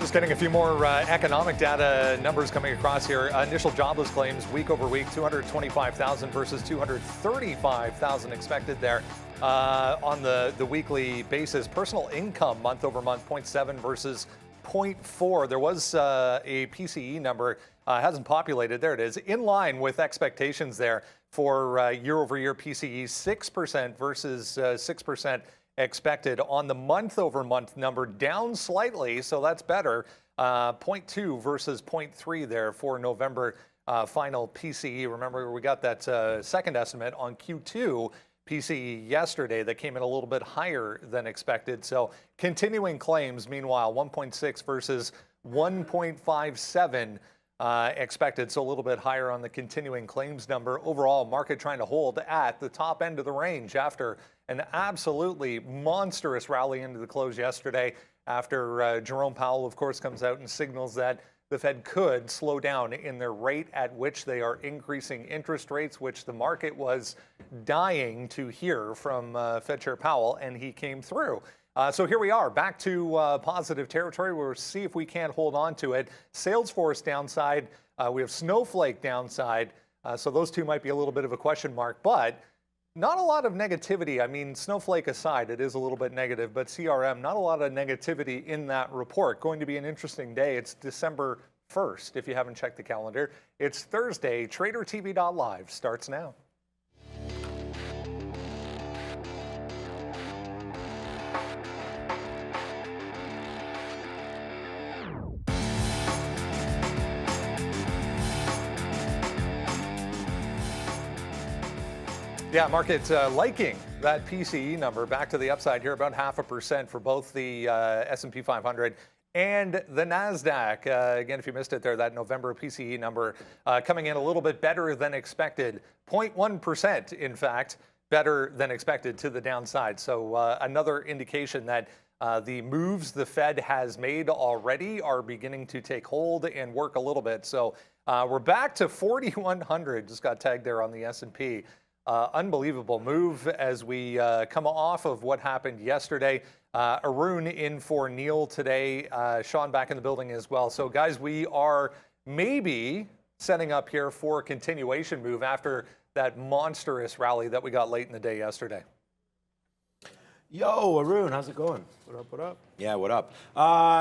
Just getting a few more economic data numbers coming across here. Initial jobless claims week over week, 225,000 versus 235,000 expected there on the weekly basis. Personal income month over month, 0.7 versus 0.4. There was a PCE number, hasn't populated. There it is, in line with expectations there for year over year PCE, 6% versus 6%. Expected on the month over month number, down slightly, so that's better. 0.2 versus 0.3 there for November final PCE. Remember, we got that second estimate on Q2 PCE yesterday that came in a little bit higher than expected. So continuing claims, meanwhile, 1.6 versus 1.57 expected, so a little bit higher on the continuing claims number. Overall, market trying to hold at the top end of the range after an absolutely monstrous rally into the close yesterday after Jerome Powell, of course, comes out and signals that the Fed could slow down in their rate at which they are increasing interest rates, which the market was dying to hear from Fed Chair Powell, and he came through. So here we are, back to positive territory. We'll see if we can't hold on to it. Salesforce downside, we have Snowflake downside, so those two might be a little bit of a question mark, but not a lot of negativity. I mean, Snowflake aside, it is a little bit negative, but CRM, not a lot of negativity in that report. Going to be an interesting day. It's December 1st, if you haven't checked the calendar. It's Thursday. TraderTV.live starts now. Yeah, market liking that PCE number back to the upside here, about 0.5% for both the S&P 500 and the NASDAQ. Again, if you missed it there, that November PCE number coming in a little bit better than expected, 0.1%, in fact, better than expected to the downside. So another indication that the moves the Fed has made already are beginning to take hold and work a little bit. So we're back to 4,100, just got tagged there on the S&P. Unbelievable move as we come off of what happened yesterday. Arun in for Neil today. Sean back in the building as well. So guys, we are maybe setting up here for a continuation move after that monstrous rally that we got late in the day yesterday. Yo, Arun, how's it going? What up, what up? Yeah, what up?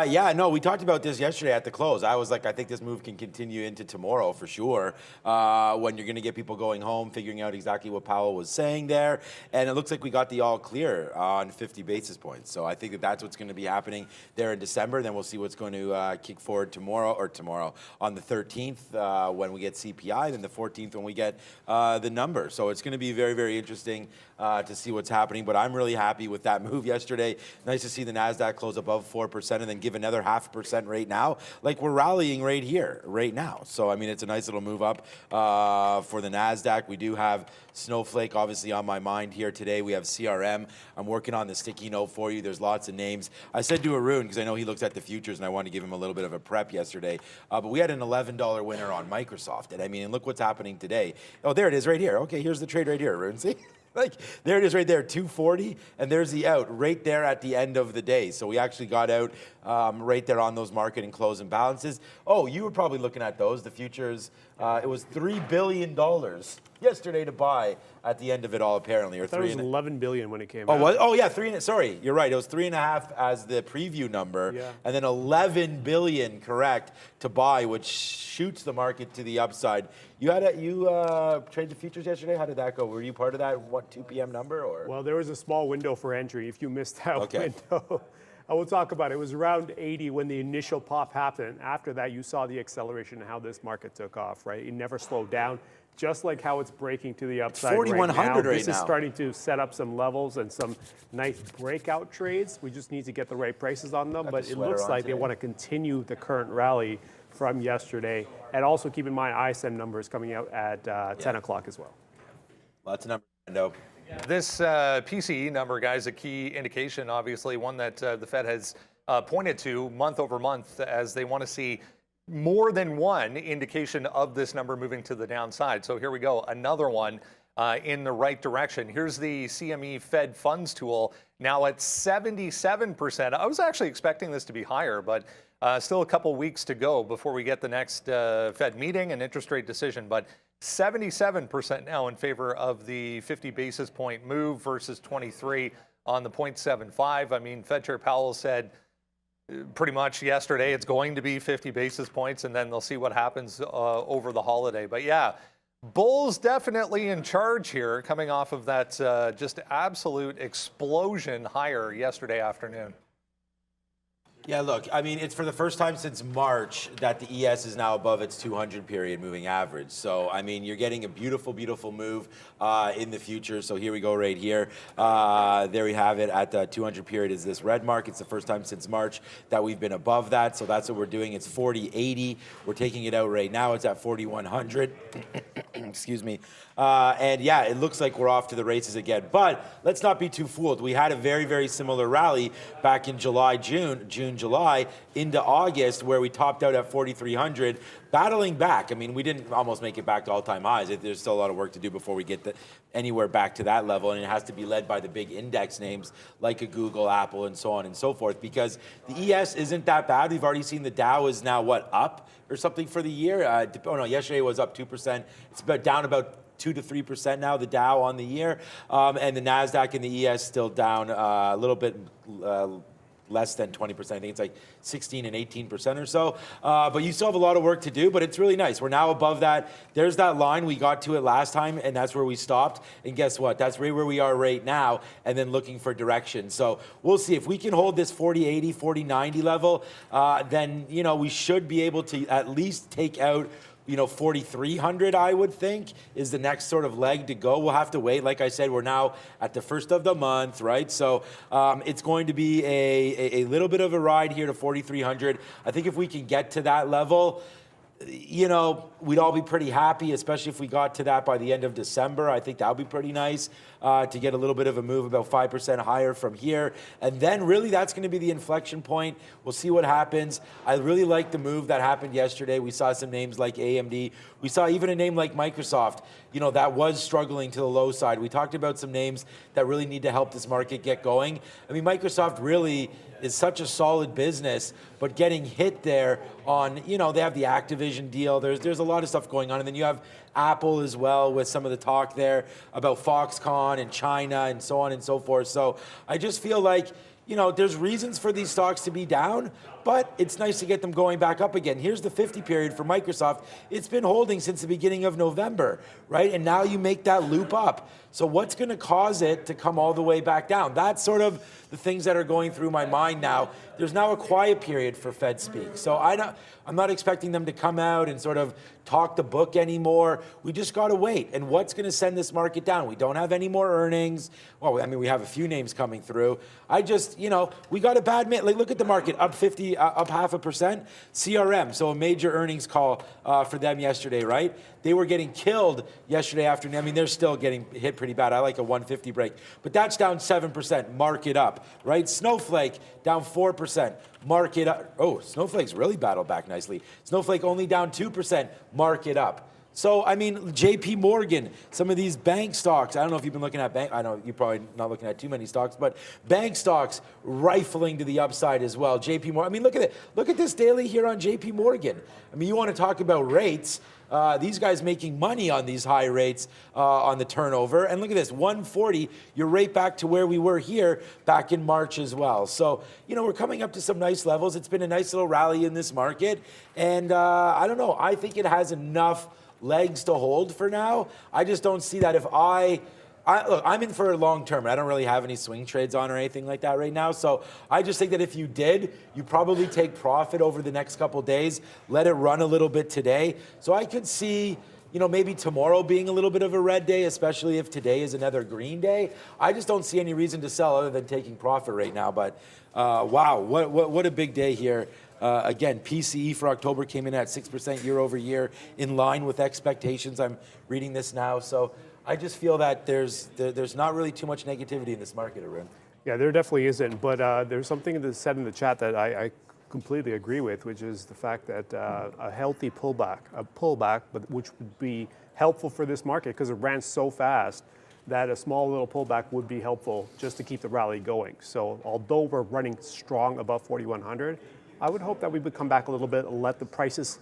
Yeah, no, we talked about this yesterday at the close. I was like, I think this move can continue into tomorrow for sure, when you're going to get people going home, figuring out exactly what Powell was saying there. And it looks like we got the all clear on 50 basis points. So I think that that's what's going to be happening there in December. Then we'll see what's going to kick forward tomorrow on the 13th when we get CPI, then the 14th when we get the number. So it's going to be very, very interesting to see what's happening. But I'm really happy with that move yesterday. Nice to see the NASDAQ close above 4% and then give another 0.5% right now. Like we're rallying right here, right now. So, I mean, it's a nice little move up for the NASDAQ. We do have Snowflake obviously on my mind here today. We have CRM. I'm working on the sticky note for you. There's lots of names. I said to Arun, because I know he looks at the futures and I want to give him a little bit of a prep yesterday, but we had an $11 winner on Microsoft. And I mean, look what's happening today. Oh, there it is right here. Okay, here's the trade right here, Arun. See? Like, there it is right there, 240, and there's the out right there at the end of the day. So we actually got out right there on those market and close and balances. Oh, you were probably looking at those, the futures. It was $3 billion yesterday to buy at the end of it all, apparently. Or I thought it was $11 billion when it came out. out. What? Oh, yeah, sorry, you're right. It was 3.5 as the preview number, yeah. And then $11 billion, correct, to buy, which shoots the market to the upside. You traded the futures yesterday. How did that go? Were you part of that 2 p.m. number? Or? Well, there was a small window for entry. If you missed that window, I will talk about it. It was around 80 when the initial pop happened. After that, you saw the acceleration and how this market took off, right? It never slowed down. Just like how it's breaking to the upside 4,100 right now. right This is starting to set up some levels and some nice breakout trades. We just need to get the right prices on them. But it looks like they want to continue the current rally from yesterday. And also keep in mind ISM numbers coming out at 10 o'clock as well. Lots of numbers. No. This PCE number, guys, a key indication, obviously, one that the Fed has pointed to month over month as they want to see more than one indication of this number moving to the downside. So here we go, another one. in the right direction. Here's the CME Fed Funds tool, now at 77%. I was actually expecting this to be higher, but still a couple weeks to go before we get the next Fed meeting and interest rate decision. But 77% now in favor of the 50 basis point move versus 23 on the 0.75. I mean, Fed Chair Powell said pretty much yesterday it's going to be 50 basis points, and then they'll see what happens over the holiday. But yeah, bulls definitely in charge here, coming off of that just absolute explosion higher yesterday afternoon. Yeah, look, I mean, it's for the first time since March that the ES is now above its 200 period moving average. So, I mean, you're getting a beautiful, beautiful move in the future. So here we go right here. There we have it at the 200 period is this red mark. It's the first time since March that we've been above that. So that's what we're doing. It's 40.80. We're taking it out right now. It's at 4,100. Excuse me. And yeah, it looks like we're off to the races again. But let's not be too fooled. We had a very, very similar rally back in July, July into August, where we topped out at 4,300, battling back. I mean, we didn't almost make it back to all-time highs. There's still a lot of work to do before we get anywhere back to that level, and it has to be led by the big index names like a Google, Apple, and so on and so forth, because the ES isn't that bad. We've already seen the Dow is now, what, up or something for the year? Oh, no, yesterday it was up 2%. It's down about 2 to 3% now, the Dow on the year, and the NASDAQ and the ES still down a little bit less than 20%. I think it's like 16 and 18% or so. But you still have a lot of work to do, but it's really nice. We're now above that. There's that line. We got to it last time, and that's where we stopped. And guess what? That's right where we are right now, and then looking for direction. So we'll see. If we can hold this 40.80, 40.90 level, then, you know, we should be able to at least take out 4,300, I would think, is the next sort of leg to go. We'll have to wait. Like I said, we're now at the first of the month, right? So it's going to be a little bit of a ride here to 4,300. I think if we can get to that level, we'd all be pretty happy, especially if we got to that by the end of December. I think that would be pretty nice to get a little bit of a move, about 5% higher from here. And then really that's going to be the inflection point. We'll see what happens. I really like the move that happened yesterday. We saw some names like AMD. We saw even a name like Microsoft, that was struggling to the low side. We talked about some names that really need to help this market get going. I mean, Microsoft really is such a solid business, but getting hit there on, they have the Activision deal. There's a lot of stuff going on. And then you have Apple as well with some of the talk there about Foxconn and China and so on and so forth. So I just feel like, there's reasons for these stocks to be down, but it's nice to get them going back up again. Here's the 50 period for Microsoft. It's been holding since the beginning of November, right? And now you make that loop up. So what's going to cause it to come all the way back down? That's sort of the things that are going through my mind now. There's now a quiet period for Fed speak. So I'm not expecting them to come out and sort of talk the book anymore. We just got to wait. And what's going to send this market down? We don't have any more earnings. Well, I mean, we have a few names coming through. We got a bad minute. Like, look at the market, up 0.5%. CRM, so a major earnings call for them yesterday, right? They were getting killed yesterday afternoon. I mean, they're still getting hit pretty bad. I like a 150 break. But that's down 7%. Mark it up, right? Snowflake, down 4%. Mark it up. Oh, Snowflake's really battled back nicely. Snowflake only down 2%. Mark it up. So, I mean, JP Morgan, some of these bank stocks, I don't know if you've been looking at bank, I know you're probably not looking at too many stocks, but bank stocks rifling to the upside as well. JP Morgan, I mean, look at it. Look at this daily here on JP Morgan. I mean, you want to talk about rates. These guys making money on these high rates on the turnover. And look at this, 140, you're right back to where we were here back in March as well. So, we're coming up to some nice levels. It's been a nice little rally in this market. And I don't know, I think it has enough legs to hold for now. I just don't see that. If look, I'm in for a long term. I don't really have any swing trades on or anything like that right now. So I just think that if you did, you probably take profit over the next couple days, let it run a little bit today. So I could see, maybe tomorrow being a little bit of a red day, especially if today is another green day. I just don't see any reason to sell other than taking profit right now. But wow, what a big day here. Again, PCE for October came in at 6% year over year, in line with expectations. I'm reading this now. So I just feel that there's not really too much negativity in this market, Arun. Yeah, there definitely isn't. But there's something that said in the chat that I completely agree with, which is the fact that a healthy pullback, but which would be helpful for this market because it ran so fast that a small little pullback would be helpful just to keep the rally going. So although we're running strong above 4,100, I would hope that we would come back a little bit and let the prices,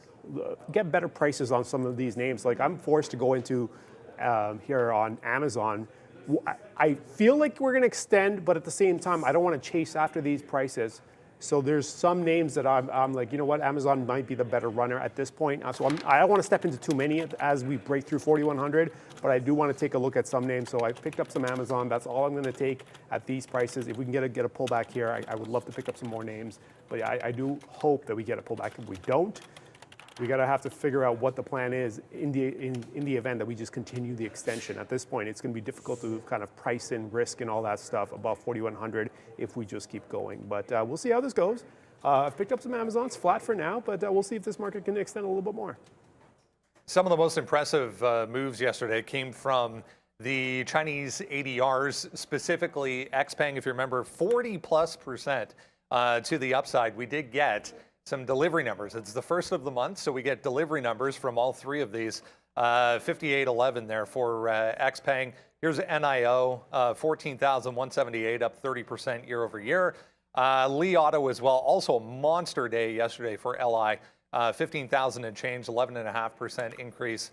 get better prices on some of these names. Like I'm forced to go into here on Amazon. I feel like we're gonna extend, but at the same time, I don't wanna chase after these prices. So there's some names that I'm like, you know what, Amazon might be the better runner at this point. So I don't want to step into too many as we break through 4,100, but I do want to take a look at some names. So I picked up some Amazon. That's all I'm going to take at these prices. If we can get a pullback here, I would love to pick up some more names. But yeah, I do hope that we get a pullback. If we don't, we gotta have to figure out what the plan is in the event that we just continue the extension. At this point, it's gonna be difficult to kind of price in risk and all that stuff above 4,100 if we just keep going. But we'll see how this goes. I've picked up some Amazons, flat for now, but we'll see if this market can extend a little bit more. Some of the most impressive moves yesterday came from the Chinese ADRs, specifically XPeng. If you remember, 40+% to the upside. We did get some delivery numbers. It's the first of the month, so we get delivery numbers from all three of these. 58.11 there for XPeng. Here's NIO, 14,178, up 30% year over year. Li Auto as well, also a monster day yesterday for LI, 15,000 and change, 11.5% increase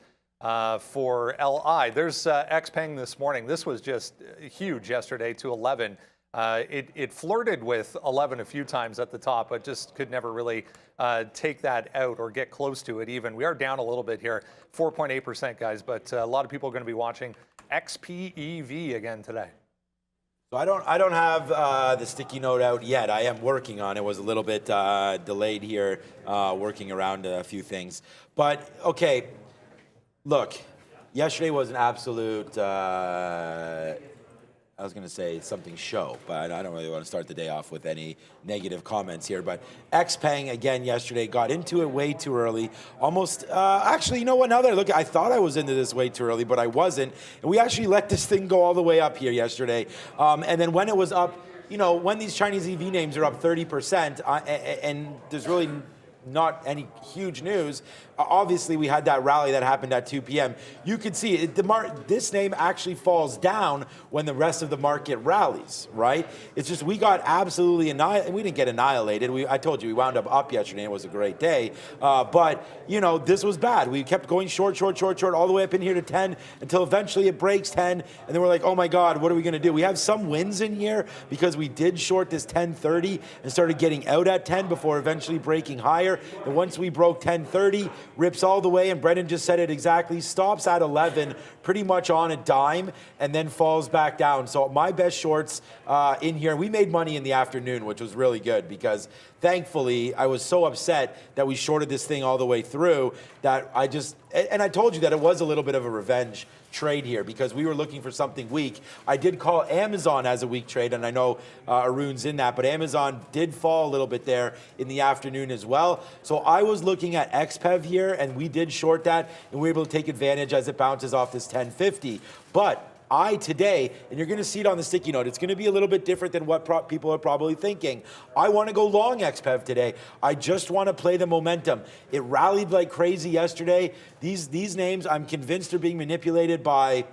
for LI. There's XPeng this morning. This was just huge yesterday to 11. It flirted with 11 a few times at the top, but just could never really take that out or get close to it even. We are down a little bit here, 4.8%, guys, but a lot of people are going to be watching XPEV again today. So I don't have the sticky note out yet. I am working on it. It was a little bit delayed here, working around a few things. But, okay, look, yesterday was an absolute... I was going to say something show, but I don't really want to start the day off with any negative comments here. But XPeng, again, yesterday got into it way too early. Almost, actually, you know what? Now that I look, I thought I was into this way too early, but I wasn't. And we actually let this thing go all the way up here yesterday. And then when it was up, you know, when these Chinese EV names are up 30%, and there's really not any huge news. Obviously, we had that rally that happened at 2 p.m. You could see it, this name actually falls down when the rest of the market rallies, right? It's just we got absolutely annihilated. We didn't get annihilated. I told you, we wound up yesterday. It was a great day. But, you know, this was bad. We kept going short, all the way up in here to 10 until eventually it breaks 10. And then we're like, oh, my God, what are we going to do? We have some wins in here because we did short this 10.30 and started getting out at 10 before eventually breaking higher. And once we broke 10.30, rips all the way, and Brendan just said it exactly, stops at 11, pretty much on a dime, and then falls back down. So my best shorts in here, we made money in the afternoon, which was really good because thankfully I was so upset that we shorted this thing all the way through that I told you that it was a little bit of a revenge trade here because we were looking for something weak. I did call Amazon as a weak trade, and I know Arun's in that, but Amazon did fall a little bit there in the afternoon as well. So I was looking at XPEV here, and we did short that, and we were able to take advantage as it bounces off this 1050. But today, and you're going to see it on the sticky note, it's going to be a little bit different than what people are probably thinking. I want to go long XPEV today. I just want to play the momentum. It rallied like crazy yesterday. These names, I'm convinced, are being manipulated by,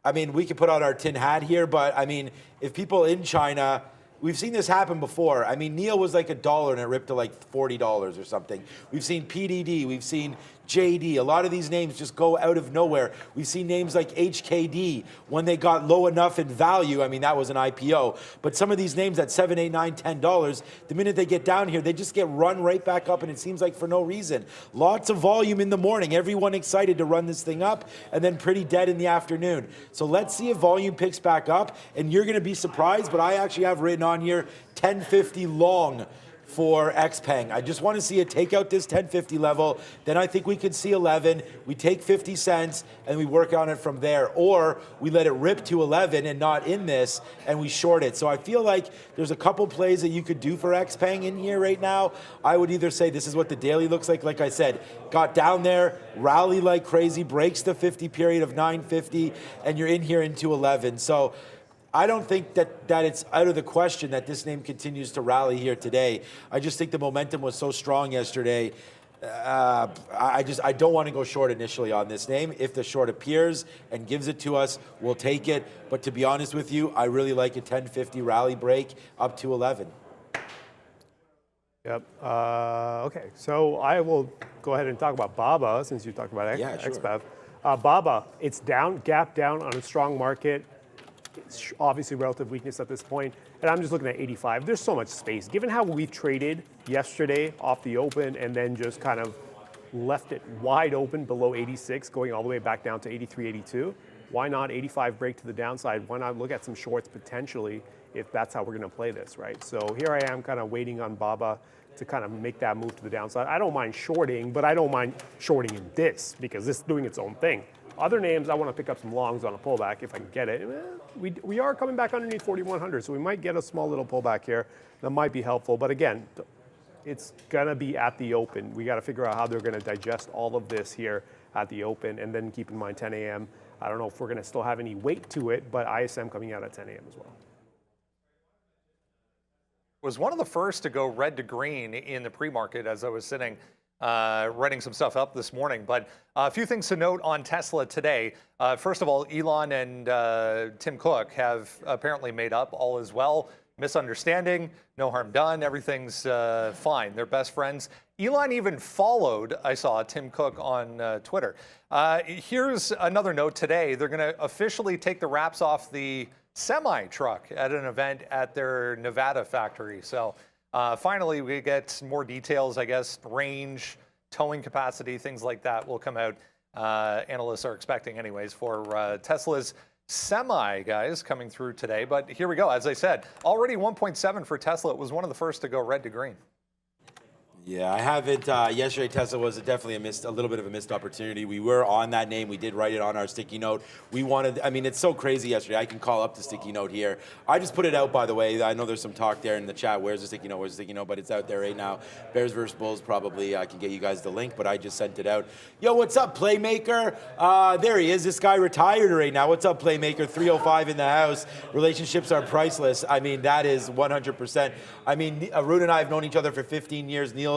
I mean, we could put on our tin hat here, but I mean, if people in China, we've seen this happen before. I mean, NEO was like $1 and it ripped to like $40 or something. We've seen PDD, we've seen JD. A lot of these names just go out of nowhere. We've seen names like HKD when they got low enough in value. I mean, that was an IPO. But some of these names at $7, $8, $9, $10, the minute they get down here, they just get run right back up, and it seems like for no reason. Lots of volume in the morning. Everyone excited to run this thing up, and then pretty dead in the afternoon. So let's see if volume picks back up, and you're going to be surprised, but I actually have written on here 1050 long for XPeng. I just want to see it take out this 1050 level. Then I think we could see 11. We take 50 cents and we work on it from there. Or we let it rip to 11 and not in this and we short it. So I feel like there's a couple plays that you could do for XPeng in here right now. I would either say this is what the daily looks like I said, got down there, rally like crazy, breaks the 50 period of 950, and you're in here into 11. So I don't think that it's out of the question that this name continues to rally here today. I just think the momentum was so strong yesterday. I don't want to go short initially on this name. If the short appears and gives it to us, we'll take it. But to be honest with you, I really like a 1050 rally break up to 11. Yep. Okay, so I will go ahead and talk about BABA since you talked about Yeah, sure. XBEV. BABA, it's down, gap down on a strong market. It's obviously relative weakness at this point, and I'm just looking at 85. There's so much space. Given how we've traded yesterday off the open and then just kind of left it wide open below 86, going all the way back down to 83, 82, why not 85 break to the downside? Why not look at some shorts potentially if that's how we're going to play this, right? So here I am kind of waiting on BABA to kind of make that move to the downside. I don't mind shorting, but I don't mind shorting in this because this is doing its own thing. Other names, I want to pick up some longs on a pullback if I can get it. We are coming back underneath 4,100, so we might get a small little pullback here. That might be helpful, but again, it's going to be at the open. We got to figure out how they're going to digest all of this here at the open, and then keep in mind 10 a.m. I don't know if we're going to still have any weight to it, but ISM coming out at 10 a.m. as well. Was one of the first to go red to green in the pre-market as I was sitting writing some stuff up this morning. But a few things to note on Tesla today. First of all, Elon and Tim Cook have apparently made up. All is well. Misunderstanding, no harm done. Everything's fine. They're best friends. Elon even followed, I saw, Tim Cook on Twitter. Here's another note today. They're going to officially take the wraps off the semi-truck at an event at their Nevada factory. So finally, we get more details, I guess, range, towing capacity, things like that will come out. Analysts are expecting anyways for Tesla's semi, guys, coming through today. But here we go. As I said, already 1.7 for Tesla. It was one of the first to go red to green. Yeah, I haven't. Yesterday, Tesla was definitely a little bit of a missed opportunity. We were on that name. We did write it on our sticky note. We wanted, I mean, it's so crazy yesterday. I can call up the sticky note here. I just put it out, by the way. I know there's some talk there in the chat. Where's the sticky note? Where's the sticky note? But it's out there right now. Bears versus Bulls, probably. I can get you guys the link, but I just sent it out. Yo, what's up, Playmaker? There he is. This guy retired right now. What's up, Playmaker? 305 in the house. Relationships are priceless. I mean, that is 100%. I mean, Arun and I have known each other for 15 years. Neil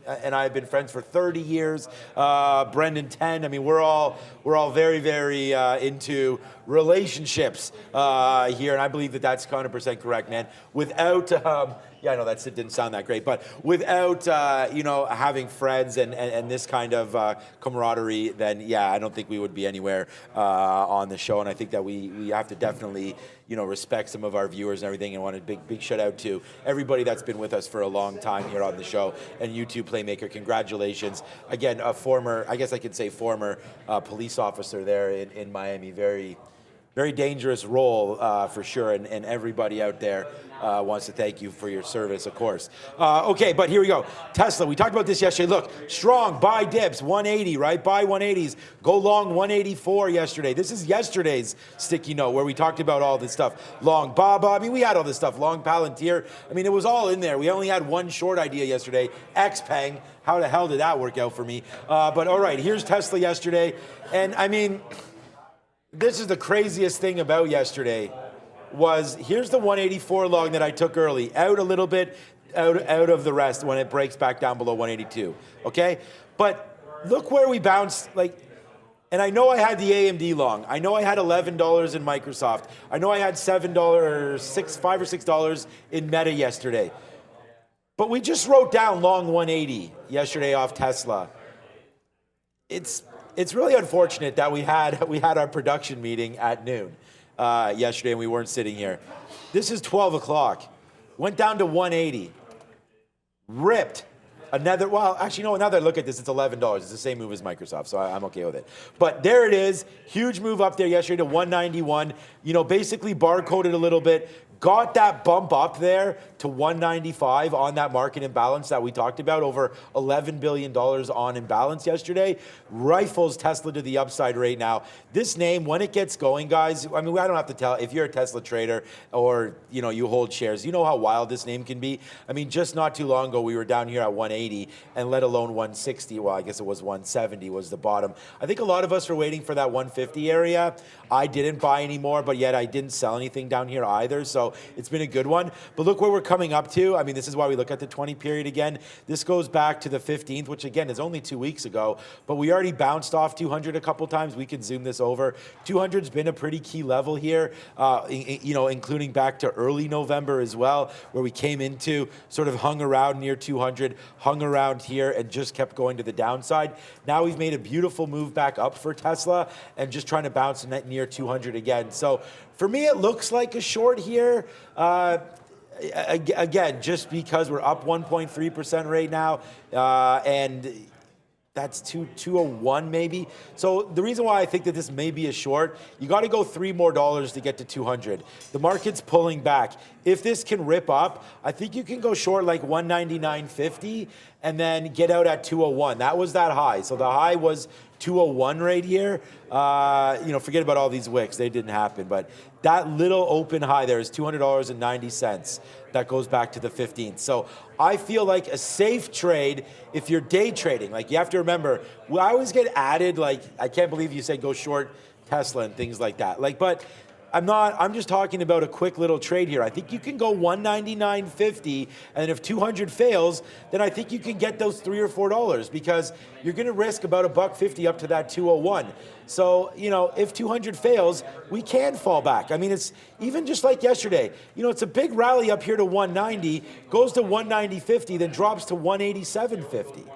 and I have been friends for 30 years. Brendan 10. I mean, we're all very, very into relationships here, and I believe that that's 100% correct, man. Without, yeah, I know that didn't sound that great, but without having friends and this kind of camaraderie, then yeah, I don't think we would be anywhere on the show. And I think that we have to definitely respect some of our viewers and everything, and want a big shout out to everybody that's been with us for a long time here on the show. And you too, Playmaker, congratulations. Again, a former, I guess I could say former police officer there in Miami. Very dangerous role for sure, and everybody out there wants to thank you for your service, of course. Okay, but here we go. Tesla, we talked about this yesterday. Look, strong, buy dips, 180, right? Buy 180s, go long 184 yesterday. This is yesterday's sticky note where we talked about all this stuff. Long BABA, I mean, we had all this stuff. Long Palantir, I mean, it was all in there. We only had one short idea yesterday, XPeng. How the hell did that work out for me? But all right, here's Tesla yesterday. And I mean, this is the craziest thing about yesterday was here's the 184 long that I took early, out a little bit, out of the rest when it breaks back down below 182, okay? But look where we bounced, and I know I had the AMD long. I know I had $11 in Microsoft. I know I had $5 or $6 in Meta yesterday. But we just wrote down long 180 yesterday off Tesla. It's really unfortunate that we had our production meeting at noon yesterday and we weren't sitting here. This is 12 o'clock. Went down to 180. Ripped. Now that I look at this, it's $11. It's the same move as Microsoft, so I'm okay with it. But there it is. Huge move up there yesterday to 191. Basically barcoded a little bit. got that bump up there to 195 on that market imbalance that we talked about, over $11 billion on imbalance yesterday, rifles Tesla to the upside right now. This name, when it gets going, guys, I mean, I don't have to tell, if you're a Tesla trader or, you know, you hold shares, you know how wild this name can be. I mean, just not too long ago, we were down here at 180 and let alone 160. Well, I guess it was 170 was the bottom. I think a lot of us were waiting for that 150 area. I didn't buy anymore, but yet I didn't sell anything down here either. So it's been a good one. But look where we're coming up to. I mean, this is why we look at the 20 period again. This goes back to the 15th, which again is only 2 weeks ago, but we already bounced off 200 a couple times. We can zoom this over. 200's been a pretty key level here, you know, including back to early November as well, where we came into, sort of hung around near 200, hung around here and just kept going to the downside. Now we've made a beautiful move back up for Tesla and just trying to bounce near 200 again. So for me, it looks like a short here. Again, just because we're up 1.3% right now, and that's 201 maybe. So the reason why I think that this may be a short, you got to go $3 more to get to 200. The market's pulling back. If this can rip up, I think you can go short like 199.50 and then get out at 201. That was that high. So the high was 201 right here. You know, forget about all these wicks. They didn't happen. But that little open high there is $200.90. That goes back to the 15th. So I feel like a safe trade if you're day trading. Like, you have to remember, I always get added, like, I can't believe you said go short Tesla and things like that. Like, but I'm just talking about a quick little trade here. I think you can go 199.50, and if 200 fails, then I think you can get those $3 or $4 because you're going to risk about $1.50 up to that 201. So, you know, if 200 fails, we can fall back. I mean, it's even just like yesterday. You know, it's a big rally up here to 190, goes to 190.50, then drops to 187.50.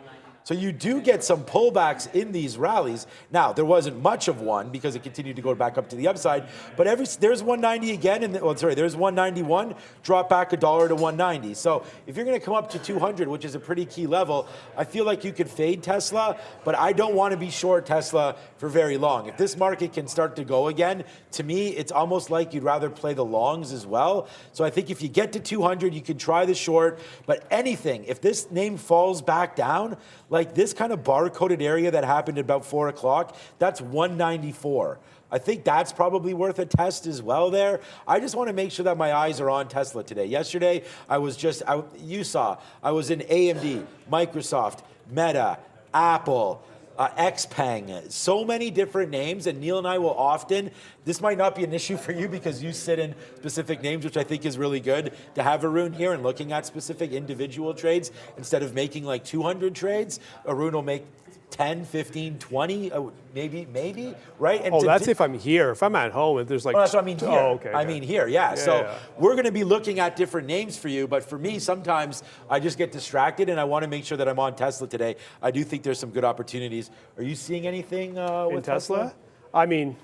So you do get some pullbacks in these rallies. Now, there wasn't much of one because it continued to go back up to the upside, but there's 190 again, and there's 191, drop back $1 to 190. So if you're gonna come up to 200, which is a pretty key level, I feel like you could fade Tesla, but I don't wanna be short Tesla for very long. If this market can start to go again, to me, it's almost like you'd rather play the longs as well. So I think if you get to 200, you can try the short, but anything, if this name falls back down, like this kind of bar-coded area that happened at about 4 o'clock, that's 194. I think that's probably worth a test as well there. I just want to make sure that my eyes are on Tesla today. Yesterday, you saw, I was in AMD, Microsoft, Meta, Apple, Xpeng, so many different names, and Neil and I will often, this might not be an issue for you because you sit in specific names, which I think is really good to have Arun here and looking at specific individual trades instead of making like 200 trades. Arun will make 10, 15, 20, maybe, right? And that's if I'm here. If I'm at home, if there's like... Well, that's what I mean here. Oh, okay. I mean here, yeah. So we're going to be looking at different names for you, but for me, sometimes I just get distracted, and I want to make sure that I'm on Tesla today. I do think there's some good opportunities. Are you seeing anything with Tesla? I mean,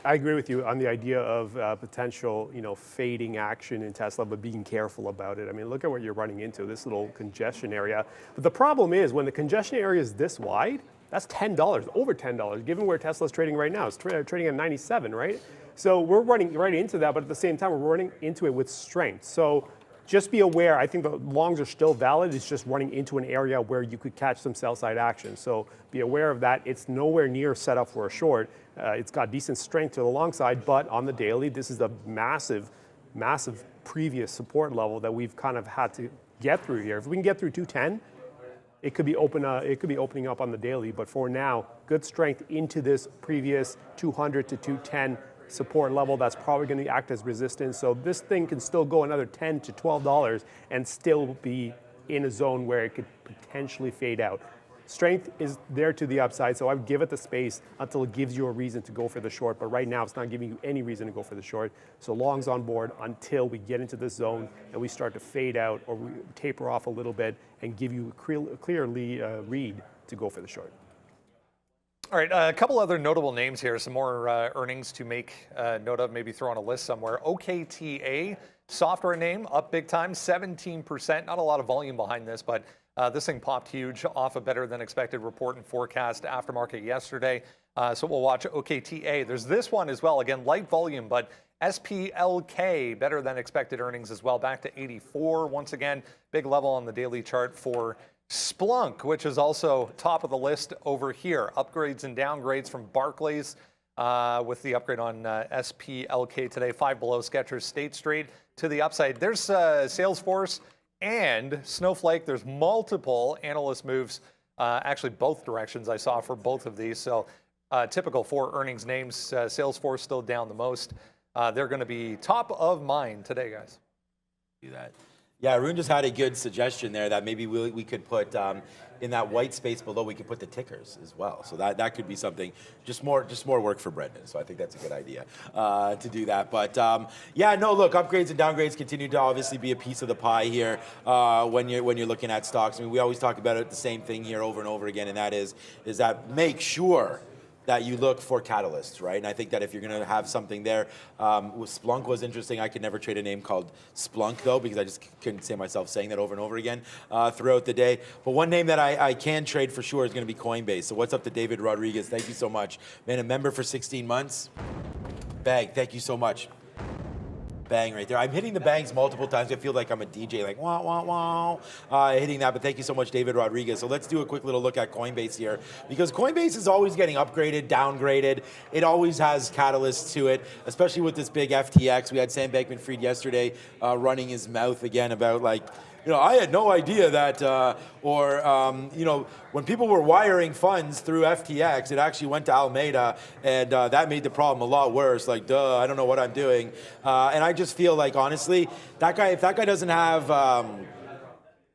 I agree with you on the idea of potential, fading action in Tesla, but being careful about it. I mean, look at what you're running into, this little congestion area. But the problem is when the congestion area is this wide, that's $10, over $10, given where Tesla's trading right now. It's trading at 97, right? So we're running right into that, but at the same time, we're running into it with strength. So just be aware, I think the longs are still valid. It's just running into an area where you could catch some sell side action. So be aware of that. It's nowhere near set up for a short. It's got decent strength to the long side, but on the daily, this is a massive, massive previous support level that we've kind of had to get through here. If we can get through 210, it could be opening up on the daily, but for now, good strength into this previous 200 to 210 support level. That's probably going to act as resistance. So this thing can still go another $10 to $12 and still be in a zone where it could potentially fade out. Strength is there to the upside, so I would give it the space until it gives you a reason to go for the short. But right now, it's not giving you any reason to go for the short. So longs on board until we get into this zone and we start to fade out or we taper off a little bit and give you a clearly read to go for the short. All right, a couple other notable names here, some more earnings to make note of, maybe throw on a list somewhere. OKTA, software name, up big time, 17%. Not a lot of volume behind this, but This thing popped huge off a better than expected report and forecast aftermarket yesterday. So we'll watch OKTA. There's this one as well. Again, light volume, but SPLK, better than expected earnings as well, back to 84. Once again, big level on the daily chart for Splunk, which is also top of the list over here. Upgrades and downgrades from Barclays with the upgrade on SPLK today, 5 below Skechers State Street to the upside. There's Salesforce and Snowflake. There's multiple analyst moves, actually both directions I saw for both of these. So typical for earnings names, Salesforce still down the most. They're going to be top of mind today, guys. Do that. Yeah, Arun just had a good suggestion there that maybe we could put in that white space below, we could put the tickers as well. So that could be something, just more work for Brendan. So I think that's a good idea to do that. But yeah, no, look, upgrades and downgrades continue to obviously be a piece of the pie here when you're looking at stocks. I mean, we always talk about it, the same thing here over and over again, and that is that make sure that you look for catalysts, right? And I think that if you're going to have something there, Splunk was interesting. I could never trade a name called Splunk, though, because I just couldn't see myself saying that over and over again throughout the day. But one name that I can trade for sure is going to be Coinbase. So what's up to David Rodriguez? Thank you so much. Man, a member for 16 months. Bang, thank you so much. Bang right there. I'm hitting the bangs multiple times. I feel like I'm a DJ, like wah, wah, wah, hitting that. But thank you so much, David Rodriguez. So let's do a quick little look at Coinbase here, because Coinbase is always getting upgraded, downgraded. It always has catalysts to it, especially with this big FTX. We had Sam Bankman-Fried yesterday running his mouth again about like, I had no idea that, when people were wiring funds through FTX, it actually went to Alameda, and that made the problem a lot worse. Like, duh, I don't know what I'm doing. And I just feel like, honestly, if that guy doesn't have,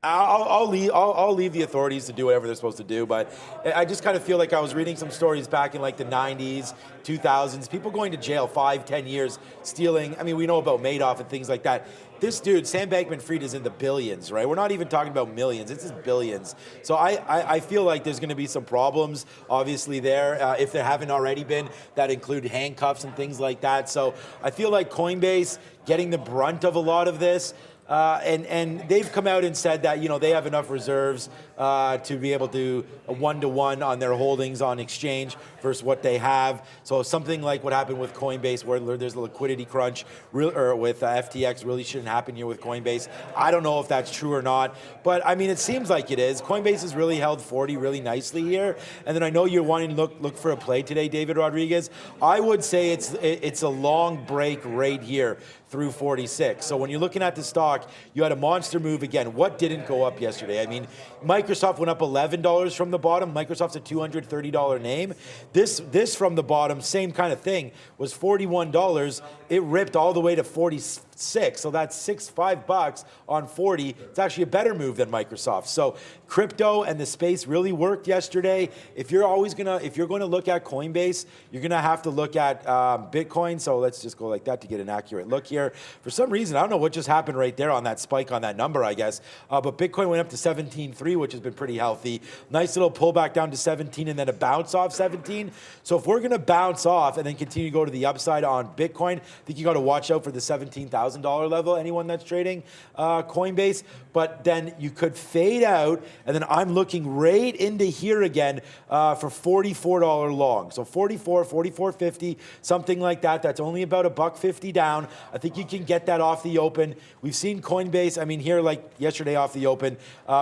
I'll leave the authorities to do whatever they're supposed to do, but I just kind of feel like I was reading some stories back in like the 90s, 2000s, people going to jail 5-10 years stealing. I mean, we know about Madoff and things like that. This dude, Sam Bankman-Fried, is in the billions, right? We're not even talking about millions. It's just billions. So I feel like there's going to be some problems, obviously, there, if there haven't already been, that include handcuffs and things like that. So I feel like Coinbase getting the brunt of a lot of this. And they've come out and said that, they have enough reserves to be able to a 1-to-1 on their holdings on exchange versus what they have. So something like what happened with Coinbase, where there's a liquidity crunch, or with FTX, really shouldn't happen here with Coinbase. I don't know if that's true or not, but I mean, it seems like it is. Coinbase has really held 40 really nicely here. And then I know you're wanting to look for a play today, David Rodriguez. I would say it's a long break right here through 46. So when you're looking at the stock, you had a monster move again. What didn't go up yesterday? I mean, Microsoft went up $11 from the bottom. Microsoft's a $230 name. This from the bottom, same kind of thing, was $41. It ripped all the way to 46. So that's $5 on 40. It's actually a better move than Microsoft. So crypto and the space really worked yesterday. If you're going to look at Coinbase, you're going to have to look at Bitcoin. So let's just go like that to get an accurate look here. For some reason, I don't know what just happened right there on that spike on that number, I guess. But Bitcoin went up to 17.3, which has been pretty healthy. Nice little pullback down to 17 and then a bounce off 17. So if we're going to bounce off and then continue to go to the upside on Bitcoin, I think you got to watch out for the $17,000 level, anyone that's trading Coinbase. But then you could fade out, and then I'm looking right into here again for $44 long. So 44, 44.50, something like that. That's only about $1.50 down. I think you can get that off the open. We've seen Coinbase, I mean, here like yesterday off the open,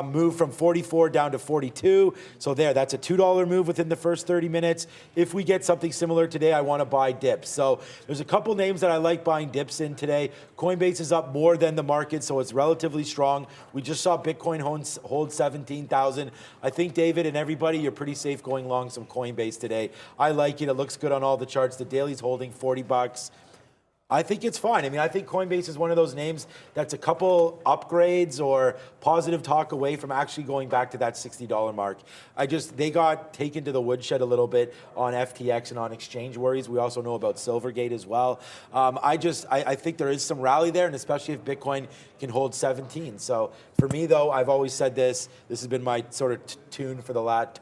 move from 44 down to 42. So that's a $2 move within the first 30 minutes. If we get something similar today, I want to buy dips. So there's a couple names that I like buying dips in today. Coinbase is up more than the market, so it's relatively strong. We just saw Bitcoin hold 17,000. I think, David and everybody, you're pretty safe going long some Coinbase today. I like it. It looks good on all the charts. The daily's holding $40. I think it's fine. I mean, I think Coinbase is one of those names that's a couple upgrades or positive talk away from actually going back to that $60 mark. They got taken to the woodshed a little bit on FTX and on exchange worries. We also know about Silvergate as well. I think there is some rally there, and especially if Bitcoin can hold 17. So for me, though, I've always said this has been my sort of tune for the last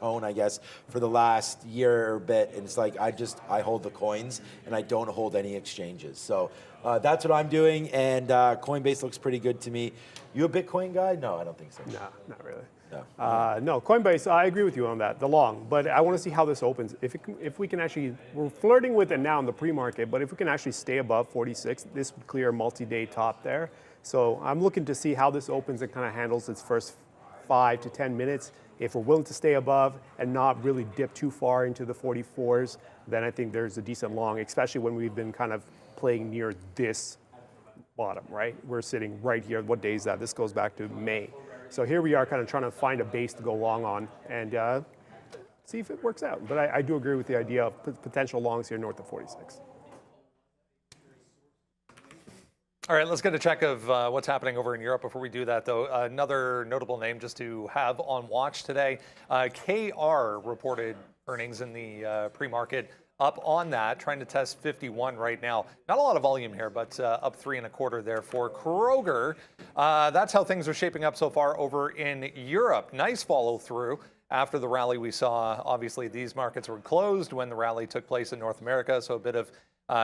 year or bit. And it's like, I hold the coins and I don't hold any exchanges. So that's what I'm doing, and Coinbase looks pretty good to me. You a Bitcoin guy? No, I don't think so. No, not really. No, Coinbase, I agree with you on that, the long, but I want to see how this opens. If we can actually, we're flirting with it now in the pre-market, but if we can actually stay above 46, this would clear a multi-day top there. So I'm looking to see how this opens and kind of handles its first 5 to 10 minutes. If we're willing to stay above and not really dip too far into the 44s, then I think there's a decent long, especially when we've been kind of playing near this bottom, right? We're sitting right here. What day is that? This goes back to May. So here we are kind of trying to find a base to go long on and see if it works out. But I do agree with the idea of potential longs here north of 46. All right, let's get a check of what's happening over in Europe. Before we do that, though, another notable name just to have on watch today. KR reported earnings in the pre-market, up on that, trying to test 51 right now. Not a lot of volume here, but up 3 1/4 there for Kroger. That's how things are shaping up so far over in Europe. Nice follow through after the rally we saw. Obviously, these markets were closed when the rally took place in North America, so a bit of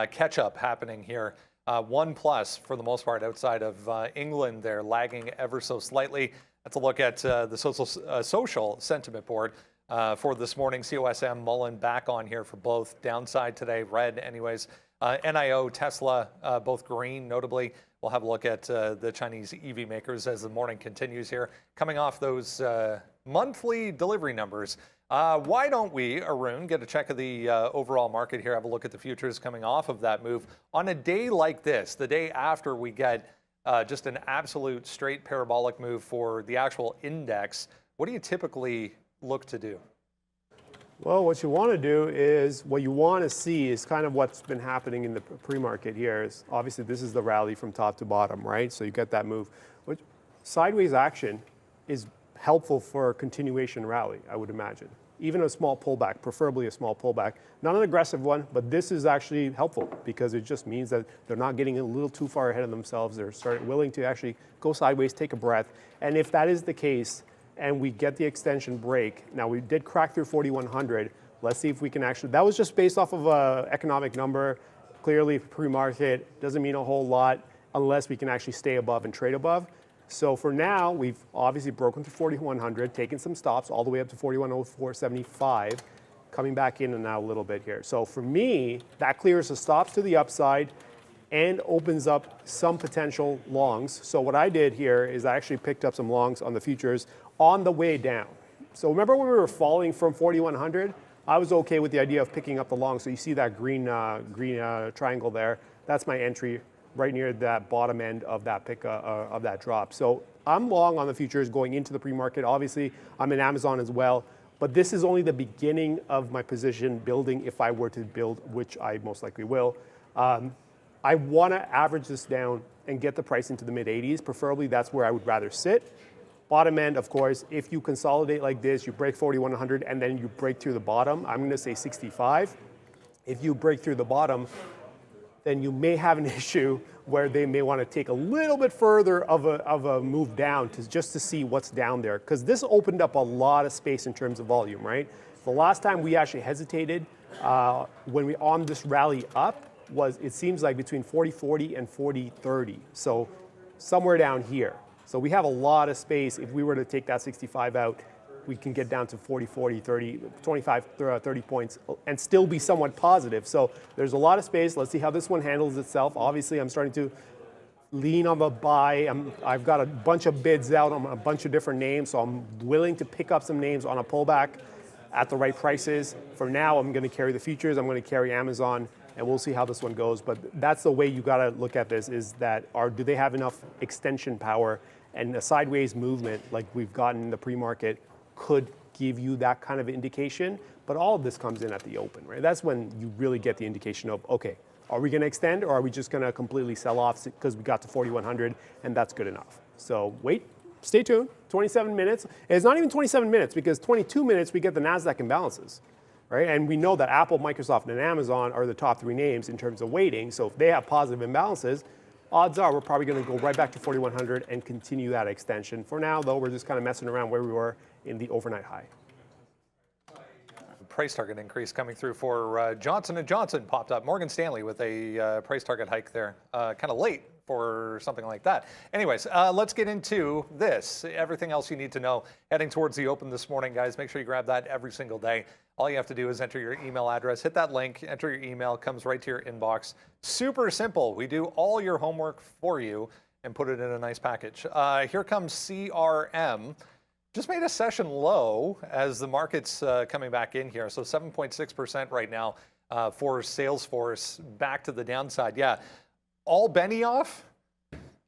catch up happening here. 1+ for the most part outside of England. They're lagging ever so slightly. That's a look at the social sentiment board. For this morning, COSM Mullen back on here for both. Downside today, red anyways. NIO, Tesla, both green notably. We'll have a look at the Chinese EV makers as the morning continues here. Coming off those monthly delivery numbers. Why don't we, Arun, get a check of the overall market here, have a look at the futures coming off of that move. On a day like this, the day after we get just an absolute straight parabolic move for the actual index, what do you typically look to do? Well, what you want to do is, what you want to see is kind of what's been happening in the pre-market here. Is obviously this is the rally from top to bottom, right? So you get that move. Which sideways action is helpful for a continuation rally, I would imagine. Even a small pullback, preferably a small pullback. Not an aggressive one, but this is actually helpful because it just means that they're not getting a little too far ahead of themselves. They're willing to actually go sideways, take a breath. And if that is the case, and we get the extension break. Now, we did crack through 4,100. Let's see if we can actually, that was just based off of an economic number. Clearly, pre-market doesn't mean a whole lot unless we can actually stay above and trade above. So for now, we've obviously broken through 4,100, taken some stops all the way up to 4104.75, coming back in and out a little bit here. So for me, that clears the stops to the upside and opens up some potential longs. So what I did here is I actually picked up some longs on the futures on the way down. So remember when we were falling from 4,100? I was okay with the idea of picking up the long. So you see that green triangle there. That's my entry right near that bottom end of that of that drop. So I'm long on the futures going into the pre-market. Obviously, I'm in Amazon as well. But this is only the beginning of my position building if I were to build, which I most likely will. I want to average this down and get the price into the mid-80s. Preferably, that's where I would rather sit. Bottom end, of course, if you consolidate like this, you break 4,100 and then you break through the bottom, I'm going to say 65. If you break through the bottom, then you may have an issue where they may want to take a little bit further of a move down just to see what's down there. Because this opened up a lot of space in terms of volume, right? The last time we actually hesitated when we on this rally up was, it seems like between 40.40 and 40.30. So somewhere down here. So we have a lot of space. If we were to take that 65 out, we can get down to 40, 30, 25, 30 points and still be somewhat positive. So there's a lot of space. Let's see how this one handles itself. Obviously, I'm starting to lean on the buy. I've got a bunch of bids out on a bunch of different names, so I'm willing to pick up some names on a pullback at the right prices. For now, I'm going to carry the futures. I'm going to carry Amazon, and we'll see how this one goes. But that's the way you got to look at this, is that do they have enough extension power? And a sideways movement like we've gotten in the pre-market could give you that kind of indication. But all of this comes in at the open, right? That's when you really get the indication of, okay, are we going to extend or are we just going to completely sell off because we got to 4,100 and that's good enough? So wait, stay tuned. 27 minutes. It's not even 27 minutes because 22 minutes we get the NASDAQ imbalances, right? And we know that Apple, Microsoft, and Amazon are the top 3 names in terms of weighting. So if they have positive imbalances, odds are we're probably going to go right back to 4,100 and continue that extension. For now, though, we're just kind of messing around where we were in the overnight high. Price target increase coming through for Johnson & Johnson popped up. Morgan Stanley with a price target hike there, kind of late for something like that. Anyways, let's get into this. Everything else you need to know heading towards the open this morning, guys. Make sure you grab that every single day. All you have to do is enter your email address, hit that link, enter your email, comes right to your inbox. Super simple. We do all your homework for you and put it in a nice package. Here comes CRM. Just made a session low as the market's coming back in here. So 7.6% right now for Salesforce, back to the downside. Yeah, all Benioff,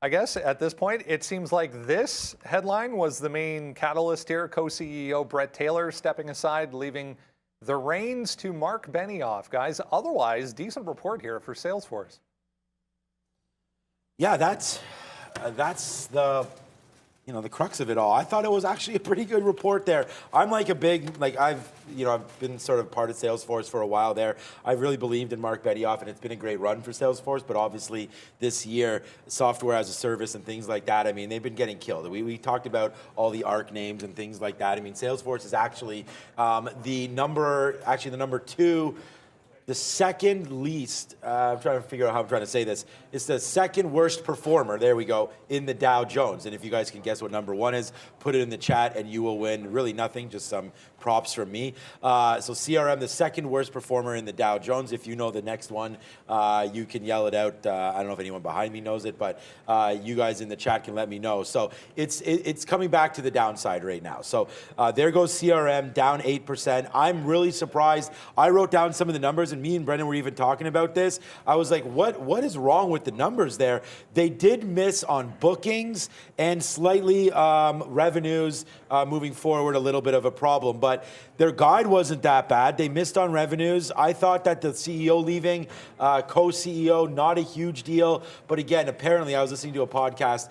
I guess, at this point. It seems like this headline was the main catalyst here. Co-CEO Brett Taylor stepping aside, leaving the reins to Mark Benioff, guys. Otherwise, decent report here for Salesforce. Yeah, that's the the crux of it all. I thought it was actually a pretty good report there. I'm like a big, I've been sort of part of Salesforce for a while there. I've really believed in Mark Benioff, and it's been a great run for Salesforce, but obviously this year, software as a service and things like that, I mean, they've been getting killed. We talked about all the ARC names and things like that. I mean, Salesforce is actually the number two, the second least, I'm trying to figure out how I'm trying to say this. It's the second worst performer, there we go, in the Dow Jones. And if you guys can guess what number one is, put it in the chat and you will win really nothing, just some props from me. So CRM, the second worst performer in the Dow Jones. If you know the next one, you can yell it out. I don't know if anyone behind me knows it, but you guys in the chat can let me know. So it's coming back to the downside right now. So there goes CRM, down 8%. I'm really surprised. I wrote down some of the numbers, and me and Brendan were even talking about this. I was like, what is wrong with the numbers there? They did miss on bookings and slightly revenues moving forward, a little bit of a problem, but their guide wasn't that bad. They missed on revenues. I thought that the CEO leaving, co-CEO, not a huge deal, but again, apparently I was listening to a podcast.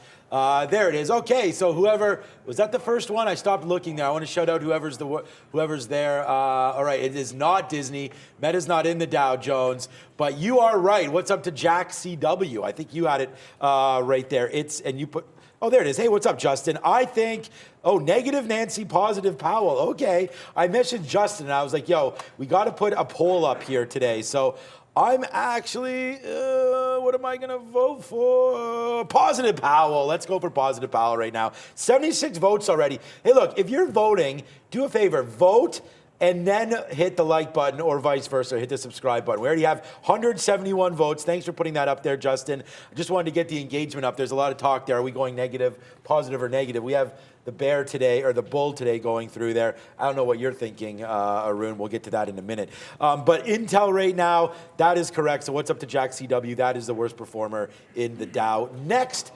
There it is. Okay, so whoever, was that the first one? I stopped looking there. I want to shout out whoever's there. All right, it is not Disney. Meta's not in the Dow Jones, but you are right. What's up to Jack CW? I think you had it right there. And you put, oh, there it is. Hey, what's up, Justin? I think, negative Nancy, positive Powell. Okay. I mentioned Justin, and I was like, yo, we got to put a poll up here today. So I'm actually, what am I going to vote for? Positive Powell. Let's go for positive Powell right now. 76 votes already. Hey, look, if you're voting, do a favor, vote and then hit the like button, or vice versa, hit the subscribe button. We already have 171 votes. Thanks for putting that up there, Justin. I just wanted to get the engagement up. There's a lot of talk there. Are we going negative, positive, or negative? We have the bear today, or the bull today, going through there. I don't know what you're thinking, Arun. We'll get to that in a minute. But Intel right now, that is correct. So what's up to Jack CW? That is the worst performer in the Dow. Next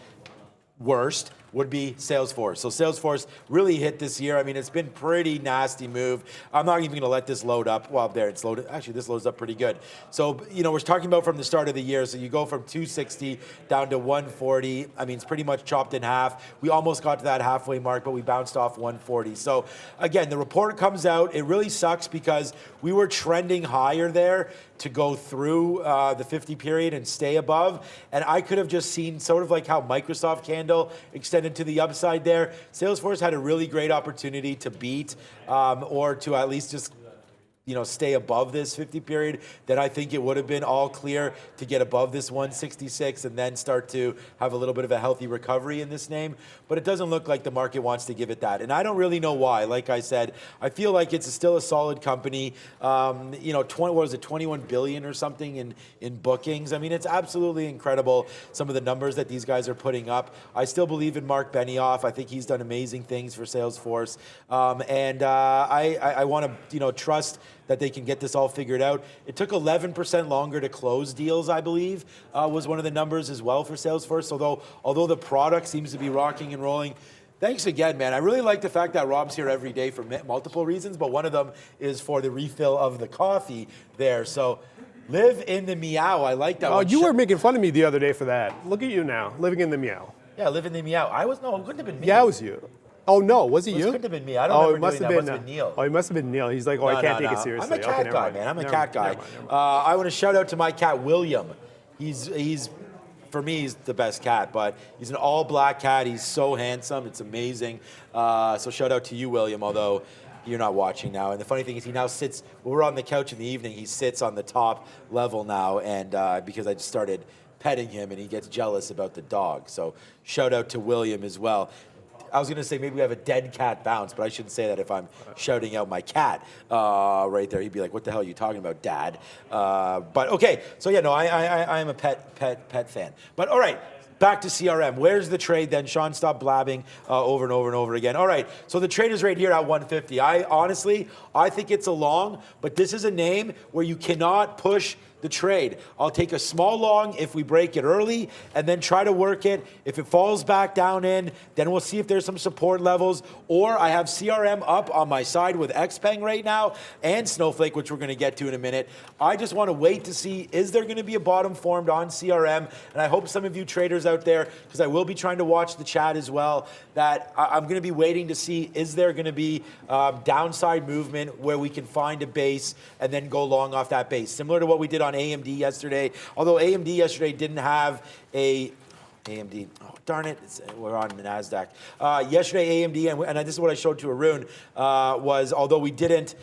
worst would be Salesforce. So Salesforce really hit this year. I mean, it's been pretty nasty move. I'm not even going to let this load up. Well, there, it's loaded. Actually, this loads up pretty good. So, we're talking about from the start of the year. So you go from 260 down to 140. I mean, it's pretty much chopped in half. We almost got to that halfway mark, but we bounced off 140. So again, the report comes out. It really sucks because we were trending higher there to go through the 50 period and stay above. And I could have just seen sort of like how Microsoft candle extended to the upside there. Salesforce had a really great opportunity to beat or to at least just stay above this 50 period. Then I think it would have been all clear to get above this 166 and then start to have a little bit of a healthy recovery in this name. But it doesn't look like the market wants to give it that. And I don't really know why. Like I said, I feel like it's still a solid company. 21 billion or something in bookings. I mean, it's absolutely incredible, some of the numbers that these guys are putting up. I still believe in Mark Benioff. I think he's done amazing things for Salesforce. And I want to, trust that they can get this all figured out. It took 11% longer to close deals, I believe, was one of the numbers as well for Salesforce. Although the product seems to be rocking and rolling. Thanks again, man. I really like the fact that Rob's here every day for multiple reasons, but one of them is for the refill of the coffee there. So live in the meow. I like that. Oh, you were making fun of me the other day for that. Look at you now, living in the meow. Yeah, live in the meow. It couldn't have been me. Yeah, it was you. Oh, no, was it you? It couldn't have been me. I don't remember doing that. It must have been Neil. Oh, it must have been Neil. He's like, I can't take it seriously. I'm a cat guy, man. I'm a cat guy. Never mind. I want to shout out to my cat, William. He's for me, he's the best cat, but he's an all-black cat. He's so handsome. It's amazing. So shout out to you, William, although you're not watching now. And the funny thing is he now sits, when we're on the couch in the evening, he sits on the top level now, and because I just started petting him, and he gets jealous about the dog. So shout out to William as well. I was going to say maybe we have a dead cat bounce, but I shouldn't say that if I'm shouting out my cat right there. He'd be like, "What the hell are you talking about, Dad?" But okay, so yeah, no, I am a pet fan. But all right. Back to CRM. Where's the trade then? Sean, stop blabbing over and over and over again. All right, so the trade is right here at 150. I think it's a long, but this is a name where you cannot push the trade. I'll take a small long if we break it early and then try to work it. If it falls back down in, then we'll see if there's some support levels. Or I have CRM up on my side with XPeng right now and Snowflake, which we're going to get to in a minute. I just want to wait to see, is there going to be a bottom formed on CRM? And I hope some of you traders out there, because I will be trying to watch the chat as well, that I'm going to be waiting to see, is there going to be downside movement where we can find a base and then go long off that base, similar to what we did on AMD yesterday. Although AMD yesterday didn't have AMD, oh darn it, we're on the NASDAQ. Yesterday AMD, and this is what I showed to Arun, was although we didn't,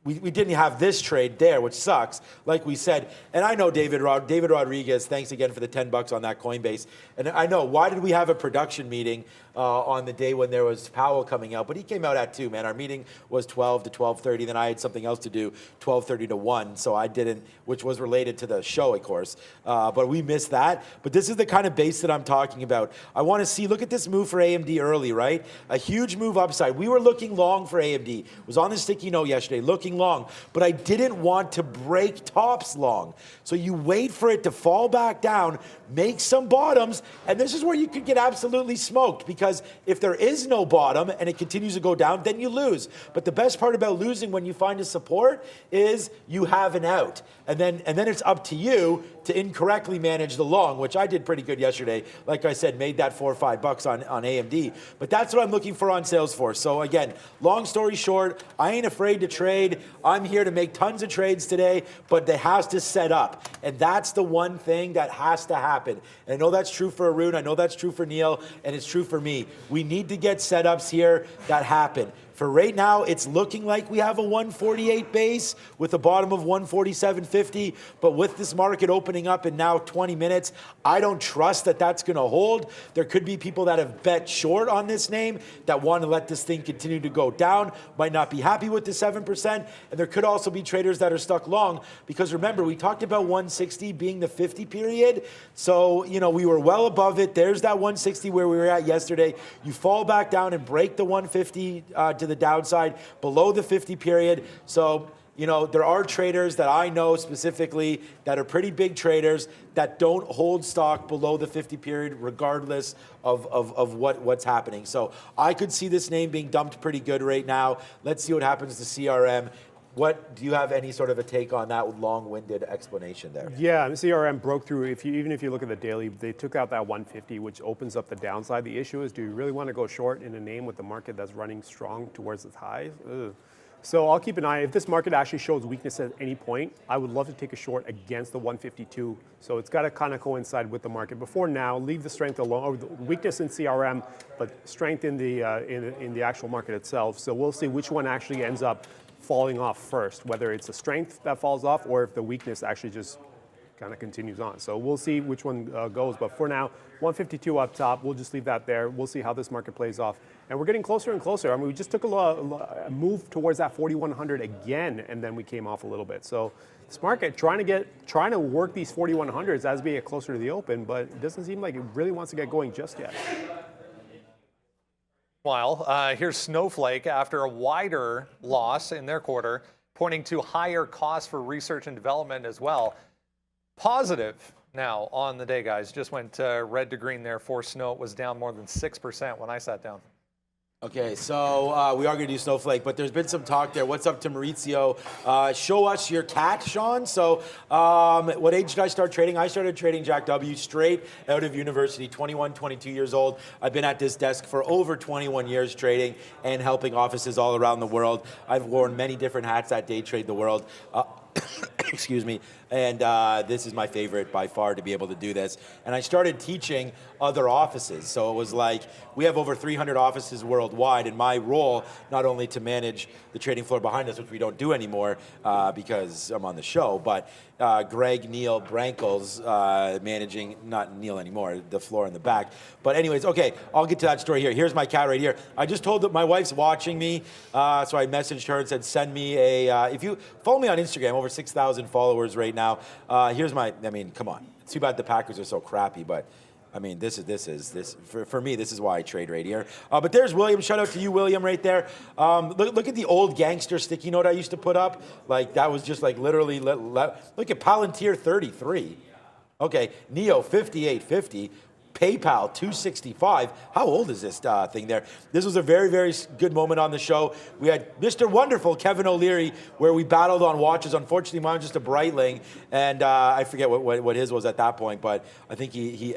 we didn't have this trade there, which sucks, like we said. And I know David Rodriguez, thanks again for the $10 on that Coinbase. And I know, why did we have a production meeting on the day when there was Powell coming out? But he came out at 2, man. Our meeting was 12 to 12:30. Then I had something else to do, 12:30 to 1. So I didn't, which was related to the show, of course. But we missed that. But this is the kind of base that I'm talking about. I want to see, look at this move for AMD early, right? A huge move upside. We were looking long for AMD. It was on the sticky note yesterday, looking long, but I didn't want to break tops long. So you wait for it to fall back down, make some bottoms, and this is where you could get absolutely smoked, because if there is no bottom and it continues to go down, then you lose. But the best part about losing when you find a support is you have an out. And then it's up to you to incorrectly manage the long, which I did pretty good yesterday. Like I said, made that $4 or $5 on AMD. But that's what I'm looking for on Salesforce. So again, long story short, I ain't afraid to trade. I'm here to make tons of trades today, but it has to set up. And that's the one thing that has to happen. And I know that's true for Arun. I know that's true for Neil, and it's true for me. We need to get setups here that happen. For right now, it's looking like we have a 148 base with a bottom of 147.50. But with this market opening up in now 20 minutes, I don't trust that that's going to hold. There could be people that have bet short on this name that want to let this thing continue to go down, might not be happy with the 7%. And there could also be traders that are stuck long, because remember, we talked about 160 being the 50 period. So, we were well above it. There's that 160 where we were at yesterday. You fall back down and break the 150 to the downside below the 50 period. So, there are traders that I know specifically that are pretty big traders that don't hold stock below the 50 period regardless of what's happening. So I could see this name being dumped pretty good right now. Let's see what happens to CRM. What do you have any sort of a take on that long-winded explanation there? Yeah, CRM broke through. Even if you look at the daily, they took out that 150, which opens up the downside. The issue is, do you really want to go short in a name with the market that's running strong towards its highs? Ugh. So I'll keep an eye. If this market actually shows weakness at any point, I would love to take a short against the 152. So it's got to kind of coincide with the market. Before now, leave the strength alone, or the weakness in CRM, but strength in the actual market itself. So we'll see which one actually ends up falling off first, whether it's a strength that falls off or if the weakness actually just kind of continues on. So we'll see which one goes. But for now, 152 up top, we'll just leave that there. We'll see how this market plays off. And we're getting closer and closer. I mean, we just took a move towards that 4,100 again, and then we came off a little bit. So this market trying to work these 4,100s as we get closer to the open, but it doesn't seem like it really wants to get going just yet. Meanwhile, here's Snowflake after a wider loss in their quarter, pointing to higher costs for research and development as well. Positive now on the day, guys. Just went red to green there for Snow. It was down more than 6% when I sat down. Okay, so we are going to do Snowflake, but there's been some talk there. What's up to Maurizio? Show us your cat, Sean. So what age did I start trading? I started trading Jack W. straight out of university, 21, 22 years old. I've been at this desk for over 21 years trading and helping offices all around the world. I've worn many different hats at Day Trade the World. excuse me, and this is my favorite by far to be able to do this. And I started teaching other offices. So it was like, we have over 300 offices worldwide, and my role, not only to manage the trading floor behind us, which we don't do anymore because I'm on the show, but Greg, Neil, Brankel's managing, not Neil anymore, the floor in the back. But anyways, okay, I'll get to that story here. Here's my cat right here. I just told that my wife's watching me, so I messaged her and said, send me a, if you follow me on Instagram, over 6,000 followers right now. Here's my, I mean, come on. It's too bad the Packers are so crappy, but I mean, this for me, this is why I trade right here. But there's William. Shout out to you, William, right there. Look at the old gangster sticky note I used to put up. Like, that was just like literally, look at Palantir 33. Okay, Neo 5850. PayPal 265. How old is this thing there? This was a very, very good moment on the show. We had Mr. Wonderful Kevin O'Leary, where we battled on watches. Unfortunately, mine was just a Breitling, and I forget what his was at that point, but I think he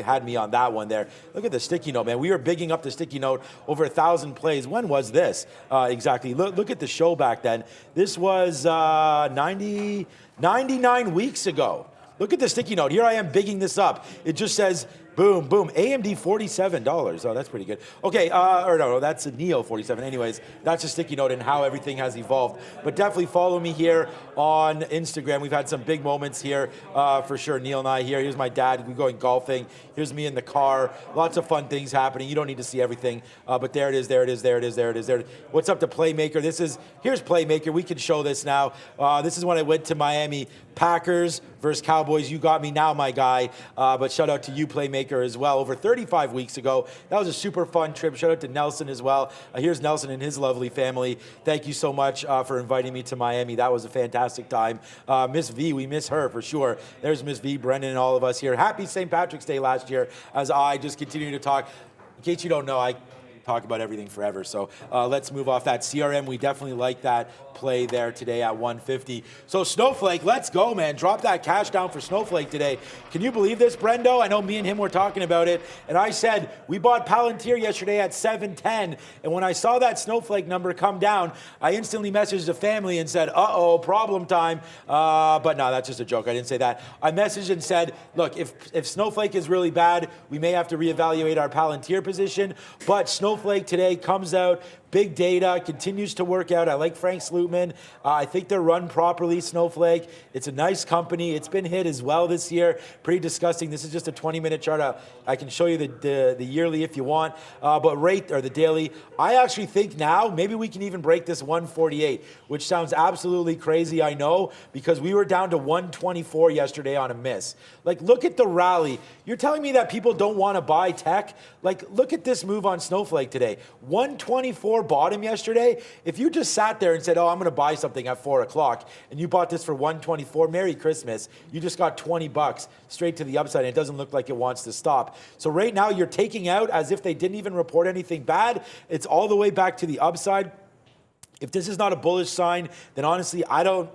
had me on that one there. Look at the sticky note, man. We were bigging up the sticky note, over 1,000 plays. When was this exactly? Look at the show back then. This was 99 weeks ago. Look at the sticky note. Here I am bigging this up. It just says, boom, boom. AMD $47. Oh, that's pretty good. Okay, or no, that's a Neo 47. Anyways, that's a sticky note and how everything has evolved. But definitely follow me here on Instagram. We've had some big moments here for sure. Neil and I here. Here's my dad. We're going golfing. Here's me in the car. Lots of fun things happening. You don't need to see everything, but there it is. There it is. There it is. There it is. There it is. What's up to Playmaker? Here's Playmaker. We can show this now. This is when I went to Miami. Packers versus Cowboys. You got me now, my guy. But shout out to you, Playmaker, as well. Over 35 weeks ago. That was a super fun trip. Shout out to Nelson as well. Here's Nelson and his lovely family. Thank you so much for inviting me to Miami. That was a fantastic time. Miss V, we miss her for sure. There's Miss V, Brendan, and all of us here. Happy St. Patrick's Day last year as I just continue to talk. In case you don't know, I talk about everything forever. So let's move off that. CRM, we definitely like that play there today at 150. So Snowflake, let's go, man. Drop that cash down for Snowflake today. Can you believe this, Brendo? I know me and him were talking about it, and I said we bought Palantir yesterday at 710, and when I saw that Snowflake number come down, I instantly messaged the family and said, uh-oh, problem time. But no, that's just a joke. I didn't say that. I messaged and said, look, if Snowflake is really bad, we may have to reevaluate our Palantir position, but Snowflake today comes out, big data, continues to work out. I like Frank Slootman. I think they're run properly, Snowflake. It's a nice company. It's been hit as well this year. Pretty disgusting. This is just a 20-minute chart. I can show you the yearly if you want, but rate, or the daily. I actually think now maybe we can even break this 148, which sounds absolutely crazy, I know, because we were down to 124 yesterday on a miss. Like, look at the rally. You're telling me that people don't want to buy tech? Like, look at this move on Snowflake today. 124 bottom yesterday. If you just sat there and said, oh, I'm going to buy something at 4 o'clock, and you bought this for 124, Merry Christmas. You just got $20 straight to the upside, and it doesn't look like it wants to stop. So right now you're taking out as if they didn't even report anything bad. It's all the way back to the upside. If this is not a bullish sign, then honestly, I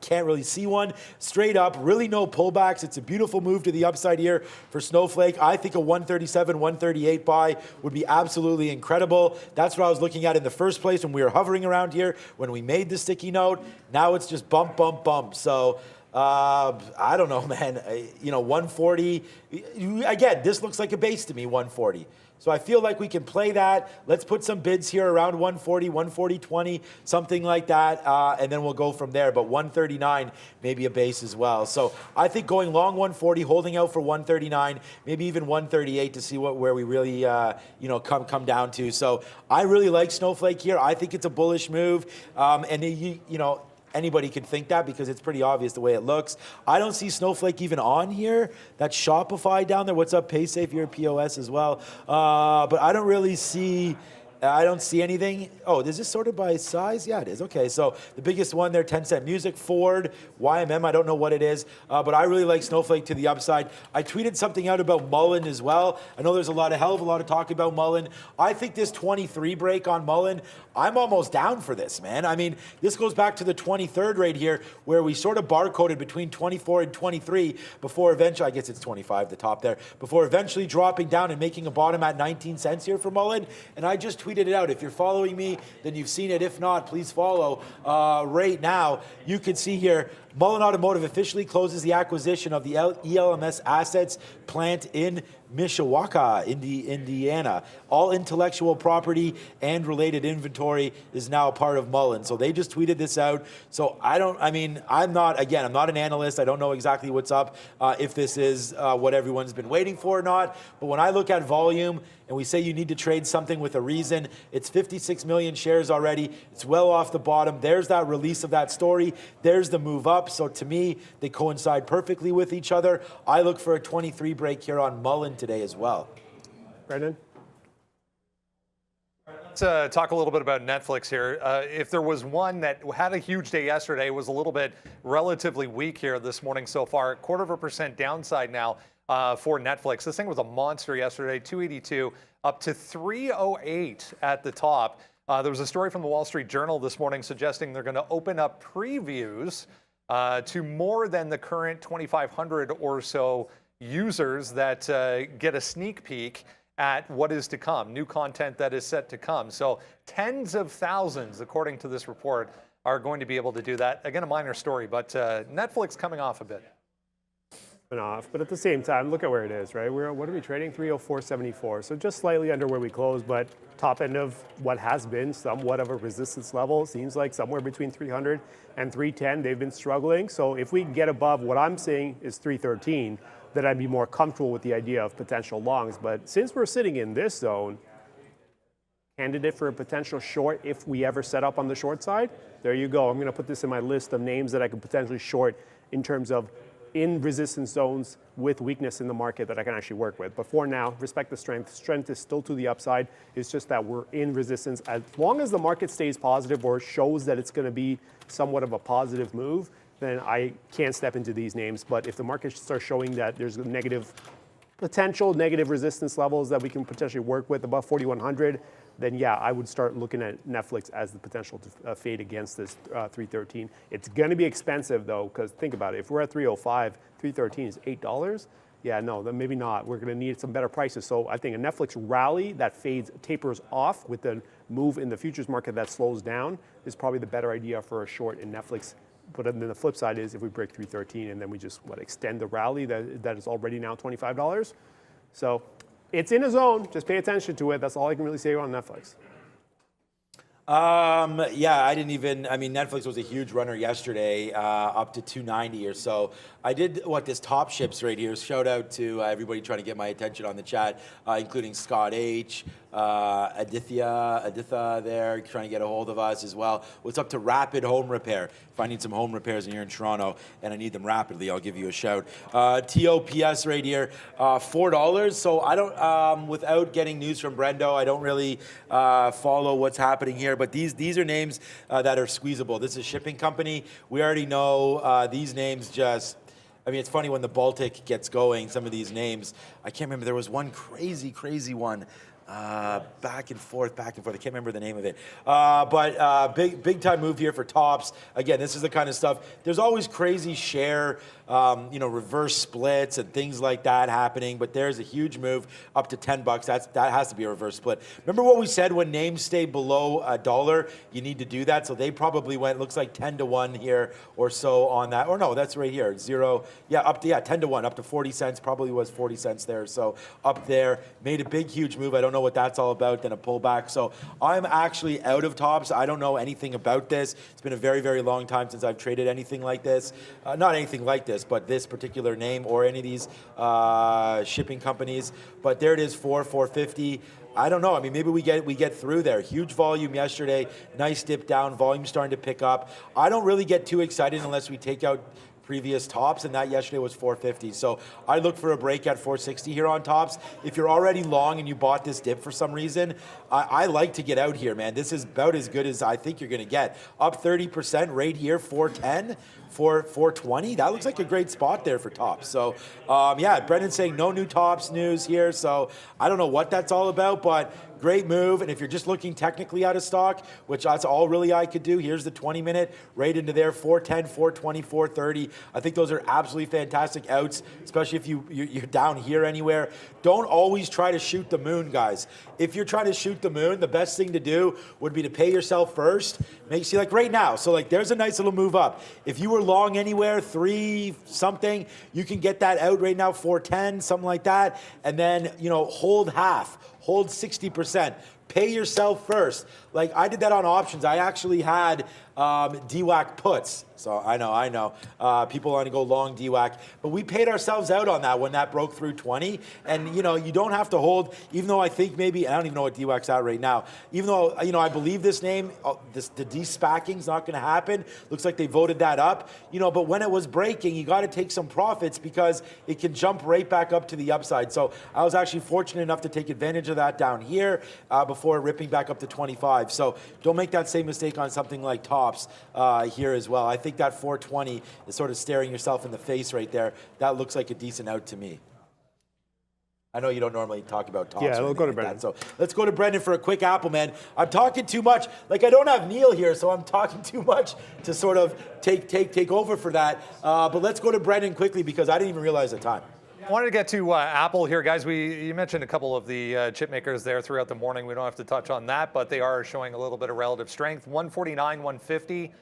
can't really see one. Straight up, really no pullbacks. It's a beautiful move to the upside here for Snowflake. I think a 137, 138 buy would be absolutely incredible. That's what I was looking at in the first place when we were hovering around here, when we made the sticky note. Now it's just bump, bump, bump. So I don't know, man. 140. Again, this looks like a base to me, 140. So I feel like we can play that. Let's put some bids here around 140, 140.20, something like that, and then we'll go from there. But 139, maybe a base as well. So I think going long 140, holding out for 139, maybe even 138 to see where we really come down to. So I really like Snowflake here. I think it's a bullish move, anybody could think that because it's pretty obvious the way it looks. I don't see Snowflake even on here. That's Shopify down there. What's up, PaySafe? You're POS as well. But I don't really see... I don't see anything. Oh, is this sorted by size? Yeah, it is. Okay, so the biggest one there, 10-cent music, Ford, YMM, I don't know what it is, but I really like Snowflake to the upside. I tweeted something out about Mullen as well. I know there's a hell of a lot of talk about Mullen. I think this 23 break on Mullen, I'm almost down for this, man. I mean, this goes back to the 23rd right here, where we sort of barcoded between 24 and 23 before eventually, I guess it's 25, the top there, before eventually dropping down and making a bottom at 19 cents here for Mullen. And I just tweeted tweeted it out. If you're following me, then you've seen it. If not, please follow right now. You can see here, Mullen Automotive officially closes the acquisition of the ELMS assets plant in Mishawaka, Indiana. All intellectual property and related inventory is now a part of Mullen. So they just tweeted this out. So I'm not an analyst. I don't know exactly what's up, if this is what everyone's been waiting for or not. But when I look at volume, and we say you need to trade something with a reason, it's 56 million shares already. It's well off the bottom. There's that release of that story. There's the move up. So to me, they coincide perfectly with each other. I look for a 23 break here on Mullen today as well. Brendan? Let's talk a little bit about Netflix here. If there was one that had a huge day yesterday, was a little bit relatively weak here this morning so far. 0.25% downside now for Netflix. This thing was a monster yesterday, 282 up to 308 at the top. There was a story from the Wall Street Journal this morning suggesting they're going to open up previews to more than the current 2,500 or so users that get a sneak peek at what is to come, new content that is set to come. So tens of thousands, according to this report, are going to be able to do that. Again, a minor story, but Netflix coming off a bit. Off, but at the same time, look at where it is, right? What are we trading? 304.74. So just slightly under where we closed, but top end of what has been somewhat of a resistance level. Seems like somewhere between 300 and 310. They've been struggling. So if we can get above what I'm saying is 313, then I'd be more comfortable with the idea of potential longs. But since we're sitting in this zone, candidate for a potential short if we ever set up on the short side. There you go. I'm going to put this in my list of names that I could potentially short in terms of in resistance zones with weakness in the market that I can actually work with. But for now, respect the strength. Strength is still to the upside. It's just that we're in resistance. As long as the market stays positive or shows that it's going to be somewhat of a positive move, then I can't step into these names. But if the market starts showing that there's a potential negative resistance levels that we can potentially work with above 4,100, then yeah, I would start looking at Netflix as the potential to fade against this 313. It's going to be expensive though, because think about it. If we're at 305, 313 is $8. Yeah, no, then maybe not. We're going to need some better prices. So I think a Netflix rally that tapers off with the move in the futures market that slows down is probably the better idea for a short in Netflix. But then the flip side is if we break 313 and then we just extend the rally that is already now $25. So it's in a zone. Just pay attention to it. That's all I can really say on Netflix. Netflix was a huge runner yesterday, up to 290 or so. I did this top ships right here. Shout out to everybody trying to get my attention on the chat, including Scott H, Aditha there, trying to get a hold of us as well. What's up to Rapid Home Repair? If I need some home repairs here in Toronto and I need them rapidly, I'll give you a shout. TOPS right here, $4. So I don't, without getting news from Brendo, I don't really follow what's happening here. But these are names that are squeezable. This is a shipping company. We already know these names just. It's funny when the Baltic gets going, some of these names. I can't remember. There was one crazy one. Back and forth. I can't remember the name of it. But big time move here for tops. Again, this is the kind of stuff. There's always crazy share, reverse splits and things like that happening. But there's a huge move up to $10. That has to be a reverse split. Remember what we said when names stay below $1, you need to do that. So they probably went, looks like 10 to 1 here or so on that. Or no, that's right here. 0. Yeah, 10 to 1, up to 40 cents. Probably was 40 cents there. So up there, made a big, huge move. I don't know what that's all about, then a pullback. So I'm actually out of tops. I don't know anything about this. It's been a very, very long time since I've traded anything like this. Not anything like this, but this particular name or any of these shipping companies. But there it is, 450. I don't know. Maybe we get through there. Huge volume yesterday. Nice dip down. Volume starting to pick up. I don't really get too excited unless we take out previous tops, and that yesterday was 450. So I look for a break at 460 here on tops. If you're already long and you bought this dip for some reason, I like to get out here, man. This is about as good as I think you're going to get. Up 30% right here, 410. 420, that looks like a great spot there for tops. So Brendan's saying no new tops news here, so I don't know what that's all about, but great move. And if you're just looking technically at a stock, which that's all really I could do, here's the 20-minute right into there, 410, 420, 430. I think those are absolutely fantastic outs, especially if you're down here anywhere. Don't always try to shoot the moon, guys. If you're trying to shoot the moon, the best thing to do would be to pay yourself first. See, like right now, so like there's a nice little move up. If you were long anywhere, 3 something, you can get that out right now, 410, something like that, and then, hold half, hold 60%. Pay yourself first. Like I did that on options. I actually had DWAC puts. So I know. People want to go long DWAC. But we paid ourselves out on that when that broke through 20. And, you don't have to hold, even though I think maybe, I don't even know what DWAC's at right now. Even though, I believe this name, the de-spacking's not going to happen. Looks like they voted that up. But when it was breaking, you got to take some profits because it can jump right back up to the upside. So I was actually fortunate enough to take advantage of that down here before ripping back up to 25. So don't make that same mistake on something like tops here as well. I think that 420 is sort of staring yourself in the face right there. That looks like a decent out to me. I know you don't normally talk about tops. Yeah, we'll go to Brendan. So let's go to Brendan for a quick Apple, man. I'm talking too much. Like I don't have Neil here, so I'm talking too much to sort of take over for that. But let's go to Brendan quickly because I didn't even realize the time. I wanted to get to Apple here, guys. You mentioned a couple of the chip makers there throughout the morning. We don't have to touch on that, but they are showing a little bit of relative strength. 149, 150,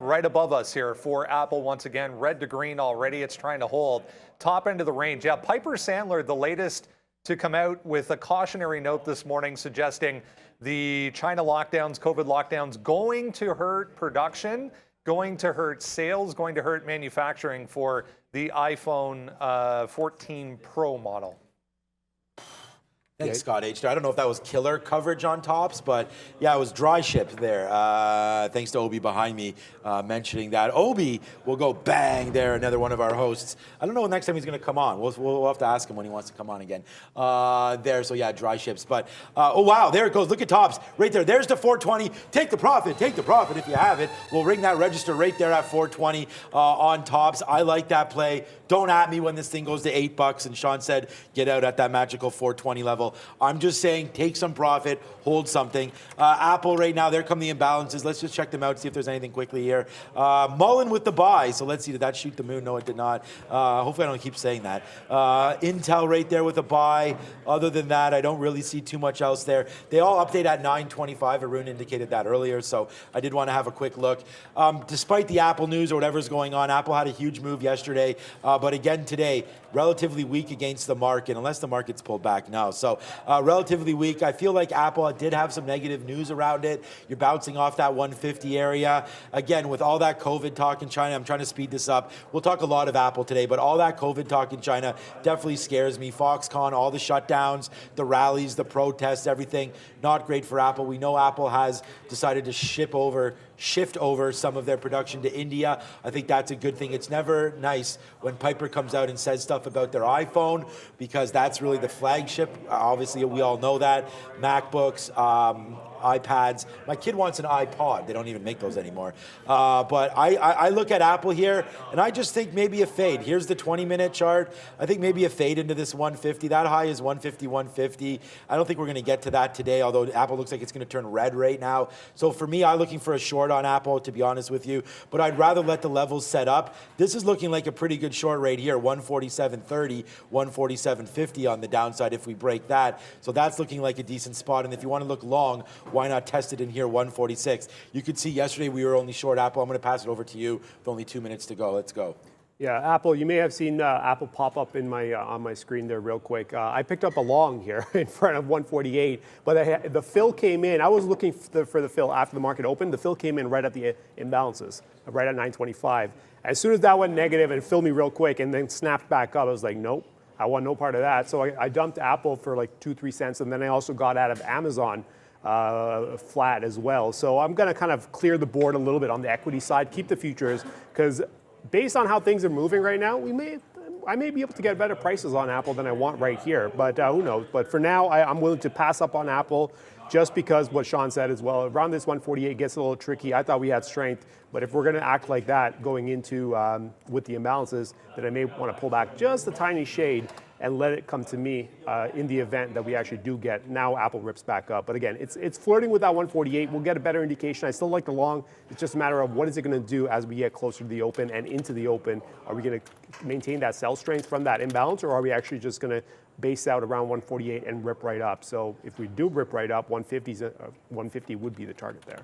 right above us here for Apple once again. Red to green already. It's trying to hold. Top end of the range. Yeah, Piper Sandler, the latest to come out with a cautionary note this morning suggesting the China lockdowns, COVID lockdowns, going to hurt production, going to hurt sales, going to hurt manufacturing for the iPhone 14 Pro model. Thanks, Scott H. I don't know if that was killer coverage on tops, but yeah, it was dry shipped there. Thanks to Obi behind me mentioning that. Obi will go bang there, another one of our hosts. I don't know when next time he's going to come on. We'll have to ask him when he wants to come on again. So yeah, dry ships. But, oh wow, there it goes. Look at tops right there. There's the 420. Take the profit if you have it. We'll ring that register right there at 420 on tops. I like that play. Don't at me when this thing goes to $8 and Sean said get out at that magical 420 level. I'm just saying take some profit, hold something. Apple right now, there come the imbalances. Let's just check them out, see if there's anything quickly here. Mullen with the buy. So let's see, did that shoot the moon? No, it did not. Hopefully I don't keep saying that. Intel right there with a buy. Other than that, I don't really see too much else there. They all update at 9:25. Arun indicated that earlier, so I did want to have a quick look. Despite the Apple news or whatever's going on, Apple had a huge move yesterday. But again today, relatively weak against the market, unless the market's pulled back now. So relatively weak. I feel like Apple did have some negative news around it. You're bouncing off that 150 area. Again, with all that COVID talk in China, I'm trying to speed this up. We'll talk a lot of Apple today, but all that COVID talk in China definitely scares me. Foxconn, all the shutdowns, the rallies, the protests, everything, not great for Apple. We know Apple has decided to shift over some of their production to India. I think that's a good thing. It's never nice when Piper comes out and says stuff about their iPhone because that's really the flagship. Obviously, we all know that. MacBooks, iPads. My kid wants an iPod. They don't even make those anymore. But I look at Apple here, and I just think maybe a fade. Here's the 20-minute chart. I think maybe a fade into this 150. That high is 150, 150. I don't think we're going to get to that today, although Apple looks like it's going to turn red right now. So for me, I'm looking for a short on Apple, to be honest with you. But I'd rather let the levels set up. This is looking like a pretty good short right here, 147.30, 147.50 on the downside if we break that. So that's looking like a decent spot. And if you want to look long, why not test it in here, 146? You could see yesterday we were only short Apple. I'm going to pass it over to you with only 2 minutes to go. Let's go. Yeah, Apple, you may have seen Apple pop up in my on my screen there real quick. I picked up a long here in front of 148, but the fill came in. I was looking for the fill after the market opened. The fill came in right at the imbalances, right at 925. As soon as that went negative and filled me real quick and then snapped back up, I was like, nope, I want no part of that. So I dumped Apple for like 2-3 cents, and then I also got out of Amazon flat as well. So I'm going to kind of clear the board a little bit on the equity side, keep the futures, because based on how things are moving right now, I may be able to get better prices on Apple than I want right here, but who knows. But for now, I'm willing to pass up on Apple just because what Sean said as well. Around this 148 gets a little tricky. I thought we had strength, but if we're going to act like that going into with the imbalances, then I may want to pull back just a tiny shade and let it come to me in the event that we actually do get, now Apple rips back up. But again, it's flirting with that 148. We'll get a better indication. I still like the long. It's just a matter of what is it going to do as we get closer to the open and into the open. Are we going to maintain that sell strength from that imbalance, or are we actually just going to base out around 148 and rip right up? So if we do rip right up, 150 would be the target there.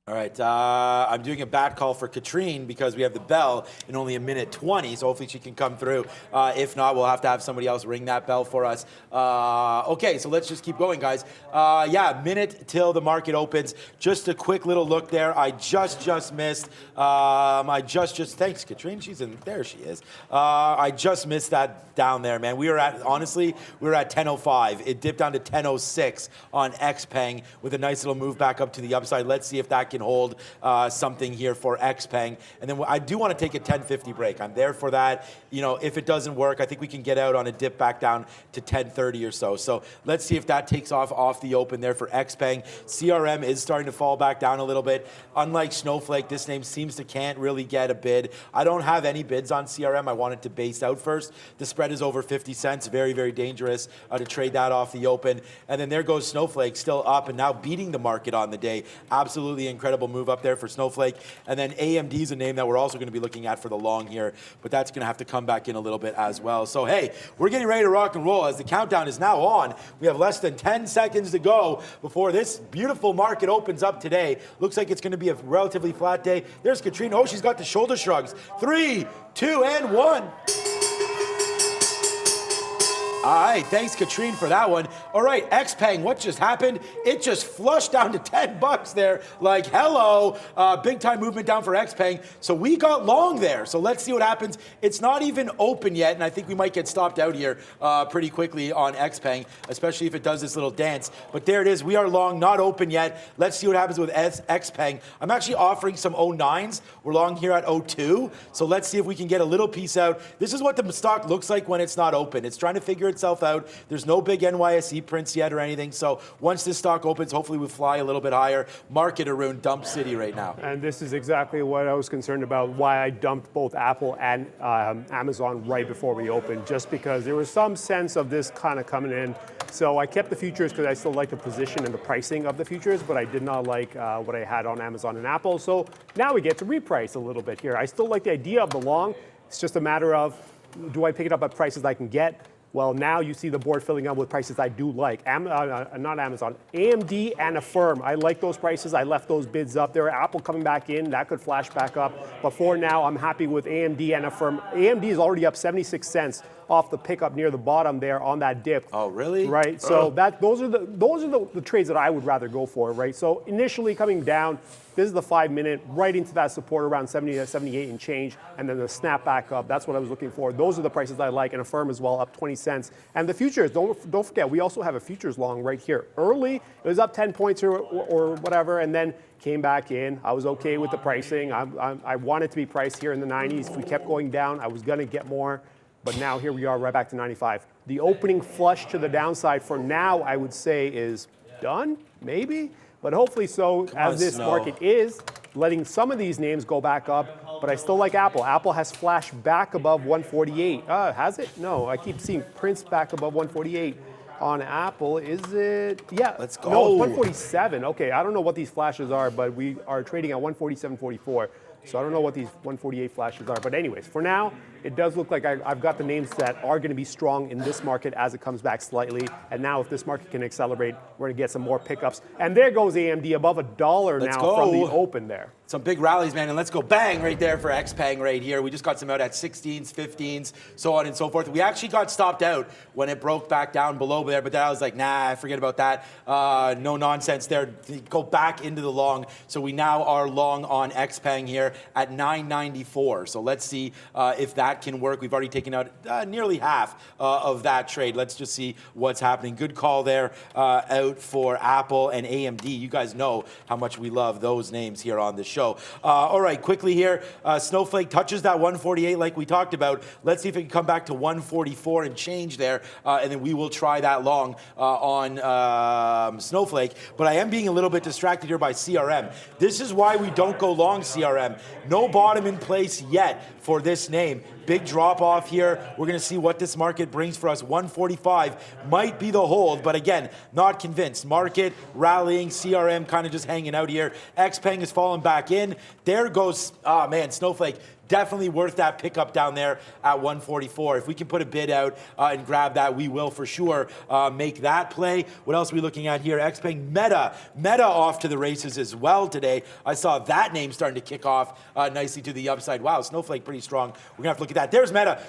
All right, I'm doing a bat call for Katrine because we have the bell in only 1:20, so hopefully she can come through. If not, we'll have to have somebody else ring that bell for us. Okay, so let's just keep going, guys. Yeah, minute till the market opens. Just a quick little look there. I just missed. Thanks, Katrine. She's in there. She is. I just missed that down there, man. We were at 10:05. It dipped down to 10:06 on XPeng with a nice little move back up to the upside. Let's see if that can hold something here for XPeng. And then I do want to take a 1050 break. I'm there for that. You know, if it doesn't work, I think we can get out on a dip back down to 1030 or so. So let's see if that takes off the open there for XPeng. CRM is starting to fall back down a little bit. Unlike Snowflake, this name seems to can't really get a bid. I don't have any bids on CRM. I wanted to base out first. The spread is over 50 cents. Very, very dangerous to trade that off the open. And then there goes Snowflake, still up and now beating the market on the day. Absolutely incredible move up there for Snowflake. And then AMD is a name that we're also going to be looking at for the long here, but that's going to have to come back in a little bit as well. So hey, we're getting ready to rock and roll as the countdown is now on. We have less than 10 seconds to go before this beautiful market opens up today. Looks like it's going to be a relatively flat day. There's Katrina. Oh, she's got the shoulder shrugs. 3, 2, and 1. All right, thanks, Katrine, for that one. All right, XPeng, what just happened? It just flushed down to 10 bucks there. Like, hello, big time movement down for XPeng. So we got long there. So let's see what happens. It's not even open yet, and I think we might get stopped out here pretty quickly on XPeng, especially if it does this little dance. But there it is. We are long, not open yet. Let's see what happens with XPeng. I'm actually offering some 09s. We're long here at 02. So let's see if we can get a little piece out. This is what the stock looks like when it's not open. It's trying to figure itself out. There's no big NYSE prints yet or anything. So once this stock opens, hopefully we fly a little bit higher. Market around dump city right now. And this is exactly what I was concerned about, why I dumped both Apple and Amazon right before we opened, just because there was some sense of this kind of coming in. So I kept the futures because I still like the position and the pricing of the futures, but I did not like what I had on Amazon and Apple. So now we get to reprice a little bit here. I still like the idea of the long. It's just a matter of, do I pick it up at prices I can get? Well, now you see the board filling up with prices I do like. Not Amazon, AMD and Affirm. I like those prices. I left those bids up there. Apple coming back in, that could flash back up. But for now, I'm happy with AMD and Affirm. AMD is already up 76 cents off the pickup near the bottom there on that dip. Oh, really? Right. So those are the trades that I would rather go for. Right. So initially coming down, this is the 5-minute right into that support around 70 to 78 and change, and then the snap back up. That's what I was looking for. Those are the prices I like, and Affirm as well, up 20 cents. And the futures, don't forget, we also have a futures long right here. Early, it was up 10 points or whatever, and then came back in. I was okay with the pricing. I wanted to be priced here in the 90s. If we kept going down, I was going to get more. But now here we are right back to 95. The opening flush to the downside for now, I would say, is done, maybe. But hopefully so, as this market is letting some of these names go back up. But I still like Apple. Apple has flashed back above 148. Has it? No, I keep seeing prints back above 148 on Apple. Is it? Yeah. Let's go. No, it's 147. Okay, I don't know what these flashes are, but we are trading at 147.44. So I don't know what these 148 flashes are. But anyways, for now, it does look like I've got the names that are going to be strong in this market as it comes back slightly. And now if this market can accelerate, we're going to get some more pickups. And there goes AMD above $1 now from the open there. Some big rallies, man, and let's go bang right there for XPeng right here. We just got some out at 16s, 15s, so on and so forth. We actually got stopped out when it broke back down below there, but then I was like, nah, forget about that. No nonsense there. Go back into the long. So we now are long on XPeng here at 994. So let's see if that can work. We've already taken out nearly half of that trade. Let's just see what's happening. Good call there out for Apple and AMD. You guys know how much we love those names here on the show. All right, quickly here, Snowflake touches that 148 like we talked about. Let's see if it can come back to 144 and change there, and then we will try that long on Snowflake. But I am being a little bit distracted here by CRM. This is why we don't go long CRM. No bottom in place yet for this name. Big drop off here. We're going to see what this market brings for us. 145 might be the hold, but again, not convinced. Market rallying, CRM kind of just hanging out here. XPeng has fallen back in. There goes, oh man, Snowflake. Definitely worth that pickup down there at 144. If we can put a bid out and grab that, we will for sure make that play. What else are we looking at here? XPeng, Meta off to the races as well today. I saw that name starting to kick off nicely to the upside. Wow, Snowflake pretty strong. We're gonna have to look at that. There's Meta.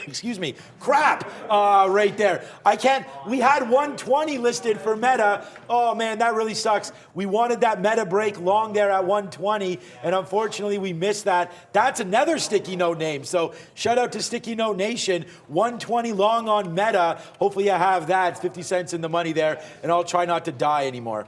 Excuse me, crap, right there. I can't, we had 120 listed for Meta. Oh man, that really sucks. We wanted that Meta break long there at 120, and unfortunately we missed that. That's another Sticky Note name. So shout out to Sticky Note Nation, 120 long on Meta. Hopefully you have that, it's 50 cents in the money there, and I'll try not to die anymore.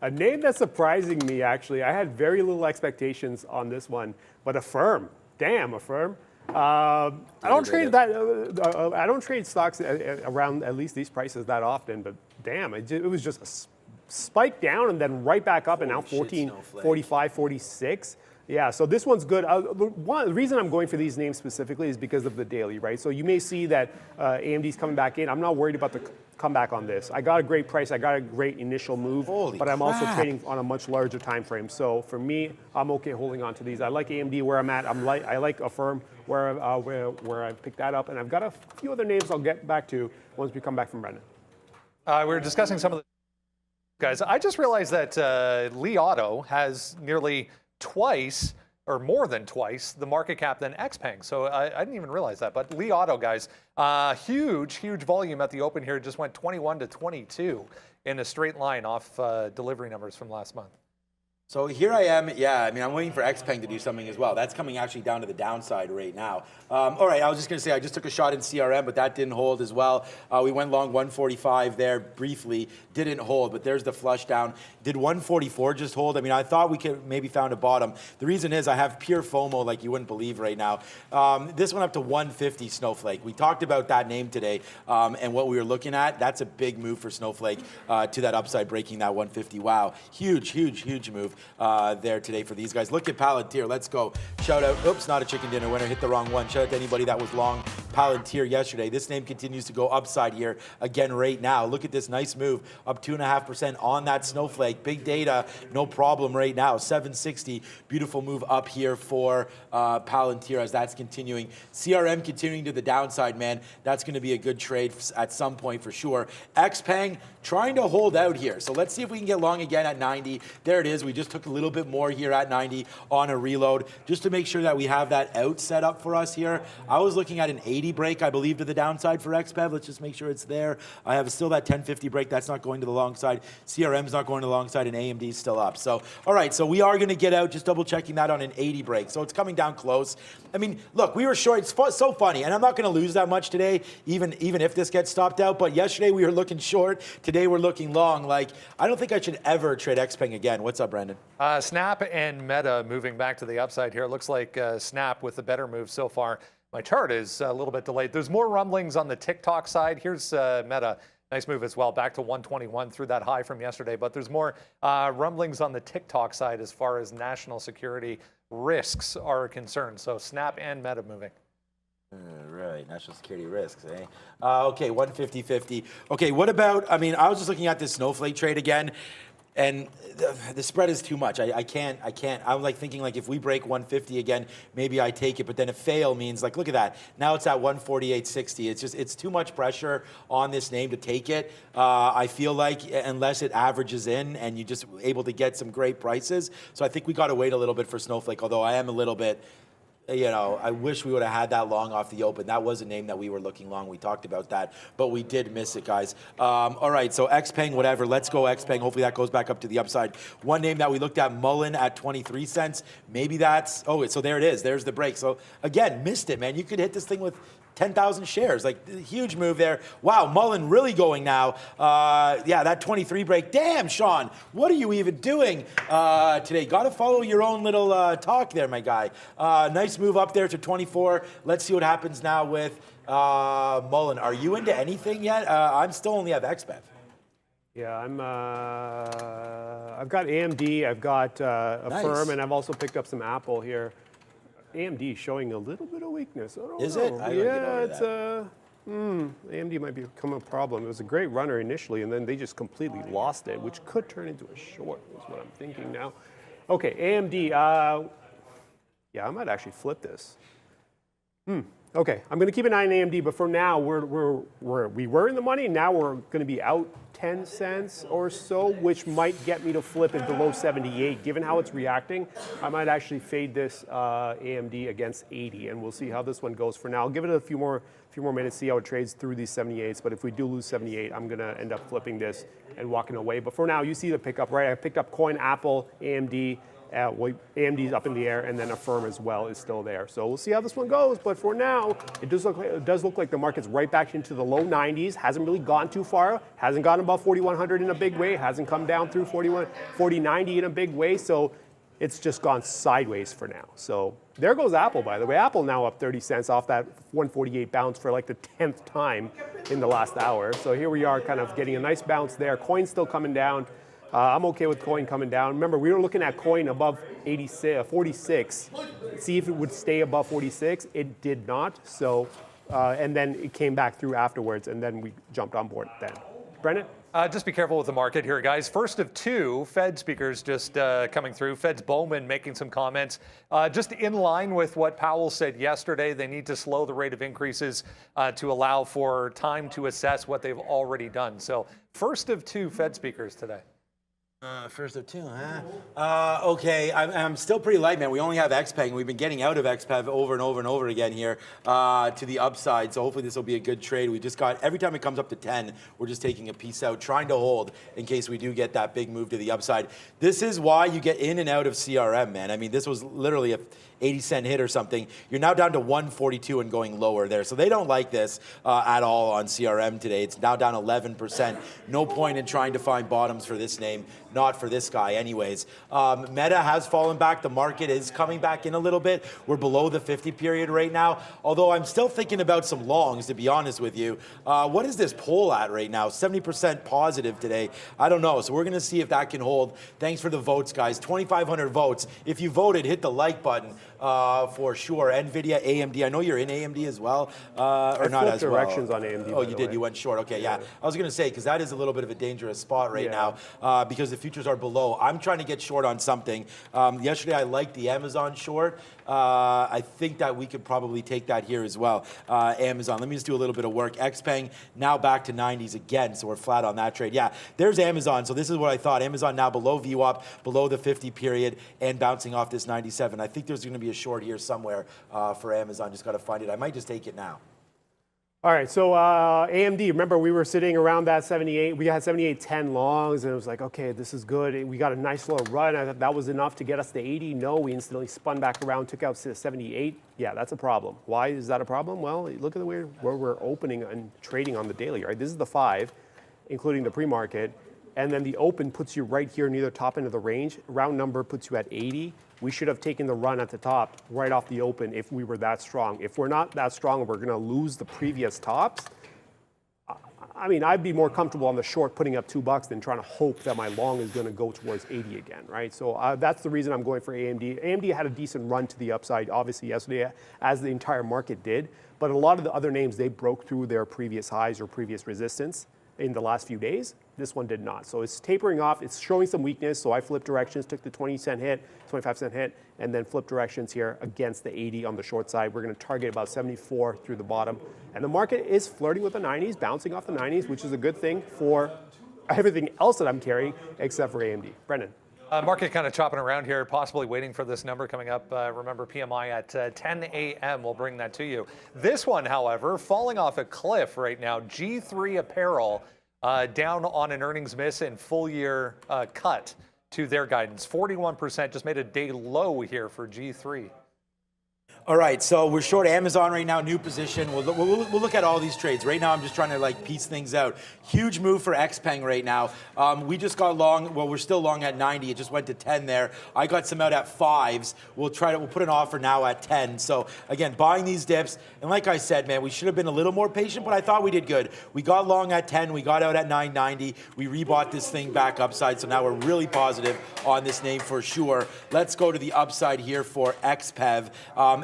A name that's surprising me, actually. I had very little expectations on this one, but Affirm. Damn, Affirm. I don't trade that. I don't trade stocks around at least these prices that often. But damn, it was just a spike down and then right back up, and now 14.45, 46. Yeah, so this one's good. The reason I'm going for these names specifically is because of the daily, right? So you may see that AMD's coming back in. I'm not worried about the comeback on this. I got a great price. I got a great initial move, but I'm also trading on a much larger time frame. So for me, I'm okay holding on to these. I like AMD where I'm at. I like Affirm where I picked that up, and I've got a few other names I'll get back to once we come back from Brendan. We were discussing some of the guys. I just realized that Li Auto has nearly twice or more than twice the market cap than XPeng. So I didn't even realize that. But Li Auto, guys, huge volume at the open here. It just went 21 to 22 in a straight line off delivery numbers from last month. So here I am. Yeah, I mean, I'm waiting for XPeng to do something as well. That's coming actually down to the downside right now. All right, I was just going to say I just took a shot in CRM, but that didn't hold as well. We went long 145 there briefly, didn't hold, but there's the flush down. Did 144 just hold? I mean, I thought we could maybe found a bottom. The reason is I have pure FOMO like you wouldn't believe right now. This went up to 150 Snowflake. We talked about that name today and what we were looking at. That's a big move for Snowflake to that upside, breaking that 150. Wow, huge move there today for these guys. Look at Palantir. Let's go. Shout out. Oops, not a chicken dinner winner. Hit the wrong one. Shout out to anybody that was long Palantir yesterday. This name continues to go upside here again right now. Look at this nice move. Up 2.5% on that Snowflake. Big data. No problem right now. 760. Beautiful move up here for Palantir as that's continuing. CRM continuing to the downside, man. That's going to be a good trade at some point for sure. XPeng trying to hold out here. So let's see if we can get long again at 90. There it is. We just took a little bit more here at 90 on a reload just to make sure that we have that out set up for us here. I was looking at an 80 break, I believe, to the downside for XPeng. Let's just make sure it's there. I have still that 1050 break. That's not going to the long side. CRM's not going to the long side, and AMD's still up. So, all right, so we are going to get out, just double checking that on an 80 break. So it's coming down close. I mean, look, we were short. It's so funny, and I'm not going to lose that much today, even if this gets stopped out. But yesterday we were looking short. Today we're looking long. Like, I don't think I should ever trade XPeng again. What's up, Brandon? Snap and Meta moving back to the upside here. It looks like Snap with the better move so far. My chart is a little bit delayed. There's more rumblings on the TikTok side. Here's Meta. Nice move as well, back to 121 through that high from yesterday. But there's more rumblings on the TikTok side as far as national security risks are concerned. So Snap and Meta moving. Right, national security risks, eh? Okay, 150.50. Okay, what about, I mean, I was just looking at this Snowflake trade again, and the spread is too much. I can't. I'm like thinking like if we break 150 again, maybe I take it, but then a fail means like, look at that. Now it's at 148.60. It's too much pressure on this name to take it. I feel like unless it averages in and you just able to get some great prices. So I think we got to wait a little bit for Snowflake, although I am a little bit, you know, I wish we would have had that long off the open. That was a name that we were looking long. We talked about that, but we did miss it, guys. All right, so XPeng, whatever. Let's go XPeng. Hopefully that goes back up to the upside. One name that we looked at, Mullen at 23 cents. Maybe that's, oh, so there it is. There's the break. So again, missed it, man. You could hit this thing with 10,000 shares, like huge move there. Wow, Mullen really going now. Yeah, that 23 break. Damn, Sean, what are you even doing today? Got to follow your own little talk there, my guy. Nice move up there to 24. Let's see what happens now with Mullen. Are you into anything yet? I'm still only have XBEV. Yeah, I've got AMD, I've got Affirm, and I've also picked up some Apple here. AMD showing a little bit of weakness. I don't Is know. it? I didn't Yeah, know it's AMD might become a problem. It was a great runner initially, and then they just completely lost it, which could turn into a short, is what I'm thinking now. Okay, AMD. Yeah, I might actually flip this. Okay, I'm going to keep an eye on AMD, but for now, we were in the money, and now we're going to be out 10 cents or so, which might get me to flip it below 78. Given how it's reacting, I might actually fade this AMD against 80, and we'll see how this one goes for now. I'll give it a few more minutes, see how it trades through these 78s, but if we do lose 78, I'm going to end up flipping this and walking away. But for now, you see the pickup, right? I picked up Coin, Apple, AMD. AMD's up in the air, and then Affirm as well is still there. So we'll see how this one goes. But for now, it does look like the market's right back into the low 90s. Hasn't really gone too far. Hasn't gone above 4,100 in a big way. Hasn't come down through 4090 in a big way. So it's just gone sideways for now. So there goes Apple, by the way. Apple now up 30 cents off that 148 bounce for like the 10th time in the last hour. So here we are kind of getting a nice bounce there. Coin's still coming down. I'm okay with Coin coming down. Remember, we were looking at Coin above 46, see if it would stay above 46. It did not. So, and then it came back through afterwards, and then we jumped on board then. Brennan? Just be careful with the market here, guys. First of two Fed speakers just coming through. Fed's Bowman making some comments. Just in line with what Powell said yesterday, they need to slow the rate of increases to allow for time to assess what they've already done. So first of two Fed speakers today. First of two, huh? Okay, I'm still pretty light, man. We only have XPEG, and we've been getting out of XPEG over and over and over again here to the upside. So hopefully this will be a good trade. We just got, every time it comes up to 10, we're just taking a piece out, trying to hold in case we do get that big move to the upside. This is why you get in and out of CRM, man. I mean, this was literally a 80-cent hit or something. You're now down to 142 and going lower there. So they don't like this at all on CRM today. It's now down 11%. No point in trying to find bottoms for this name. Not for this guy anyways. Meta has fallen back. The market is coming back in a little bit. We're below the 50 period right now. Although I'm still thinking about some longs, to be honest with you. What is this poll at right now? 70% positive today. I don't know. So we're going to see if that can hold. Thanks for the votes, guys. 2,500 votes. If you voted, hit the like button for sure. NVIDIA, AMD. I know you're in AMD as well. Or not as well. Directions on AMD. Oh, you did. You went short. Okay, yeah. I was going to say, because that is a little bit of a dangerous spot right now because the futures are below. I'm trying to get short on something. Yesterday, I liked the Amazon short. I think that we could probably take that here as well. Amazon. Let me just do a little bit of work. XPeng now back to 90s again, so we're flat on that trade. Yeah, there's Amazon. So this is what I thought. Amazon now below VWAP, below the 50 period, and bouncing off this 97. I think there's going to be a short here somewhere for Amazon. Just got to find it. I might just take it now. All right, so AMD, remember we were sitting around that 78. We had 78.10 longs, and it was like, okay, this is good. We got a nice little run. I thought that was enough to get us to 80. No, we instantly spun back around, took out to 78. Yeah, that's a problem. Why is that a problem? Well, look at the way where we're opening and trading on the daily, right? This is the 5, including the pre-market. And then the open puts you right here near the top end of the range. Round number puts you at 80. We should have taken the run at the top right off the open if we were that strong. If we're not that strong, we're going to lose the previous tops. I mean, I'd be more comfortable on the short putting up $2 than trying to hope that my long is going to go towards 80 again, right? So that's the reason I'm going for AMD. AMD had a decent run to the upside, obviously, yesterday, as the entire market did. But a lot of the other names, they broke through their previous highs or previous resistance in the last few days. This one did not. So it's tapering off. It's showing some weakness. So I flipped directions, took the 20-cent hit, 25-cent hit, and then flipped directions here against the 80 on the short side. We're going to target about 74 through the bottom. And the market is flirting with the 90s, bouncing off the 90s, which is a good thing for everything else that I'm carrying except for AMD. Brendan. Market kind of chopping around here, possibly waiting for this number coming up. Remember, PMI at 10 a.m. We'll bring that to you. This one, however, falling off a cliff right now. G3 Apparel down on an earnings miss and full year cut to their guidance. 41% just made a day low here for G3. All right, so we're short Amazon right now, new position. We'll look at all these trades. Right now, I'm just trying to like piece things out. Huge move for XPeng right now. We just got long, well, we're still long at 90. It just went to 10 there. I got some out at 5s. We'll put an offer now at 10. So again, buying these dips. And like I said, man, we should have been a little more patient, but I thought we did good. We got long at 10. We got out at 9.90. We rebought this thing back upside. So now we're really positive on this name for sure. Let's go to the upside here for XPEV.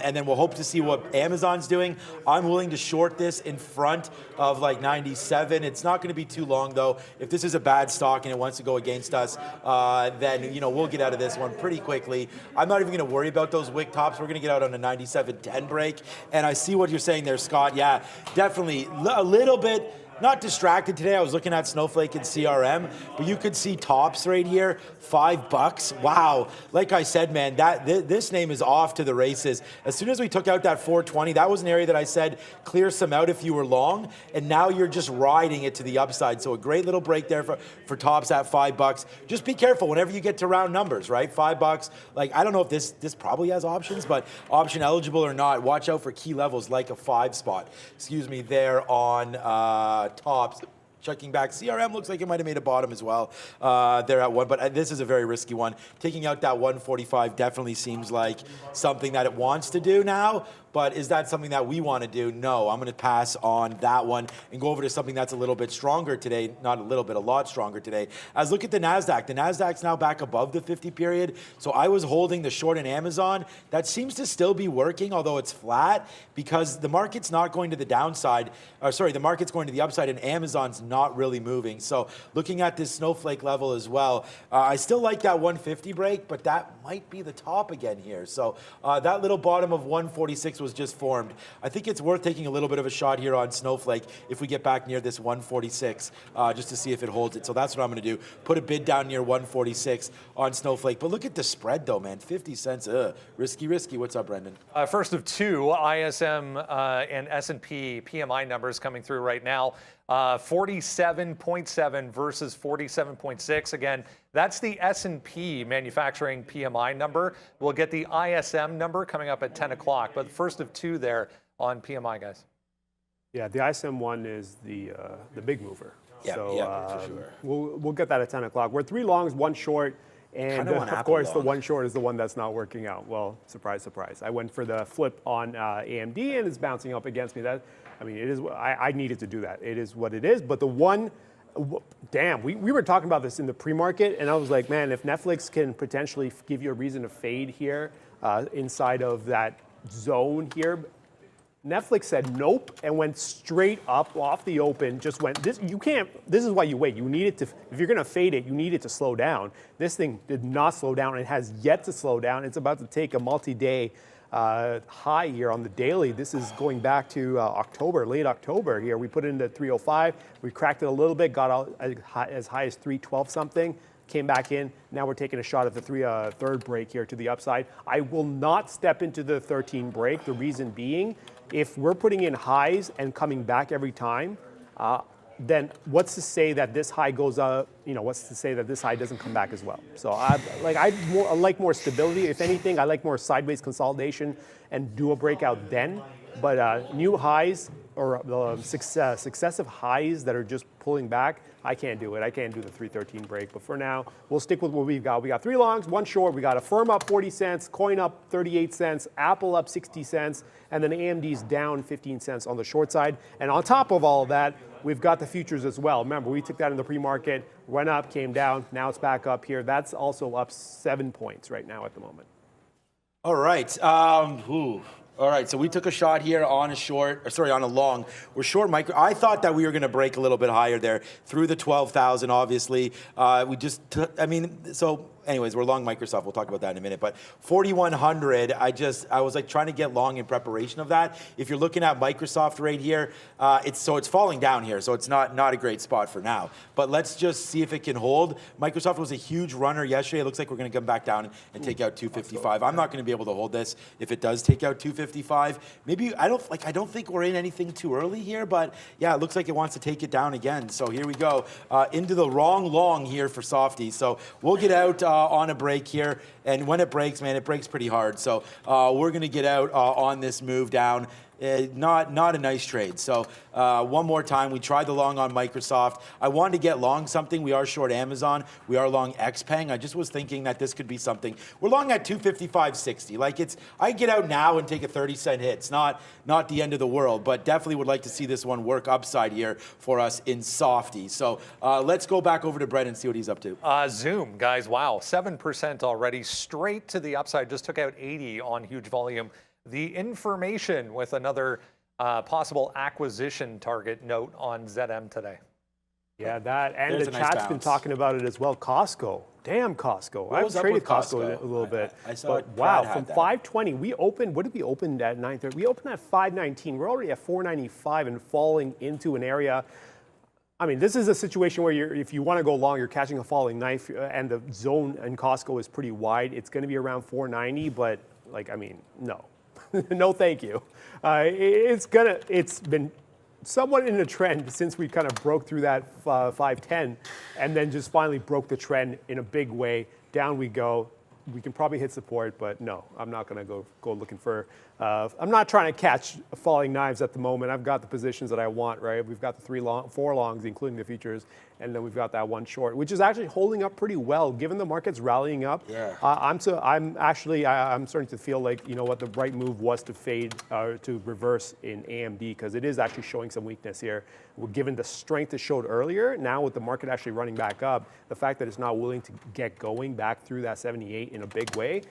And then we'll hope to see what Amazon's doing. I'm willing to short this in front of like 97. It's not going to be too long though. If this is a bad stock and it wants to go against us, then we'll get out of this one pretty quickly. I'm not even going to worry about those wick tops. We're going to get out on a 97.10 break. And I see what you're saying there, Scott. Yeah, definitely a little bit. Not distracted today. I was looking at Snowflake and CRM, but you could see tops right here, $5. Wow. Like I said, man, this name is off to the races. As soon as we took out that 420, that was an area that I said clear some out if you were long, and now you're just riding it to the upside. So a great little break there for tops at $5. Just be careful whenever you get to round numbers, right? $5. Like I don't know if this probably has options, but option eligible or not, watch out for key levels like a 5 spot. Excuse me, there on tops. Checking back, CRM looks like it might have made a bottom as well there at 1, but this is a very risky one. Taking out that 145 definitely seems like something that it wants to do now, but is that something that we want to do? No, I'm going to pass on that one and go over to something that's a little bit stronger today. Not a little bit, a lot stronger today. As look at the NASDAQ. The NASDAQ's now back above the 50 period, so I was holding the short in Amazon. That seems to still be working, although it's flat, because the market's not going to the downside, the market's going to the upside, and Amazon's not really moving. So looking at this Snowflake level as well, I still like that 150 break, but that might be the top again here. So that little bottom of 146 was just formed. I think it's worth taking a little bit of a shot here on Snowflake if we get back near this 146 just to see if it holds it. So that's what I'm going to do. Put a bid down near 146 on Snowflake. But look at the spread though, man. 50 cents. Risky. What's up, Brendan? First of two, ISM and S&P PMI numbers coming through right now. 47.7 versus 47.6. Again, that's the S&P manufacturing PMI number. We'll get the ISM number coming up at 10 o'clock. But first of two there on PMI, guys. Yeah, the ISM one is the big mover. Yeah, so for sure. We'll get that at 10 o'clock. We're 3 longs, 1 short. And of course, the 1 short is the one that's not working out. Well, surprise, surprise. I went for the flip on AMD, and it's bouncing up against me. It is. I needed to do that. It is what it is. But the one, damn, we were talking about this in the pre-market, and I was like, man, if Netflix can potentially give you a reason to fade here inside of that zone here, Netflix said nope and went straight up off the open. Just went. This is why you wait. You need it to. If you're gonna fade it, you need it to slow down. This thing did not slow down. It has yet to slow down. It's about to take a multi-day high here on the daily. This is going back to late October here. We put it into 305. We cracked it a little bit. Got out as high as 312 something. Came back in. Now we're taking a shot at the third break here to the upside. I will not step into the 13 break. The reason being, if we're putting in highs and coming back every time, then what's to say that this high goes up? What's to say that this high doesn't come back as well? So I like more stability. If anything, I like more sideways consolidation and do a breakout then. But new highs or successive highs that are just pulling back, I can't do it. I can't do the 313 break. But for now, we'll stick with what we've got. We got 3 longs, 1 short. We got a firm up 40 cents, coin up 38 cents, Apple up 60 cents, and then AMD's down 15 cents on the short side. And on top of all of that, we've got the futures as well. Remember, we took that in the pre-market, went up, came down. Now it's back up here. That's also up 7 points right now at the moment. All right. All right, so we took a shot here on a long. We're short micro. I thought that we were going to break a little bit higher there through the 12,000, obviously. Anyways, we're long Microsoft. We'll talk about that in a minute. But 4,100, I was like trying to get long in preparation of that. If you're looking at Microsoft right here, it's falling down here. So it's not a great spot for now. But let's just see if it can hold. Microsoft was a huge runner yesterday. It looks like we're going to come back down and take out 255. I'm not going to be able to hold this if it does take out 255. 255. Maybe I don't think we're in anything too early here, but yeah, it looks like it wants to take it down again. So here we go into the wrong long here for softies. So we'll get out on a break here, and when it breaks, man, it breaks pretty hard. So we're gonna get out on this move down. Not a nice trade. So one more time, we tried the long on Microsoft. I wanted to get long something. We are short Amazon. We are long XPeng. I just was thinking that this could be something. We're long at 255.60. Like I get out now and take a 30-cent hit. It's not the end of the world, but definitely would like to see this one work upside here for us in softy. So let's go back over to Brett and see what he's up to. Zoom, guys, wow, 7% already, straight to the upside. Just took out 80 on huge volume. The information with another possible acquisition target note on ZM today. Yeah, that, and There's the a nice chat's been bounce. talking about it as well. Costco, damn Costco. What was I've up traded with Costco Costco? a little bit. I saw but it, wow, Brad had from that. 520, we opened, what did we open at 9:30? We opened at 519. We're already at 495 and falling into an area. I mean, this is a situation where if you want to go long, you're catching a falling knife, and the zone in Costco is pretty wide. It's going to be around 490, but like, I mean, no. No, thank you. It's been somewhat in a trend since we kind of broke through that 510, and then just finally broke the trend in a big way. Down we go. We can probably hit support, but no, I'm not going to go looking for. I'm not trying to catch falling knives at the moment. I've got the positions that I want, right? We've got the 4 longs, including the futures, and then we've got that 1 short, which is actually holding up pretty well, given the market's rallying up. Yeah. I'm starting to feel like, you know what, the right move was to fade, to reverse in AMD, because it is actually showing some weakness here. Given the strength it showed earlier, now with the market actually running back up, the fact that it's not willing to get going back through that 78 in a big way,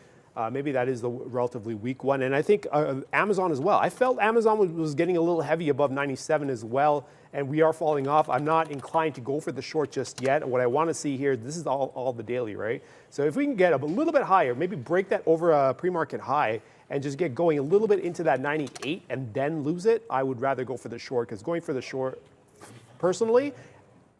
maybe that is the relatively weak one. And I think Amazon as well. I felt Amazon was getting a little heavy above 97 as well, and we are falling off. I'm not inclined to go for the short just yet. What I want to see here, this is all the daily, right? So if we can get a little bit higher, maybe break that over a pre-market high and just get going a little bit into that 98 and then lose it, I would rather go for the short, because going for the short, personally,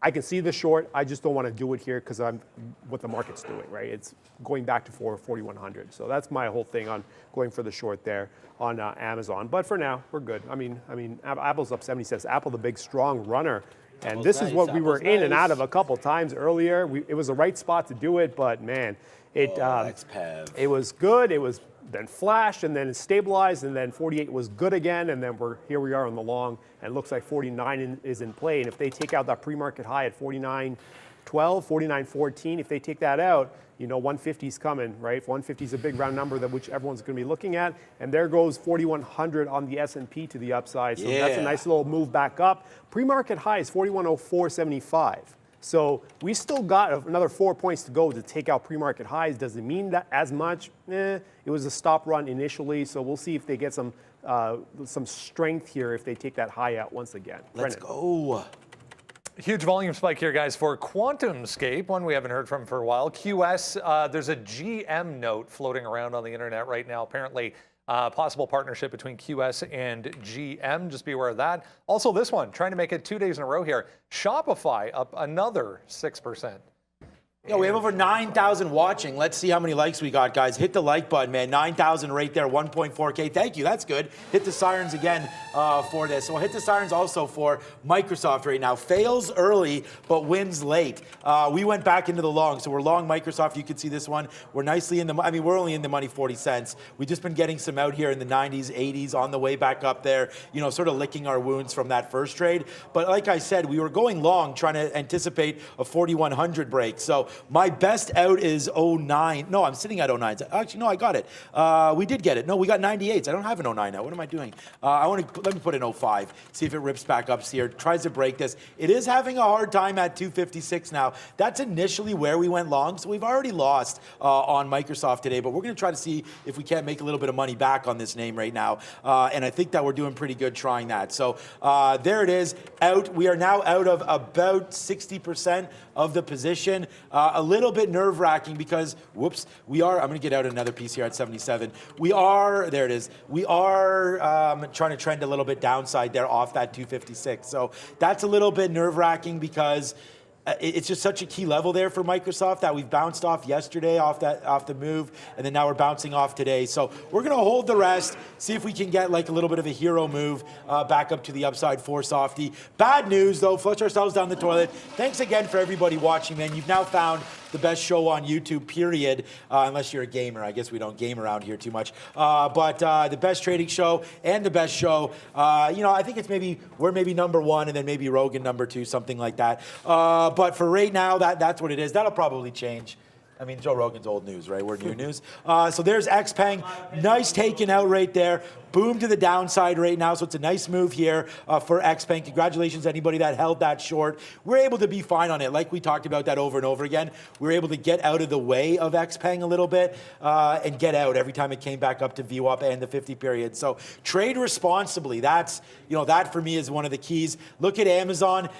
I can see the short. I just don't want to do it here because I'm what the market's doing, right? It's going back to 4,100. So that's my whole thing on going for the short there on Amazon. But for now, we're good. I mean, Apple's up 70 cents. Apple, the big strong runner, and Apple's this is what nice, we were Apple's in and nice. out of a couple times earlier. It was the right spot to do it, but man, XPEV. it was good. It was then flashed, and then it stabilized, and then 48 was good again, and then here we are on the long, and it looks like 49 is in play. And if they take out that pre-market high at 49.12, 49.14, if they take that out, you know 150 is coming, right? 150 is a big round number that which everyone's going to be looking at, and there goes 4,100 on the S&P to the upside. So that's a nice little move back up. Pre-market high is 4104.75. So we still got another 4 points to go to take out pre-market highs. Does it mean that as much? It was a stop run initially, so we'll see if they get some strength here if they take that high out once again. Let's go. Huge volume spike here, guys, for QuantumScape, one we haven't heard from for a while. QS, there's a GM note floating around on the internet right now. Apparently, possible partnership between QS and GM. Just be aware of that. Also, this one, trying to make it 2 days in a row here. Shopify up another 6%. Yeah, we have over 9,000 watching. Let's see how many likes we got, guys. Hit the like button, man. 9,000 right there, 1.4K. Thank you, that's good. Hit the sirens again for this. So we'll hit the sirens also for Microsoft right now. Fails early, but wins late. We went back into the long, so we're long Microsoft. You can see this one. We're nicely in the, I mean, we're only in the money 40 cents. We've just been getting some out here in the 90s, 80s, on the way back up there, you know, sort of licking our wounds from that first trade. But like I said, we were going long, trying to anticipate a 4,100 break. So my best out is 09. No, I'm sitting at 09. Actually, no, I got it. We did get it. No, we got 98s. I don't have an 09 now. What am I doing? Let me put in 05. See if it rips back up here. Tries to break this. It is having a hard time at 256 now. That's initially where we went long. So we've already lost on Microsoft today. But we're going to try to see if we can't make a little bit of money back on this name right now. And I think that we're doing pretty good trying that. So there it is. Out. We are now out of about 60% of the position. A little bit nerve-wracking because, whoops, I'm going to get out another piece here at 77. There it is. We are trying to trend a little bit downside there off that 256. So that's a little bit nerve-wracking because it's just such a key level there for Microsoft that we've bounced off yesterday off the move, and then now we're bouncing off today. So we're going to hold the rest, see if we can get like a little bit of a hero move back up to the upside for Softy. Bad news though, flush ourselves down the toilet. Thanks again for everybody watching, man. You've now found the best show on YouTube, period, unless you're a gamer. I guess we don't game around here too much. But the best trading show and the best show, I think we're maybe number one and then maybe Rogan number two, something like that. But for right now, that's what it is. That'll probably change. I mean, Joe Rogan's old news, right? We're new news. So there's XPeng. Nice taken out right there. Boom to the downside right now. So it's a nice move here for XPeng. Congratulations to anybody that held that short. We're able to be fine on it. Like we talked about that over and over again. We were able to get out of the way of XPeng a little bit and get out every time it came back up to VWAP and the 50 period. So trade responsibly. That's, that for me is one of the keys. Look at Amazon.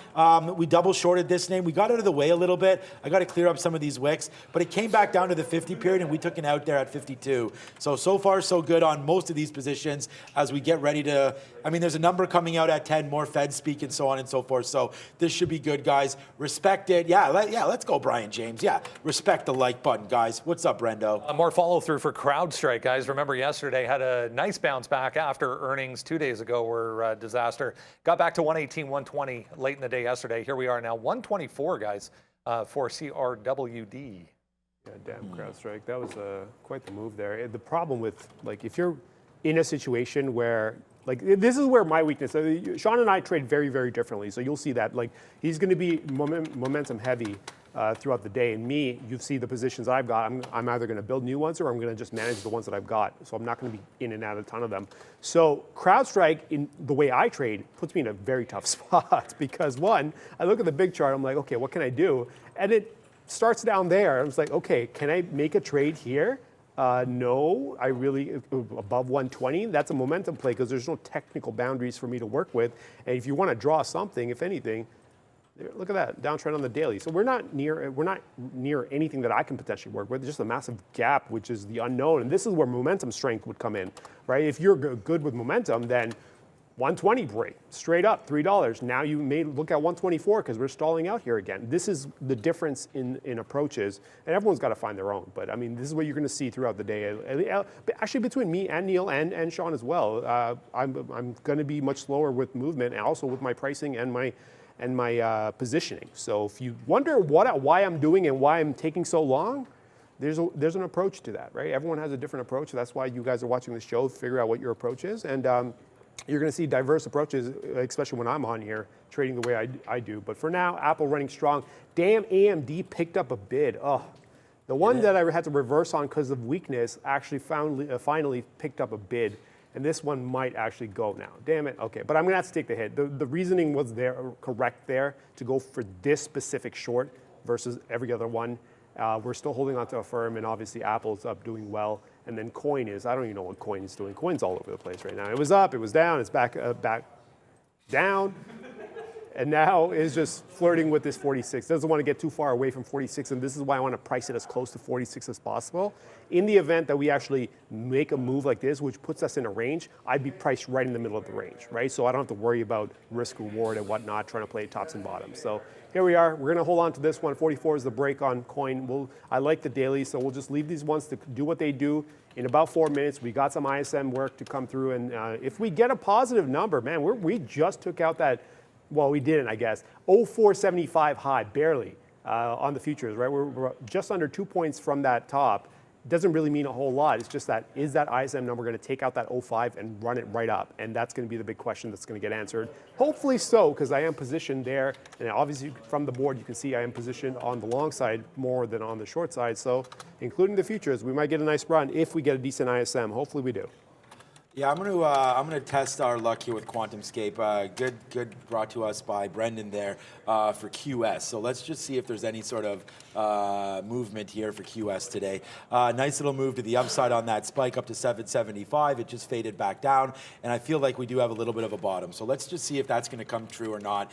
We double shorted this name. We got out of the way a little bit. I got to clear up some of these wicks, but it came back down to the 50 period and we took it out there at 52. So far so good on most of these positions as we get ready to, there's a number coming out at 10, more Fed speak and so on and so forth. So this should be good, guys. Respect it. Let's go, Brian James. Yeah, respect the like button, guys. What's up, Brendo? More follow through for CrowdStrike, guys. Remember yesterday had a nice bounce back after earnings 2 days ago were disaster. Got back to 118, 120 late in the day yesterday. Here we are now, 124, guys, for CRWD. Yeah, damn CrowdStrike. That was quite the move there. The problem with, if you're in a situation where, this is where my weakness, Sean and I trade very, very differently. So you'll see that, he's going to be momentum heavy throughout the day. And me, you see the positions I've got, I'm either going to build new ones or I'm going to just manage the ones that I've got. So I'm not going to be in and out a ton of them. So CrowdStrike, in the way I trade, puts me in a very tough spot because one, I look at the big chart, I'm like, okay, what can I do? And it starts down there. I was like, okay, can I make a trade here? No, above 120, that's a momentum play because there's no technical boundaries for me to work with. And if you want to draw something, if anything, look at that, downtrend on the daily. So we're not near anything that I can potentially work with, just a massive gap, which is the unknown. And this is where momentum strength would come in, right? If you're good with momentum, then 120 break, straight up, $3. Now you may look at 124 because we're stalling out here again. This is the difference in approaches, and everyone's got to find their own. But this is what you're going to see throughout the day. Actually, between me and Neil and Sean as well, I'm going to be much slower with movement and also with my pricing and my positioning. So if you wonder why I'm doing and why I'm taking so long, there's an approach to that, right? Everyone has a different approach. That's why you guys are watching the show, figure out what your approach is. And you're going to see diverse approaches, especially when I'm on here, trading the way I do. But for now, Apple running strong. Damn, AMD picked up a bid. Oh, the one that I had to reverse on because of weakness actually finally picked up a bid. And this one might actually go now. Damn it. Okay, but I'm going to have to take the hit. The reasoning was correct there to go for this specific short versus every other one. We're still holding on to a firm, and obviously Apple's up doing well. And then Coin is, I don't even know what Coin is doing. Coin's all over the place right now. It was up, it was down, it's back down. And now is just flirting with this 46. Doesn't want to get too far away from 46, and this is why I want to price it as close to 46 as possible. In the event that we actually make a move like this, which puts us in a range, I'd be priced right in the middle of the range, right? So I don't have to worry about risk reward and whatnot, trying to play tops and bottoms. So here we are. We're going to hold on to this one. 44 is the break on Coin. I like the daily, so we'll just leave these ones to do what they do. In about 4 minutes, we got some ISM work to come through, and if we get a positive number, man, we just took out that, well, we didn't, I guess, 0475 high, barely, on the futures, right? We're just under 2 points from that top. Doesn't really mean a whole lot. It's just that, is that ISM number going to take out that 05 and run it right up? And that's going to be the big question that's going to get answered. Hopefully so, because I am positioned there. And obviously from the board, you can see I am positioned on the long side more than on the short side. So including the futures, we might get a nice run if we get a decent ISM. Hopefully we do. Yeah, I'm gonna test our luck here with QuantumScape. Good brought to us by Brendan there for QS. So let's just see if there's any sort of movement here for QS today. Nice little move to the upside on that spike up to 775. It just faded back down, and I feel like we do have a little bit of a bottom. So let's just see if that's going to come true or not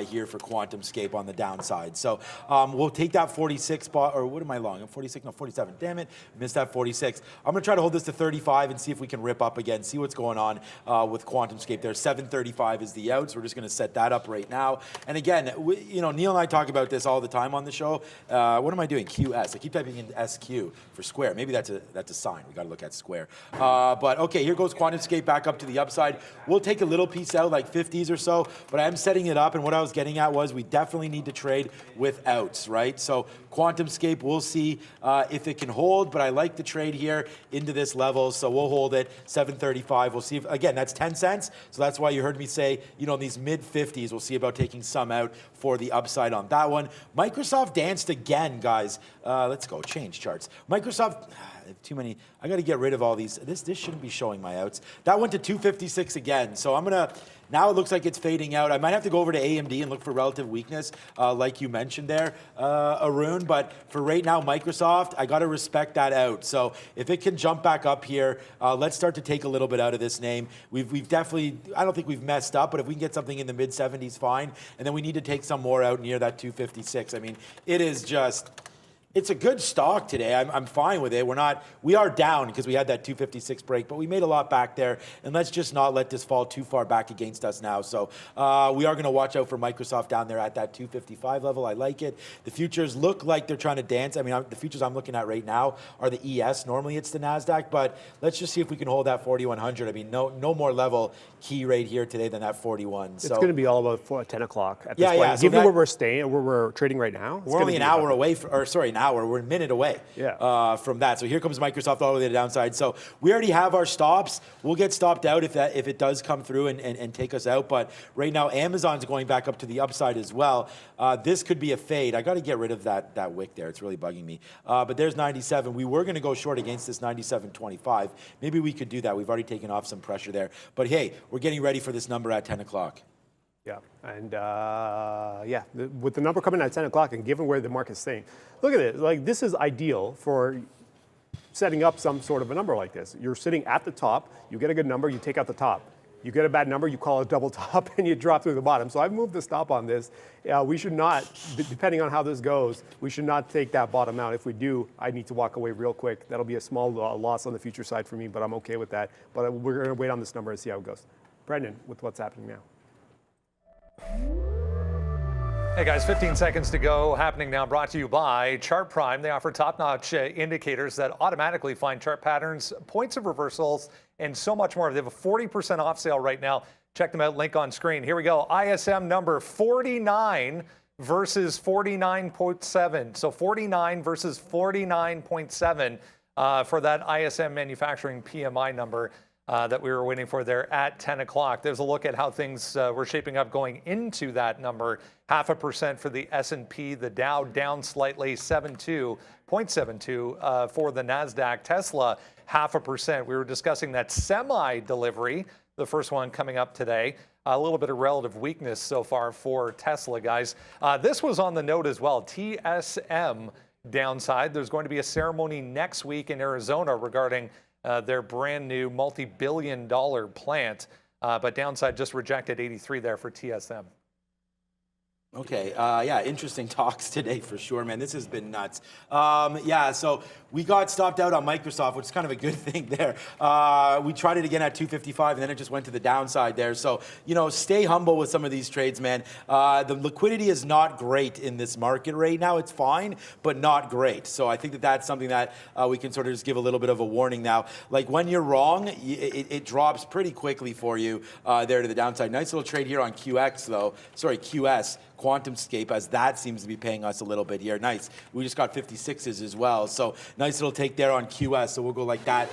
here for QuantumScape on the downside. So we'll take that 46 spot, or what am I long? I'm 46, no 47. Damn it, missed that 46. I'm gonna try to hold this to 35 and see if we can rip up again and see what's going on with QuantumScape there. 735 is the outs. We're just going to set that up right now. And again, Neil and I talk about this all the time on the show. What am I doing? QS. I keep typing in SQ for square. Maybe that's a sign. We got to look at square. But okay, here goes QuantumScape back up to the upside. We'll take a little piece out, like 50s or so, but I am setting it up, and what I was getting at was we definitely need to trade with outs, right? So QuantumScape, we'll see if it can hold, but I like the trade here into this level, so we'll hold it. 735. We'll see if, again, that's 10 cents, so that's why you heard me say, these mid 50s, we'll see about taking some out for the upside on that one. Microsoft danced again, guys. Let's go, change charts. Microsoft, too many. I got to get rid of all these. This shouldn't be showing my outs. That went to 256 again, so I'm going to, now it looks like it's fading out. I might have to go over to AMD and look for relative weakness, like you mentioned there, Arun. But for right now, Microsoft, I got to respect that out. So if it can jump back up here, let's start to take a little bit out of this name. We've definitely, I don't think we've messed up, but if we can get something in the mid 70s, fine. And then we need to take some more out near that 256. I mean, it is just, it's a good stock today. I'm fine with it. We are down because we had that 256 break, but we made a lot back there. And let's just not let this fall too far back against us now. So we are going to watch out for Microsoft down there at that 255 level. I like it. The futures look like they're trying to dance. I mean, the futures I'm looking at right now are the ES. Normally it's the NASDAQ, but let's just see if we can hold that 4100. I mean, no more level key right here today than that 41. It's going to be all about 10 o'clock at this point. Yeah. Given where we're staying, where we're trading right now, we're only an hour away, we're a minute away from that. So here comes Microsoft all the way to the downside. So we already have our stops. We'll get stopped out if it does come through and take us out. But right now, Amazon's going back up to the upside as well. This could be a fade. I got to get rid of that wick there. It's really bugging me. But there's 97. We were going to go short against this 97.25. Maybe we could do that. We've already taken off some pressure there. But hey, we're getting ready for this number at 10 o'clock. Yeah, and with the number coming at 10 o'clock and given where the market's staying, look at it. Like, this is ideal for setting up some sort of a number like this. You're sitting at the top, you get a good number, you take out the top. You get a bad number, you call it double top, and you drop through the bottom. So I've moved the stop on this. We should not, depending on how this goes, we should not take that bottom out. If we do, I need to walk away real quick. That'll be a small loss on the future side for me, but I'm okay with that. But we're going to wait on this number and see how it goes. Brendan, with what's happening now. Hey guys, 15 seconds to go. Happening now, brought to you by Chart Prime. They offer top-notch indicators that automatically find chart patterns, points of reversals, and so much more. They have a 40% off sale right now. Check them out, link on screen. Here we go. ISM number 49 versus 49.7. So 49 versus 49.7 for that ISM manufacturing PMI number that we were waiting for there at 10 o'clock. There's a look at how things were shaping up going into that number. 0.5% for the S&P, the Dow down slightly, 0.72 for the NASDAQ. Tesla, 0.5%. We were discussing that semi-delivery, the first one coming up today. A little bit of relative weakness so far for Tesla, guys. This was on the note as well. TSM downside. There's going to be a ceremony next week in Arizona regarding their brand new multi-billion-dollar plant, but downside just rejected 83 there for TSM. Okay, interesting talks today for sure, man. This has been nuts. So we got stopped out on Microsoft, which is kind of a good thing there. We tried it again at 255, and then it just went to the downside there. So, stay humble with some of these trades, man. The liquidity is not great in this market right now. It's fine, but not great. So I think that that's something that we can sort of just give a little bit of a warning now. Like, when you're wrong, it drops pretty quickly for you there to the downside. Nice little trade here on QS. QuantumScape, as that seems to be paying us a little bit here. Nice. We just got 56s as well. So nice little take there on QS. So we'll go like that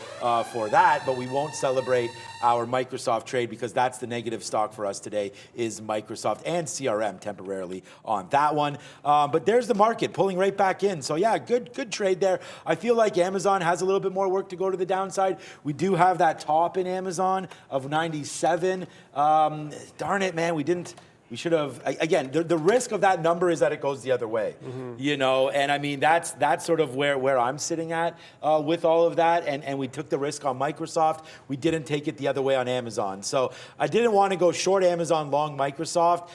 for that, but we won't celebrate our Microsoft trade because that's the negative stock for us today is Microsoft and CRM temporarily on that one. But there's the market pulling right back in. So yeah, good trade there. I feel like Amazon has a little bit more work to go to the downside. We do have that top in Amazon of 97. Darn it, man. We didn't We should have, again, the risk of that number is that it goes the other way, you know, and I mean, that's sort of where I'm sitting at with all of that, and we took the risk on Microsoft. We didn't take it the other way on Amazon. So I didn't want to go short Amazon, long Microsoft,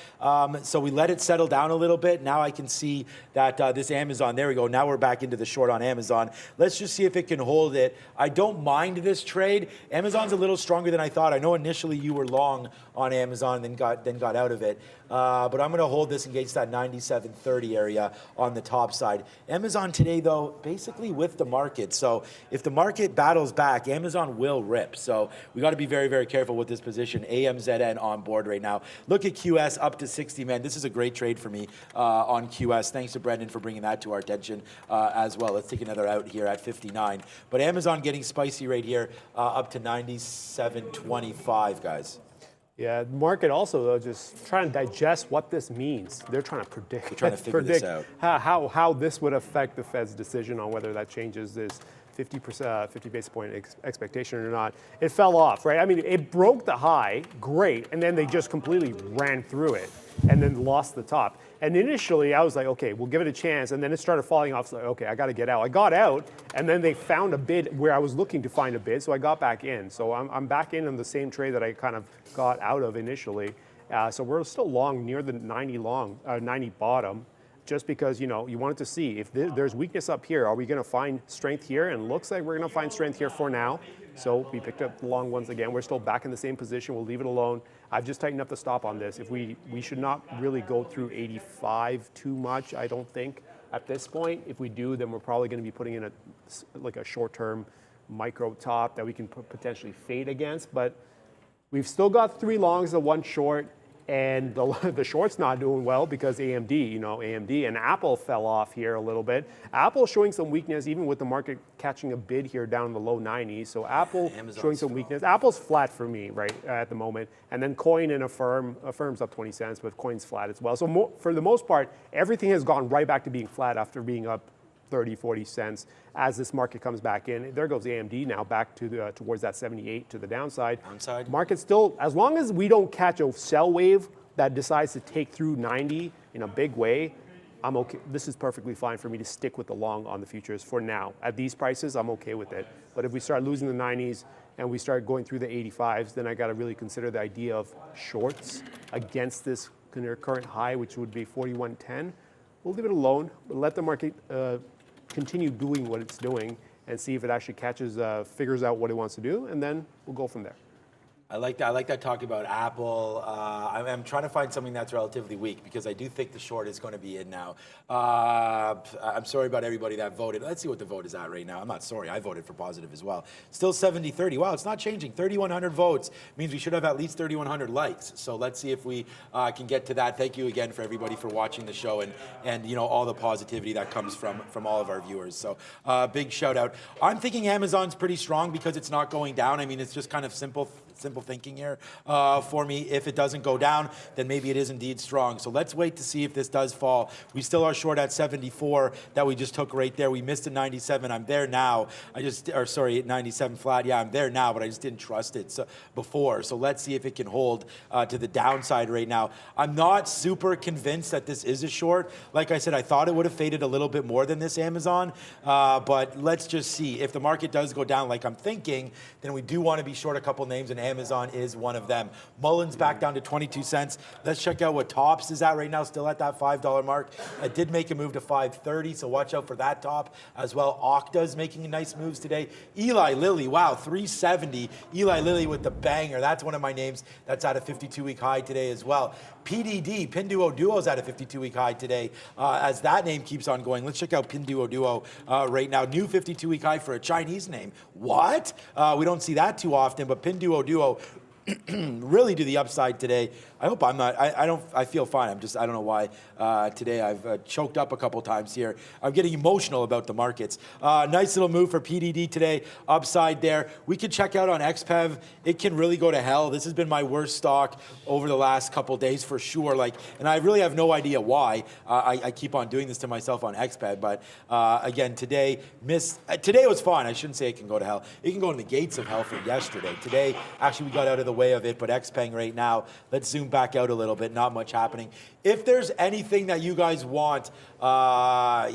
so we let it settle down a little bit. Now I can see that this Amazon, there we go, now we're back into the short on Amazon. Let's just see if it can hold it. I don't mind this trade. Amazon's a little stronger than I thought. I know initially you were long on Amazon and then got out of it. But I'm going to hold this against that 97.30 area on the top side. Amazon today, though, basically with the market. So if the market battles back, Amazon will rip. So we got to be very, very careful with this position. AMZN on board right now. Look at QS up to 60, man. This is a great trade for me on QS. Thanks to Brendan for bringing that to our attention as well. Let's take another out here at 59. But Amazon getting spicy right here up to 97.25, guys. Yeah, the market also, though, just trying to digest what this means. They're trying to predict. They're trying to figure this out. How this would affect the Fed's decision on whether that changes this 50 basis point expectation or not. It fell off, right? I mean, it broke the high, great, and then they just completely ran through it and then lost the top. And initially, I was like, okay, we'll give it a chance. And then it started falling off. So like, okay, I got to get out. I got out, and then they found a bid where I was looking to find a bid, so I got back in. So I'm back in on the same trade that I kind of got out of initially. So we're still long near the 90 bottom, just because, you know, you wanted to see if there's weakness up here, are we going to find strength here? And it looks like we're going to find strength here for now. So we picked up the long ones again. We're still back in the same position. We'll leave it alone. I've just tightened up the stop on this. If we should not really go through 85 too much, I don't think, at this point. If we do, then we're probably going to be putting in a short-term micro top that we can potentially fade against. But we've still got 3 longs and 1 short. And the short's not doing well because AMD and Apple fell off here a little bit. Apple showing some weakness, even with the market catching a bid here down in the low 90s. So Apple showing some weakness. Apple's flat for me right at the moment. And then Coin and Affirm's up 20 cents, but Coin's flat as well. So for the most part, everything has gone right back to being flat after being up 30, 40 cents as this market comes back in. There goes AMD now back to towards that 78 to the downside. Market still, as long as we don't catch a sell wave that decides to take through 90 in a big way, I'm okay. This is perfectly fine for me to stick with the long on the futures for now. At these prices, I'm okay with it. But if we start losing the 90s and we start going through the 85s, then I got to really consider the idea of shorts against this current high, which would be 41.10. We'll leave it alone, but let the market continue doing what it's doing and see if it actually figures out what it wants to do, and then we'll go from there. I like that talk about Apple. I'm trying to find something that's relatively weak because I do think the short is going to be in now. I'm sorry about everybody that voted. Let's see what the vote is at right now. I'm not sorry. I voted for positive as well. Still 70-30. Wow, it's not changing. 3,100 votes means we should have at least 3,100 likes. So let's see if we can get to that. Thank you again for everybody for watching the show and you know all the positivity that comes from all of our viewers. So big shout out. I'm thinking Amazon's pretty strong because it's not going down. I mean, it's just kind of simple thinking here for me. If it doesn't go down, then maybe it is indeed strong. So let's wait to see if this does fall. We still are short at 74 that we just took right there. We missed a 97. I'm there now. At 97 flat. Yeah, I'm there now, but I just didn't trust it before. So let's see if it can hold to the downside right now. I'm not super convinced that this is a short. Like I said, I thought it would have faded a little bit more than this Amazon, but let's just see. If the market does go down like I'm thinking, then we do want to be short a couple names, and Amazon is one of them. Mullen's back down to 22 cents. Let's check out what Tops is at right now, still at that $5 mark. I did make a move to 5.30, so watch out for that top as well. Okta's making nice moves today. Eli Lilly, wow, 370. Eli Lilly with the banger. That's one of my names. That's at a 52-week high today as well. PDD, Pinduoduo is at a 52-week high today as that name keeps on going. Let's check out Pinduoduo right now. New 52-week high for a Chinese name. What? We don't see that too often, but Pinduoduo really to the upside today. I hope I'm not, I feel fine. I don't know why today I've choked up a couple times here. I'm getting emotional about the markets. Nice little move for PDD today, upside there. We could check out on XPEV. It can really go to hell. This has been my worst stock over the last couple days for sure. And I really have no idea why I keep on doing this to myself on XPEV. But again, today was fine. I shouldn't say it can go to hell. It can go to the gates of hell for yesterday. Today, actually, we got out of the way of it, but XPeng right now. Let's zoom zoom back out a little bit, not much happening. If there's anything that you guys want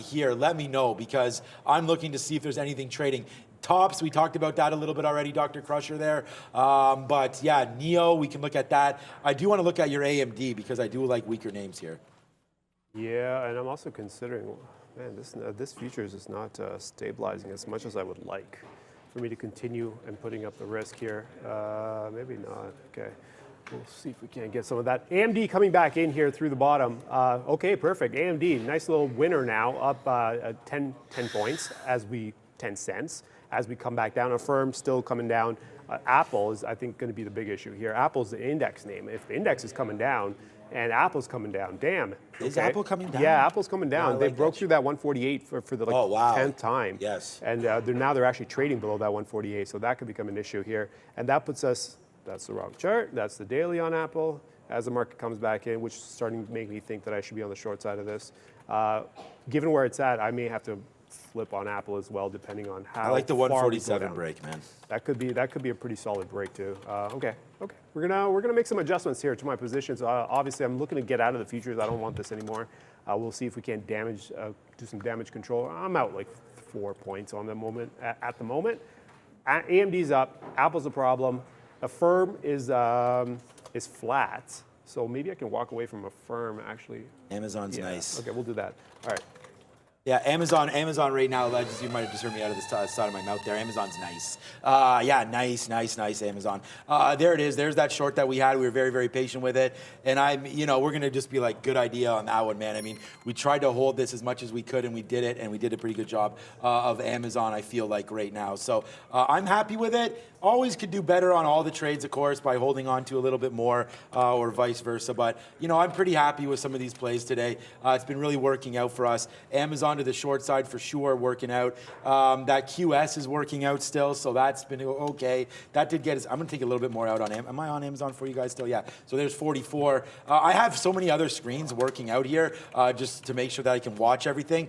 here, let me know, because I'm looking to see if there's anything trading. Tops, we talked about that a little bit already, Dr. Crusher there. But yeah, NEO, we can look at that. I do want to look at your AMD because I do like weaker names here. Yeah, and I'm also considering, man, this futures is not stabilizing as much as I would like for me to continue and putting up the risk here. Maybe not. Okay. We'll see if we can't get some of that. AMD coming back in here through the bottom. Okay, perfect. AMD, nice little winner now, up 10 points 10 cents as we come back down. Affirm still coming down. Apple is, I think, going to be the big issue here. Apple's the index name. If the index is coming down and Apple's coming down, damn. Is Apple coming down? Yeah, Apple's coming down. No, they like broke through that 148 for the 10th time. Yes. And now they're actually trading below that 148, so that could become an issue here. And that puts us, that's the wrong chart, that's the daily on Apple, as the market comes back in, which is starting to make me think that I should be on the short side of this. Given where it's at, I may have to flip on Apple as well, depending on how. I like the far we go 147 down. break, man. That could be a pretty solid break too. Okay. We're gonna make some adjustments here to my positions. Obviously, I'm looking to get out of the futures. I don't want this anymore. We'll see if we can do some damage control. I'm out like 4 points on the moment at the moment. AMD's up. Apple's a problem. Affirm is flat. So maybe I can walk away from Affirm actually. Amazon's nice. Okay, we'll do that. All right. Yeah, Amazon right now, you might have just heard me out of the side of my mouth there. Amazon's nice. Yeah, nice, Amazon. There it is. There's that short that we had. We were very, very patient with it. And we're going to just be like, good idea on that one, man. I mean, we tried to hold this as much as we could, and we did it, and we did a pretty good job of Amazon, I feel like, right now. So I'm happy with it. Always could do better on all the trades, of course, by holding on to a little bit more or vice versa. But, I'm pretty happy with some of these plays today. It's been really working out for us. Amazon to the short side for sure working out. That QS is working out still, so that's been okay. That did get us. I'm going to take a little bit more out on Am I on Amazon for you guys still? Yeah. So there's 44. I have so many other screens working out here just to make sure that I can watch everything.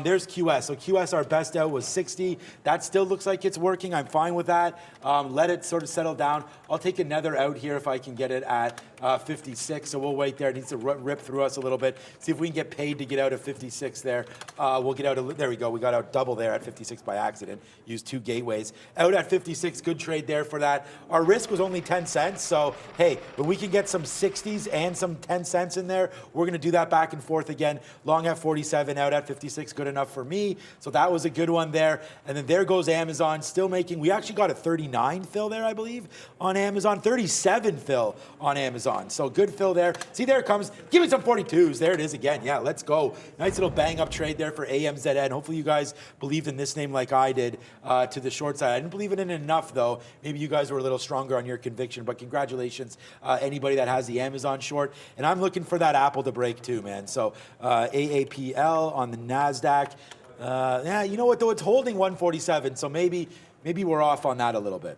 There's QS. So QS, our best out was 60. That still looks like it's working. I'm fine with that. Let it sort of settle down. I'll take another out here if I can get it at 56. So we'll wait there. It needs to rip through us a little bit. See if we can get paid to get out of 56 there. We'll get out, there we go. We got out double there at 56 by accident. Used 2 gateways. Out at 56, good trade there for that. Our risk was only 10 cents. So, hey, when we can get some 60s and some 10 cents in there, we're going to do that back and forth again. Long at 47, out at 56, good enough for me. So that was a good one there. And then there goes Amazon, still making, we actually got a 39 fill there, I believe, on Amazon. 37 fill on Amazon. So good fill there. See, there it comes. Give me some 42s. There it is again. Yeah, let's go. Nice little bang up trade there for AMZN. Hopefully you guys believed in this name like I did to the short side. I didn't believe in it enough, though. Maybe you guys were a little stronger on your conviction, but congratulations, anybody that has the Amazon short. And I'm looking for that Apple to break too, man. So AAPL on the NASDAQ. Yeah, you know what, though? It's holding 147, so maybe we're off on that a little bit.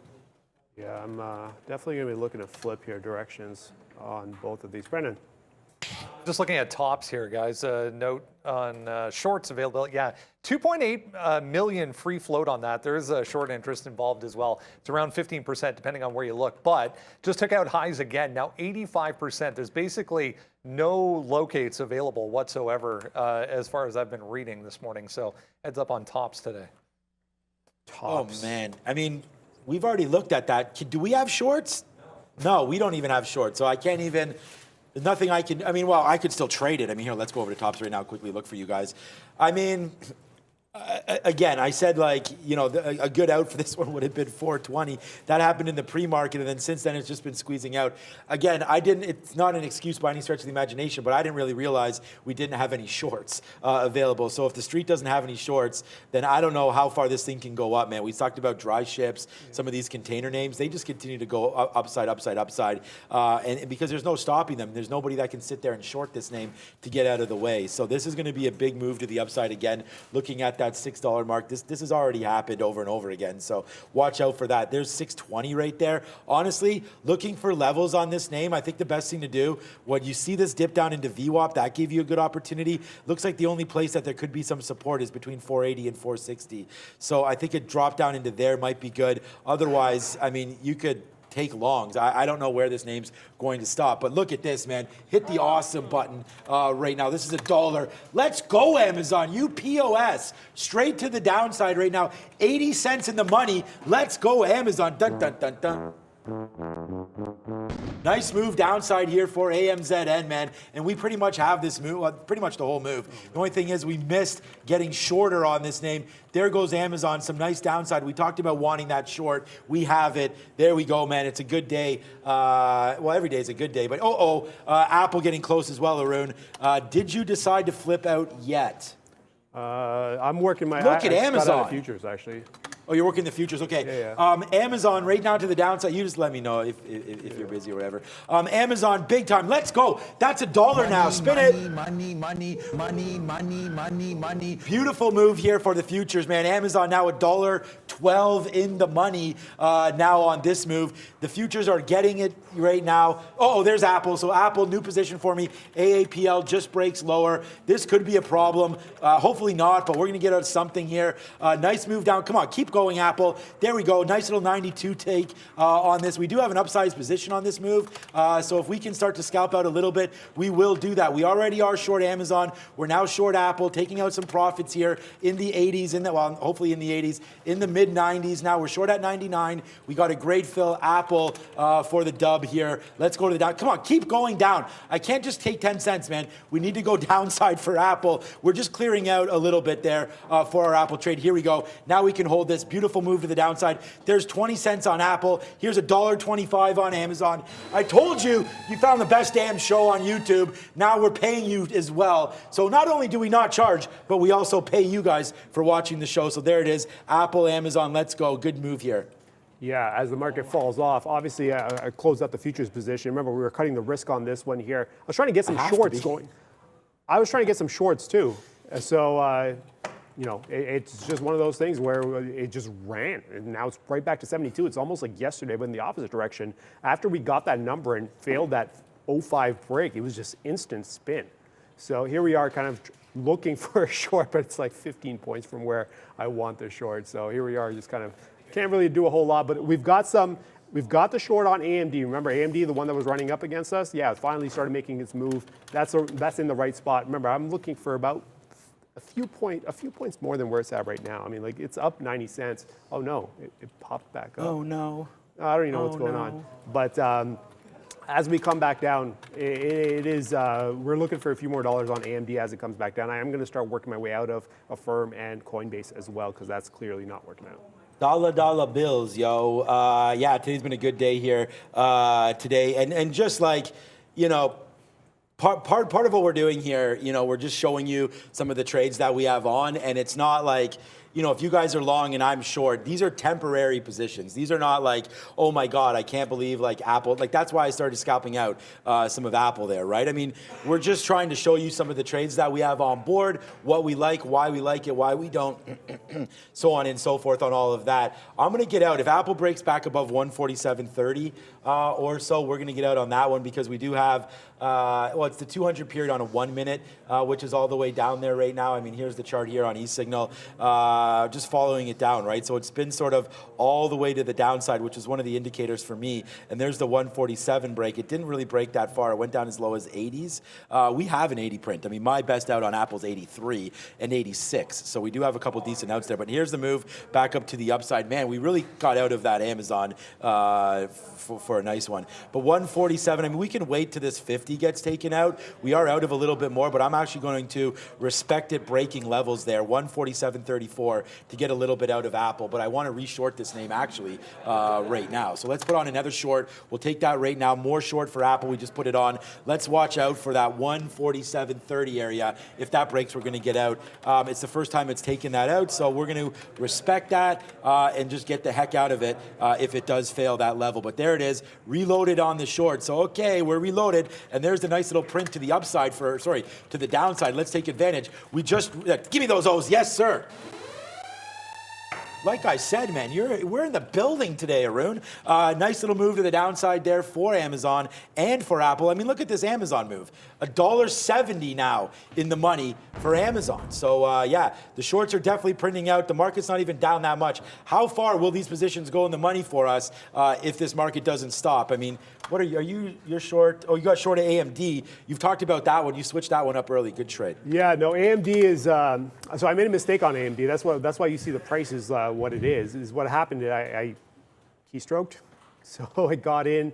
Yeah, I'm definitely going to be looking to flip here directions on both of these. Brendan. Just looking at tops here, guys. Note on shorts availability. Yeah, 2.8 million free float on that. There is a short interest involved as well. It's around 15% depending on where you look. But just took out highs again. Now 85%. There's basically no locates available whatsoever as far as I've been reading this morning. So heads up on tops today. Tops. Oh, man. I mean, we've already looked at that. Do we have shorts? No, we don't even have shorts. So I can't even... There's nothing I can, well, I could still trade it. I mean, here, let's go over to tops right now, quickly look for you guys. I mean, again, I said a good out for this one would have been 420. That happened in the pre-market, and then since then it's just been squeezing out. Again, it's not an excuse by any stretch of the imagination, but I didn't really realize we didn't have any shorts available. So if the street doesn't have any shorts, then I don't know how far this thing can go up, man. We talked about dry ships, some of these container names, they just continue to go upside. And because there's no stopping them, there's nobody that can sit there and short this name to get out of the way. So this is going to be a big move to the upside again, looking at that $6 mark. This has already happened over and over again, so watch out for that. There's 620 right there. Honestly, looking for levels on this name, I think the best thing to do, when you see this dip down into VWAP, that gave you a good opportunity. Looks like the only place that there could be some support is between 480 and 460. So I think a drop down into there might be good. Otherwise, I mean, you could take longs. I don't know where this name's going to stop, but look at this, man. Hit the awesome button right now. This is $1. Let's go, Amazon. UPOS. Straight to the downside right now. 80 cents in the money. Let's go, Amazon. Dun, dun, dun, dun. Nice move downside here for AMZN, man. And we pretty much have this move, pretty much the whole move. The only thing is we missed getting shorter on this name. There goes Amazon, some nice downside. We talked about wanting that short. We have it. There we go, man. It's a good day. Well, every day is a good day. But Apple getting close as well, Arun. Did you decide to flip out yet? I'm working my... Look at Amazon. Futures, actually. Oh, you're working the futures, okay. Yeah. Amazon right now to the downside. You just let me know if you're busy or whatever. Amazon, big time. Let's go. That's $1 now. Spin it. Money. Beautiful move here for the futures, man. Amazon now $1.12 in the money now on this move. The futures are getting it right now. Oh, there's Apple. So Apple, new position for me. AAPL just breaks lower. This could be a problem. Hopefully not, but we're going to get out something here. Nice move down. Come on, keep going, Apple. There we go. Nice little 92 take on this. We do have an upsized position on this move. So if we can start to scalp out a little bit, we will do that. We already are short Amazon. We're now short Apple, taking out some profits here in the 80s, hopefully in the 80s, in the mid 90s. Now we're short at 99. We got a great fill Apple for the dub here. Let's go to the down. Come on, keep going down. I can't just take 10 cents, man. We need to go downside for Apple. We're just clearing out a little bit there for our Apple trade. Here we go. Now we can hold this. Beautiful move to the downside. There's 20 cents on Apple. Here's $1.25 on Amazon. I told you, you found the best damn show on YouTube. Now we're paying you as well. So not only do we not charge, but we also pay you guys for watching the show. So there it is. Apple, Amazon, let's go. Good move here. Yeah, as the market falls off, obviously I closed out the futures position. Remember, we were cutting the risk on this one here. I was trying to get some shorts going. I was trying to get some shorts too. So, you know, it's just one of those things where it just ran. And now it's right back to 72. It's almost like yesterday, but in the opposite direction. After we got that number and failed that 05 break, it was just instant spin. So here we are kind of looking for a short, but it's like 15 points from where I want the short. So here we are, just kind of can't really do a whole lot, but we've got the short on AMD. Remember AMD, the one that was running up against us? Yeah, it finally started making its move. That's in the right spot. Remember, I'm looking for about a few points more than where it's at right now. I mean, like, it's up 90 cents. Oh no, it popped back up. Oh no. I don't even know what's going on. But as we come back down, we're looking for a few more dollars on AMD as it comes back down. I am going to start working my way out of Affirm and Coinbase as well, because that's clearly not working out. Dollar bills, yo. Yeah, today's been a good day here today. And just like, you know, part of what we're doing here, you know, we're just showing you some of the trades that we have on, and it's not like, you know, if you guys are long and I'm short, these are temporary positions. These are not like, oh my God, I can't believe like Apple. Like, that's why I started scalping out some of Apple there, right? I mean, we're just trying to show you some of the trades that we have on board, what we like, why we like it, why we don't, so on and so forth on all of that. I'm going to get out. If Apple breaks back above 147.30 or so, we're going to get out on that one, because we do have, well, it's the 200 period on a 1 minute, which is all the way down there right now. I mean, here's the chart here on eSignal. Just following it down, right? So it's been sort of all the way to the downside, which is one of the indicators for me. And there's the 147 break. It didn't really break that far. It went down as low as 80s. We have an 80 print. I mean, my best out on Apple's 83 and 86. So we do have a couple decent outs there. But here's the move back up to the upside. Man, we really got out of that Amazon for a nice one. But 147, I mean, we can wait till this 50 gets taken out. We are out of a little bit more, but I'm actually going to respect it breaking levels there. 147.34 to get a little bit out of Apple, but I want to reshort this name actually right now. So let's put on another short. We'll take that right now. More short for Apple. We just put it on. Let's watch out for that 147.30 area. If that breaks, we're going to get out. It's the first time it's taken that out, so we're going to respect that and just get the heck out of it if it does fail that level. But there it is, reloaded on the short. So okay, we're reloaded, and there's the nice little print to the upside to the downside. Let's take advantage. We just give me those O's. Yes, sir. like I said, man, we're in the building today, Arun. Nice little move to the downside there for Amazon and for Apple. I mean, look at this Amazon move. $1.70 now in the money for Amazon. So yeah, the shorts are definitely printing out. The market's not even down that much. How far will these positions go in the money for us if this market doesn't stop? I mean, what are you're short? Oh, you got short of AMD. You've talked about that one. You switched that one up early. Good trade. Yeah, no, AMD is. So I made a mistake on AMD. That's why you see the price is what it is. Is what happened. I keystroked, so I got in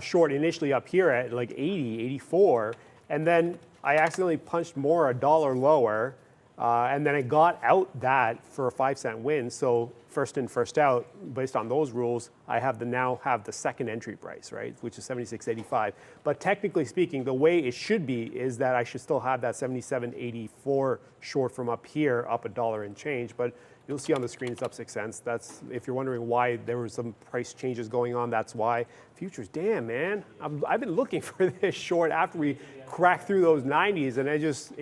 short initially up here at like 80, 84, and then I accidentally punched more $1 lower, and then I got out that for a 5-cent win. So first in, first out, based on those rules, I now have the second entry price, right, which is 76.85. But technically speaking, the way it should be is that I should still have that 77.84 short from up here, up $1 and change. But you'll see on the screen it's up 6 cents. That's, if you're wondering why there were some price changes going on, that's why. Futures, damn, man. I've been looking for this short after we cracked through those 90s, and it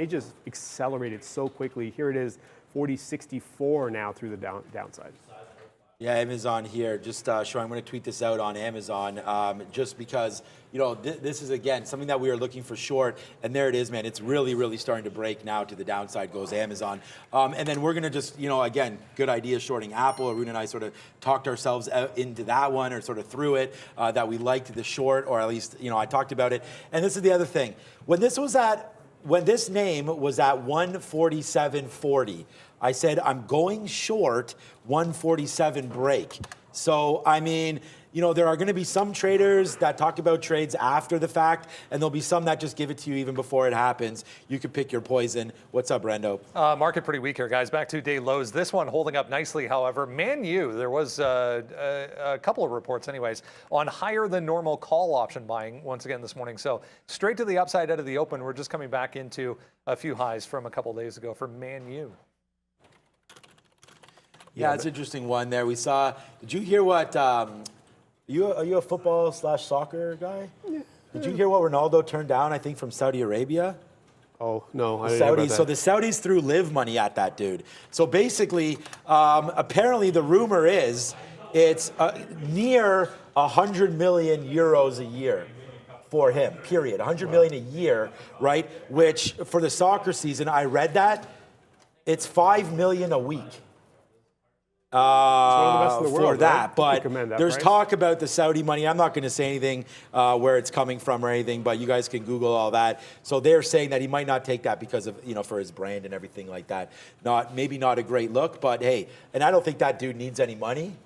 just accelerated so quickly. Here it is, 40.64 now through the downside. Yeah, Amazon here, just showing, I'm going to tweet this out on Amazon, just because, you know, this is, again, something that we are looking for short, and there it is, man. It's really, really starting to break now. To the downside goes Amazon. And then we're going to just, you know, again, good idea shorting Apple. Arun and I sort of talked ourselves out into that one, or sort of through it, that we liked the short, or at least, you know, I talked about it. And this is the other thing. When this name was at 147.40, I said, I'm going short 147 break. So, I mean, you know, there are going to be some traders that talk about trades after the fact, and there'll be some that just give it to you even before it happens. You can pick your poison. What's up, Rendo? Market pretty weak here, guys. Back to day lows. This one holding up nicely, however. Man U, there was a couple of reports anyways on higher than normal call option buying once again this morning. So straight to the upside out of the open. We're just coming back into a few highs from a couple of days ago for Man U. Yeah, it's an interesting one there. We saw, did you hear what, are you a football/soccer guy? Yeah. Did you hear what Ronaldo turned down, I think, from Saudi Arabia? Oh, no, I didn't hear about that. So the Saudis threw live money at that dude. So basically, apparently the rumor is it's near 100 million euros a year for him, period. 100 million a year, right? Which, for the soccer season, I read that, it's 5 million a week. For that, but there's talk about the Saudi money. I'm not going to say anything where it's coming from or anything, but you guys can Google all that. So they're saying that he might not take that because of, you know, for his brand and everything like that. Maybe not a great look, but hey, and I don't think that dude needs any money.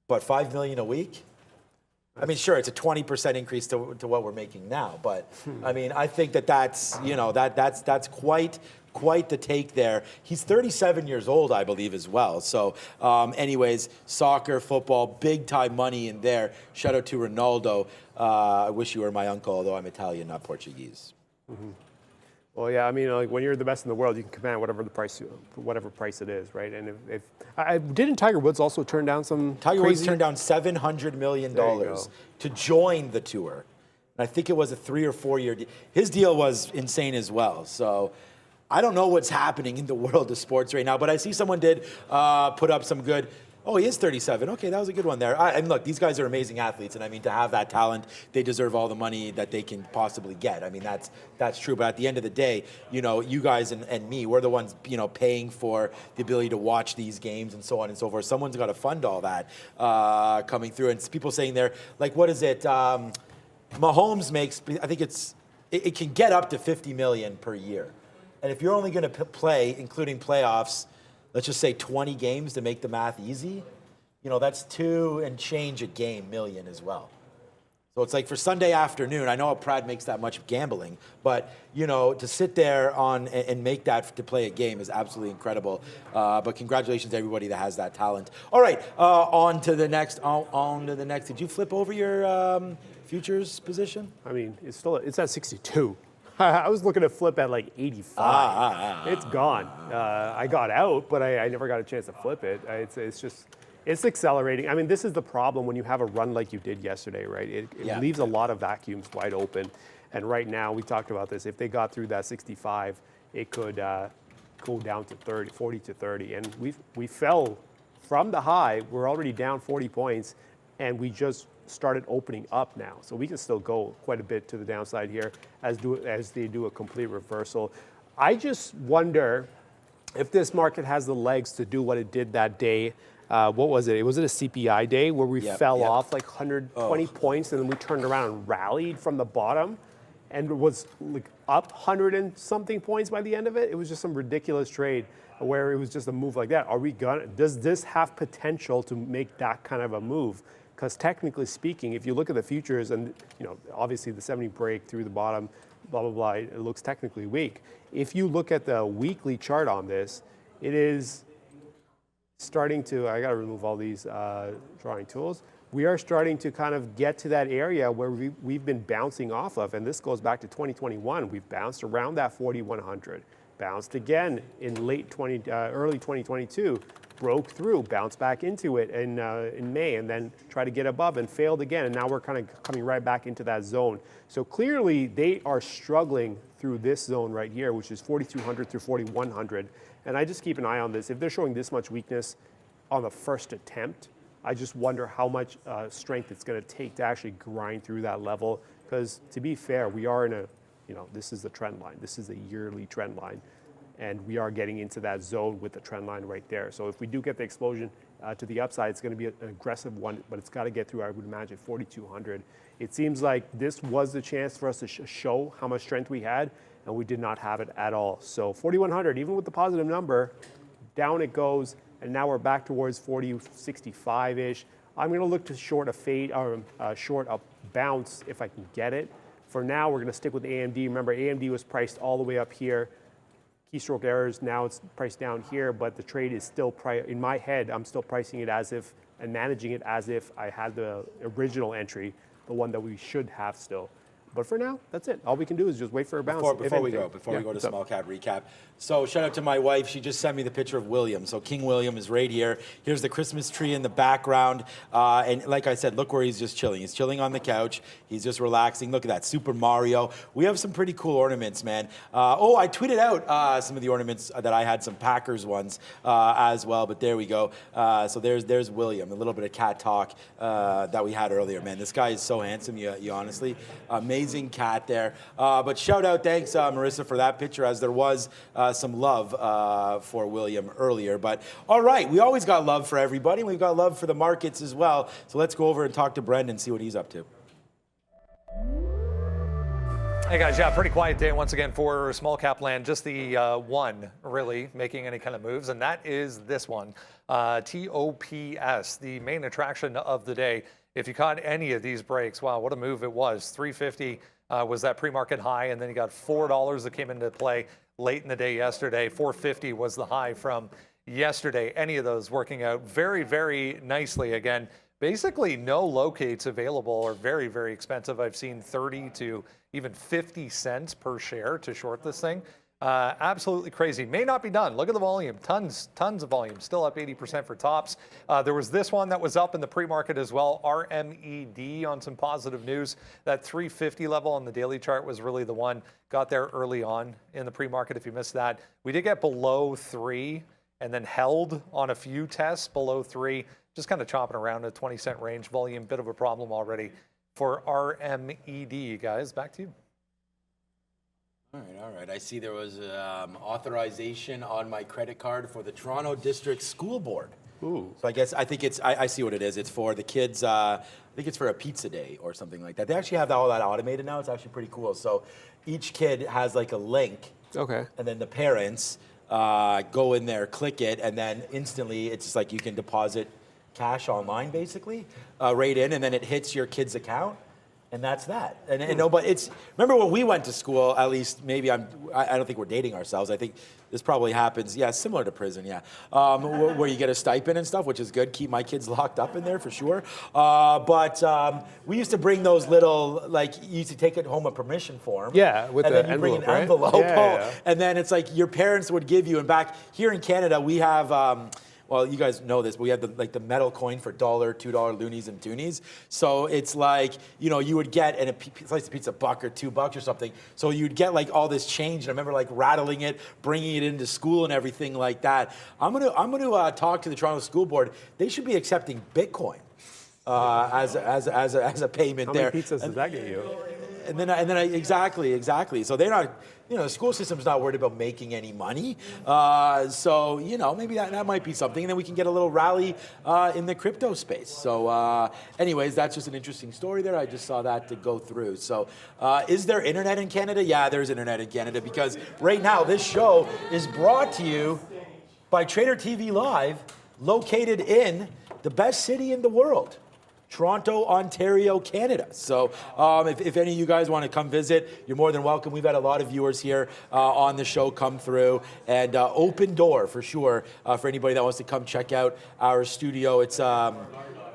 But 5 million a week? I mean, sure, it's a 20% increase to what we're making now, but I mean, I think that's, you know, that's quite the take there. He's 37 years old, I believe, as well. So anyways, soccer, football, big time money in there. Shout out to Ronaldo. I wish you were my uncle, although I'm Italian, not Portuguese. Mm-hmm. Well, yeah, I mean, like when you're the best in the world, you can command whatever price it is, right? And if didn't Tiger Woods also turn down some? Tiger Woods turned down $700 million to join the tour. And I think it was a 3 or 4 year deal. His deal was insane as well. So I don't know what's happening in the world of sports right now, but I see someone did put up some good. Oh, he is 37. Okay, that was a good one there. And look, these guys are amazing athletes, and I mean, to have that talent, they deserve all the money that they can possibly get. I mean, that's true. But at the end of the day, you know, you guys and me, we're the ones, you know, paying for the ability to watch these games and so on and so forth. Someone's got to fund all that coming through. And people saying there, like, what is it? Mahomes makes, I think it can get up to 50 million per year. And if you're only going to play, including playoffs, let's just say 20 games to make the math easy, you know, that's 2 and change a game million as well. So it's like for Sunday afternoon, I know Prad makes that much gambling, but, you know, to sit there and make that to play a game is absolutely incredible. But congratulations to everybody that has that talent. All right, on to the next. Did you flip over your futures position? I mean, it's at 62. I was looking to flip at like 85. It's gone. I got out, but I never got a chance to flip it. It's accelerating. I mean, this is the problem when you have a run like you did yesterday, right? It leaves a lot of vacuums wide open. And right now, we talked about this. If they got through that 65, it could go down to 30, 40 to 30. And we fell from the high. We're already down 40 points, and we just started opening up now. So we can still go quite a bit to the downside here as they do a complete reversal. I just wonder if this market has the legs to do what it did that day. What was it? Was it a CPI day where we fell off like 120 points, and then we turned around and rallied from the bottom and was like up 100 and something points by the end of it? It was just some ridiculous trade where it was just a move like that. Does this have potential to make that kind of a move? Because technically speaking, if you look at the futures and, obviously the 70 break through the bottom, blah, blah, blah, it looks technically weak. If you look at the weekly chart on this, it is starting to, I got to remove all these drawing tools. We are starting to kind of get to that area where we've been bouncing off of, and this goes back to 2021. We've bounced around that 4,100, bounced again in early 2022, broke through, bounced back into it in May, and then tried to get above and failed again, and now we're kind of coming right back into that zone. So clearly they are struggling through this zone right here, which is 4,200 through 4,100, and I just keep an eye on this. If they're showing this much weakness on the first attempt, I just wonder how much strength it's going to take to actually grind through that level, because to be fair, we are in a, this is the trend line. This is a yearly trend line. And we are getting into that zone with the trend line right there. So if we do get the explosion to the upside, it's going to be an aggressive one, but it's got to get through, I would imagine, 4,200. It seems like this was the chance for us to show how much strength we had, and we did not have it at all. So 4,100, even with the positive number, down it goes, and now we're back towards 40.65-ish. I'm going to look to short a fade or short a bounce if I can get it. For now, we're going to stick with AMD. Remember, AMD was priced all the way up here. Keystroke errors, now it's priced down here, but the trade is still, in my head, I'm still pricing it as if, and managing it as if I had the original entry, the one that we should have still. But for now, that's it. All we can do is just wait for a bounce. Before we go to small cap recap. So shout out to my wife. She just sent me the picture of William. So King William is right here. Here's the Christmas tree in the background. And like I said, look where he's just chilling. He's chilling on the couch. He's just relaxing. Look at that, Super Mario. We have some pretty cool ornaments, man. I tweeted out some of the ornaments that I had, some Packers ones as well. But there we go. So there's William, a little bit of cat talk that we had earlier, man. This guy is so handsome, you honestly. Amazing cat there. But shout out, thanks, Marissa, for that picture, as there was some love for William earlier. But all right, we always got love for everybody. We've got love for the markets as well. So let's go over and talk to Brendan and see what he's up to. Hey guys, pretty quiet day once again for small cap land. Just the one really making any kind of moves, and that is this one, TOPS, the main attraction of the day. If you caught any of these breaks, wow, what a move it was. 350 was that pre-market high, and then you got $4 that came into play late in the day yesterday. 450 was the high from yesterday. Any of those working out very, very nicely. Again, basically no locates available or very, very expensive. I've seen 30 to even 50 cents per share to short this thing. Absolutely crazy. May not be done. Look at the volume. Tons of volume. Still up 80% for tops. There was this one that was up in the pre-market as well. RMED on some positive news. That 350 level on the daily chart was really the one. Got there early on in the pre-market if you missed that. We did get below 3 and then held on a few tests below 3. Just kind of chopping around a 20-cent range. Volume, bit of a problem already for RMED. Guys, back to you. All right. I see there was authorization on my credit card for the Toronto District School Board. Ooh. So I think I see what it is. It's for the kids. I think it's for a pizza day or something like that. They actually have all that automated now. It's actually pretty cool. So each kid has like a link. Okay. And then the parents go in there, click it, and then instantly it's just like you can deposit cash online, basically, right in, and then it hits your kid's account. And that's that. And no, but it's, remember when we went to school, at least maybe I don't think we're dating ourselves. I think this probably happens, similar to prison, where you get a stipend and stuff, which is good. Keep my kids locked up in there for sure. But we used to bring those little, you used to take it home a permission form. Yeah, with and the then you envelope, bring an envelope. Yeah. And then it's like your parents would give you, and back here in Canada, we have well, you guys know this, but we have the metal coin for $1, $2 loonies and toonies. So it's like, you know, you would get in a slice of pizza $1 or $2 or something. So you'd get like all this change. And I remember like rattling it, bringing it into school and everything like that. I'm gonna talk to the Toronto School Board. They should be accepting Bitcoin as a payment there. How many pizzas does that get you? And then exactly. So they're not, you know, the school system's not worried about making any money. So, you know, maybe that might be something. And then we can get a little rally in the crypto space. So anyways, that's just an interesting story there. I just saw that to go through. So is there internet in Canada? Yeah, there's internet in Canada, because right now this show is brought to you by Trader TV Live, located in the best city in the world, Toronto, Ontario, Canada. So if any of you guys want to come visit, you're more than welcome. We've had a lot of viewers here on the show come through, and open door for sure for anybody that wants to come check out our studio. It's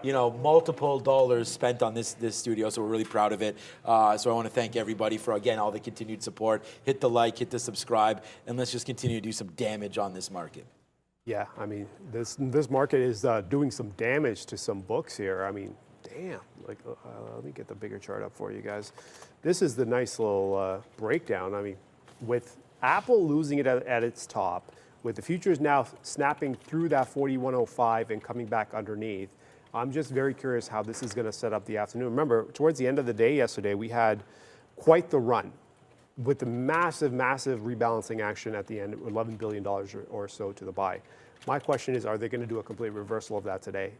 you know, multiple dollars spent on this studio, so we're really proud of it. So I want to thank everybody for, again, all the continued support. Hit the like, hit the subscribe, and let's just continue to do some damage on this market. Yeah, I mean, this market is doing some damage to some books here. I mean, damn. Like, let me get the bigger chart up for you guys. This is the nice little breakdown. I mean, with Apple losing it at its top, with the futures now snapping through that 4105 and coming back underneath, I'm just very curious how this is going to set up the afternoon. Remember, towards the end of the day yesterday, we had quite the run, with the massive rebalancing action at the end, $11 billion or so to the buy. My question is, are they going to do a complete reversal of that today,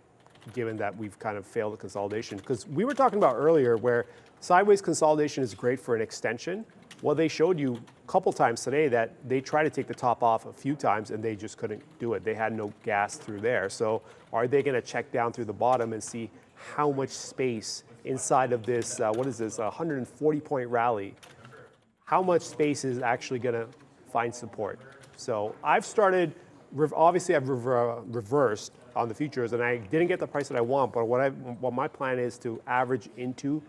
given that we've kind of failed the consolidation? Because we were talking about earlier where sideways consolidation is great for an extension. Well, they showed you a couple times today that they tried to take the top off a few times and they just couldn't do it. They had no gas through there. So are they going to check down through the bottom and see how much space inside of this, what is this, 140-point rally? How much space is actually going to find support? So I've started, obviously I've reversed on the futures, and I didn't get the price that I want, but what my plan is to average into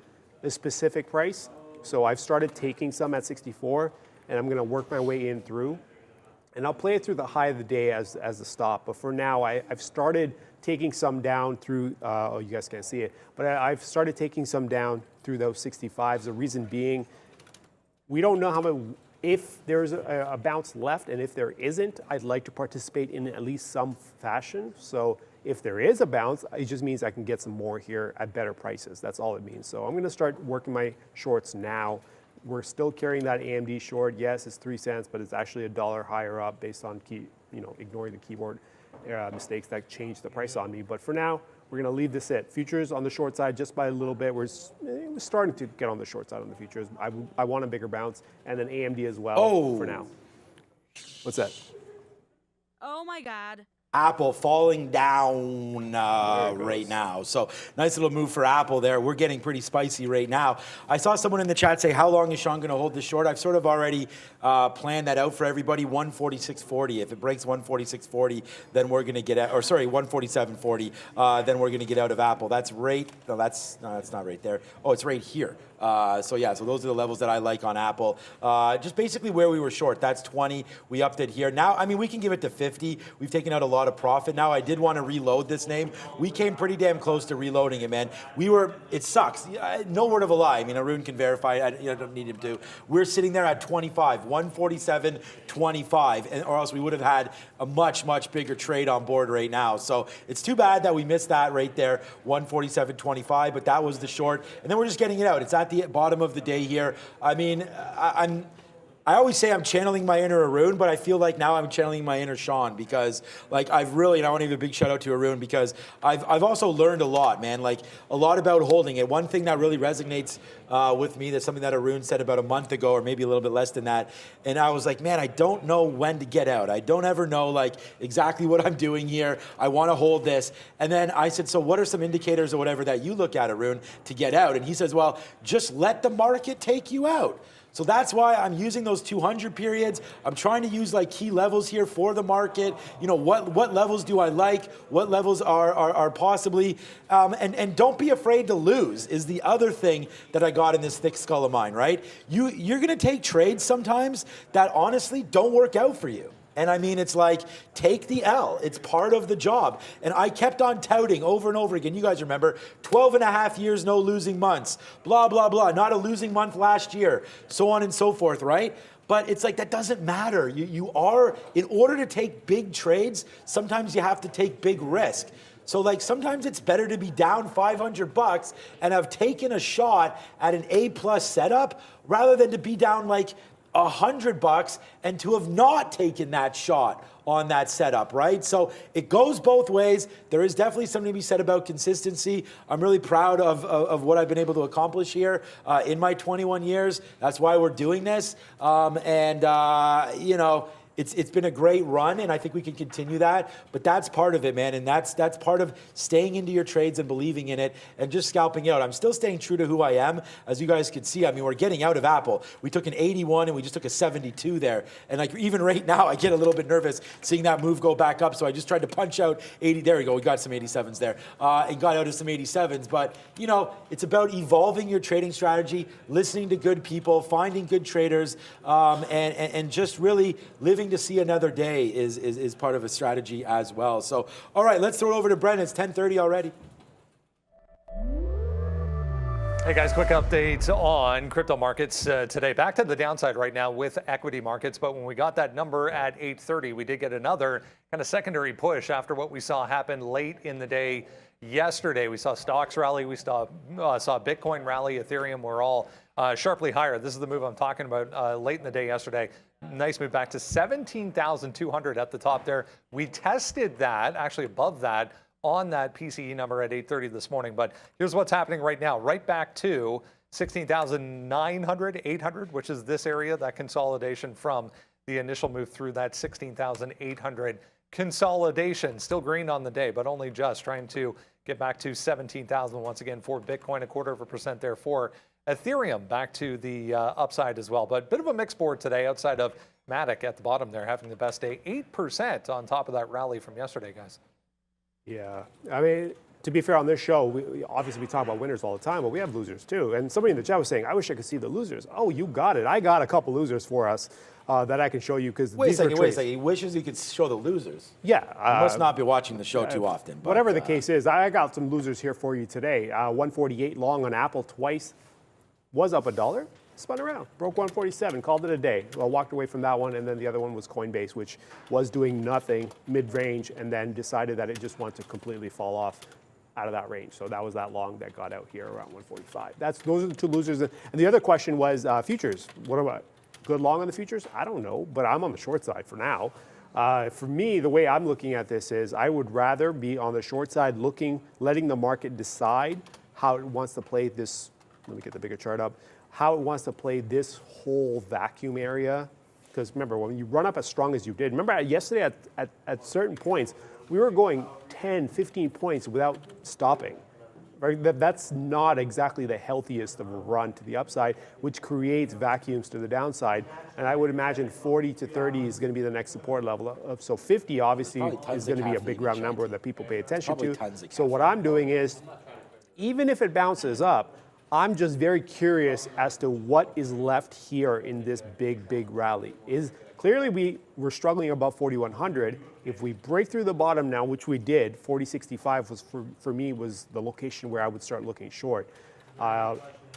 a specific price. So I've started taking some at 64, and I'm going to work my way in through. And I'll play it through the high of the day as the stop. But for now, I've started taking some down through, oh, you guys can't see it, but I've started taking some down through those 65s. The reason being, we don't know how much, if there's a bounce left, and if there isn't, I'd like to participate in at least some fashion. So if there is a bounce, it just means I can get some more here at better prices. That's all it means. So I'm going to start working my shorts now. We're still carrying that AMD short. Yes, it's 3 cents, but it's actually $1 higher up based on ignoring the keyboard mistakes that changed the price on me. But for now, we're going to leave this at futures on the short side just by a little bit. We're starting to get on the short side on the futures. I want a bigger bounce, and then AMD as well for now. What's that? Oh my God. Apple falling down right now. So nice little move for Apple there. We're getting pretty spicy right now. I saw someone in the chat say, how long is Sean going to hold this short? I've sort of already planned that out for everybody. 146.40. If it breaks 146.40, then we're going to get out, or sorry, 147.40, then we're going to get out of Apple. That's right. No, that's not right there. Oh, it's right here. So yeah, so those are the levels that I like on Apple. Just basically where we were short. That's 20. We upped it here. Now, I mean, we can give it to 50. We've taken out a lot of profit. Now, I did want to reload this name. We came pretty damn close to reloading it, man. It sucks. No word of a lie. I mean, Arun can verify. I don't need him to. We're sitting there at 25, 147.25, or else we would have had a much, much bigger trade on board right now. So it's too bad that we missed that right there, 147.25, but that was the short. And then we're just getting it out. It's at the bottom of the day here. I mean, I always say I'm channeling my inner Arun, but I feel like now I'm channeling my inner Sean, because like I've really, and I want to give a big shout out to Arun, because I've also learned a lot, man, like a lot about holding it. One thing that really resonates with me, that's something that Arun said about a month ago, or maybe a little bit less than that. And I was like, man, I don't know when to get out. I don't ever know like exactly what I'm doing here. I want to hold this. And then I said, so what are some indicators or whatever that you look at, Arun, to get out? And he says, well, just let the market take you out. So that's why I'm using those 200 periods. I'm trying to use like key levels here for the market. You know, what levels do I like? What levels are possibly, and don't be afraid to lose is the other thing that I got in this thick skull of mine, right? You're gonna take trades sometimes that honestly don't work out for you. And I mean, it's like, take the L. It's part of the job. And I kept on touting over and over again. You guys remember, 12 and a half years, no losing months, blah, blah, blah. Not a losing month last year, so on and so forth, right? But it's like, that doesn't matter. You are, in order to take big trades, sometimes you have to take big risk. So like sometimes it's better to be down $500 and have taken a shot at an A+ setup rather than to be down like $100 and to have not taken that shot on that setup, right? So it goes both ways. There is definitely something to be said about consistency. I'm really proud of what I've been able to accomplish here in my 21 years. That's why we're doing this. You know, it's been a great run, and I think we can continue that. But that's part of it, man, and that's part of staying into your trades and believing in it and just scalping out. I'm still staying true to who I am, as you guys can see. I mean, we're getting out of Apple. We took an 81 and we just took a 72 there, and like even right now, I get a little bit nervous seeing that move go back up. So I just tried to punch out 80. There we go. We got some 87s there, and got out of some 87s. But you know, it's about evolving your trading strategy, listening to good people, finding good traders, and just really living to see another day is part of a strategy as well. So, all right, let's throw it over to Brendan. It's 10:30 already. Hey guys, quick update on crypto markets today. Back to the downside right now with equity markets, but when we got that number at 8:30, we did get another kind of secondary push after what we saw happen late in the day yesterday. We saw stocks rally, we saw Bitcoin rally, Ethereum were all sharply higher. This is the move I'm talking about late in the day yesterday. Nice move back to 17,200 at the top there. We tested that, actually above that, on that PCE number at 8:30 this morning. But here's what's happening right now. Right back to 16,900, 800, which is this area, that consolidation from the initial move through that 16,800 consolidation. Still green on the day, but only just trying to get back to 17,000 once again for Bitcoin, 0.25% there for Ethereum, back to the upside as well. But bit of a mixed board today outside of Matic at the bottom there having the best day, 8% on top of that rally from yesterday, guys. Yeah, I mean, to be fair on this show, obviously we talk about winners all the time, but we have losers too. And somebody in the chat was saying, I wish I could see the losers. Oh, you got it. I got a couple losers for us that I can show you because Wait a second. He wishes he could show the losers. Yeah. You must not be watching the show too often. But, whatever the case is, I got some losers here for you today. 148 long on Apple twice, was up $1. Spun around, broke 147, called it a day. Well, walked away from that one, and then the other one was Coinbase, which was doing nothing mid-range, and then decided that it just wanted to completely fall off out of that range. So that was that long that got out here around 145. Those are the two losers. And the other question was futures. What about good long on the futures? I don't know, but I'm on the short side for now. For me, the way I'm looking at this is I would rather be on the short side letting the market decide how it wants to play this. Let me get the bigger chart up. How it wants to play this whole vacuum area. Because remember, when you run up as strong as you did, remember yesterday at certain points, we were going 10, 15 points without stopping. Right? That's not exactly the healthiest of a run to the upside, which creates vacuums to the downside. And I would imagine 40 to 30 is going to be the next support level. So 50 obviously is going to be a big round number that people pay attention to. So what I'm doing is, even if it bounces up, I'm just very curious as to what is left here in this big rally. Clearly we're struggling above 4,100. If we break through the bottom now, which we did, 40.65 was for me was the location where I would start looking short.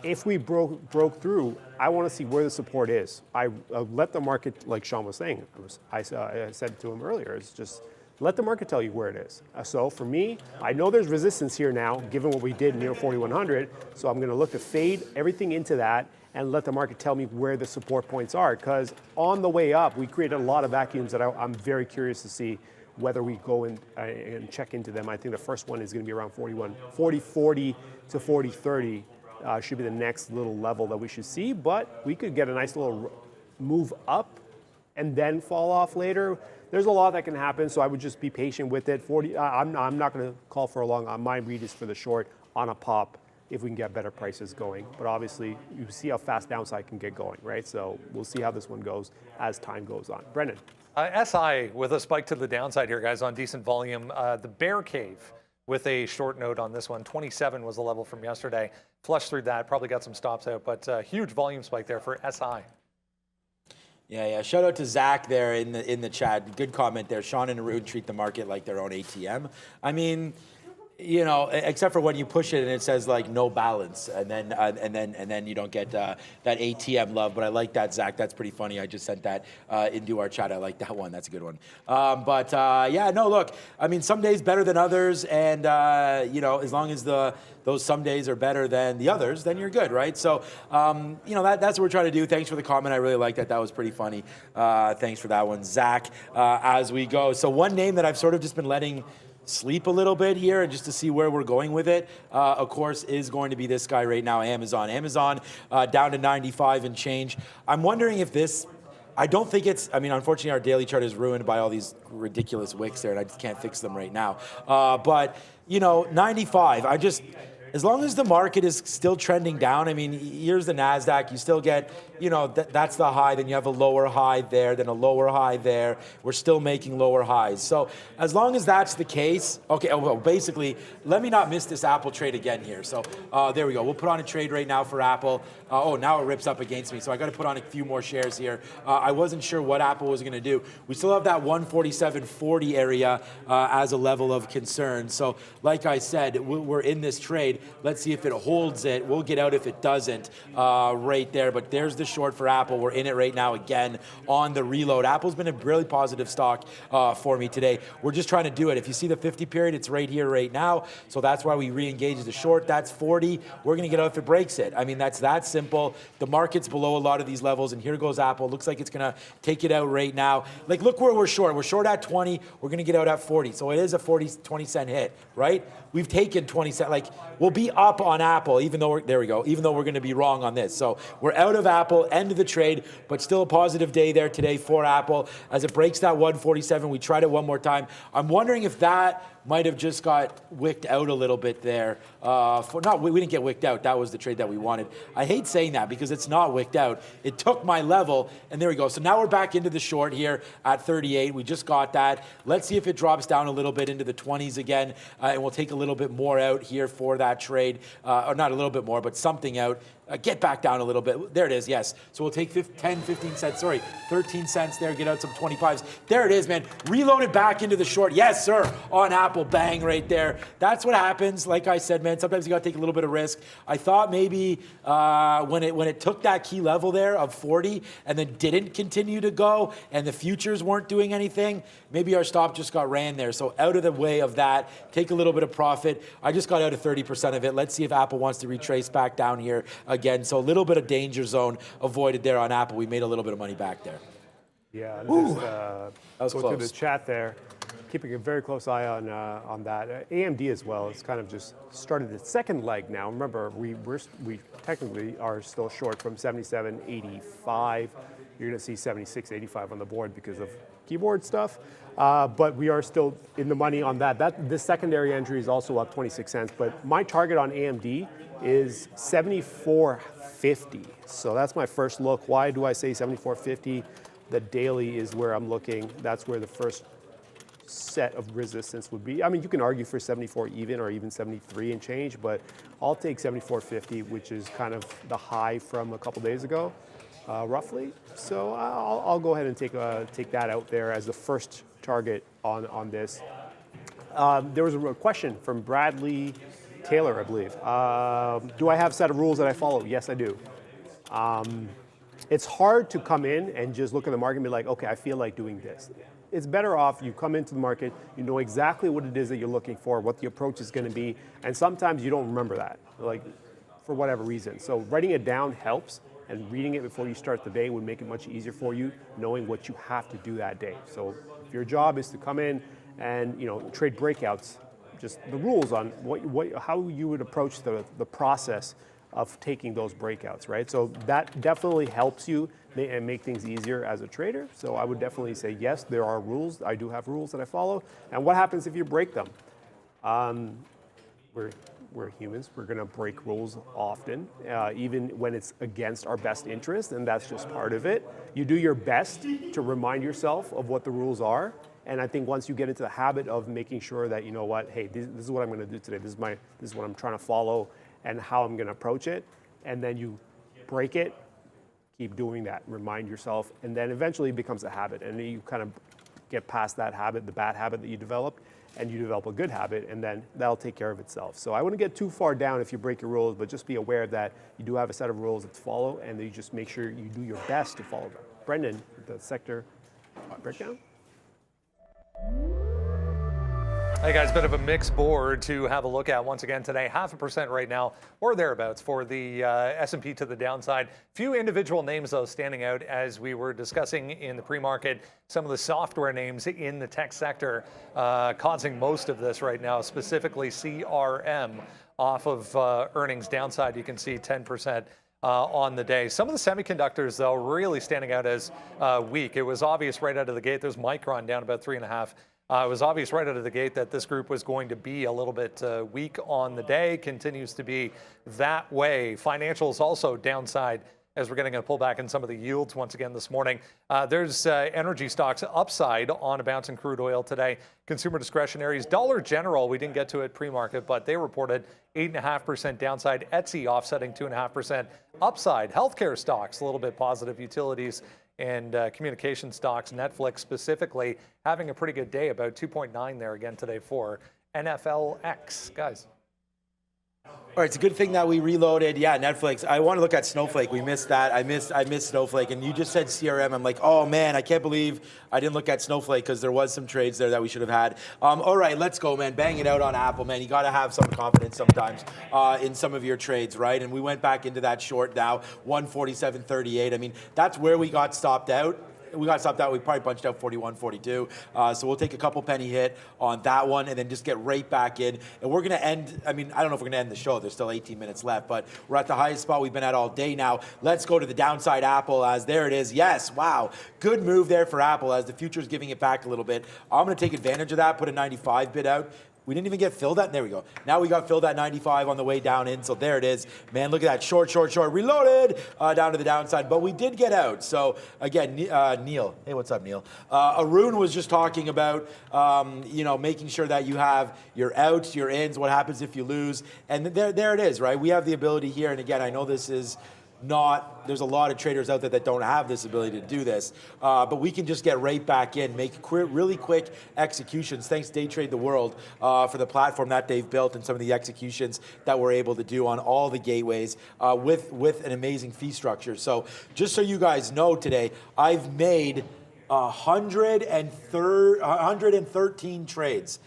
If we broke through, I want to see where the support is. I let the market, like Sean was saying, I said to him earlier, it's just let the market tell you where it is. So for me, I know there's resistance here now, given what we did near 4,100. So I'm going to look to fade everything into that and let the market tell me where the support points are. Because on the way up, we created a lot of vacuums that I'm very curious to see whether we go in and check into them. I think the first one is going to be around 40.40 to 40.30 should be the next little level that we should see. But we could get a nice little move up and then fall off later. There's a lot that can happen, so I would just be patient with it. I'm not going to call for a long. My read is for the short on a pop if we can get better prices going. But obviously, you see how fast downside can get going, right? So we'll see how this one goes as time goes on. Brendan. SI with a spike to the downside here, guys, on decent volume. The bear cave with a short note on this one. 27 was the level from yesterday. Flushed through that, probably got some stops out, but huge volume spike there for SI. Yeah. Shout out to Zach there in the chat. Good comment there. Sean and Arun treat the market like their own ATM. I mean, you know, except for when you push it and it says like no balance, and then you don't get that ATM love. But I like that, Zach. That's pretty funny. I just sent that into our chat. I like that one. That's a good one. Yeah, no, look. I mean, some days better than others, and you know, as long as those some days are better than the others, then you're good, right? So, you know, that's what we're trying to do. Thanks for the comment. I really like that. That was pretty funny. Thanks for that one, Zach. As we go, so one name that I've sort of just been letting sleep a little bit here and just to see where we're going with it, of course, is going to be this guy right now, Amazon. Amazon down to 95 and change. I'm wondering if this, I don't think it's, I mean, unfortunately our daily chart is ruined by all these ridiculous wicks there and I just can't fix them right now. But, you know, 95, as long as the market is still trending down, I mean, here's the NASDAQ, you still get, you know, that's the high, then you have a lower high there, then a lower high there. We're still making lower highs. So as long as that's the case, okay, well, basically, let me not miss this Apple trade again here. So there we go. We'll put on a trade right now for Apple. Now it rips up against me. So I got to put on a few more shares here. I wasn't sure what Apple was going to do. We still have that 147.40 area as a level of concern. So like I said, we're in this trade. Let's see if it holds it. We'll get out if it doesn't right there. But there's the short for Apple. We're in it right now again on the reload. Apple's been a really positive stock for me today. We're just trying to do it. If you see the 50 period, it's right here right now. So that's why we re-engage the short. That's 40. We're going to get out if it breaks it. I mean, that's that simple. The market's below a lot of these levels, and here goes Apple. Looks like it's going to take it out right now. Like, look where we're short. We're short at 20. We're going to get out at 40. So it is a 20 cent hit, right? We've taken 20 cents. Like, we'll be up on Apple, even though there we go, even though we're going to be wrong on this. So we're out of Apple, end of the trade, but still a positive day there today for Apple. As it breaks that 147, we tried it one more time. I'm wondering if that might have just got wicked out a little bit there. We didn't get wicked out. That was the trade that we wanted. I hate saying that because it's not wicked out. It took my level, and there we go. So now we're back into the short here at 38. We just got that. Let's see if it drops down a little bit into the 20s again, and we'll take a little bit more out here for that trade. Or not a little bit more, but something out. Get back down a little bit. There it is, yes. So we'll take 10, 15 cents, 13 cents there, get out some 25s. There it is, man. Reloaded back into the short. Yes, sir, on Apple, bang right there. That's what happens. Like I said, man, sometimes you got to take a little bit of risk. I thought maybe when it took that key level there of 40 and then didn't continue to go and the futures weren't doing anything, maybe our stop just got ran there. So out of the way of that, take a little bit of profit. I just got out of 30% of it. Let's see if Apple wants to retrace back down here again. So a little bit of danger zone avoided there on Apple. We made a little bit of money back there. Yeah, That was go close. through the chat there. Keeping a very close eye on that. AMD as well. It's kind of just started its second leg now. Remember, we technically are still short from 77.85. You're going to see 76.85 on the board because of keyboard stuff. But we are still in the money on that. This secondary entry is also up 26 cents. But my target on AMD is 74.50. So that's my first look. Why do I say 74.50? The daily is where I'm looking. That's where the first set of resistance would be. I mean, you can argue for 74 even or even 73 and change, but I'll take 74.50, which is kind of the high from a couple days ago, roughly. So I'll go ahead and take that out there as the first target on this. There was a question from Bradley Taylor, I believe. Do I have a set of rules that I follow? Yes, I do. It's hard to come in and just look at the market and be like, okay, I feel like doing this. It's better off you come into the market, you know exactly what it is that you're looking for, what the approach is going to be, and sometimes you don't remember that, like for whatever reason. So writing it down helps, and reading it before you start the day would make it much easier for you, knowing what you have to do that day. So if your job is to come in and trade breakouts, just the rules on how you would approach the process of taking those breakouts, right? So that definitely helps you and make things easier as a trader. So I would definitely say, yes, there are rules. I do have rules that I follow. And what happens if you break them? We're humans. We're going to break rules often, even when it's against our best interest, and that's just part of it. You do your best to remind yourself of what the rules are. And I think once you get into the habit of making sure that, you know what, hey, this is what I'm going to do today. This is what I'm trying to follow and how I'm going to approach it. And then you break it, keep doing that, remind yourself, and then eventually it becomes a habit. And then you kind of get past that habit, the bad habit that you developed, and you develop a good habit, and then that'll take care of itself. So I wouldn't get too far down if you break your rules, but just be aware that you do have a set of rules to follow, and you just make sure you do your best to follow them. Brendan, the sector breakdown? Hey guys, bit of a mixed board to have a look at once again today. 0.5% right now, or thereabouts, for the S&P to the downside. Few individual names, though, standing out as we were discussing in the pre-market. Some of the software names in the tech sector causing most of this right now, specifically CRM off of earnings downside. You can see 10%. On the day. Some of the semiconductors, though, really standing out as weak. It was obvious right out of the gate. There's Micron down about 3.5%. It was obvious right out of the gate that this group was going to be a little bit weak on the day. Continues to be that way. Financials also downside as we're getting a pullback in some of the yields once again this morning. There's energy stocks upside on a bounce in crude oil today. Consumer discretionaries, Dollar General, we didn't get to it pre-market, but they reported 8.5% downside. Etsy offsetting 2.5% upside. Healthcare stocks, a little bit positive. Utilities and communication stocks, Netflix specifically, having a pretty good day, about 2.9 there again today for NFLX. Guys. All right, it's a good thing that we reloaded. Yeah, Netflix. I want to look at Snowflake. We missed that. I missed Snowflake, and you just said CRM. I'm like, oh man, I can't believe I didn't look at Snowflake because there was some trades there that we should have had. All right, let's go, man. Bang it out on Apple, man. You got to have some confidence sometimes in some of your trades, right? And we went back into that short now, 147.38. I mean, that's where we got stopped out. We probably punched out 41, 42. So we'll take a couple penny hit on that one and then just get right back in. And we're going to end, I don't know if we're going to end the show. There's still 18 minutes left, but we're at the highest spot we've been at all day now. Let's go to the downside Apple as there it is. Yes, wow. Good move there for Apple as the future's giving it back a little bit. I'm going to take advantage of that, put a 95 bid out. We didn't even get filled at. There we go. Now we got filled at 95 on the way down in. So there it is. Man, look at that. Short. Reloaded down to the downside. But we did get out. So again, Neil. Hey, what's up, Neil? Arun was just talking about, making sure that you have your outs, your ins, what happens if you lose. And there it is, right? We have the ability here. And again, I know this is there's a lot of traders out there that don't have this ability to do this, but we can just get right back in, make really quick executions. Thanks Day Trade the World for the platform that they've built and some of the executions that we're able to do on all the gateways with an amazing fee structure. So just so you guys know today, I've made 113 trades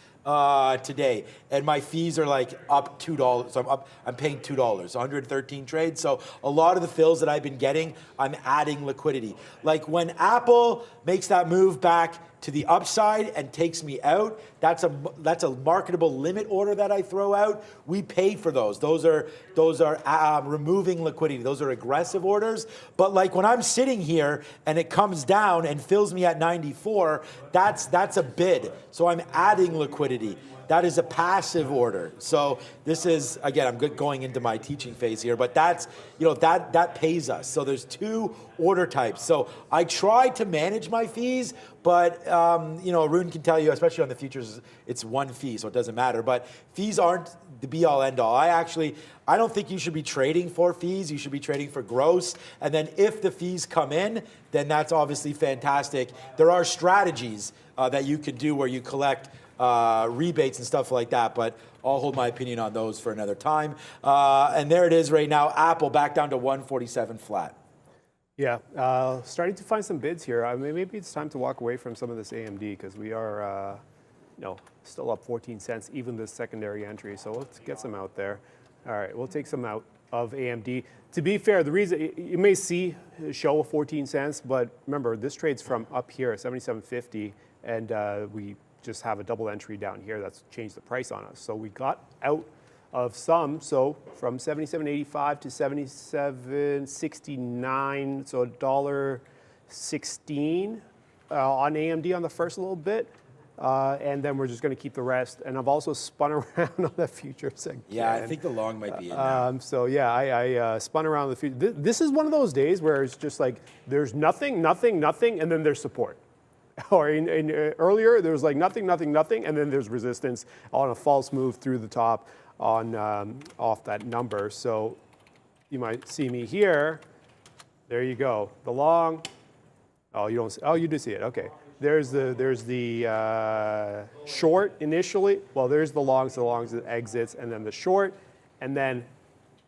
today, and my fees are like up $2. So I'm paying $2, 113 trades. So a lot of the fills that I've been getting, I'm adding liquidity. Like when Apple makes that move back to the upside and takes me out, that's a marketable limit order that I throw out. We pay for those. Those are removing liquidity. Those are aggressive orders. But like when I'm sitting here and it comes down and fills me at 94, that's a bid. So I'm adding liquidity. That is a passive order. So this is, again, I'm going into my teaching phase here, but that pays us. So there's two order types. So I try to manage my fees, but Arun can tell you, especially on the futures, it's one fee, so it doesn't matter. But fees aren't the be all end all. I don't think you should be trading for fees. You should be trading for gross. And then if the fees come in, then that's obviously fantastic. There are strategies that you can do where you collect rebates and stuff like that, but I'll hold my opinion on those for another time. And there it is right now. Apple back down to 147 flat. Yeah, starting to find some bids here. Maybe it's time to walk away from some of this AMD because we are, still up 14 cents, even this secondary entry. So let's get some out there. All right, we'll take some out of AMD. To be fair, the reason you may see a show of 14 cents, but remember this trade's from up here at 77.50, and we just have a double entry down here that's changed the price on us. So we got out of some, so from 77.85 to 77.69, so $1.16 on AMD on the first little bit. And then we're just going to keep the rest. And I've also spun around on the futures again. Yeah, I think the long might be in now. So yeah, I spun around the future. This is one of those days where it's just like there's nothing, and then there's support. Or earlier, there was like nothing, and then there's resistance on a false move through the top on off that number. So you might see me here There you go. The long. Oh, you don't. Oh, you do see it. Okay. There's the short initially. Well, there's the longs. The longs exits, and then the short, and then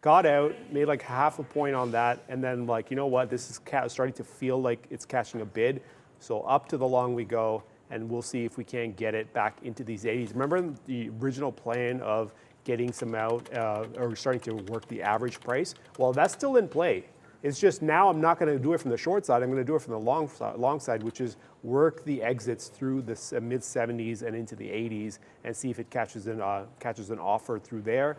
got out, made like half a point on that, and then like, you know what? This is starting to feel like it's catching a bid. So up to the long we go, and we'll see if we can get it back into these 80s. Remember the original plan of getting some out or starting to work the average price? Well, that's still in play. It's just now I'm not going to do it from the short side. I'm going to do it from the long side, which is work the exits through the mid 70s and into the 80s and see if it catches an offer through there,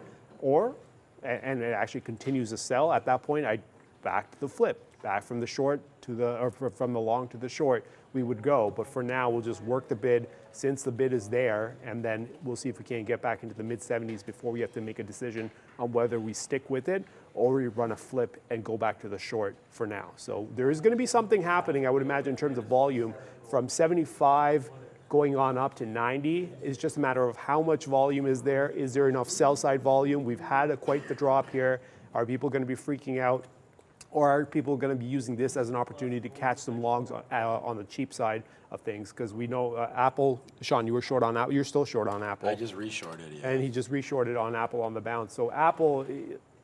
and it actually continues to sell. At that point, I back to the flip, back from the short to from the long to the short. We would go, but for now we'll just work the bid since the bid is there, and then we'll see if we can get back into the mid 70s before we have to make a decision on whether we stick with it or we run a flip and go back to the short for now. So there is going to be something happening, I would imagine, in terms of volume from 75 going on up to 90. It's just a matter of how much volume is there. Is there enough sell side volume? We've had quite the drop here. Are people going to be freaking out? Or are people going to be using this as an opportunity to catch some longs on the cheap side of things? Because we know Apple, Sean, you were short on Apple. You're still short on Apple. I just reshorted, yeah. And he just reshorted on Apple on the bounce. So Apple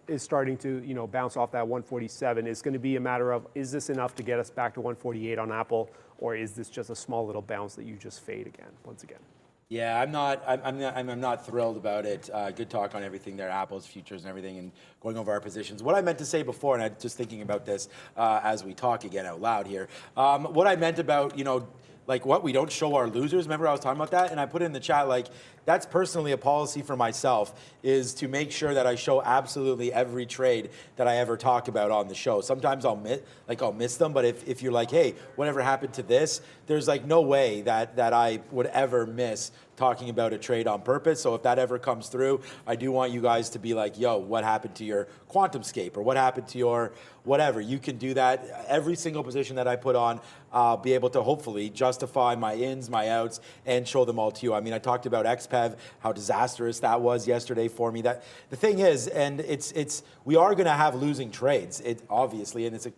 is starting to bounce off that 147. It's going to be a matter of, is this enough to get us back to 148 on Apple? Or is this just a small little bounce that you just fade again, once again? Yeah, I'm not thrilled about it. Good talk on everything there, Apple's futures and everything, and going over our positions. What I meant to say before, and I'm just thinking about this as we talk again out loud here. What I meant about, like what we don't show our losers. Remember I was talking about that, and I put it in the chat. Like that's personally a policy for myself, is to make sure that I show absolutely every trade that I ever talk about on the show. Sometimes I'll miss them, but if you're like, hey, whatever happened to this, there's like no way that I would ever miss talking about a trade on purpose. So if that ever comes through, I do want you guys to be like, yo, what happened to your QuantumScape, or what happened to your whatever? You can do that. Every single position that I put on, I'll be able to hopefully justify my ins, my outs, and show them all to you. I mean, I talked about XPEV, how disastrous that was yesterday for me. That the thing is, and we are going to have losing trades, obviously, and it's a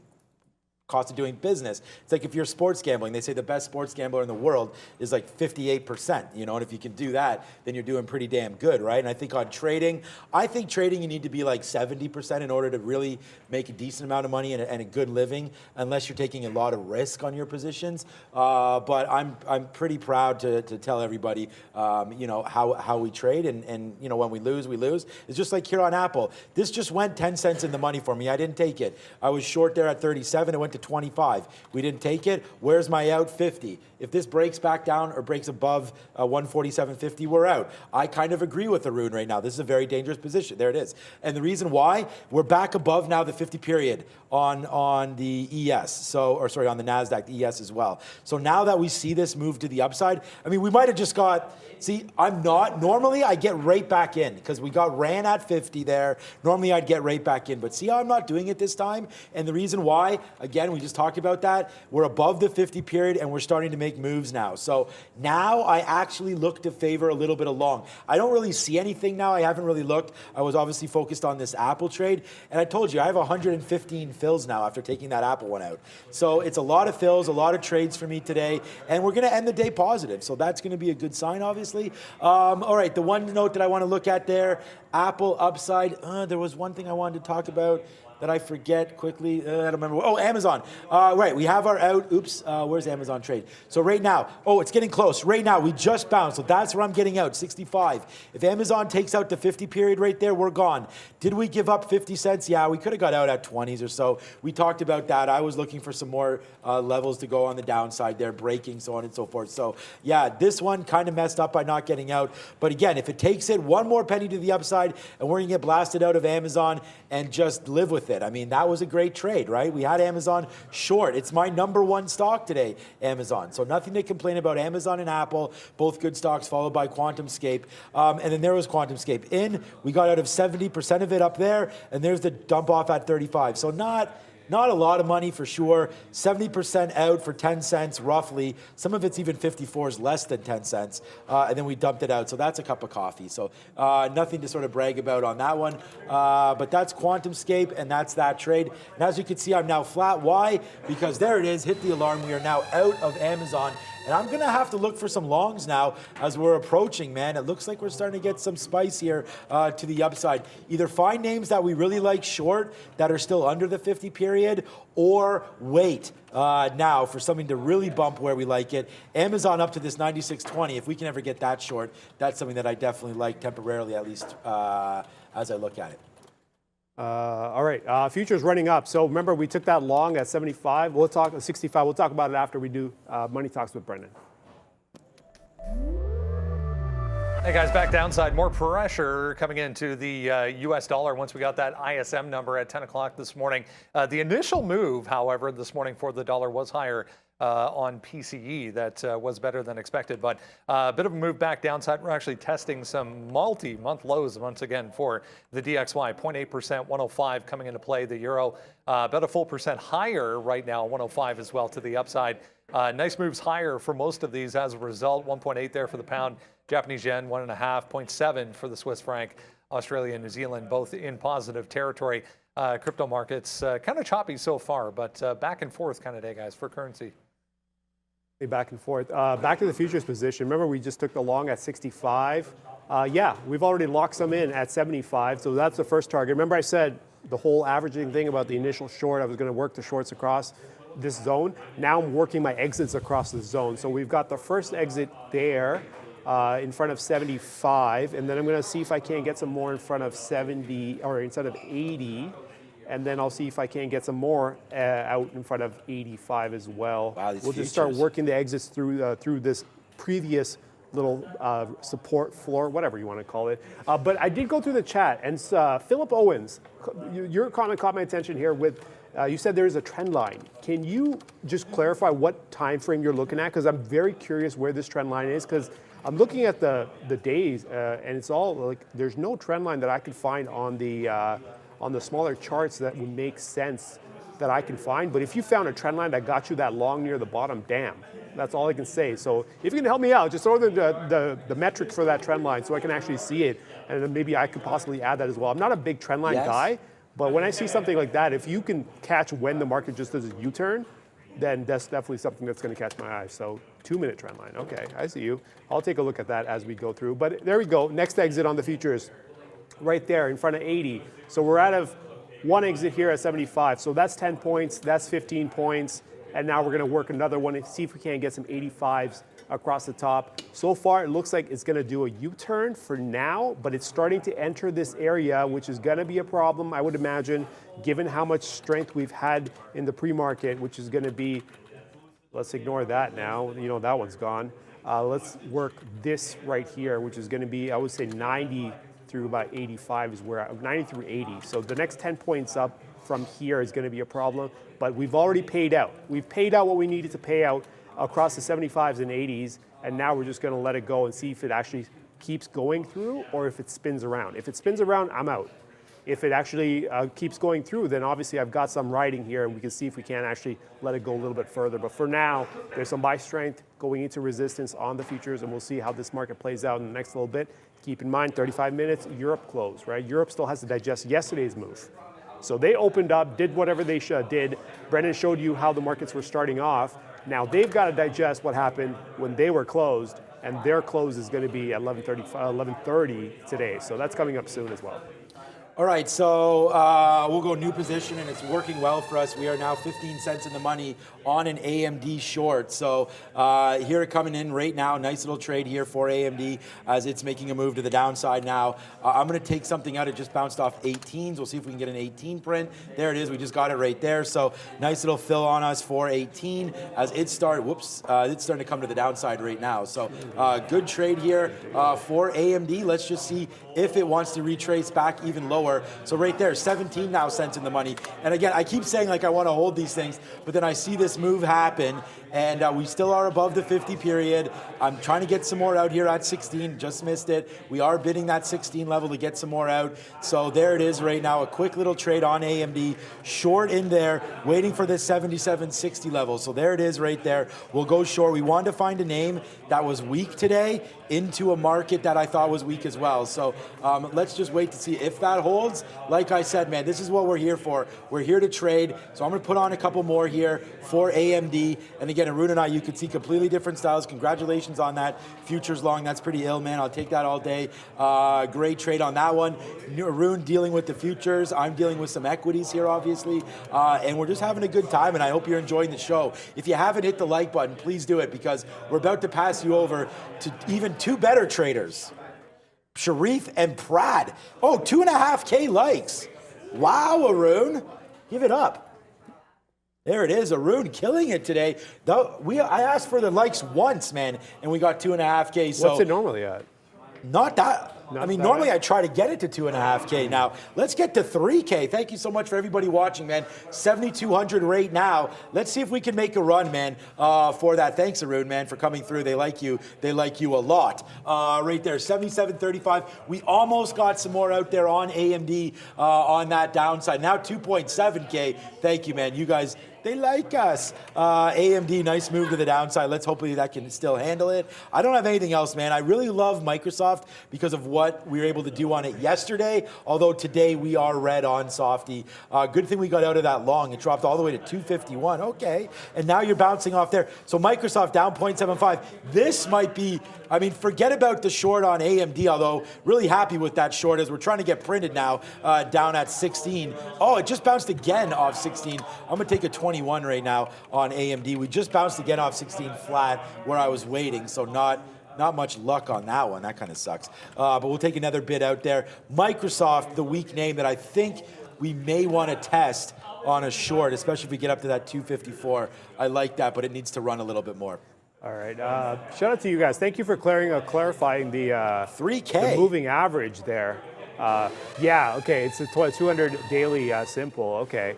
cost of doing business. It's like if you're sports gambling, they say the best sports gambler in the world is like 58%, and if you can do that, then you're doing pretty damn good, right? And I think on trading, you need to be like 70% in order to really make a decent amount of money and a good living, unless you're taking a lot of risk on your positions. But I'm pretty proud to tell everybody, how we trade, and when we lose, we lose. It's just like here on Apple. This just went 10 cents in the money for me. I didn't take it. I was short there at 37. It went to 25. We didn't take it. Where's my out? 50. If this breaks back down or breaks above 147.50, we're out. I kind of agree with Arun right now. This is a very dangerous position. There it is. And the reason why, we're back above now the 50 period on the ES. On the NASDAQ, the ES as well. So now that we see this move to the upside, I mean, we might have just got, normally I get right back in because we got ran at 50 there. Normally I'd get right back in, but see how I'm not doing it this time? And the reason why, again, we just talked about that. We're above the 50 period and we're starting to make moves now. So now I actually look to favor a little bit of long. I don't really see anything now. I haven't really looked. I was obviously focused on this Apple trade. And I told you, I have 115 fills now after taking that Apple one out. So it's a lot of fills, a lot of trades for me today. And we're going to end the day positive. So that's going to be a good sign, obviously. All right, the one note that I want to look at there, Apple upside. There was one thing I wanted to talk about that I forget quickly. I don't remember. Oh, Amazon. Right, we have our out. Oops, where's Amazon trade? So right now, it's getting close. Right now, we just bounced. So that's where I'm getting out, 65. If Amazon takes out the 50 period right there, we're gone. Did we give up 50 cents? Yeah, we could have got out at 20s or so. We talked about that. I was looking for some more levels to go on the downside there, breaking, so on and so forth. So yeah, this one kind of messed up by not getting out. But again, if it takes it one more penny to the upside and we're going to get blasted out of Amazon and just live with it. I mean, that was a great trade, right? We had Amazon short. It's my number one stock today, Amazon. So nothing to complain about. Amazon and Apple, both good stocks, followed by QuantumScape. And then there was QuantumScape in. We got out of 70% of it up there, and there's the dump off at 35. So not Not a lot of money for sure. 70% out for 10 cents roughly. Some of it's even 54s less than 10 cents. And then we dumped it out. So that's a cup of coffee. So nothing to sort of brag about on that one. But that's QuantumScape, and that's that trade. And as you can see, I'm now flat. Why? Because there it is. Hit the alarm. We are now out of Amazon. And I'm going to have to look for some longs now as we're approaching, man. It looks like we're starting to get some spice here to the upside. Either find names that we really like short that are still under the 50 period, or wait now for something to really bump where we like it. Amazon up to this 96.20. If we can ever get that short, that's something that I definitely like temporarily, at least as I look at it. All right, futures running up. So remember, we took that long at 75. We'll talk 65. We'll talk about it after we do Money Talks with Brendan. Hey guys, back downside. More pressure coming into the U.S. dollar once we got that ISM number at 10 o'clock this morning. The initial move, however, this morning for the dollar was higher on PCE. That was better than expected, but a bit of a move back downside. We're actually testing some multi-month lows once again for the DXY. 0.8%, 105 coming into play. The euro about a full percent higher right now, 105 as well to the upside. Nice moves higher for most of these as a result. 1.8 there for the pound. Japanese yen, 1.5, 0.7 for the Swiss franc. Australia and New Zealand both in positive territory. Crypto markets kind of choppy so far, but back and forth kind of day, guys, for currency. Back and forth. Back to the futures position. Remember, we just took the long at 65. Yeah, we've already locked some in at 75, so that's the first target. Remember I said the whole averaging thing about the initial short, I was going to work the shorts across this zone. Now I'm working my exits across the zone. So we've got the first exit there in front of 75, and then I'm going to see if I can't get some more in front of 70, or instead of 80. And then I'll see if I can get some more out in front of 85 as well. Wow, we'll just start working the exits through this previous little support floor, whatever you want to call it. But I did go through the chat, and Philip Owens, your comment caught my attention here with, you said there is a trend line. Can you just clarify what time frame you're looking at? Because I'm very curious where this trend line is, because I'm looking at the days, and it's all like, there's no trend line that I could find on the smaller charts that would make sense that I can find. But if you found a trend line that got you that long near the bottom, damn, that's all I can say. So if you can help me out, just throw the metric for that trend line so I can actually see it, and then maybe I could possibly add that as well. I'm not a big trend line guy, but when I see something like that, if you can catch when the market just does a U-turn, then that's definitely something that's going to catch my eye. So 2-minute trend line. Okay, I see you. I'll take a look at that as we go through. But there we go. Next exit on the futures, right there in front of 80. So we're out of one exit here at 75. So that's 10 points. That's 15 points. And now we're going to work another one and see if we can't get some 85s across the top. So far, it looks like it's going to do a U-turn for now, but it's starting to enter this area, which is going to be a problem, I would imagine, given how much strength we've had in the pre-market, which is going to be, let's ignore that now. You know, that one's gone. Let's work this right here, which is going to be, I would say 90 through about 85 is where, 90 through 80. So the next 10 points up from here is going to be a problem, but we've already paid out. We've paid out what we needed to pay out across the 75s and 80s, and now we're just going to let it go and see if it actually keeps going through or if it spins around. If it spins around, I'm out. If it actually keeps going through, then obviously I've got some riding here, and we can see if we can actually let it go a little bit further. But for now, there's some buy strength going into resistance on the futures, and we'll see how this market plays out in the next little bit. Keep in mind, 35 minutes, Europe closed, right? Europe still has to digest yesterday's move. So they opened up, did whatever they did. Brendan showed you how the markets were starting off. Now they've got to digest what happened when they were closed, and their close is going to be at 11:30 today. So that's coming up soon as well. All right, so we'll go new position, and it's working well for us. We are now 15 cents in the money on an AMD short. So here coming in right now, nice little trade here for AMD as it's making a move to the downside now. I'm going to take something out. It just bounced off 18s. We'll see if we can get an 18 print. There it is. We just got it right there. So nice little fill on us for 18 as it started. Whoops, it's starting to come to the downside right now. So good trade here for AMD. Let's just see if it wants to retrace back even lower. So right there, 17 now cents in the money. And again, I keep saying like I want to hold these things, but then I see this move happen, and we still are above the 50 period. I'm trying to get some more out here at 16, just missed it. We are bidding that 16 level to get some more out. So there it is right now, a quick little trade on AMD, short in there, waiting for this 77.60 level. So there it is right there. We'll go short. We wanted to find a name that was weak today into a market that I thought was weak as well. So let's just wait to see if that holds. Like I said, man, this is what we're here for. We're here to trade. So I'm going to put on a couple more here for AMD. And again, Arun and I, you could see completely different styles. Congratulations on that. Futures long, that's pretty ill, man. I'll take that all day. Great trade on that one. Arun dealing with the futures. I'm dealing with some equities here, obviously. And we're just having a good time, and I hope you're enjoying the show. If you haven't hit the like button, please do it, because we're about to pass you over to even two better traders, Sharif and Prad. Oh, 2.5K likes. Wow, Arun. Give it up. There it is, Arun killing it today. I asked for the likes once, man, and we got 2.5K. So what's it normally at? Not that. Normally I try to get it to 2.5K. Now, let's get to 3K. Thank you so much for everybody watching, man. 7,200 right now. Let's see if we can make a run, man, for that. Thanks, Arun, man, for coming through. They like you. They like you a lot. Right there, 77.35. We almost got some more out there on AMD on that downside. Now 2.7K. Thank you, man. You guys, they like us. AMD, nice move to the downside. Let's hopefully that can still handle it. I don't have anything else, man. I really love Microsoft because of what we were able to do on it yesterday, although today we are red on Softy. Good thing we got out of that long. It dropped all the way to 251. Okay. And now you're bouncing off there. So Microsoft down 0.75. This might be, forget about the short on AMD, although really happy with that short as we're trying to get printed now down at 16. Oh, it just bounced again off 16. I'm going to take a 21 right now on AMD. We just bounced again off 16 flat where I was waiting, so not much luck on that one. That kind of sucks. But we'll take another bid out there. Microsoft, the weak name that I think we may want to test on a short, especially if we get up to that 254. I like that, but it needs to run a little bit more. All right. Shout out to you guys. Thank you for clarifying the 3K the moving average there. Yeah. Okay. It's a 200 daily simple. Okay.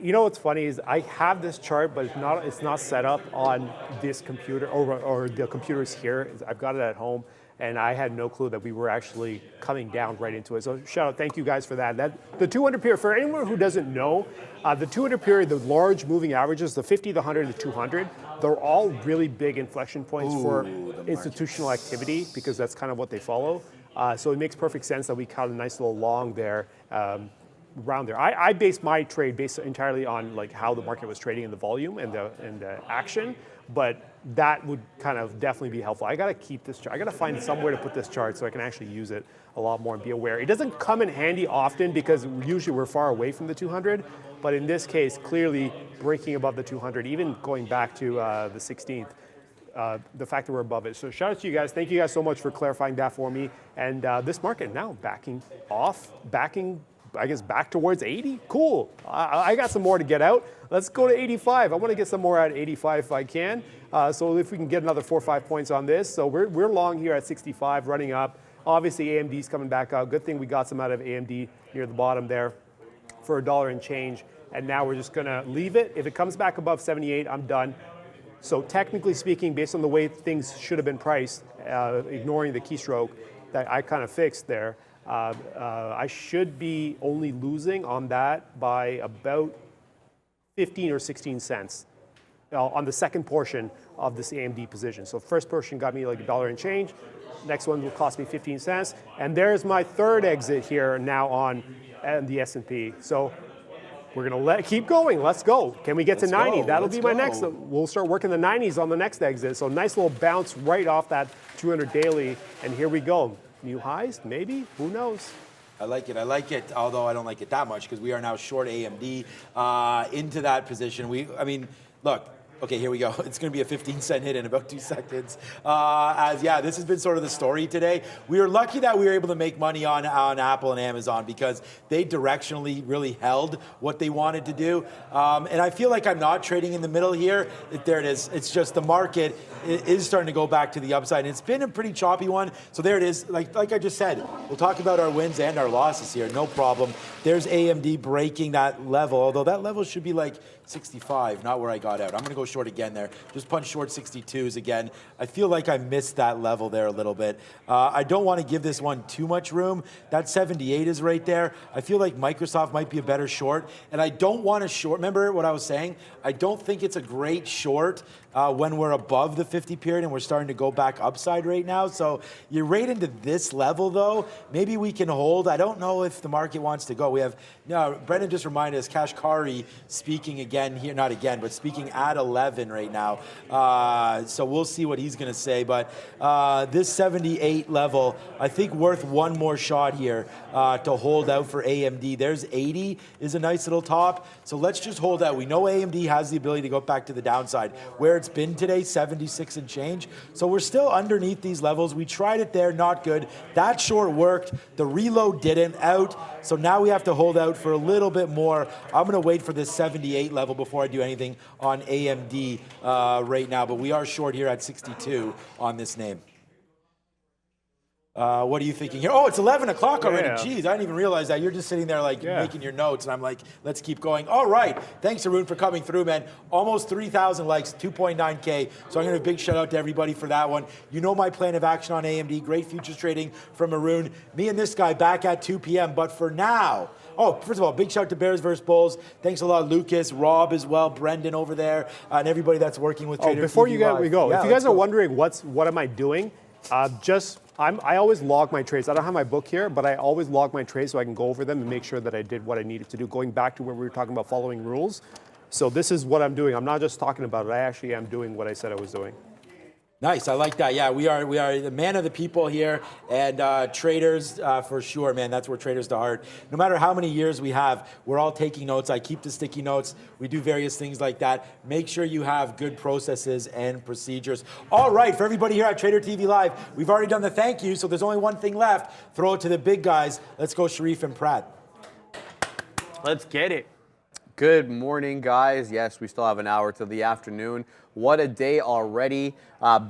You know what's funny is I have this chart, but it's not set up on this computer or the computers here. I've got it at home, and I had no clue that we were actually coming down right into it. So shout out, thank you guys for that. The 200 period, for anyone who doesn't know, the 200 period, the large moving averages, the 50, the 100, the 200, they're all really big inflection points for institutional activity because that's kind of what they follow. So it makes perfect sense that we caught a nice little long there. Around there, I based my trade based entirely on like how the market was trading and the volume and the action, but that would kind of definitely be helpful. I got to keep this chart. I got to find somewhere to put this chart so I can actually use it a lot more and be aware. It doesn't come in handy often because usually we're far away from the 200, but in this case, clearly breaking above the 200, even going back to the 16th. The fact that we're above it. So shout out to you guys. Thank you guys so much for clarifying that for me. And this market now backing, I guess, back towards 80. Cool. I got some more to get out. Let's go to 85. I want to get some more at 85 if I can. So if we can get another 4 or 5 points on this. So we're long here at 65, running up. Obviously, AMD's coming back up. Good thing we got some out of AMD near the bottom there for $1 and change. And now we're just going to leave it. If it comes back above 78, I'm done. So technically speaking, based on the way things should have been priced, ignoring the keystroke that I kind of fixed there, I should be only losing on that by about 15 or 16 cents on the second portion of this AMD position. So first portion got me like $1 and change. Next one will cost me 15 cents. And there's my third exit here now on the S&P. So we're going to keep going. Let's go. Can we get to 90? That'll be my next. We'll start working the 90s on the next exit. So nice little bounce right off that 200 daily. And here we go. New highs, maybe? Who knows? I like it, although I don't like it that much because we are now short AMD into that position. Look, okay, here we go. It's going to be a 15-cent hit in about 2 seconds. This has been sort of the story today. We were lucky that we were able to make money on Apple and Amazon because they directionally really held what they wanted to do. And I feel like I'm not trading in the middle here. There it is. It's just the market is starting to go back to the upside. And it's been a pretty choppy one. So there it is. Like I just said, we'll talk about our wins and our losses here. No problem. There's AMD breaking that level, although that level should be like 65, not where I got out. I'm going to go short again there. Just punch short 62s again. I feel like I missed that level there a little bit. I don't want to give this one too much room. That 78 is right there. I feel like Microsoft might be a better short, and I don't want to short. Remember what I was saying? I don't think it's a great short when we're above the 50 period and we're starting to go back upside right now. So you're right into this level though. Maybe we can hold. I don't know if the market wants to go. We have, Brendan just reminded us, Kashkari speaking again here, not again, but speaking at 11 right now. So we'll see what he's going to say. But this 78 level, I think worth one more shot here to hold out for AMD. There's 80 is a nice little top. So let's just hold out. We know AMD has the ability to go back to the downside. Where it's been today, 76 and change. So we're still underneath these levels. We tried it there, not good. That short worked. The reload didn't, out. So now we have to hold out for a little bit more. I'm going to wait for this 78 level before I do anything on AMD right now. But we are short here at 62 on this name. What are you thinking here? Oh, it's 11 o'clock already. Yeah. Jeez, I didn't even realize that. You're just sitting there like making your notes, and I'm like, let's keep going. All right. Thanks, Arun, for coming through, man. Almost 3,000 likes, 2.9K. So I'm going to give a big shout out to everybody for that one. You know my plan of action on AMD. Great futures trading from Arun. Me and this guy back at 2 p.m. But for now, first of all, big shout out to Bears versus Bulls. Thanks a lot, Lucas, Rob as well, Brendan over there, and everybody that's working with Trader Before TV we Live. go, Yeah, if you guys let's are go. wondering what am I doing, I always log my trades. I don't have my book here, but I always log my trades so I can go over them and make sure that I did what I needed to do, going back to where we were talking about following rules. So this is what I'm doing. I'm not just talking about it. I actually am doing what I said I was doing. Nice, I like that. Yeah, we are the man of the people here, and traders for sure, man. That's where traders to heart. No matter how many years we have, we're all taking notes. I keep the sticky notes. We do various things like that. Make sure you have good processes and procedures. All right, for everybody here at Trader TV Live, we've already done the thank you, so there's only one thing left. Throw it to the big guys. Let's go, Sharif and Pratt. Let's get it. Good morning, guys. Yes, we still have an hour till the afternoon. What a day already.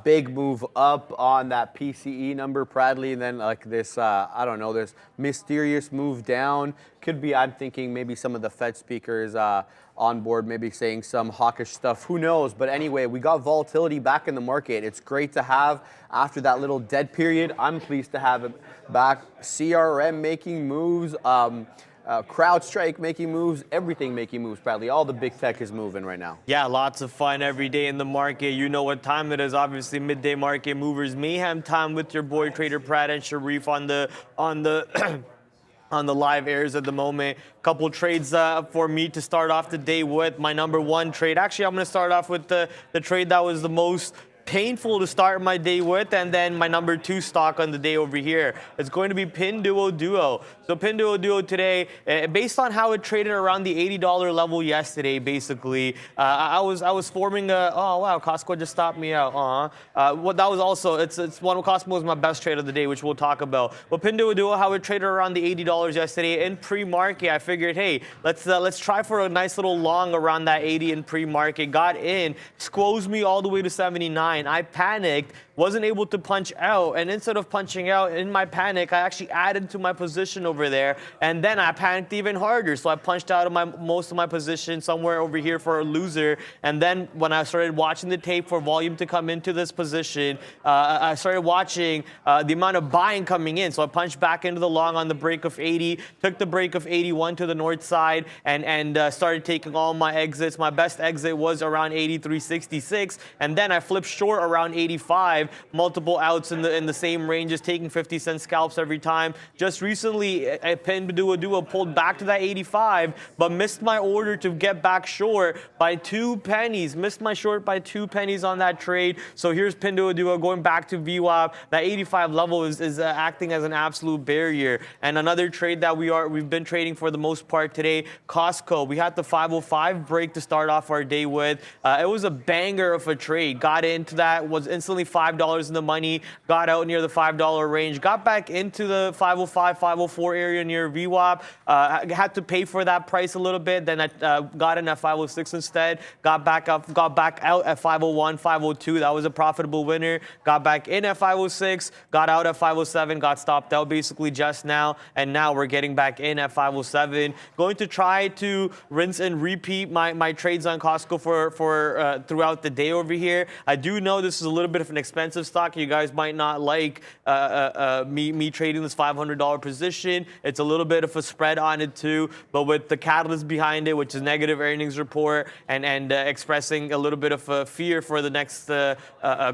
Big move up on that PCE number, Bradley. And then like this, I don't know, this mysterious move down. Could be, I'm thinking maybe some of the Fed speakers on board, maybe saying some hawkish stuff. Who knows? But anyway, we got volatility back in the market. It's great to have after that little dead period. I'm pleased to have it back. CRM making moves. CrowdStrike making moves, everything making moves, Bradley. All the big tech is moving right now. Yeah, lots of fun every day in the market. You know what time it is. Obviously, midday market movers mayhem time with your boy Trader Pratt and Sharif on the on the live airs at the moment. Couple trades for me to start off the day with. My number one trade. Actually, I'm going to start off with the trade that was the most painful to start my day with, and then my number two stock on the day over here. It's going to be Pinduoduo. So Pinduoduo today, based on how it traded around the $80 level yesterday, basically, I was forming a, oh wow, Costco just stopped me out. Well, that was also, it's one of Costco was my best trade of the day, which we'll talk about. But Pinduoduo, how it traded around the $80 yesterday in pre-market, I figured, hey, let's try for a nice little long around that 80 in pre-market. Got in, squoze me all the way to 79. I panicked, wasn't able to punch out, and instead of punching out in my panic, I actually added to my position over there, and then I panicked even harder. So I punched out of most of my position somewhere over here for a loser, and then when I started watching the tape for volume to come into this position, I started watching the amount of buying coming in. So I punched back into the long on the break of 80, took the break of 81 to the north side, and started taking all my exits. My best exit was around 83.66, and then I flipped short around 85. Multiple outs in the same ranges, taking 50-cent scalps every time. Just recently, Pinduoduo pulled back to that 85, but missed my order to get back short by 2 pennies. Missed my short by 2 pennies on that trade. So here's Pinduoduo going back to VWAP. That 85 level is acting as an absolute barrier. And another trade that we've been trading for the most part today, Costco. We had the 505 break to start off our day with. It was a banger of a trade. Got into that, was instantly $5 $5 in the money, got out near the $5 range, got back into the 505, 504 area near VWAP, had to pay for that price a little bit, then I got in at 506 instead, got back out at 501, 502, that was a profitable winner, got back in at 506, got out at 507, got stopped out basically just now, and now we're getting back in at 507. Going to try to rinse and repeat my trades on Costco for throughout the day over here. I do know this is a little bit of an expensive stock. You guys might not like me trading this $500 position. It's a little bit of a spread on it too, but with the catalyst behind it, which is negative earnings report and expressing a little bit of a fear for the next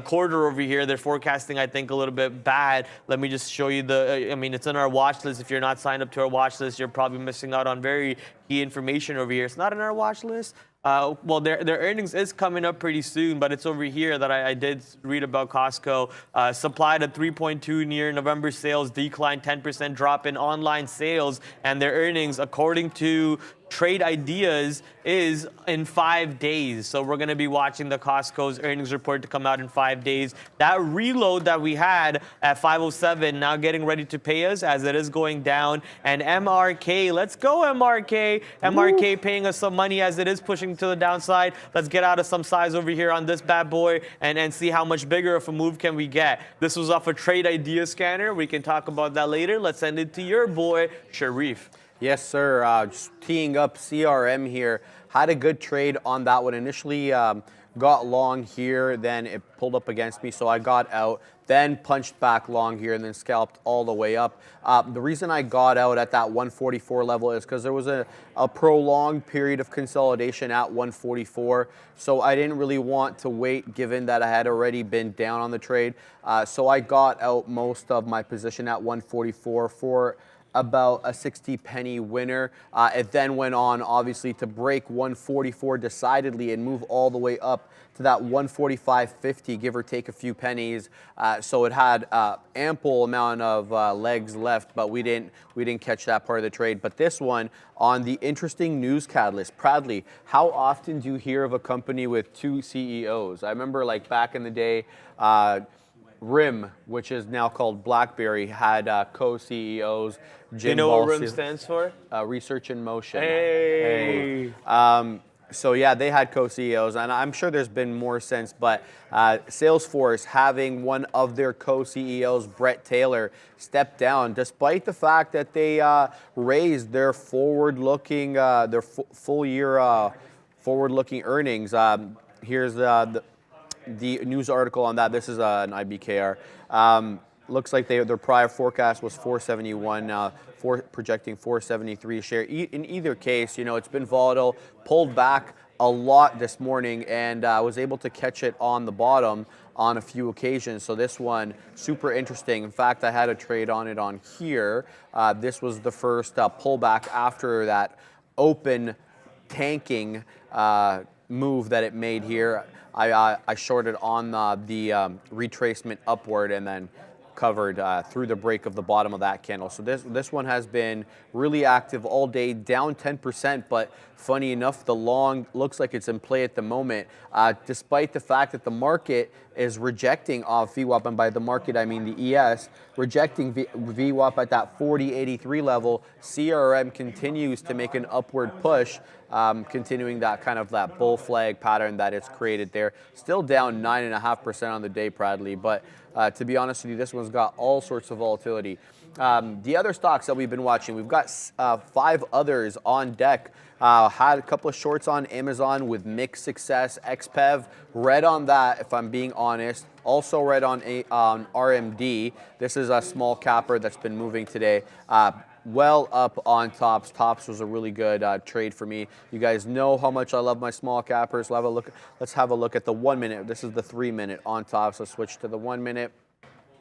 quarter over here, they're forecasting, I think, a little bit bad. Let me just show you I mean, it's on our watch list. If you're not signed up to our watch list, you're probably missing out on very key information over here. It's not in our watch list. Well, their earnings is coming up pretty soon, but it's over here that I did read about Costco. Supply to 3.2 near November sales declined 10% drop in online sales, and their earnings, according to Trade Ideas, is in 5 days. So we're going to be watching the Costco's earnings report to come out in 5 days. That reload that we had at 507 now getting ready to pay us as it is going down. And MRK, let's go MRK. MRK paying us some money as it is pushing to the downside. Let's get out of some size over here on this bad boy and see how much bigger of a move can we get. This was off a Trade Idea scanner. We can talk about that later. Let's send it to your boy, Sharif. Yes, sir. Just teeing up CRM here. Had a good trade on that one. Initially got long here, then it pulled up against me, so I got out, then punched back long here, and then scalped all the way up. The reason I got out at that 144 level is because there was a prolonged period of consolidation at 144, so I didn't really want to wait given that I had already been down on the trade. So I got out most of my position at 144 for about a 60 penny winner. It then went on obviously to break 144 decidedly and move all the way up to that 145.50, give or take a few pennies. So it had ample amount of legs left, but we didn't catch that part of the trade. But this one on the interesting news catalyst, Pradley, how often do you hear of a company with two CEOs? I remember like back in the day, RIM, which is now called BlackBerry, had co-CEOs. You know what RIM stands for? Research in Motion. Hey. So yeah, they had co-CEOs, and I'm sure there's been more since, but Salesforce having one of their co-CEOs, Brett Taylor, step down, despite the fact that they raised their forward-looking, their full year forward-looking earnings. Here's the news article on that. This is an IBKR. Looks like their prior forecast was 471, projecting 473 share. In either case, you know, it's been volatile, pulled back a lot this morning, and was able to catch it on the bottom on a few occasions. So this one, super interesting. In fact, I had a trade on it on here. This was the first pullback after that open tanking move that it made here. I shorted on the retracement upward and then covered through the break of the bottom of that candle. So this one has been really active all day, down 10%, but funny enough, the long looks like it's in play at the moment, despite the fact that the market is rejecting off VWAP, and by the market I mean the ES, rejecting VWAP at that 40.83 level. CRM continues to make an upward push, continuing that kind of that bull flag pattern that it's created there. Still down 9.5% on the day, Pradley, but to be honest with you, this one's got all sorts of volatility. The other stocks that we've been watching, we've got 5 others on deck. Had a couple of shorts on Amazon with mixed success. XPEV, red on that, if I'm being honest. Also red on RMD. This is a small capper that's been moving today. Well up on Tops. Tops was a really good trade for me. You guys know how much I love my small cappers. Let's have a look at the 1 minute. This is the 3 minute on Tops. Let's switch to the 1 minute.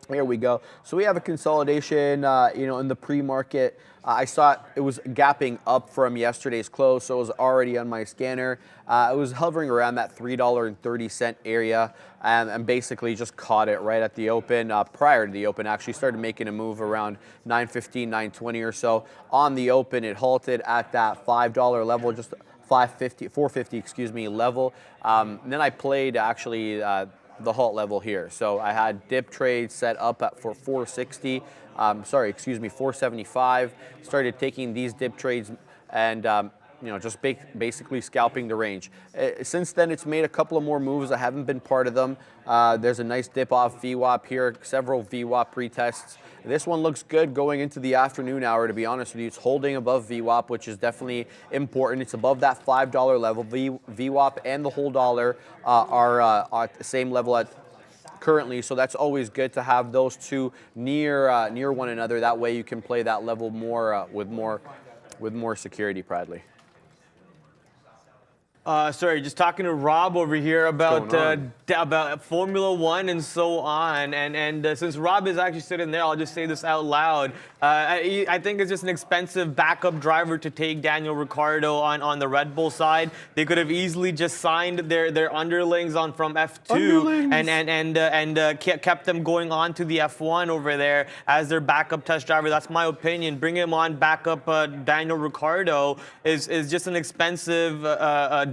Here we go. So we have a consolidation, in the pre-market. I saw it was gapping up from yesterday's close, so it was already on my scanner. It was hovering around that $3.30 area, and basically just caught it right at the open. Prior to the open, actually started making a move around 9:15, 9:20 or so. On the open, it halted at that $5 level, just 450, level. Then I played actually the halt level here. So I had dip trades set up for 460. 475. Started taking these dip trades and just basically scalping the range. Since then, it's made a couple of more moves. I haven't been part of them. There's a nice dip off VWAP here, several VWAP retests. This one looks good going into the afternoon hour, to be honest with you. It's holding above VWAP, which is definitely important. It's above that $5 level. VWAP and the whole dollar are at the same level currently, so that's always good to have those two near one another. That way you can play that level more with more security, Bradley. Sorry, just talking to Rob over here about Formula One and so on. And since Rob is actually sitting there, I'll just say this out loud. I think it's just an expensive backup driver to take Daniel Ricciardo on the Red Bull side. They could have easily just signed their underlings on from F2 and kept them going on to the F1 over there as their backup test driver. That's my opinion. Bring him on backup Daniel Ricciardo is just an expensive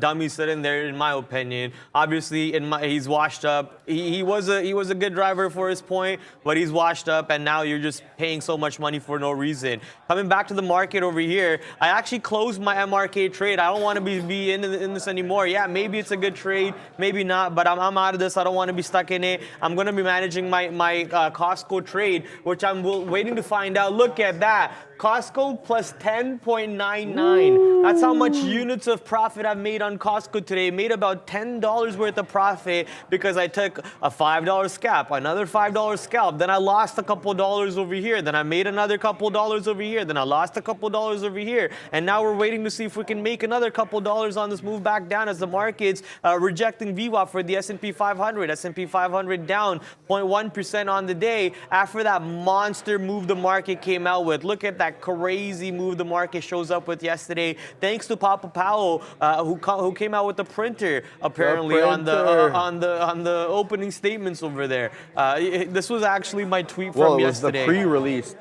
dummy sitting there, in my opinion. Obviously, he's washed up. He was a good driver for his point, but he's washed up, and now you're just paying so much money for no reason. Coming back to the market over here, I actually closed my MRK trade. I don't want to be in this anymore. Yeah, maybe it's a good trade, maybe not, but I'm out of this. I don't want to be stuck in it. I'm going to be managing my Costco trade, which I'm waiting to find out. Look at that. Costco plus 10.99. That's how much units of profit I've made on Costco today. Made about $10 worth of profit because I took a $5 scalp, another $5 scalp. Then I lost a couple dollars over here. Then I made another couple dollars over here. Then I lost a couple dollars over here. And now we're waiting to see if we can make another couple dollars on this move back down as the market's rejecting VWAP for the S&P 500. S&P 500 down 0.1% on the day after that monster move the market came out with. Look at that crazy move the market shows up with yesterday, thanks to Papa Powell, who came out with the printer apparently on the opening statements over there. This was actually my tweet from yesterday. It was the pre-released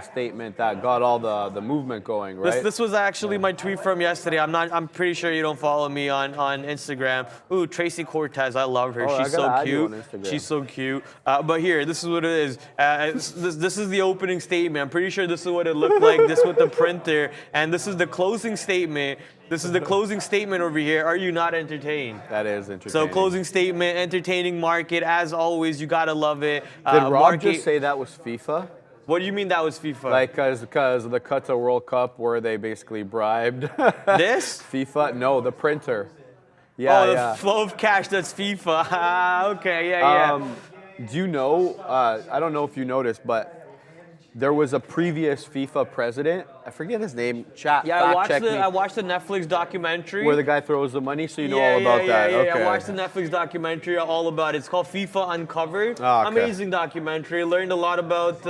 statement that got all the movement going, right? This was actually my tweet from yesterday. I'm pretty sure you don't follow me on Instagram. Ooh, Tracy Cortez, I love her. She's so cute. She's so cute. But here, this is what it is. This is the opening statement. I'm pretty sure this is what it looked like, this with the printer, and this is the closing statement. This is the closing statement over here. Are you not entertained? That is entertaining. So closing statement, entertaining market, as always. You gotta love it. Did Rob just say that was FIFA? What do you mean that was FIFA? Like, because of the Qatar World Cup where they basically bribed. This? FIFA? No, the printer. Yeah, the flow of cash, that's FIFA. Okay, yeah. Do you know, I don't know if you noticed, but there was a previous FIFA president. I forget his name. I watched the Netflix documentary. Where the guy throws the money, so you know all about that. Yeah, okay. I watched the Netflix documentary all about it. It's called FIFA Uncovered. Oh, okay. Amazing documentary. Learned a lot about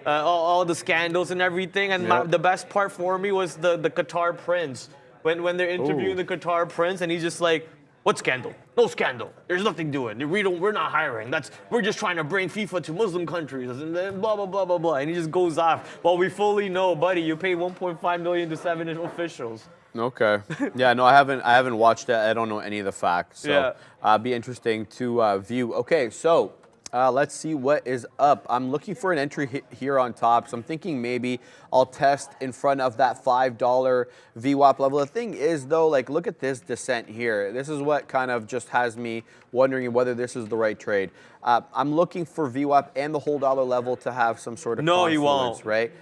all the scandals and everything. And the best part for me was the Qatar prince. When they're interviewing the Qatar prince, and he's just like, what scandal? No scandal. There's nothing doing. We're not hiring. We're just trying to bring FIFA to Muslim countries and then blah blah blah blah blah. And he just goes off. Well, we fully know, buddy. You pay 1.5 million to 7 officials. Okay. Yeah. No, I haven't watched it. I don't know any of the facts. So be interesting to view. Okay. So. Let's see what is up. I'm looking for an entry here on top, so I'm thinking maybe I'll test in front of that $5 VWAP level. The thing is, though, like, look at this descent here. This is what kind of just has me wondering whether this is the right trade. I'm looking for VWAP and the whole dollar level to have some sort of confluence, you won't. Right?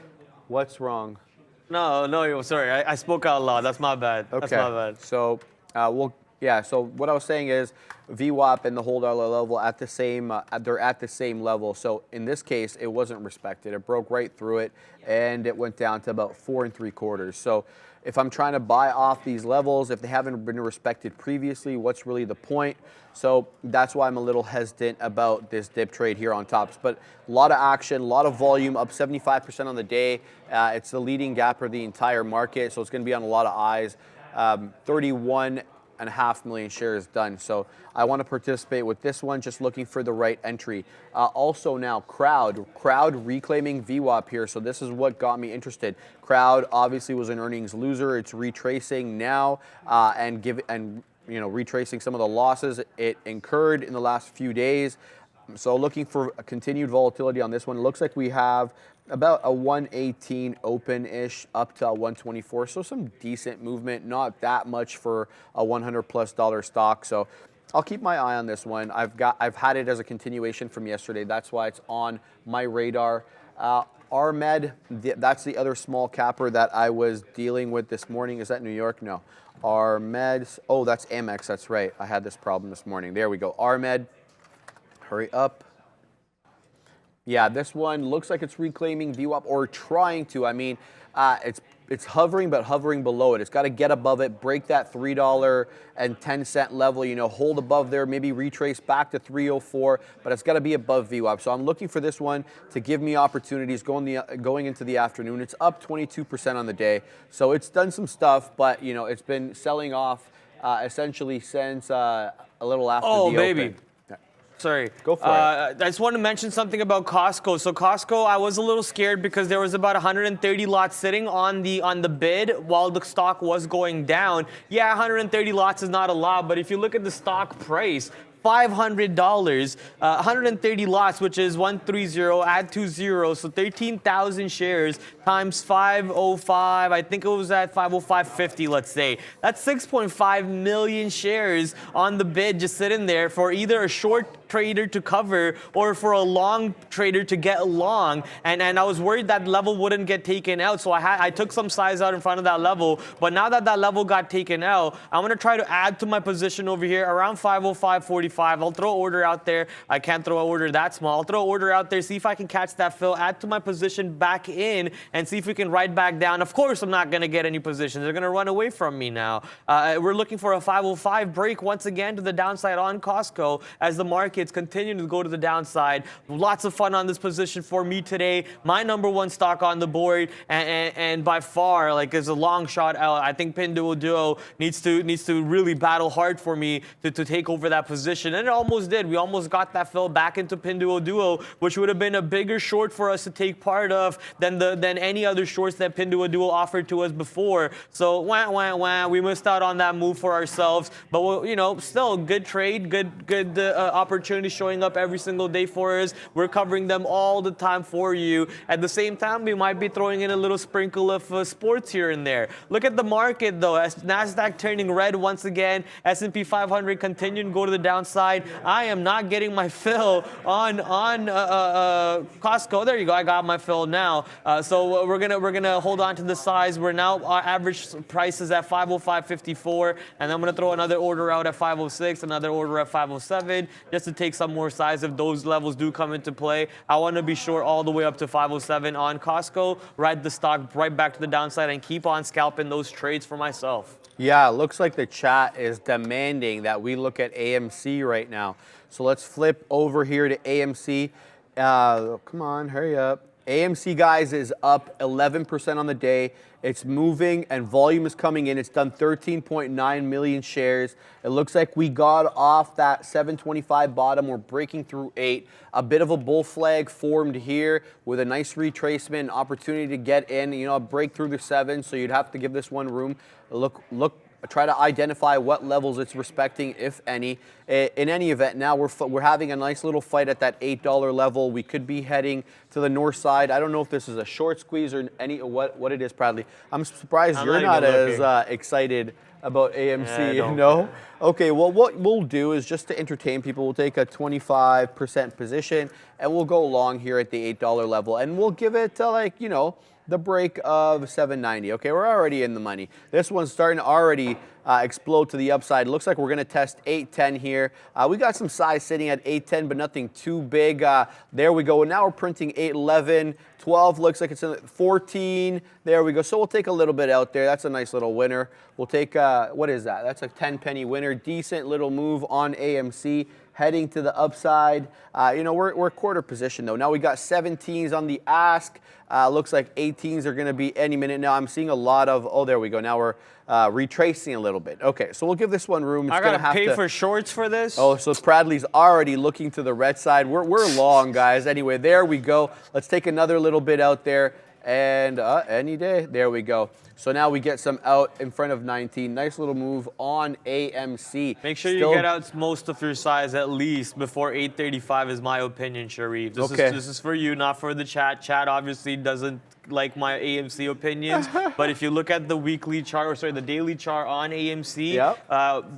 What's wrong? No, sorry. I spoke out loud. That's my bad. Okay. That's my bad. So, so what I was saying is VWAP and the whole dollar level at the same, they're at the same level. So in this case, it wasn't respected. It broke right through it, and it went down to about 4 3/4. So if I'm trying to buy off these levels, if they haven't been respected previously, what's really the point? So that's why I'm a little hesitant about this dip trade here on tops. But a lot of action, a lot of volume, up 75% on the day. It's the leading gap of the entire market, so it's going to be on a lot of eyes. 31.5 million shares done. So I want to participate with this one, just looking for the right entry. Also now, Crowd reclaiming VWAP here. So this is what got me interested. Crowd obviously was an earnings loser. It's retracing now and retracing some of the losses it incurred in the last few days. So looking for a continued volatility on this one. It looks like we have about a 118 open-ish up to a 124. So some decent movement, not that much for a $100+ stock. So I'll keep my eye on this one. I've had it as a continuation from yesterday. That's why it's on my radar. RMed, that's the other small capper that I was dealing with this morning. Is that New York? No. RMed, oh, that's Amex. That's right. I had this problem this morning. There we go. RMed, hurry up. Yeah, this one looks like it's reclaiming VWAP or trying to. I mean, it's hovering, but hovering below it. It's got to get above it, break that $3.10 level, hold above there, maybe retrace back to 304, but it's got to be above VWAP. So I'm looking for this one to give me opportunities going into the afternoon. It's up 22% on the day, so it's done some stuff, but it's been selling off essentially since a little after the open. Sorry. Go for it. I just want to mention something about Costco. So Costco, I was a little scared because there was about 130 lots sitting on the bid while the stock was going down. Yeah, 130 lots is not a lot, but if you look at the stock price, $500, 130 lots, which is 130, add 2 zeros, so 13,000 shares times 505. I think it was at 505.50, let's say. That's 6.5 million shares on the bid just sitting there for either a short trader to cover or for a long trader to get long. And I was worried that level wouldn't get taken out, so I took some size out in front of that level. But now that that level got taken out, I'm going to try to add to my position over here around 505.45. I'll throw an order out there. I can't throw an order that small. I'll throw an order out there, see if I can catch that fill, add to my position back in, and see if we can ride back down. Of course, I'm not going to get any positions. They're going to run away from me now. We're looking for a 505 break once again to the downside on Costco as the markets continue to go to the downside. Lots of fun on this position for me today. My number one stock on the board, and by far, is a long shot out. I think Pinduoduo needs to really battle hard for me to take over that position. And it almost did. We almost got that fill back into Pinduoduo, which would have been a bigger short for us to take part of than any other shorts that Pinduoduo offered to us before. So we missed out on that move for ourselves. But still good trade, good opportunity showing up every single day for us. We're covering them all the time for you. At the same time, we might be throwing in a little sprinkle of sports here and there. Look at the market though. As NASDAQ turning red once again, S&P 500 continuing to go to the downside. I am not getting my fill on Costco. There you go. I got my fill now. So we're gonna hold on to the size. We're now, our average price is at 505.54, and I'm gonna throw another order out at 506, another order at 507, just to take some more size if those levels do come into play. I want to be short all the way up to 507 on Costco, ride the stock right back to the downside, and keep on scalping those trades for myself. Yeah, it looks like the chat is demanding that we look at AMC right now. So let's flip over here to AMC. Come on, hurry up. AMC, guys, is up 11% on the day. It's moving and volume is coming in. It's done 13.9 million shares. It looks like we got off that 725 bottom. We're breaking through 8. A bit of a bull flag formed here with a nice retracement, opportunity to get in, a break through the 7. So you'd have to give this one room. Try to identify what levels it's respecting, if any. In any event, now we're having a nice little fight at that $8 level. We could be heading to the north side. I don't know if this is a short squeeze or what it is, Bradley. I'm surprised you're not as excited about AMC. No? Okay, well, what we'll do is just to entertain people, we'll take a 25% position and we'll go long here at the $8 level, and we'll give it the break of 790. Okay, we're already in the money. This one's starting to already explode to the upside. Looks like we're going to test 810 here. We got some size sitting at 810, but nothing too big. There we go. And now we're printing 811. 12 looks like it's in 14. There we go. So we'll take a little bit out there. That's a nice little winner. We'll take, what is that? That's a 10 penny winner. Decent little move on AMC. Heading to the upside. We're quarter position though. Now we got 17s on the ask. Looks like 18s are going to be any minute now. I'm seeing a lot of, oh, there we go. Now we're retracing a little bit. Okay, so we'll give this one room. I got to pay for shorts for this? Oh, so Bradley's already looking to the red side. We're long, guys. Anyway, there we go. Let's take another little bit out there. And any day, there we go. So now we get some out in front of 19. Nice little move on AMC. Make sure you get out most of your size at least before 8:35 is my opinion, Sharif. This is for you, not for the chat. Chat obviously doesn't like my AMC opinions, but if you look at the weekly chart, or sorry, the daily chart on AMC,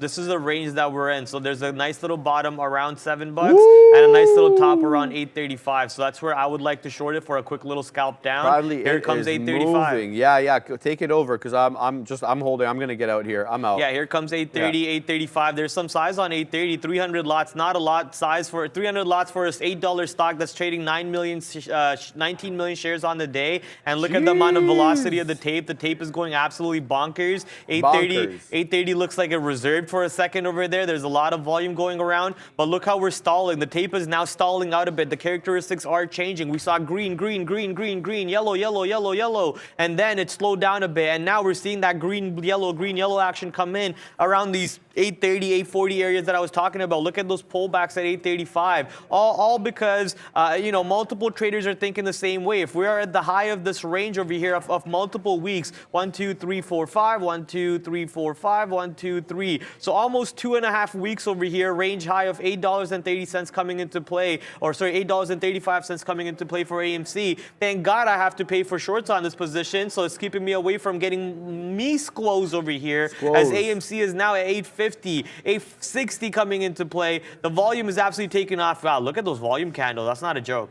this is the range that we're in. So there's a nice little bottom around $7 and a nice little top around 8:35. So that's where I would like to short it for a quick little scalp down. Bradley, here comes 8:35. Moving. Yeah, take it over because I'm holding. I'm gonna get out here. I'm out. Yeah, here comes 8:30, 8:35. There's some size on 8:30. 300 lots, not a lot size for 300 lots for a $8 stock that's trading 19 million shares on the day. And look at the amount of velocity of the tape. The tape is going absolutely bonkers. 830 looks like it reserved for a second over there. There's a lot of volume going around, but look how we're stalling. The tape is now stalling out a bit. The characteristics are changing. We saw green, yellow, yellow, and then it slowed down a bit. And now we're seeing that green, yellow action come in around these 830, 840 areas that I was talking about. Look at those pullbacks at 835. All because, multiple traders are thinking the same way. If we are at the high of this range over here of multiple weeks, 1, 2, 3, 4, 5, 1, 2, 3, 4, 5, 1, 2, 3. So almost 2.5 weeks over here, range high of $8.30 coming into play, or sorry, $8.35 coming into play for AMC. Thank God I have to pay for shorts on this position, so it's keeping me away from getting me squoze over here, as AMC is now at 850, 860 coming into play. The volume is absolutely taking off. Wow, look at those volume candles. That's not a joke.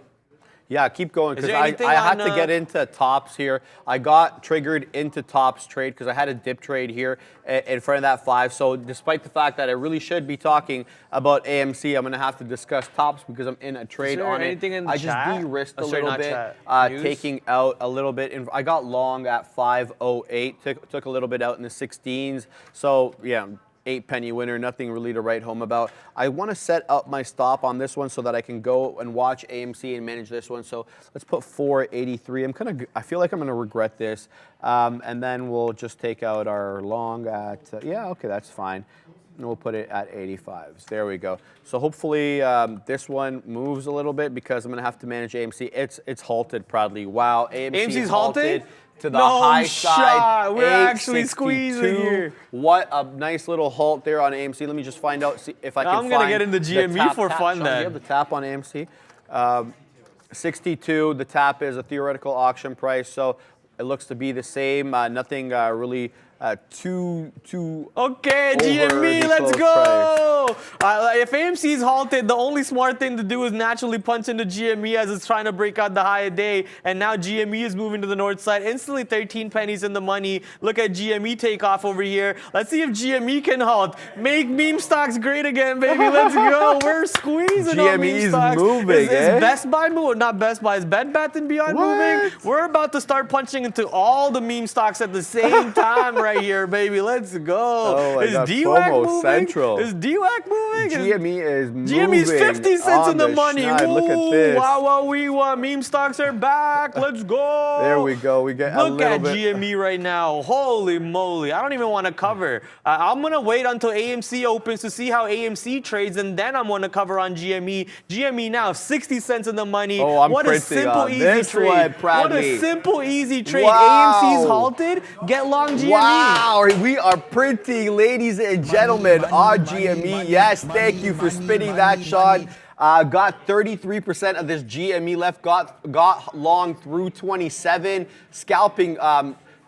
Yeah, keep going because I had to get into tops here. I got triggered into tops trade because I had a dip trade here in front of that 5. So despite the fact that I really should be talking about AMC, I'm going to have to discuss tops because I'm in a trade on it. I just de-risked a little bit, taking out a little bit. I got long at 508, took a little bit out in the 16s. So yeah, 8-penny winner, nothing really to write home about. I want to set up my stop on this one so that I can go and watch AMC and manage this one. So let's put 483. I feel like I'm going to regret this. And then we'll just take out our long at, okay, that's fine. And we'll put it at 85s. There we go. So hopefully this one moves a little bit because I'm going to have to manage AMC. It's halted proudly. Wow, AMC's halted? To the high side. We're actually squeezing here. What a nice little halt there on AMC. Let me just find out, see if I can find. I'm going to get into GME for fun then. Do you have the tap on AMC? 62, the tap is a theoretical auction price, so it looks to be the same. Nothing really too okay, GME, let's go. If AMC is halted, the only smart thing to do is naturally punch into GME as it's trying to break out the high of day. And now GME is moving to the north side. Instantly 13 pennies in the money. Look at GME take off over here. Let's see if GME can halt. Make meme stocks great again, baby. Let's go. We're squeezing on meme stocks. Moving, is Best Buy moving? Not Best Buy. Is Bed Bath & Beyond moving? We're about to start punching into all the meme stocks at the same time right here, baby. Let's go. Oh, is DWAC moving? Central. Is DWAC moving? GME is moving. GME's 50 cents in the money. Look at this. Wow, meme stocks are back. Let's go. There we go. We get a little bit. Look at GME right now. Holy moly. I don't even want to cover. I'm going to wait until AMC opens to see how AMC trades, and then I'm going to cover on GME. GME now 60 cents in the money. Oh, I'm what a simple, easy trade. What a simple, easy trade. Wow. AMC's halted. Get long GME. Wow, we are pretty, ladies and gentlemen, on GME. Yes, thank you for spinning that, Sean. Got 33% of this GME left. Got long through 27. Scalping.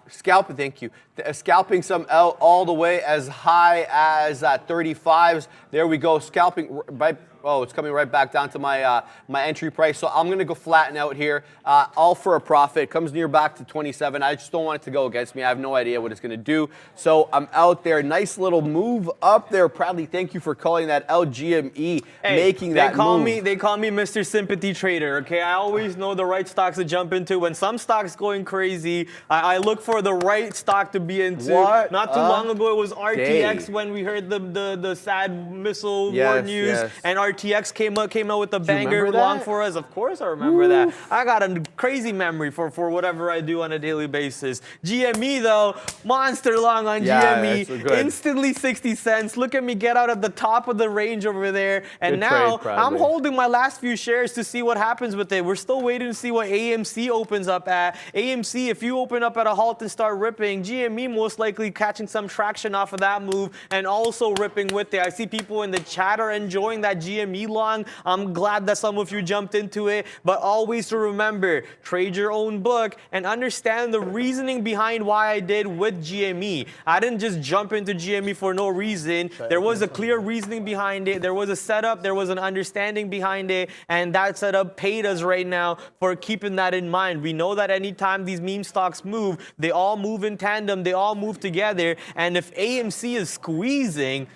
Thank you. Scalping some out all the way as high as 35s. There we go. Scalping right. Oh, it's coming right back down to my my entry price. So I'm going to go flatten out here. All for a profit. Comes near back to 27. I just don't want it to go against me. I have no idea what it's going to do. So I'm out there. Nice little move up there. Proudly thank you for calling that LGME, making that move. They call me Mr. Sympathy Trader, okay? I always know the right stocks to jump into. When some stocks going crazy, I look for the right stock to be into. What? Not too long ago, it was RTX Day. when we heard the sad missile war Yes, news, yes. and RTX came out with a banger remember long that? for us. Of course, I remember that. I got a crazy memory for whatever I do on a daily basis. GME though, monster long on Yeah, GME, it's good. instantly 60 cents. Look at me get out at the top of the range over there, and Good now trade, I'm Bradley. holding my last few shares to see what happens with it. We're still waiting to see what AMC opens up at. AMC, if you open up at a halt and start ripping, GME most likely catching some traction off of that move and also ripping with it. I see people in the chat are enjoying that GME long. I'm glad that some of you jumped into it, but always to remember, trade your own book and understand the reasoning behind why I did with GME. I didn't just jump into GME for no reason. There was a clear reasoning behind it. There was a setup, there was an understanding behind it, and that setup paid us right now for keeping that in mind. We know that anytime these meme stocks move, they all move in tandem, they all move together, and if AMC is squeezing,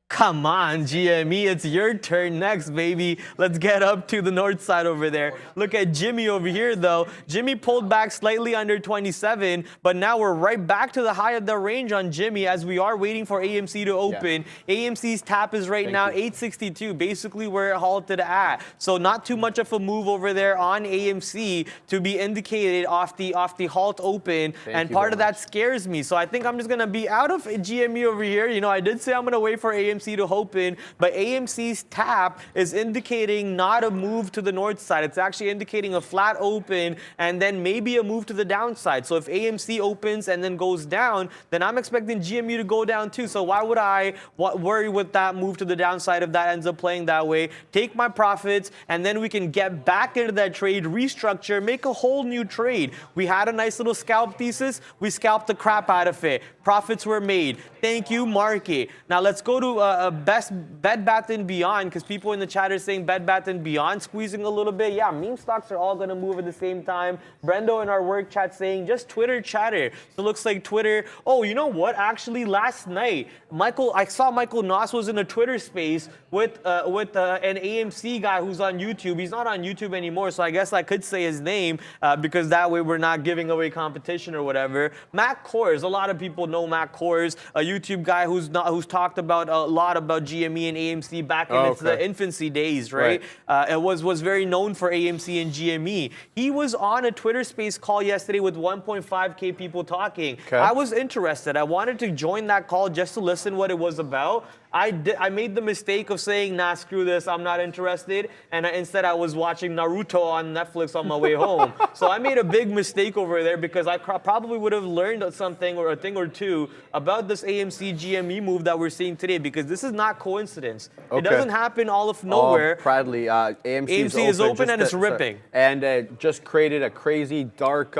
come on, GME, it's your turn next, baby. Let's get up to the north side over there. Look at Jimmy over here, though. Jimmy pulled back slightly under 27, but now we're right back to the high of the range on Jimmy as we are waiting for AMC to open. AMC's tap is right now 862, basically where it halted at. So not too much of a move over there on AMC to be indicated off the halt open, and you part very of that scares me. So I think I'm just gonna be out of GME over here. You know, I did say I'm gonna wait for AMC to open, but AMC's tap is indicating not a move to the north side. It's actually indicating a flat open and then maybe a move to the downside. So if AMC opens and then goes down, then I'm expecting GME to go down too. So why would I worry with that move to the downside if that ends up playing that way? Take my profits and then we can get back into that trade, restructure, make a whole new trade. We had a nice little scalp thesis. We scalped the crap out of it. Profits were made. Thank you, market. Now let's go to best Bed Bath & Beyond, because people in the chat are saying Bed Bath & Beyond squeezing a little bit. Yeah, meme stocks are all going to move at the same time. Brendo in our work chat saying just Twitter chatter. So it looks like Twitter. Oh, you know what? Actually, last night, I saw Michael Noss was in a Twitter space with an AMC guy who's on YouTube. He's not on YouTube anymore, so I guess I could say his name because that way we're not giving away competition or whatever. Matt Kors. A lot of people know Matt Kors, a YouTube guy who's talked about a lot about GME and AMC back in its infancy days, right? It was very known for AMC and GME. He was on a Twitter space call yesterday with 1.5K people talking. Okay. I was interested. I wanted to join that call just to listen what it was about. I made the mistake of saying, nah, screw this, I'm not interested. And instead I was watching Naruto on Netflix on my way home. So I made a big mistake over there because I probably would have learned something or a thing or two about this AMC GME move that we're seeing today, because this is not coincidence. Okay. It doesn't happen all of nowhere. Bradley, AMC is open and just it's ripping. And just created a crazy dark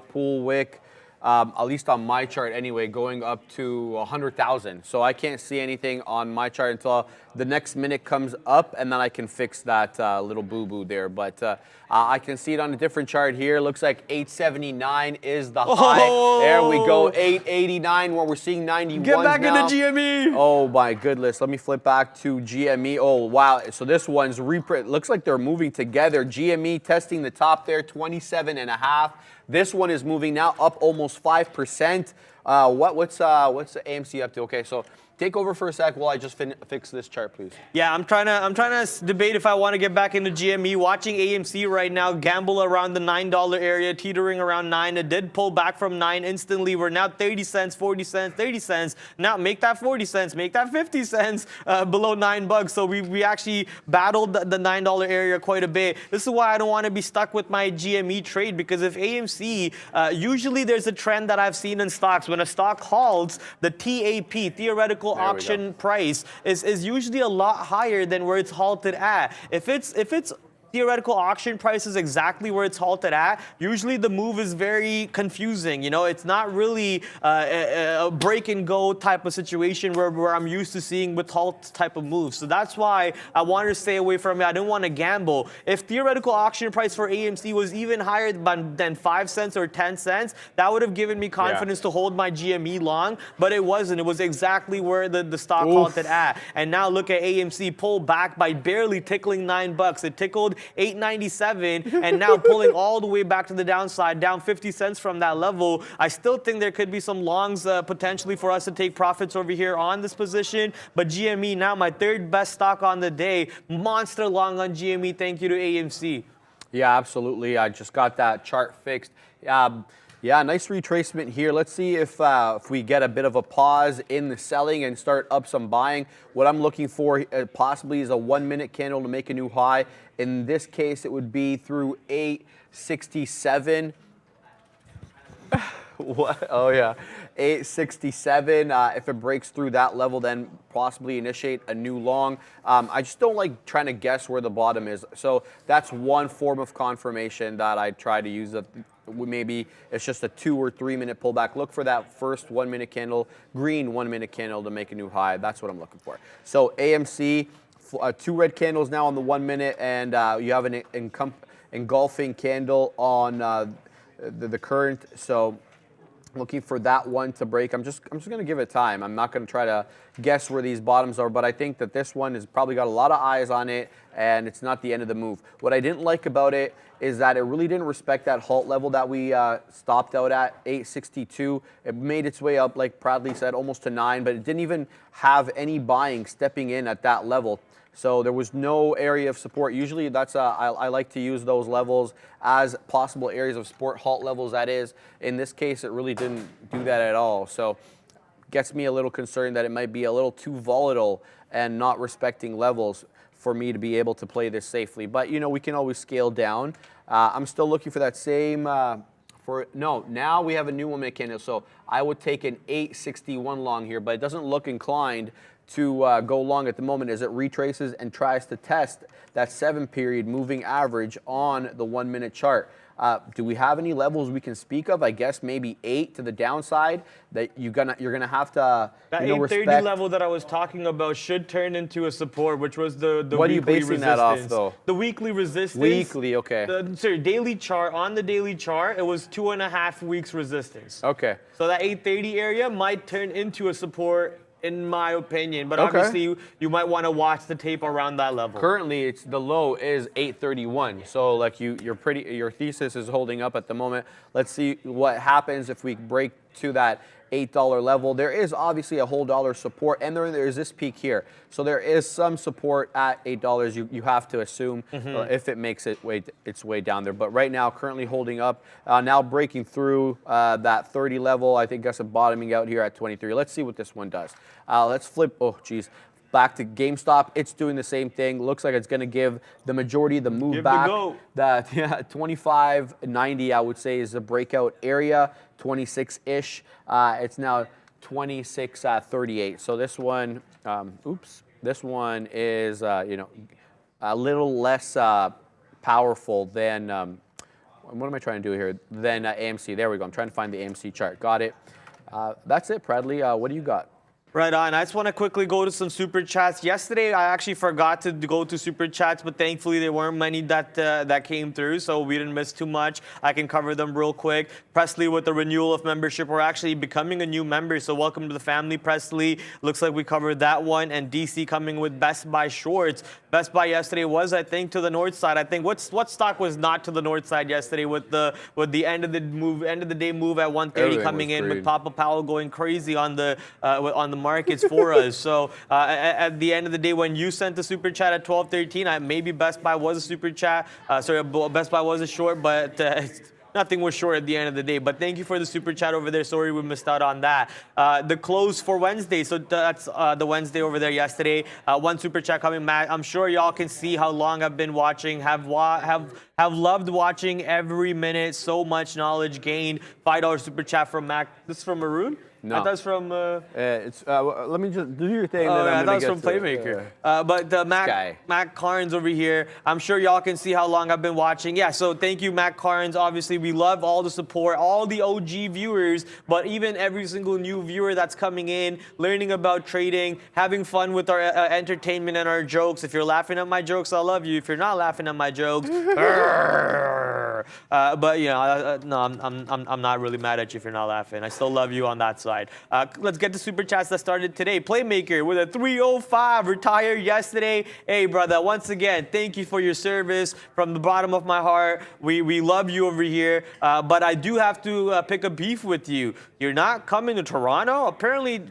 pool wick. At least on my chart anyway, going up to 100,000. So I can't see anything on my chart until the next minute comes up, and then I can fix that little boo-boo there. But I can see it on a different chart here. Looks like 879 is the high. There we go, 889, where we're seeing 91 Get back now. into GME. Oh my goodness, let me flip back to GME. Oh wow, so this one's reprint. Looks like they're moving together. GME testing the top there, 27.5. This one is moving now up almost 5%. What's AMC up to? Okay, so take over for a sec while I just fix this chart, please. Yeah, I'm trying to debate if I want to get back into GME. Watching AMC right now gamble around the $9 area, teetering around 9. It did pull back from 9 instantly. We're now 30 cents, 40 cents, 30 cents. Now make that 40 cents, make that 50 cents below $9. So we actually battled the $9 area quite a bit. This is why I don't want to be stuck with my GME trade, because if AMC, usually there's a trend that I've seen in stocks. When a stock halts, the TAP, theoretical auction price, is usually a lot higher than where it's halted at. If it's theoretical auction price is exactly where it's halted at, usually the move is very confusing. You know, it's not really a break and go type of situation where I'm used to seeing with halt type of moves. So that's why I wanted to stay away from it. I didn't want to gamble. If theoretical auction price for AMC was even higher than 5 cents or 10 cents, that would have given me confidence to hold my GME long, but it wasn't. It was exactly where the stock halted at. And now look at AMC pull back by barely tickling $9. It tickled 897, and now pulling all the way back to the downside, down 50 cents from that level. I still think there could be some longs potentially for us to take profits over here on this position. But GME now my third best stock on the day. Monster long on GME. Thank you to AMC. Yeah, absolutely. I just got that chart fixed. Yeah, nice retracement here. Let's see if we get a bit of a pause in the selling and start up some buying. What I'm looking for possibly is a 1 minute candle to make a new high. In this case, it would be through 867. What? Oh yeah, 867. If it breaks through that level, then possibly initiate a new long. I just don't like trying to guess where the bottom is. So that's one form of confirmation that I try to use. Maybe it's just a 2 or 3 minute pullback. Look for that first 1 minute candle, green 1 minute candle to make a new high. That's what I'm looking for. So AMC, 2 red candles now on the 1 minute, and you have an engulfing candle on the current. So looking for that one to break. I'm just going to give it time. I'm not going to try to guess where these bottoms are, but I think that this one has probably got a lot of eyes on it, and it's not the end of the move. What I didn't like about it is that it really didn't respect that halt level that we stopped out at, 862. It made its way up, like Bradley said, almost to 9, but it didn't even have any buying stepping in at that level. So there was no area of support. Usually that's I like to use those levels as possible areas of support, halt levels that is. In this case, it really didn't do that at all. So gets me a little concerned that it might be a little too volatile and not respecting levels for me to be able to play this safely. But, you know, we can always scale down. I'm still looking for that same, now we have a new 1 minute candle. So I would take an 861 long here, but it doesn't look inclined to go long at the moment as it retraces and tries to test that 7 period moving average on the 1 minute chart. Do we have any levels we can speak of? I guess maybe 8 to the downside that you're gonna have to that 830 respect. level that I was talking about should turn into a support, which was the What are you weekly basing resistance. that off, though? The weekly resistance. Weekly, okay. Sorry, daily chart. On the daily chart, it was 2.5 weeks resistance. Okay. So that 830 area might turn into a support, in my opinion, but Okay. obviously you might want to watch the tape around that level. Currently, the low is 831. So like your thesis is holding up at the moment. Let's see what happens if we break to that $8 level. There is obviously a whole dollar support, and there is this peak here. So there is some support at $8. You have to assume if it makes its way down there. But right now, currently holding up, now breaking through that 30 level. I think that's a bottoming out here at 23. Let's see what this one does. Let's flip. Oh, geez. Back to GameStop, it's doing the same thing. Looks like it's going to give the majority of the move back. That 25.90, I would say, is the breakout area. 26-ish. It's now 26.38. So this one, this one is a little less powerful than. What am I trying to do here? Than AMC. There we go. I'm trying to find the AMC chart. Got it. That's it, Bradley. What do you got? Right on. I just want to quickly go to some super chats. Yesterday, I actually forgot to go to super chats, but thankfully there weren't many that came through, so we didn't miss too much. I can cover them real quick. Presley with the renewal of membership. We're actually becoming a new member, so welcome to the family, Presley. Looks like we covered that one. And DC coming with Best Buy shorts. Best Buy yesterday was, I think, to the north side. I think what stock was not to the north side yesterday with the end of the day move at 130 coming in with Papa Powell going crazy on the markets for us. So at the end of the day, when you sent the super chat at 12:13, maybe Best Buy was a super chat. Best Buy was a short, but nothing was short at the end of the day. But thank you for the super chat over there. Sorry we missed out on that. The close for Wednesday. So that's the Wednesday over there yesterday. One super chat coming back. I'm sure y'all can see how long I've been watching. Have loved watching every minute. So much knowledge gained. $5 super chat from Mac. This is from Maroon? No. That's from. Let me just do your thing. Oh, then yeah, I'm that's gonna from get to Playmaker. it. But Mac Carnes over here. I'm sure y'all can see how long I've been watching. Yeah, so thank you, Mac Carnes. Obviously, we love all the support, all the OG viewers, but even every single new viewer that's coming in, learning about trading, having fun with our entertainment and our jokes. If you're laughing at my jokes, I love you. If you're not laughing at my jokes, more. But you know, no, I'm not really mad at you if you're not laughing. I still love you on that side. Let's get the super chats that started today. Playmaker with a 305 retired yesterday. Hey, brother, once again, thank you for your service from the bottom of my heart. We love you over here. But I do have to pick a beef with you. You're not coming to Toronto? Apparently,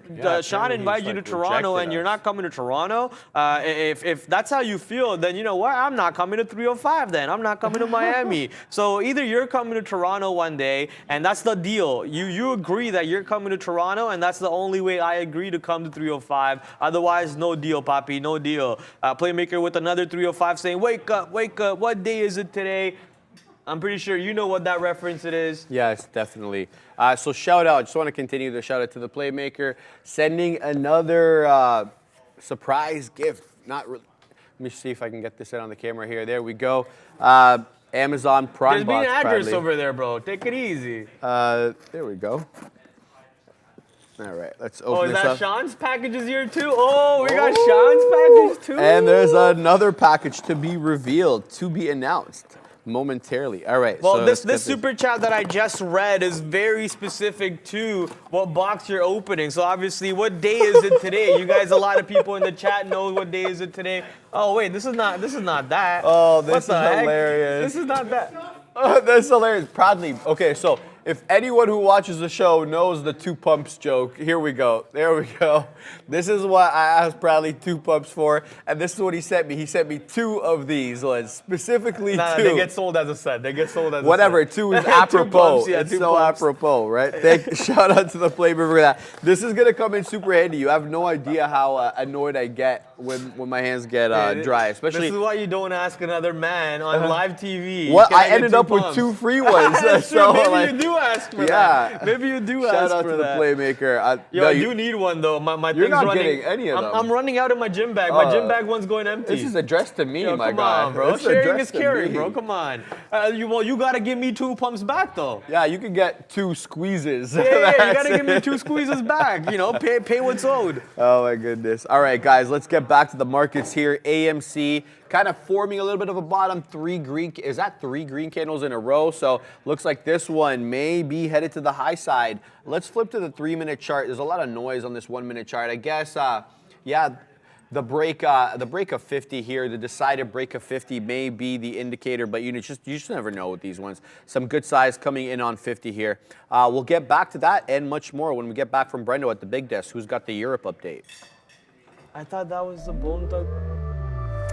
Sean invited you to Toronto, and you're not coming to Toronto. If that's how you feel, then you know what? I'm not coming to 305 then. I'm not coming to Miami. So either you're coming to Toronto one day, and that's the deal. You agree that you're coming to Toronto, and that's the only way I agree to come to 305. Otherwise, no deal, Papi, no deal. Playmaker with another 305 saying, wake up, what day is it today? I'm pretty sure you know what that reference it is. Yes, definitely. So shout out. Just want to continue the shout out to the Playmaker, sending another surprise gift. Not really. Let me see if I can get this in on the camera here. There we go. Amazon Prime There's been Box. an address proudly. over there, bro. Take it easy. There we go. All right, let's open Oh, is this that up. Sean's packages here too? Oh, we got Sean's package too. And there's another package to be revealed, to be announced momentarily. All right. Well, so this super chat that I just read is very specific to what box you're opening. So obviously, what day is it today? You guys, a lot of people in the chat know what day is it today. Oh wait, this is not that. Oh, this What is the heck? hilarious. This is not that. Oh, that's hilarious. Proudly. Okay, so if anyone who watches the show knows the 2 pumps joke, here we go. There we go. This is what I asked Proudly 2 pumps for, and this is what he sent me. He sent me 2 of these ones, specifically 2. They get sold as a set. They get sold as Whatever, a set. 2 is 2 apropos. pumps, yeah, It's 2 so pumps. apropos, right? Shout out to the Playmaker for that. This is gonna come in super handy. You have no idea how annoyed I get when my hands get dry, especially. This is why you don't ask another man on live TV. What Can I get ended 2 up with pumps? 2 free ones. That's so true. Maybe like, you do ask for yeah. that. Maybe you do Shout ask out for to that. the Playmaker. Yo, no, I do need one though. My You're thing's not running. getting any of them. I'm running out of my gym bag. My gym bag one's going empty. This is addressed to me, Yo, my come guy. on, bro. This Sharing addressed is caring, to me. bro. Come on. You gotta give me 2 pumps back though. Yeah, you can get 2 squeezes. Yeah, you gotta give me 2 squeezes back. You know, pay what's owed. Oh my goodness. All right, guys, let's get back to the markets here. AMC kind of forming a little bit of a bottom. 3 green candles in a row. So looks like this one may be headed to the high side. Let's flip to the 3-minute chart. There's a lot of noise on this 1-minute chart. I guess, yeah. The break of 50 here, the decided break of 50 may be the indicator, but you just never know with these ones. Some good size coming in on 50 here. We'll get back to that and much more when we get back from Brendo at the big desk, who's got the Europe update. I thought that was the bone thug.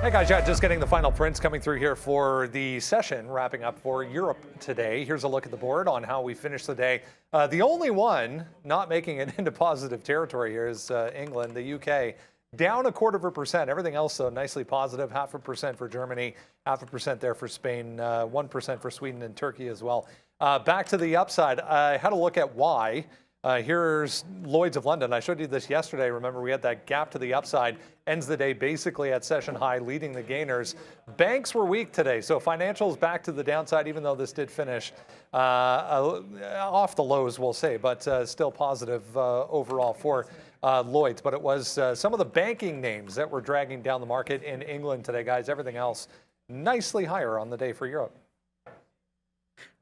Hey guys, yeah, just getting the final prints coming through here for the session, wrapping up for Europe today. Here's a look at the board on how we finished the day. The only one not making it into positive territory here is England, the UK. Down 0.25%. Everything else, though, nicely positive. 0.5% for Germany, 0.5% there for Spain, 1% for Sweden and Turkey as well. Back to the upside, I had a look at why. Here's Lloyd's of London. I showed you this yesterday. Remember, we had that gap to the upside. Ends the day basically at session high, leading the gainers. Banks were weak today, so financials back to the downside, even though this did finish off the lows, we'll say, but still positive overall for Lloyd's. But it was some of the banking names that were dragging down the market in England today, guys. Everything else nicely higher on the day for Europe.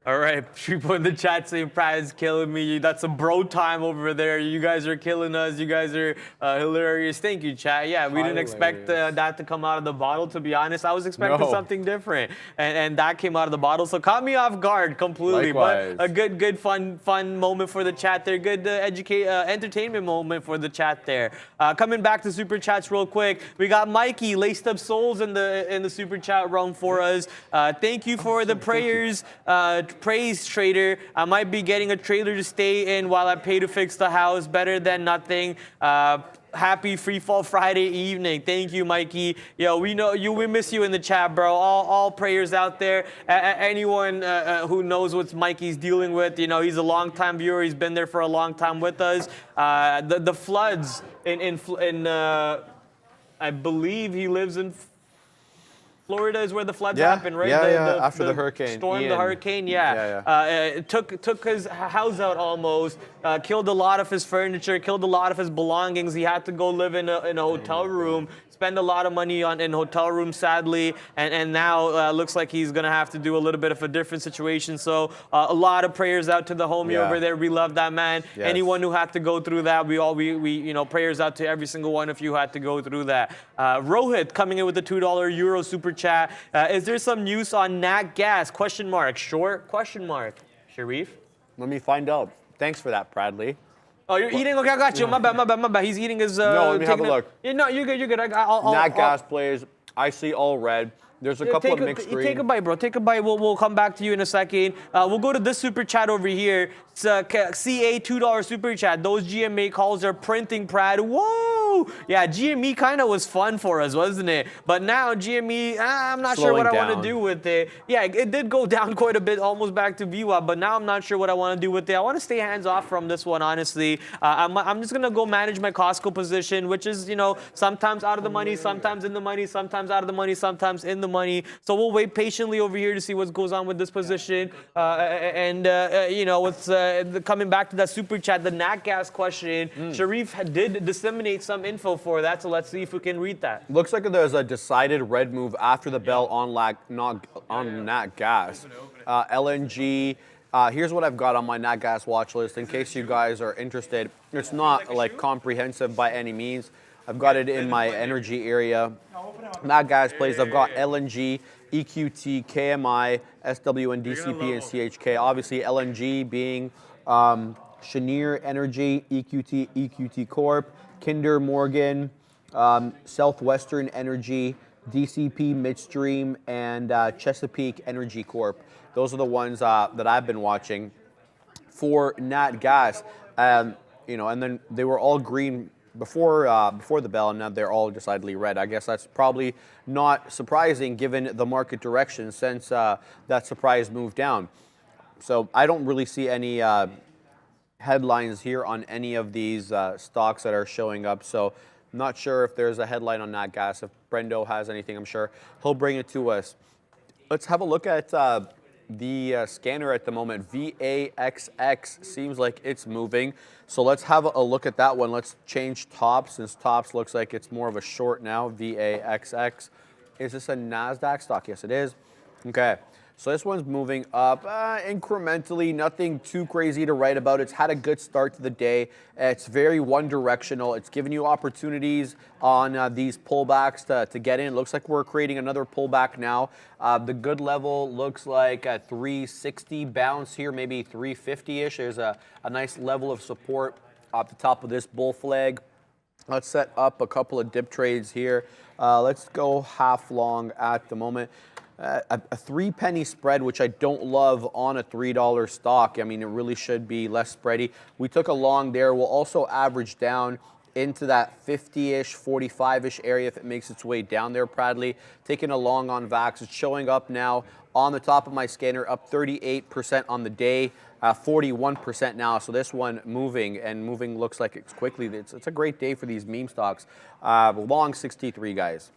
All right, people in the chat saying Pride is killing me. That's a bro time over there. You guys are killing us. You guys are hilarious. Thank you, chat. Yeah, we didn't expect that to come out of the bottle, to be honest. I was expecting something different, and that came out of the bottle. So caught me off guard completely. Likewise. But a good, fun moment for the chat there. Good entertainment moment for the chat there. Coming back to super chats real quick, we got Mikey laced up souls in the super chat realm for us. Thank you for the prayers. Praise trader. I might be getting a trailer to stay in while I pay to fix the house. Better than nothing. Happy Free Fall Friday evening. Thank you, Mikey. Yo, we know you. We miss you in the chat, bro. All prayers out there. Anyone who knows what Mikey's dealing with, you know, he's a long-time viewer. He's been there for a long time with us. The floods in I believe he lives in Florida is where the floods Yeah, happened, right? yeah, after the hurricane, storm, Ian. the hurricane, it took his house out almost, killed a lot of his furniture, killed a lot of his belongings. He had to go live in a hotel room, spend a lot of money in hotel rooms, sadly, and now looks like he's gonna have to do a little bit of a different situation. So a lot of prayers out to the homie over there. We love that man. Yes. Anyone who had to go through that, we prayers out to every single one of you who had to go through that. Rohit coming in with the $2 Euro super chat. Is there some news on Nat Gas? Question mark. Short? Question mark. Sharif? Let me find out. Thanks for that, Bradley. Oh, you're eating? Okay, I got you. My bad. He's eating his... No, let me have a look. No, you're good. Nat Gas plays. I see all red. There's a couple of mixed green. Take a bite, bro. Take a bite. We'll come back to you in a second. We'll go to this super chat over here. It's CA $2 super chat. Those GMA calls are printing, Prad. Whoa! Yeah, GME kind of was fun for us, wasn't it? But now GME, I'm not sure what I want to do with it. Yeah, it did go down quite a bit, almost back to VWAP, but now I'm not sure what I want to do with it. I want to stay hands off from this one, honestly. I'm just going to go manage my Costco position, which is, sometimes out of the money, sometimes in the money, sometimes out of the money, sometimes in the money. So we'll wait patiently over here to see what goes on with this position. What's coming back to that super chat, the Nat Gas question. Sharif did disseminate some info for that, so let's see if we can read that. Looks like there's a decided red move after the bell on Nat Gas. LNG. Here's what I've got on my Nat Gas watch list in case you guys are interested. It's not like comprehensive by any means. I've got it in my energy area. Nat Gas plays. I've got LNG, EQT, KMI, SWN, DCP, and CHK. Obviously, LNG being Cheniere Energy, EQT Corp, Kinder Morgan, Southwestern Energy, DCP Midstream, and Chesapeake Energy Corp. Those are the ones that I've been watching for Nat Gas. And then they were all green before the bell, and now they're all decidedly red. I guess that's probably not surprising given the market direction since that surprise move down. So I don't really see any headlines here on any of these stocks that are showing up. So I'm not sure if there's a headline on Nat Gas. If Brendo has anything, I'm sure he'll bring it to us. Let's have a look at the scanner at the moment. VAXX seems like it's moving. So let's have a look at that one. Let's change tops since tops looks like it's more of a short now. VAXX. Is this a NASDAQ stock? Yes, it is. Okay. So this one's moving up incrementally, nothing too crazy to write about. It's had a good start to the day. It's very one-directional. It's giving you opportunities on these pullbacks to get in. It looks like we're creating another pullback now. The good level looks like a 360 bounce here, maybe 350-ish. There's a nice level of support at the top of this bull flag. Let's set up a couple of dip trades here. Let's go half long at the moment. A 3-penny spread, which I don't love on a $3 stock. I mean, it really should be less spready. We took a long there. We'll also average down into that 50-ish, 45-ish area if it makes its way down there, Bradley. Taking a long on VAX. It's showing up now on the top of my scanner, up 38% on the day, 41% now. So this one moving looks like it's quickly. It's a great day for these meme stocks. Long 63, guys.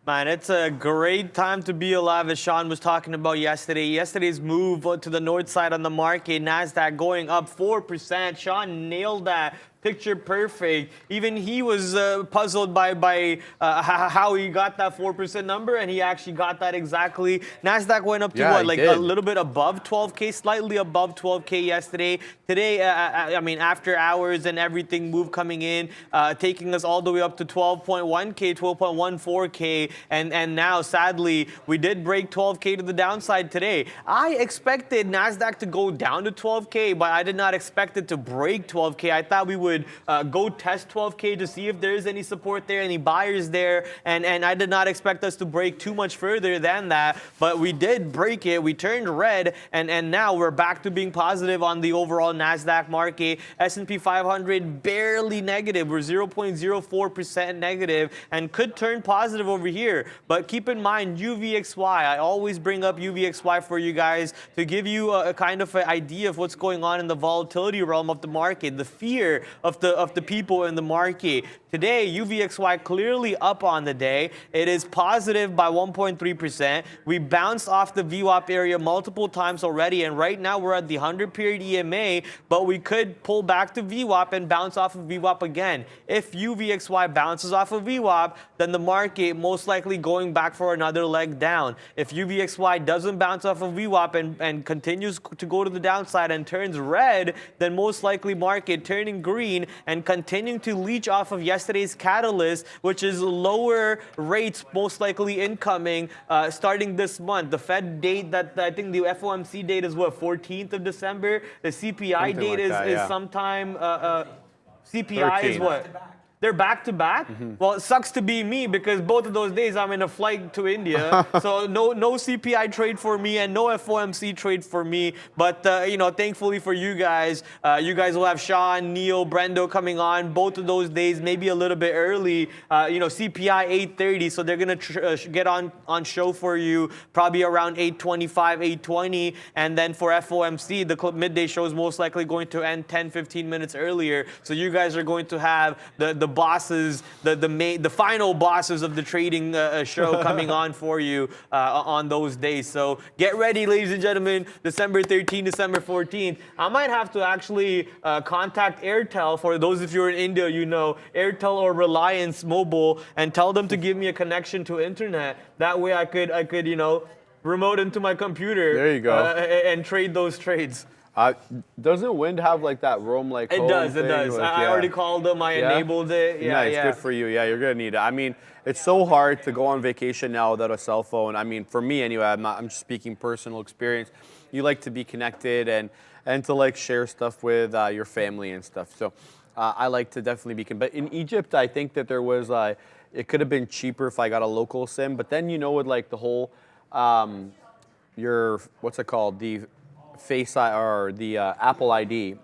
Man, it's a great time to be alive, as Sean was talking about yesterday. Yesterday's move to the north side on the market, NASDAQ going up 4%. Sean nailed that. Picture perfect. Even he was puzzled by how he got that 4% number, and he actually got that exactly. NASDAQ went up to a little bit above 12K, slightly above 12K yesterday. Today, after hours and everything, move coming in, taking us all the way up to 12.1K, 12.14K, and now, sadly, we did break 12K to the downside today. I expected NASDAQ to go down to 12K, but I did not expect it to break 12K. I thought we would go test 12K to see if there is any support there, any buyers there, and I did not expect us to break too much further than that, but we did break it. We turned red, and now we're back to being positive on the overall NASDAQ market. S&P 500 barely negative. We're 0.04% negative and could turn positive over here, but keep in mind UVXY. I always bring up UVXY for you guys to give you a kind of an idea of what's going on in the volatility realm of the market, the fear of the people in the market. Today, UVXY clearly up on the day. It is positive by 1.3%. We bounced off the VWAP area multiple times already, and right now we're at the 100-period EMA, but we could pull back to VWAP and bounce off of VWAP again. If UVXY bounces off of VWAP, then the market most likely going back for another leg down. If UVXY doesn't bounce off of VWAP and continues to go to the downside and turns red, then most likely market turning green and continuing to leech off of yesterday's catalyst, which is lower rates most likely incoming starting this month. The Fed date, that I think the FOMC date is what, 14th of December? The CPI Something date like that, is yeah. sometime, CPI is 13th. what? They're back to back? Well, it sucks to be me because both of those days I'm in a flight to India. So no CPI trade for me and no FOMC trade for me. But, thankfully for you guys will have Sean, Neil, Brendo coming on both of those days, maybe a little bit early. CPI 8:30, so they're going to get on show for you probably around 8:25, 8:20. And then for FOMC, the midday show is most likely going to end 10, 15 minutes earlier. So you guys are going to have the bosses, the final bosses of the trading show coming on for you on those days. So get ready, ladies and gentlemen. December 13th, December 14th. I might have to actually contact Airtel. For those of you who are in India, Airtel or Reliance Mobile, and tell them to give me a connection to internet. That way I could remote into my computer. There you go. And trade those trades. Doesn't Wind have like that roam like It home does. thing? I already called them. I enabled it. Yeah, nice, good for you. Yeah, you're gonna need it. I mean, it's so hard to go on vacation now without a cell phone. I mean, for me anyway, I'm just speaking personal experience. You like to be connected and to like share stuff with your family and stuff. So I like to definitely be connected. But in Egypt, I think that there was it could have been cheaper if I got a local SIM. But then with like the whole your what's it called, the Face or the Apple ID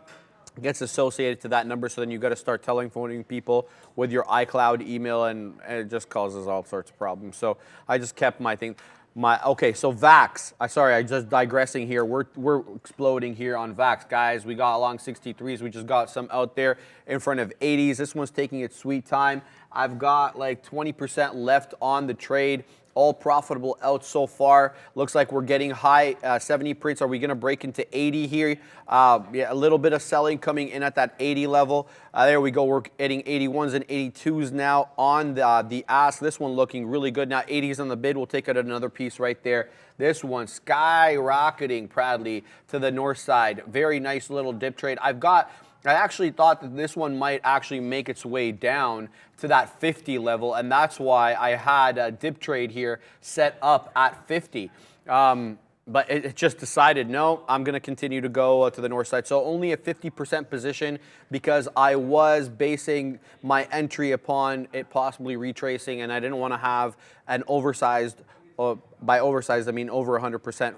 gets associated to that number, so then you got to start telephoning people with your iCloud email, and it just causes all sorts of problems. So I just kept my thing. Okay, so VAX. I just digressing here. We're exploding here on VAX, guys. We got along 63s. We just got some out there in front of 80s. This one's taking its sweet time. I've got like 20% left on the trade. All profitable out so far. Looks like we're getting high 70 prints. Are we going to break into 80 here? Yeah, a little bit of selling coming in at that 80 level. There we go. We're getting 81s and 82s now on the ask. This one looking really good. Now 80s on the bid. We'll take out another piece right there. This one skyrocketing proudly to the north side. Very nice little dip trade. I actually thought that this one might actually make its way down to that 50 level, and that's why I had a dip trade here set up at 50. But it just decided, no, I'm going to continue to go to the north side. So only a 50% position because I was basing my entry upon it possibly retracing, and I didn't want to have an oversized, by oversized I mean over 100%.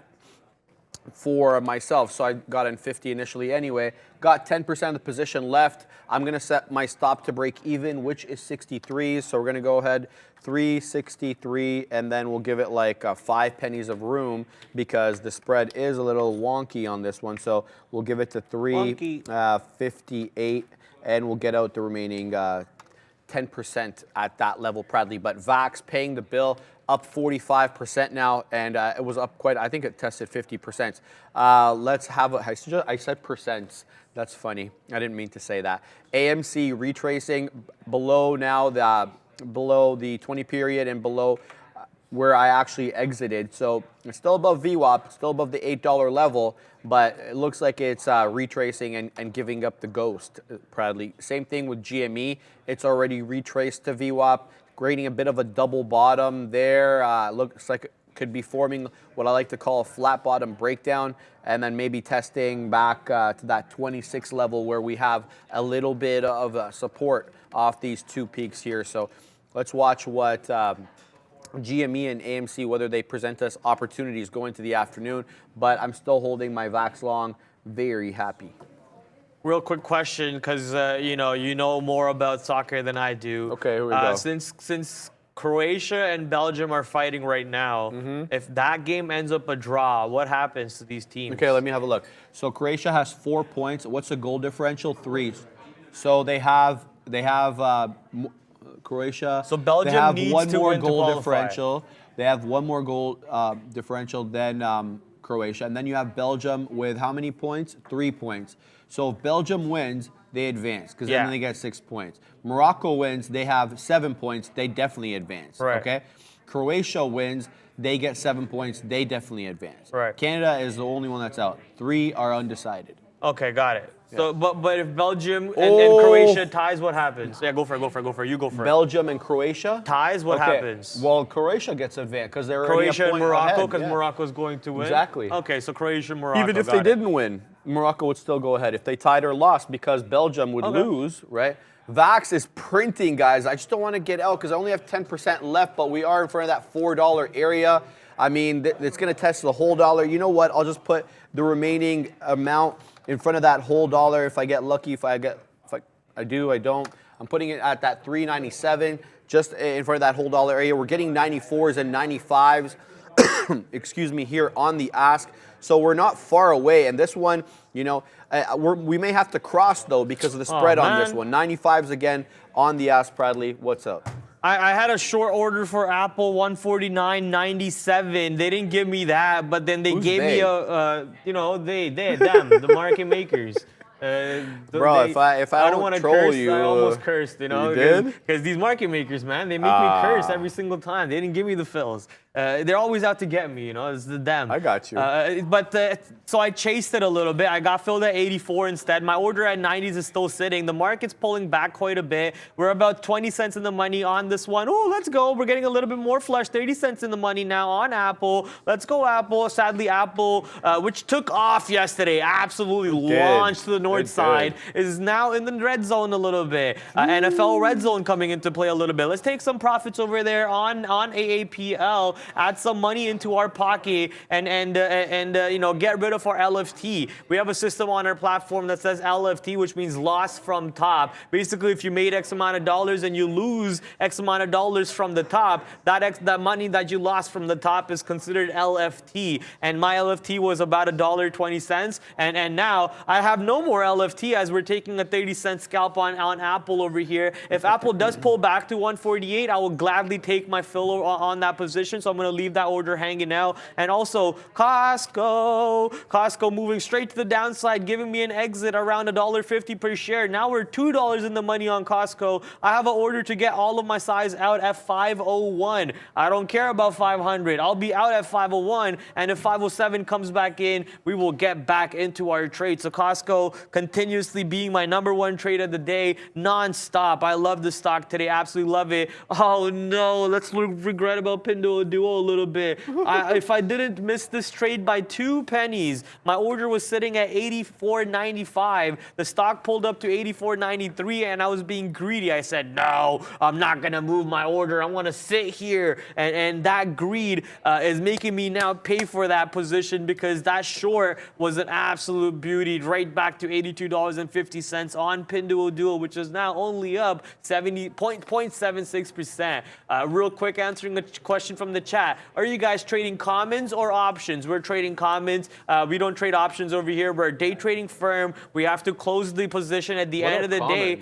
For myself, so I got in 50 initially anyway. Got 10% of the position left. I'm going to set my stop to break even, which is 63. So we're going to go ahead 363, and then we'll give it like 5 pennies of room because the spread is a little wonky on this one. So we'll give it to 358, and we'll get out the remaining 10% at that level proudly. But VAX paying the bill, up 45% now, and it was up quite, I think it tested 50%. Let's have I said percents. That's funny. I didn't mean to say that. AMC retracing below now, below the 20 period and below where I actually exited. So it's still above VWAP, still above the $8 level, but it looks like it's retracing and giving up the ghost proudly. Same thing with GME. It's already retraced to VWAP, creating a bit of a double bottom there. Looks like it could be forming what I like to call a flat bottom breakdown, and then maybe testing back to that 26 level where we have a little bit of support off these two peaks here. So let's watch what GME and AMC, whether they present us opportunities going into the afternoon, but I'm still holding my VAX long. Very happy. Real quick question, because you know more about soccer than I do. Okay, here we go. Since Croatia and Belgium are fighting right now, if that game ends up a draw, what happens to these teams? Okay, let me have a look. So Croatia has 4 points. What's the goal differential? 3. So they have Croatia. So Belgium they have needs one to more win to goal qualify. differential. They have one more goal differential than Croatia. And then you have Belgium with how many points? 3 points. So if Belgium wins, they advance because then they get 6 points. Morocco wins, they have 7 points. They definitely advance. Right. Okay. Croatia wins, they get 7 points. They definitely advance. Right. Canada is the only one that's out. 3 are undecided. Okay, got it. So, but if Belgium and Croatia ties, what happens? Yeah, go for it. You go for it. Belgium and Croatia Ties, what happens? Well, Croatia gets advanced because they're already Croatia a and point Morocco, ahead, because yeah. Morocco's going to win? Exactly. Okay, so Croatia and Morocco. Even if they didn't win, Morocco would still go ahead. If they tied or lost, because Belgium would lose, right? Vax is printing, guys. I just don't want to get out because I only have 10% left, but we are in front of that $4 area. I mean, it's going to test the whole dollar. You know what? I'll just put the remaining amount in front of that whole dollar. If I get lucky, if I do, I don't. I'm putting it at that 397, just in front of that whole dollar area. We're getting 94s and 95s, excuse me, here on the ask. So we're not far away. And this one, you know, we may have to cross though because of the spread on this one. 95s again on the ask. Bradley, what's up? I had a short order for Apple 149.97. They didn't give me that, but then they gave me a, you know, them, the market makers. Bro, if I don't want to troll curse, you, I almost cursed, you know. You did? Because these market makers, man, they make me curse every single time. They didn't give me the fills. They're always out to get me, you know. It's them. I got you. So I chased it a little bit. I got filled at 84 instead. My order at 90s is still sitting. The market's pulling back quite a bit. We're about 20 cents in the money on this one. Oh, let's go. We're getting a little bit more flush. 30 cents in the money now on Apple. Let's go, Apple. Sadly, Apple, which took off yesterday, absolutely launched to the north side, is now in the red zone a little bit. NFL red zone coming into play a little bit. Let's take some profits over there on AAPL. Add some money into our pocket and you know, get rid of our LFT. We have a system on our platform that says LFT, which means loss from top. Basically, if you made X amount of dollars and you lose X amount of dollars from the top, that money that you lost from the top is considered LFT. And my LFT was about $1.20, and now I have no more LFT as we're taking a 30-cent scalp on Apple over here. If Apple does pull back to 148, I will gladly take my fill on that position. So I'm going to leave that order hanging out. And also Costco moving straight to the downside, giving me an exit around $1.50 per share. Now we're $2 in the money on Costco. I have an order to get all of my size out at 501. I don't care about 500. I'll be out at 501, and if 507 comes back in, we will get back into our trade. So Costco continuously being my #1 trade of the day, non-stop. I love the stock today, absolutely love it. Oh no, let's regret about Pinduoduo a little bit. If I didn't miss this trade by 2 pennies, my order was sitting at 84.95. The stock pulled up to 84.93, and I was being greedy. I said, no, I'm not gonna move my order. I want to sit here, and that greed is making me now pay for that position because that short was an absolute beauty, right back to $82.50 on Pinduoduo, which is now only up 0.76%. Real quick, answering a question from the chat. Are you guys trading commons or options? We're trading commons. We don't trade options over here. We're a day trading firm. We have to close the position at the end of the day.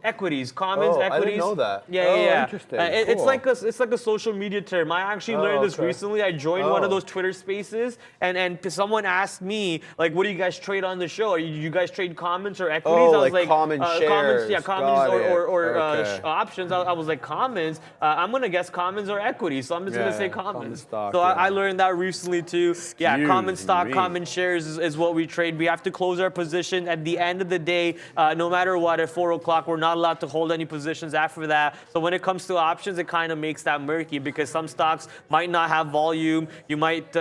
Equities, commons, equities. I didn't know that. Yeah. Interesting. It's like a social media term. I actually learned this recently. I joined one of those Twitter spaces, and someone asked me, like, what do you guys trade on the show? You guys trade commons or equities? I was like common shares. Commons or options. I was like, commons. I'm gonna guess commons or equities, so I'm just gonna say commons. Stock, so I learned that recently too. Common stock, common shares is what we trade. We have to close our position at the end of the day, no matter what. At 4 o'clock, we're not allowed to hold any positions after that. So when it comes to options, it kind of makes that murky because some stocks might not have volume. You might,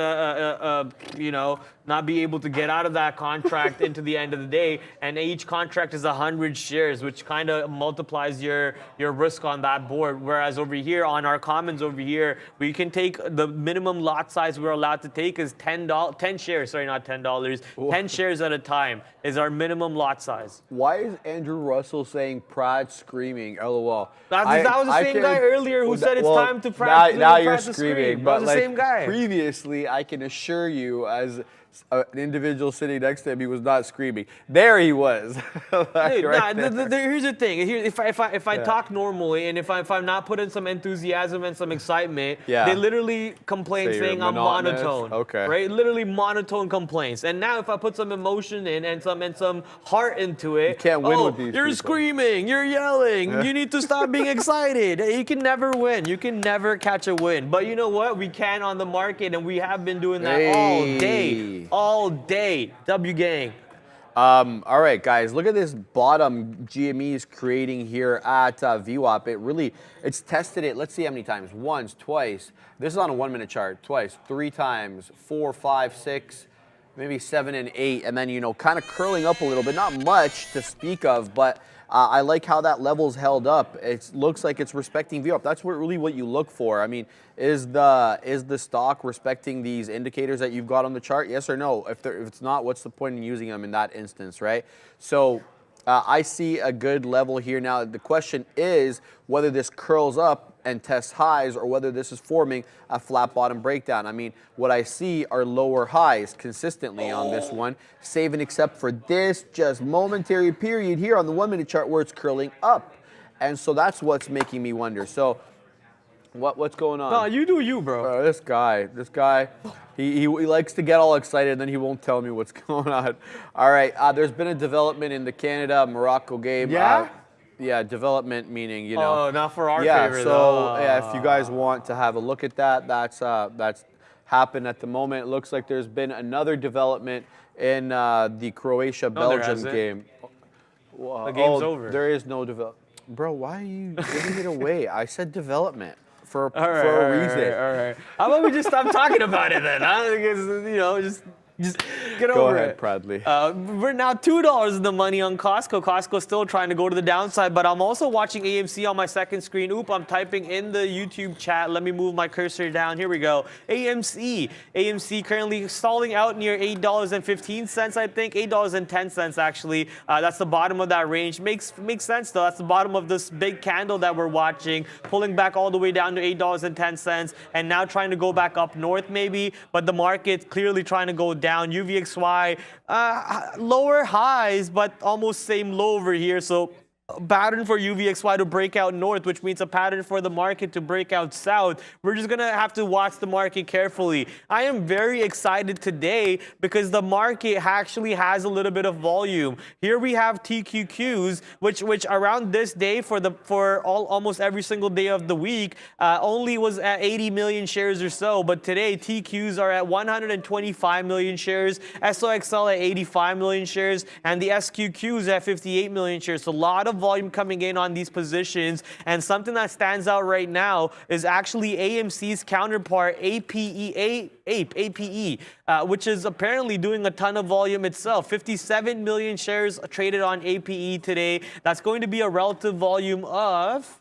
you know, not be able to get out of that contract into the end of the day. And each contract is 100 shares, which kind of multiplies your risk on that board. Whereas over here on our commons over here, we can take the minimum lot size we're allowed to take is $10 shares. Sorry, not $10. 10 shares at a time is our minimum lot size. Why is Andrew Russell saying Prad screaming? LOL. That was the same guy earlier who said it's time to practice. Now you're screaming. That was the same guy. Previously, I can assure you, as an individual sitting next to him, he was not screaming. There he was. Like, Dude, right here's the thing. If I talk normally and if I'm not putting some enthusiasm and some excitement, they literally complain Say you're saying I'm monotonous? monotone. Okay. Right? Literally monotone complaints. And now if I put some emotion in and some heart into it, You can't win with these you're people. screaming, you're yelling, you need to stop being excited. You can never win. You can never catch a win. But you know what? We can on the market, and we have been doing that all day. All day. W gang. All right, guys, look at this bottom GME is creating here at VWAP. It's tested it. Let's see how many times. Once, twice. This is on a 1 minute chart. Twice, 3 times, 4, 5, 6, maybe 7 and 8. And then, you know, kind of curling up a little bit. Not much to speak of, but I like how that level's held up. It looks like it's respecting VWAP. That's really what you look for. I mean, is the stock respecting these indicators that you've got on the chart? Yes or no? If it's not, what's the point in using them in that instance, right? So I see a good level here. Now, the question is whether this curls up and tests highs or whether this is forming a flat bottom breakdown. I mean, what I see are lower highs consistently on this one, save and except for this just momentary period here on the 1 minute chart where it's curling up. And so that's what's making me wonder. So what's going on? No, you do you, bro. This guy, he likes to get all excited and then he won't tell me what's going on. All right, there's been a development in the Canada-Morocco game. Yeah? Yeah, development meaning, you know. Oh, not for our yeah, favor, so though. yeah, if you guys want to have a look at that, that's happened at the moment. It looks like there's been another development in the Croatia-Belgium game. The game's over. There is no development. Bro, why are you giving it away? I said development for a reason. All right. How about we just stop talking about it then? Huh? Because, you know, just get Go over ahead, it. Pradley. We're now $2 in the money on Costco. Costco's still trying to go to the downside, but I'm also watching AMC on my second screen. Oop, I'm typing in the YouTube chat. Let me move my cursor down. Here we go. AMC. AMC currently stalling out near $8.15, I think. $8.10, actually. That's the bottom of that range. Makes sense, though. That's the bottom of this big candle that we're watching, pulling back all the way down to $8.10, and now trying to go back up north, maybe, but the market's clearly trying to go down. UVXY, lower highs, but almost same low over here. So a pattern for UVXY to break out north, which means a pattern for the market to break out south. We're just going to have to watch the market carefully. I am very excited today because the market actually has a little bit of volume. Here we have TQQs, which around this day for almost every single day of the week only was at 80 million shares or so. But today TQs are at 125 million shares, SOXL at 85 million shares, and the SQQs at 58 million shares. So a lot of volume coming in on these positions, and something that stands out right now is actually AMC's counterpart APE, which is apparently doing a ton of volume itself. 57 million shares traded on APE today. That's going to be a relative volume of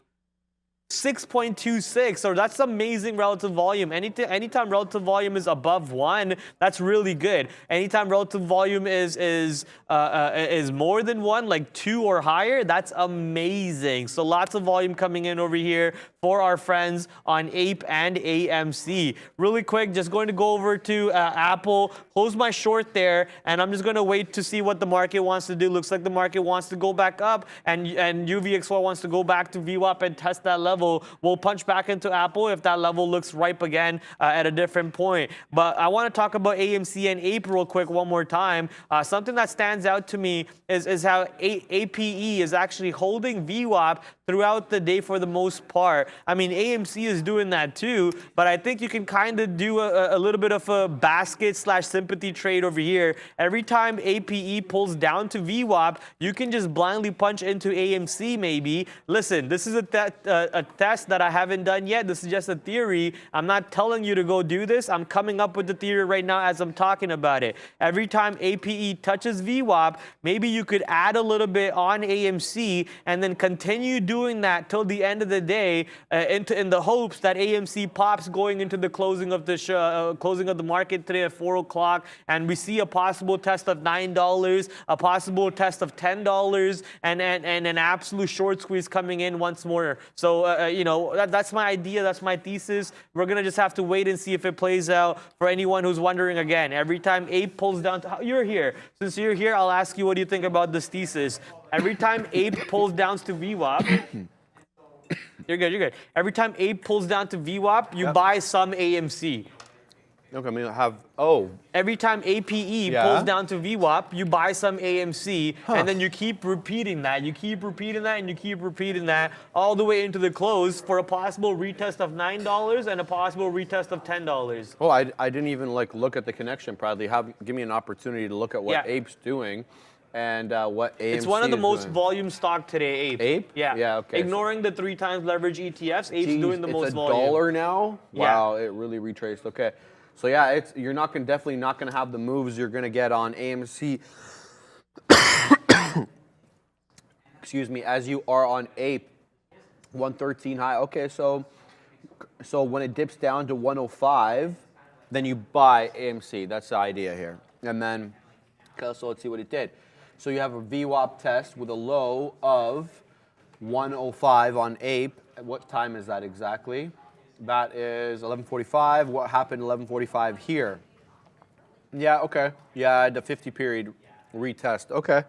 6.26, so that's amazing relative volume. Anytime relative volume is above 1, that's really good. Anytime relative volume is more than 1, like 2 or higher, that's amazing. So lots of volume coming in over here for our friends on APE and AMC. Really quick, just going to go over to Apple, close my short there, and I'm just going to wait to see what the market wants to do. Looks like the market wants to go back up, and UVXY wants to go back to VWAP and test that level. We'll punch back into Apple if that level looks ripe again at a different point. But I want to talk about AMC and APE real quick one more time. Something that stands out to me is how APE is actually holding VWAP throughout the day for the most part. I mean, AMC is doing that too, but I think you can kind of do a little bit of a basket / sympathy trade over here. Every time APE pulls down to VWAP, you can just blindly punch into AMC maybe. Listen, this is a test that I haven't done yet. This is just a theory. I'm not telling you to go do this. I'm coming up with the theory right now as I'm talking about it. Every time APE touches VWAP, maybe you could add a little bit on AMC and then continue doing that till the end of the day in the hopes that AMC pops going into the closing of the closing of the market today at 4 o'clock, and we see a possible test of $9, a possible test of $10, and an absolute short squeeze coming in once more. So that's my idea. That's my thesis. We're going to just have to wait and see if it plays out. For anyone who's wondering, again, every time ape pulls down to, you're here. Since you're here, I'll ask you, what do you think about this thesis? Every time ape pulls down to VWAP, you're good. Every time ape pulls down to VWAP, you buy some AMC. Okay, I mean, Every time APE pulls down to VWAP, you buy some AMC, and then you keep repeating that. You keep repeating that, and you keep repeating that all the way into the close for a possible retest of $9 and a possible retest of $10. Oh, I didn't even look at the connection, Bradley. Give me an opportunity to look at what Ape's doing and what AMC It's one of the most doing. volume stock today, Ape. Ape? Yeah. Yeah, okay. Ignoring the 3 times leverage ETFs, Ape's doing the most volume. It's $1 now? Yeah. Wow, it really retraced. Okay. So yeah, you're definitely not gonna have the moves you're gonna get on AMC. Excuse me, as you are on Ape, 113 high. Okay, so when it dips down to 105, then you buy AMC. That's the idea here. And then, okay, so let's see what it did. So you have a VWAP test with a low of 105 on Ape. At what time is that exactly? That is 11:45. What happened 11:45 here? Yeah, okay. Yeah, the 50 period retest. Okay.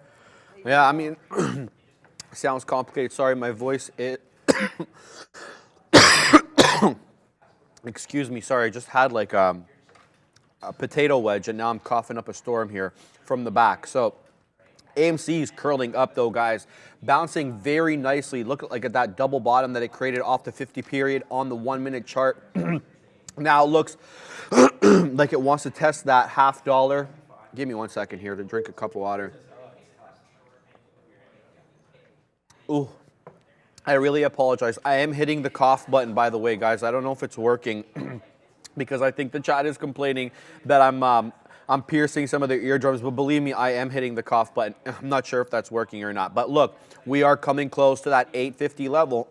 Yeah, I mean, sounds complicated. Sorry, my voice is... Excuse me, sorry. I just had like a potato wedge, and now I'm coughing up a storm here from the back. So AMC is curling up though, guys, bouncing very nicely. Look at that double bottom that it created off the 50 period on the 1 minute chart. Now it looks like it wants to test that $0.50. Give me 1 second here to drink a cup of water. Ooh, I really apologize. I am hitting the cough button, by the way, guys. I don't know if it's working because I think the chat is complaining that I'm piercing some of their eardrums, but believe me, I am hitting the cough button. I'm not sure if that's working or not. But look, we are coming close to that 850 level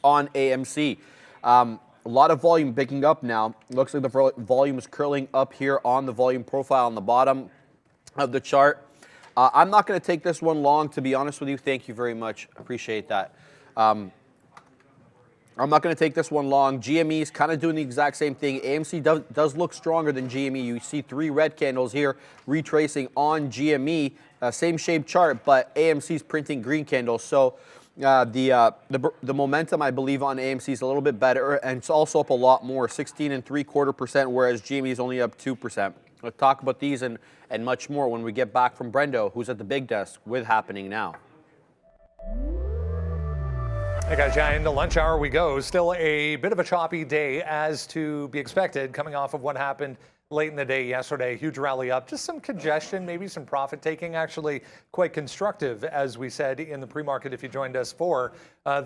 on AMC. A lot of volume picking up now. Looks like the volume is curling up here on the volume profile on the bottom of the chart. I'm not going to take this one long, to be honest with you. Thank you very much. Appreciate that. I'm not going to take this one long. GME is kind of doing the exact same thing. AMC does look stronger than GME. You see 3 red candles here retracing on GME. Same shape chart, but AMC is printing green candles. So the momentum, I believe, on AMC is a little bit better, and it's also up a lot more, 16.75%, whereas GME is only up 2%. We'll talk about these and much more when we get back from Brendo, who's at the big desk with Happening Now. Hey guys, yeah, into lunch hour we go. Still a bit of a choppy day as to be expected coming off of what happened late in the day yesterday. Huge rally up, just some congestion, maybe some profit taking, actually quite constructive, as we said in the pre-market if you joined us for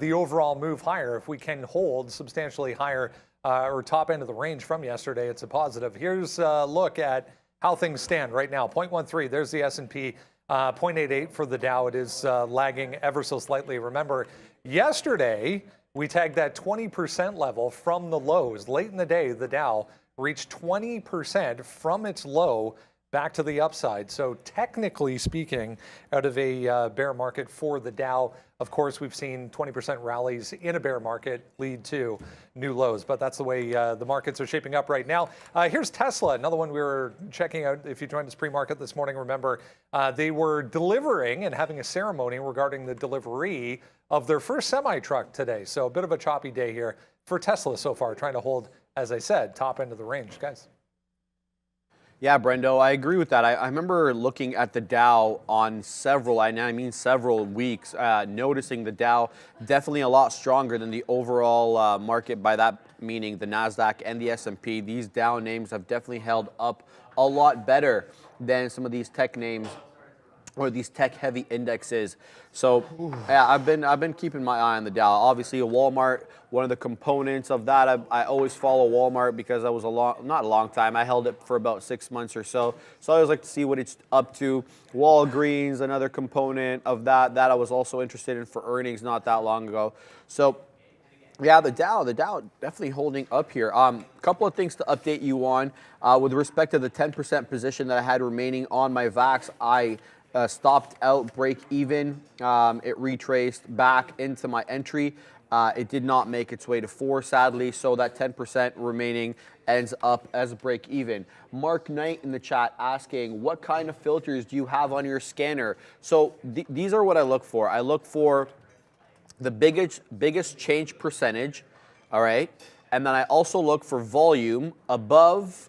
the overall move higher. If we can hold substantially higher or top end of the range from yesterday, it's a positive. Here's a look at how things stand right now. 0.13, there's the S&P. 0.88 for the Dow. It is lagging ever so slightly. Remember, yesterday we tagged that 20% level from the lows. Late in the day, the Dow reached 20% from its low back to the upside. So technically speaking, out of a bear market for the Dow, of course, we've seen 20% rallies in a bear market lead to new lows, but that's the way the markets are shaping up right now. Here's Tesla, another one we were checking out. If you joined us pre-market this morning, remember they were delivering and having a ceremony regarding the delivery of their first semi-truck today. So a bit of a choppy day here for Tesla so far, trying to hold, as I said, top end of the range, guys. Yeah, Brendo, I agree with that. I remember looking at the Dow on several weeks, noticing the Dow definitely a lot stronger than the overall market. By that meaning the NASDAQ and the S&P. These Dow names have definitely held up a lot better than some of these tech names or these tech-heavy indexes. So yeah, I've been keeping my eye on the Dow. Obviously, a Walmart, one of the components of that. I always follow Walmart because I was not a long time. I held it for about 6 months or so. So I always like to see what it's up to. Walgreens, another component of that I was also interested in for earnings not that long ago. So yeah, the Dow definitely holding up here. Couple of things to update you on. With respect to the 10% position that I had remaining on my VAX, I stopped out break even. It retraced back into my entry. It did not make its way to 4, sadly, so that 10% remaining ends up as a break even. Mark Knight in the chat asking, what kind of filters do you have on your scanner? So these are what I look for. I look for the biggest change percentage, all right? And then I also look for volume above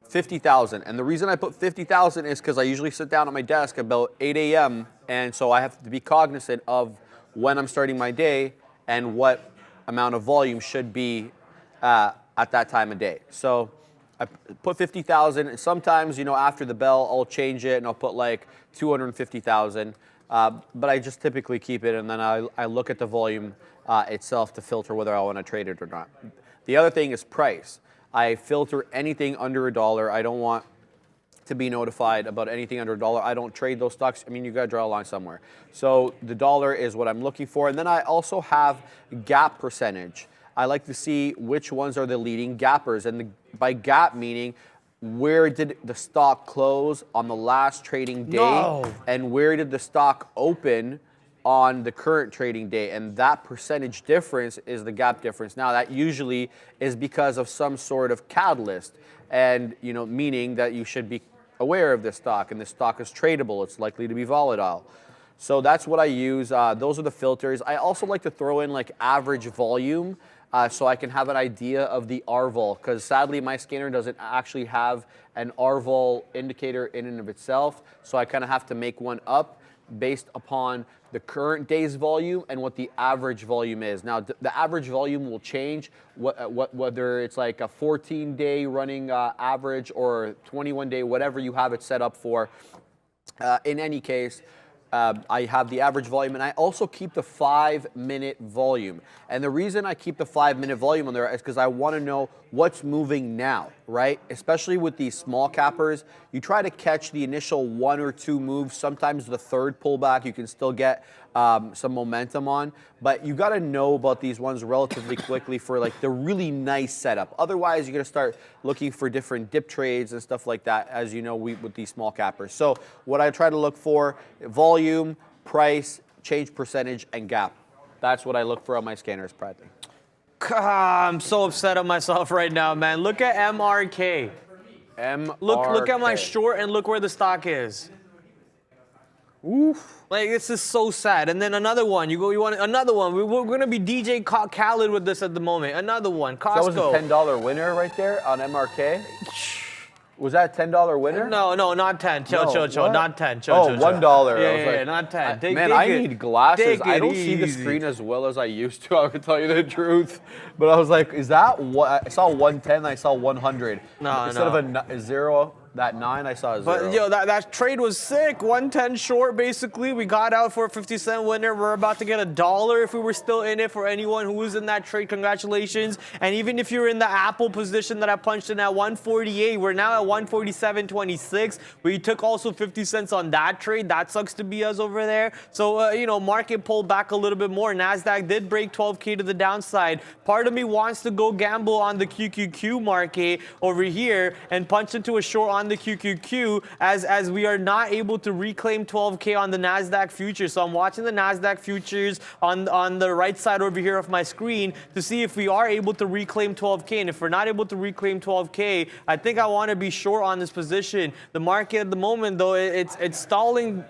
50,000. And the reason I put 50,000 is because I usually sit down at my desk about 8 a.m. And so I have to be cognizant of when I'm starting my day and what amount of volume should be at that time of day. So I put 50,000. And sometimes, you know, after the bell, I'll change it and I'll put like 250,000. But I just typically keep it, and then I look at the volume itself to filter whether I want to trade it or not. The other thing is price. I filter anything under $1. I don't want to be notified about anything under $1. I don't trade those stocks. I mean, you got to draw a line somewhere. So the dollar is what I'm looking for. And then I also have gap percentage. I like to see which ones are the leading gappers. And by gap meaning, where did the stock close on the last trading day? And where did the stock open on the current trading day? And that percentage difference is the gap difference. Now, that usually is because of some sort of catalyst, and, you know, meaning that you should be aware of this stock, and this stock is tradable. It's likely to be volatile. So that's what I use. Those are the filters. I also like to throw in like average volume, so I can have an idea of the RVol, because sadly my scanner doesn't actually have an RVol indicator in and of itself. So I kind of have to make one up based upon the current day's volume and what the average volume is. Now, the average volume will change, whether it's like a 14-day running average or 21-day, whatever you have it set up for. In any case, I have the average volume, and I also keep the 5-minute volume. And the reason I keep the 5-minute volume on there is because I want to know what's moving now, right? Especially with these small cappers, you try to catch the initial 1 or 2 moves. Sometimes the third pullback you can still get some momentum on, but you got to know about these ones relatively quickly for like the really nice setup. Otherwise, you're going to start looking for different dip trades and stuff like that, as you know, with these small cappers. So what I try to look for: volume, price, change percentage, and gap. That's what I look for on my scanners, Bradley. I'm so upset at myself right now, man. Look at MRK. Look at my short and look where the stock is. Oof. Like, this is so sad. And then another one. You want another one. We're going to be DJ Khaled with this at the moment. Another one. Costco. That was a $10 winner right there on MRK. Was that a $10 winner? No, not 10. Chill. Not 10. Chill. $1. Yeah, not 10. I need glasses. I don't see the screen as well as I used to, I would tell you the truth. But I was like, is that what? I saw 110, I saw 100. Instead of a 0, that 9, I saw a 0. But, yo, that trade was sick. 110 short, basically. We got out for a 50-cent winner. We're about to get $1 if we were still in it. For anyone who was in that trade, congratulations. And even if you're in the Apple position that I punched in at 148, we're now at 147.26. We took also 50 cents on that trade. That sucks to be us over there. So, you know, market pulled back a little bit more. NASDAQ did break 12K to the downside. Part of me wants to go gamble on the QQQ market over here and punch into a short on the QQQ as we are not able to reclaim 12K on the NASDAQ futures. So I'm watching the NASDAQ futures on the right side over here of my screen to see if we are able to reclaim 12K. And if we're not able to reclaim 12K, I think I want to be short on this position. The market at the moment, though, it's stalling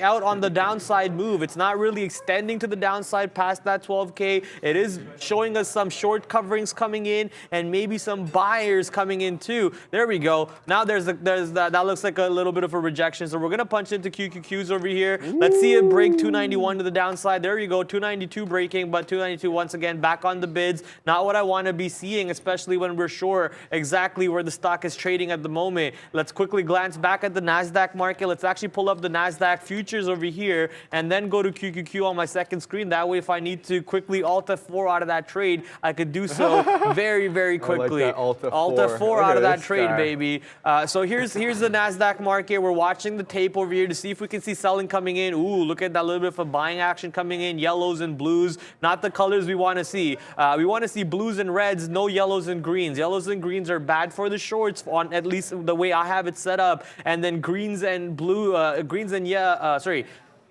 out on the downside move. It's not really extending to the downside past that 12K. It is showing us some short coverings coming in and maybe some buyers coming in too. There we go. Now that looks like a little bit of a rejection. So we're going to punch into QQQs over here. Ooh. Let's see it break 291 to the downside. There you go. 292 breaking, but 292 once again back on the bids. Not what I want to be seeing, especially when we're sure exactly where the stock is trading at the moment. Let's quickly glance back at the NASDAQ market. Let's actually pull up the NASDAQ futures over here and then go to QQQ on my second screen. That way, if I need to quickly Alt F4 out of that trade, I could do so very, very quickly. I like that Alt F4. Alt F4 out of that trade, guy. baby. So here's the NASDAQ market. We're watching the tape over here to see if we can see selling coming in. Ooh, look at that little bit of a buying action coming in. Yellows and blues, not the colors we want to see. We want to see blues and reds, no yellows and greens. Yellows and greens are bad for the shorts, on at least the way I have it set up. And then greens and blue,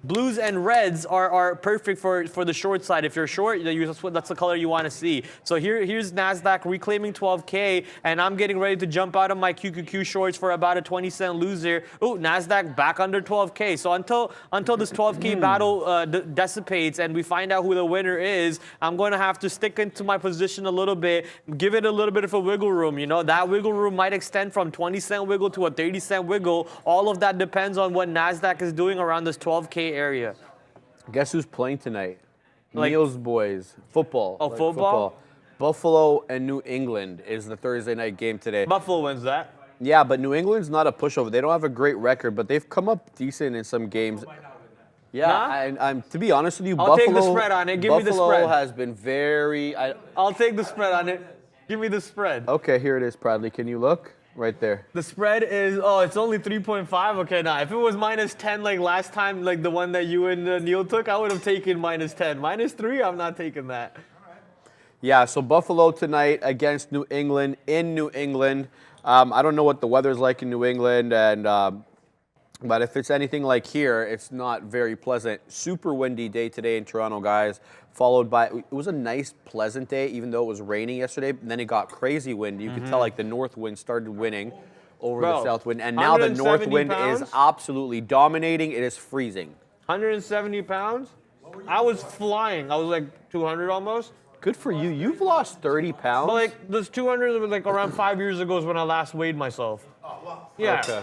Blues and reds are perfect for the short side. If you're short, that's the color you want to see. So here's NASDAQ reclaiming 12K, and I'm getting ready to jump out of my QQQ shorts for about a 20-cent loser. Ooh, NASDAQ back under 12K. So until this 12K battle dissipates and we find out who the winner is, I'm going to have to stick into my position a little bit, give it a little bit of a wiggle room. You know, that wiggle room might extend from 20-cent wiggle to a 30-cent wiggle. All of that depends on what NASDAQ is doing around this 12K area. Guess who's playing tonight? Like- Neil's boys. Football. Oh, football? Buffalo and New England is the Thursday night game today. Buffalo wins that. Yeah, but New England's not a pushover. They don't have a great record, but they've come up decent in some games. Yeah, Nah? and I'm to be honest with you, I'll take the Buffalo, spread on it. Give me the Buffalo spread. has been very. I'll take the spread on it. Give me the spread. Okay, here it is, Bradley. Can you look right there? The spread is, it's only 3.5. Okay, now if it was -10 like last time, like the one that you and Neil took, I would have taken -10. -3, I'm not taking that. Yeah, so Buffalo tonight against New England in New England. I don't know what the weather's like in New England, but if it's anything like here, it's not very pleasant. Super windy day today in Toronto, guys. Followed by, it was a nice, pleasant day, even though it was raining yesterday. And then it got crazy windy. You could tell like the north wind started winning over the south wind. And now the north 170 wind pounds? is absolutely dominating. It is freezing. 170 pounds? I was flying. I was like 200 almost. Good for you. You've lost 30 pounds. But like this 200 was like around 5 years ago is when I last weighed myself. Oh, wow. Yeah. Okay.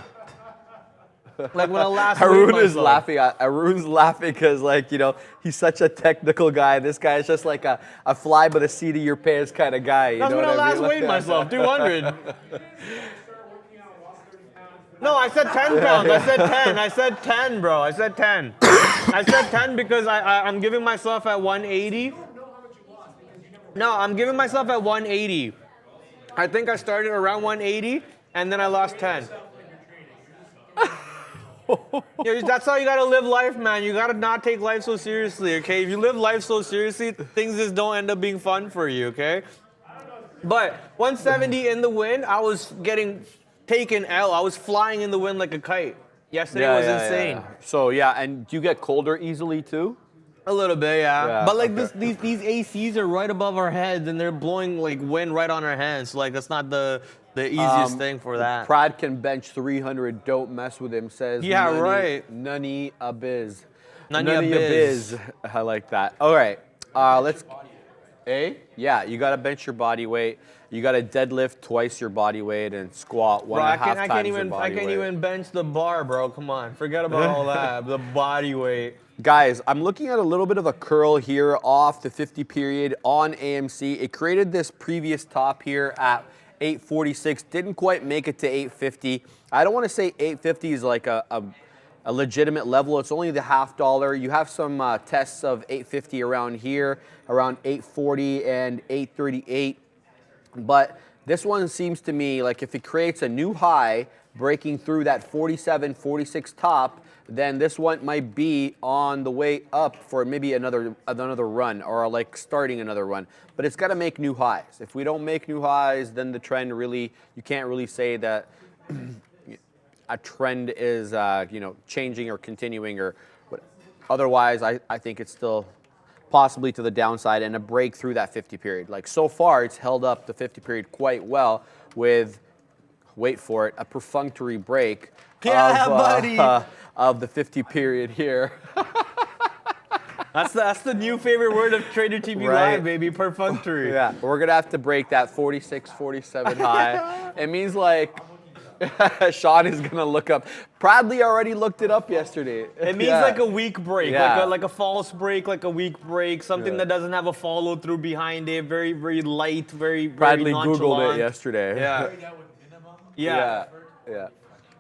Like when I last weighed Haroon myself. is laughing. Haroon's laughing because, like, you know, he's such a technical guy. This guy is just like a fly by the seat of your pants kind of guy. You That's know when what I I last mean? weighed myself, 200. No, I said 10 pounds. I said 10. I said 10, bro. I said 10. I said 10 because I'm giving myself at 180. No, I'm giving myself at 180. I think I started around 180, and then I lost 10. That's how you gotta live life, man. You gotta not take life so seriously, okay? If you live life so seriously, things just don't end up being fun for you, okay? But 170 in the wind, I was getting taken L. I was flying in the wind like a kite. Yesterday was insane. Yeah. So, yeah, and do you get colder easily, too? A little bit, yeah. But like okay. these ACs are right above our heads, and they're blowing like wind right on our hands. So like that's not the easiest thing for that. Prad can bench 300. Don't mess with him, says Yeah, right. Nunny Abiz. Nunny Abiz. I like that. All right, let's. Yeah, you got to bench your body weight. You got to deadlift twice your body weight and squat one and a half times your body weight. I can't even bench the bar, bro. Come on, forget about all that. The body weight. Guys, I'm looking at a little bit of a curl here off the 50 period on AMC. It created this previous top here at 846. Didn't quite make it to 850. I don't want to say 850 is like a legitimate level. It's only the $0.50. You have some tests of 850 around here, around 840 and 838. But this one seems to me like if it creates a new high, breaking through that 47, 46 top, then this one might be on the way up for maybe another run or like starting another run. But it's got to make new highs. If we don't make new highs, then the trend really, you can't really say that a trend is changing or continuing or what. Otherwise, I think it's still possibly to the downside and a break through that 50 period. Like so far, it's held up the 50 period quite well with, wait for it, a perfunctory break of the 50 period here. That's the new favorite word of Trader TV Right. Live, baby, perfunctory. Yeah, we're gonna have to break that 46, 47 high. It means like Sean is gonna look up. Bradley already looked it up yesterday. It means like a weak break, Yeah. like a false break, like a weak break, something that doesn't have a follow through behind it, very, very light, very Bradley nonchalant. Googled it yesterday.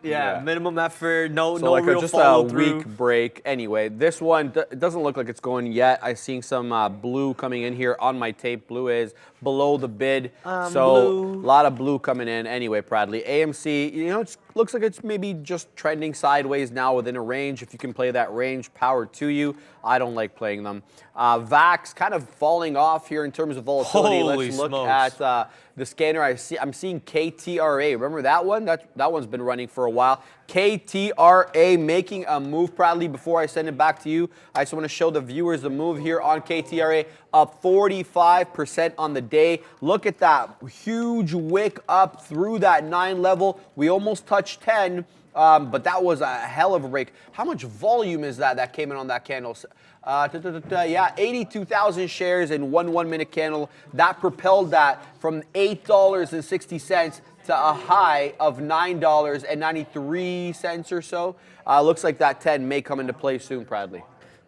Yeah, minimum effort, no So like real just follow a through. weak break. Anyway, this one it doesn't look like it's going yet. I'm seeing some blue coming in here on my tape. Blue is below the bid, so blue. a lot of blue coming in. Anyway, Bradley, AMC, it looks like it's maybe just trending sideways now within a range. If you can play that range, power to you. I don't like playing them. VAX kind of falling off here in terms of volatility. Holy Let's look smokes. at the scanner. I'm seeing KTRA. Remember that one? That one's been running for a while. KTRA making a move proudly. Before I send it back to you, I just want to show the viewers the move here on KTRA, up 45% on the day. Look at that huge wick up through that 9 level. We almost touched 10, but that was a hell of a break. How much volume is that came in on that candle? Yeah, 82,000 shares in one 1-minute candle. That propelled that from $8.60 to a high of $9.93 or so. Looks like that 10 may come into play soon, Bradley.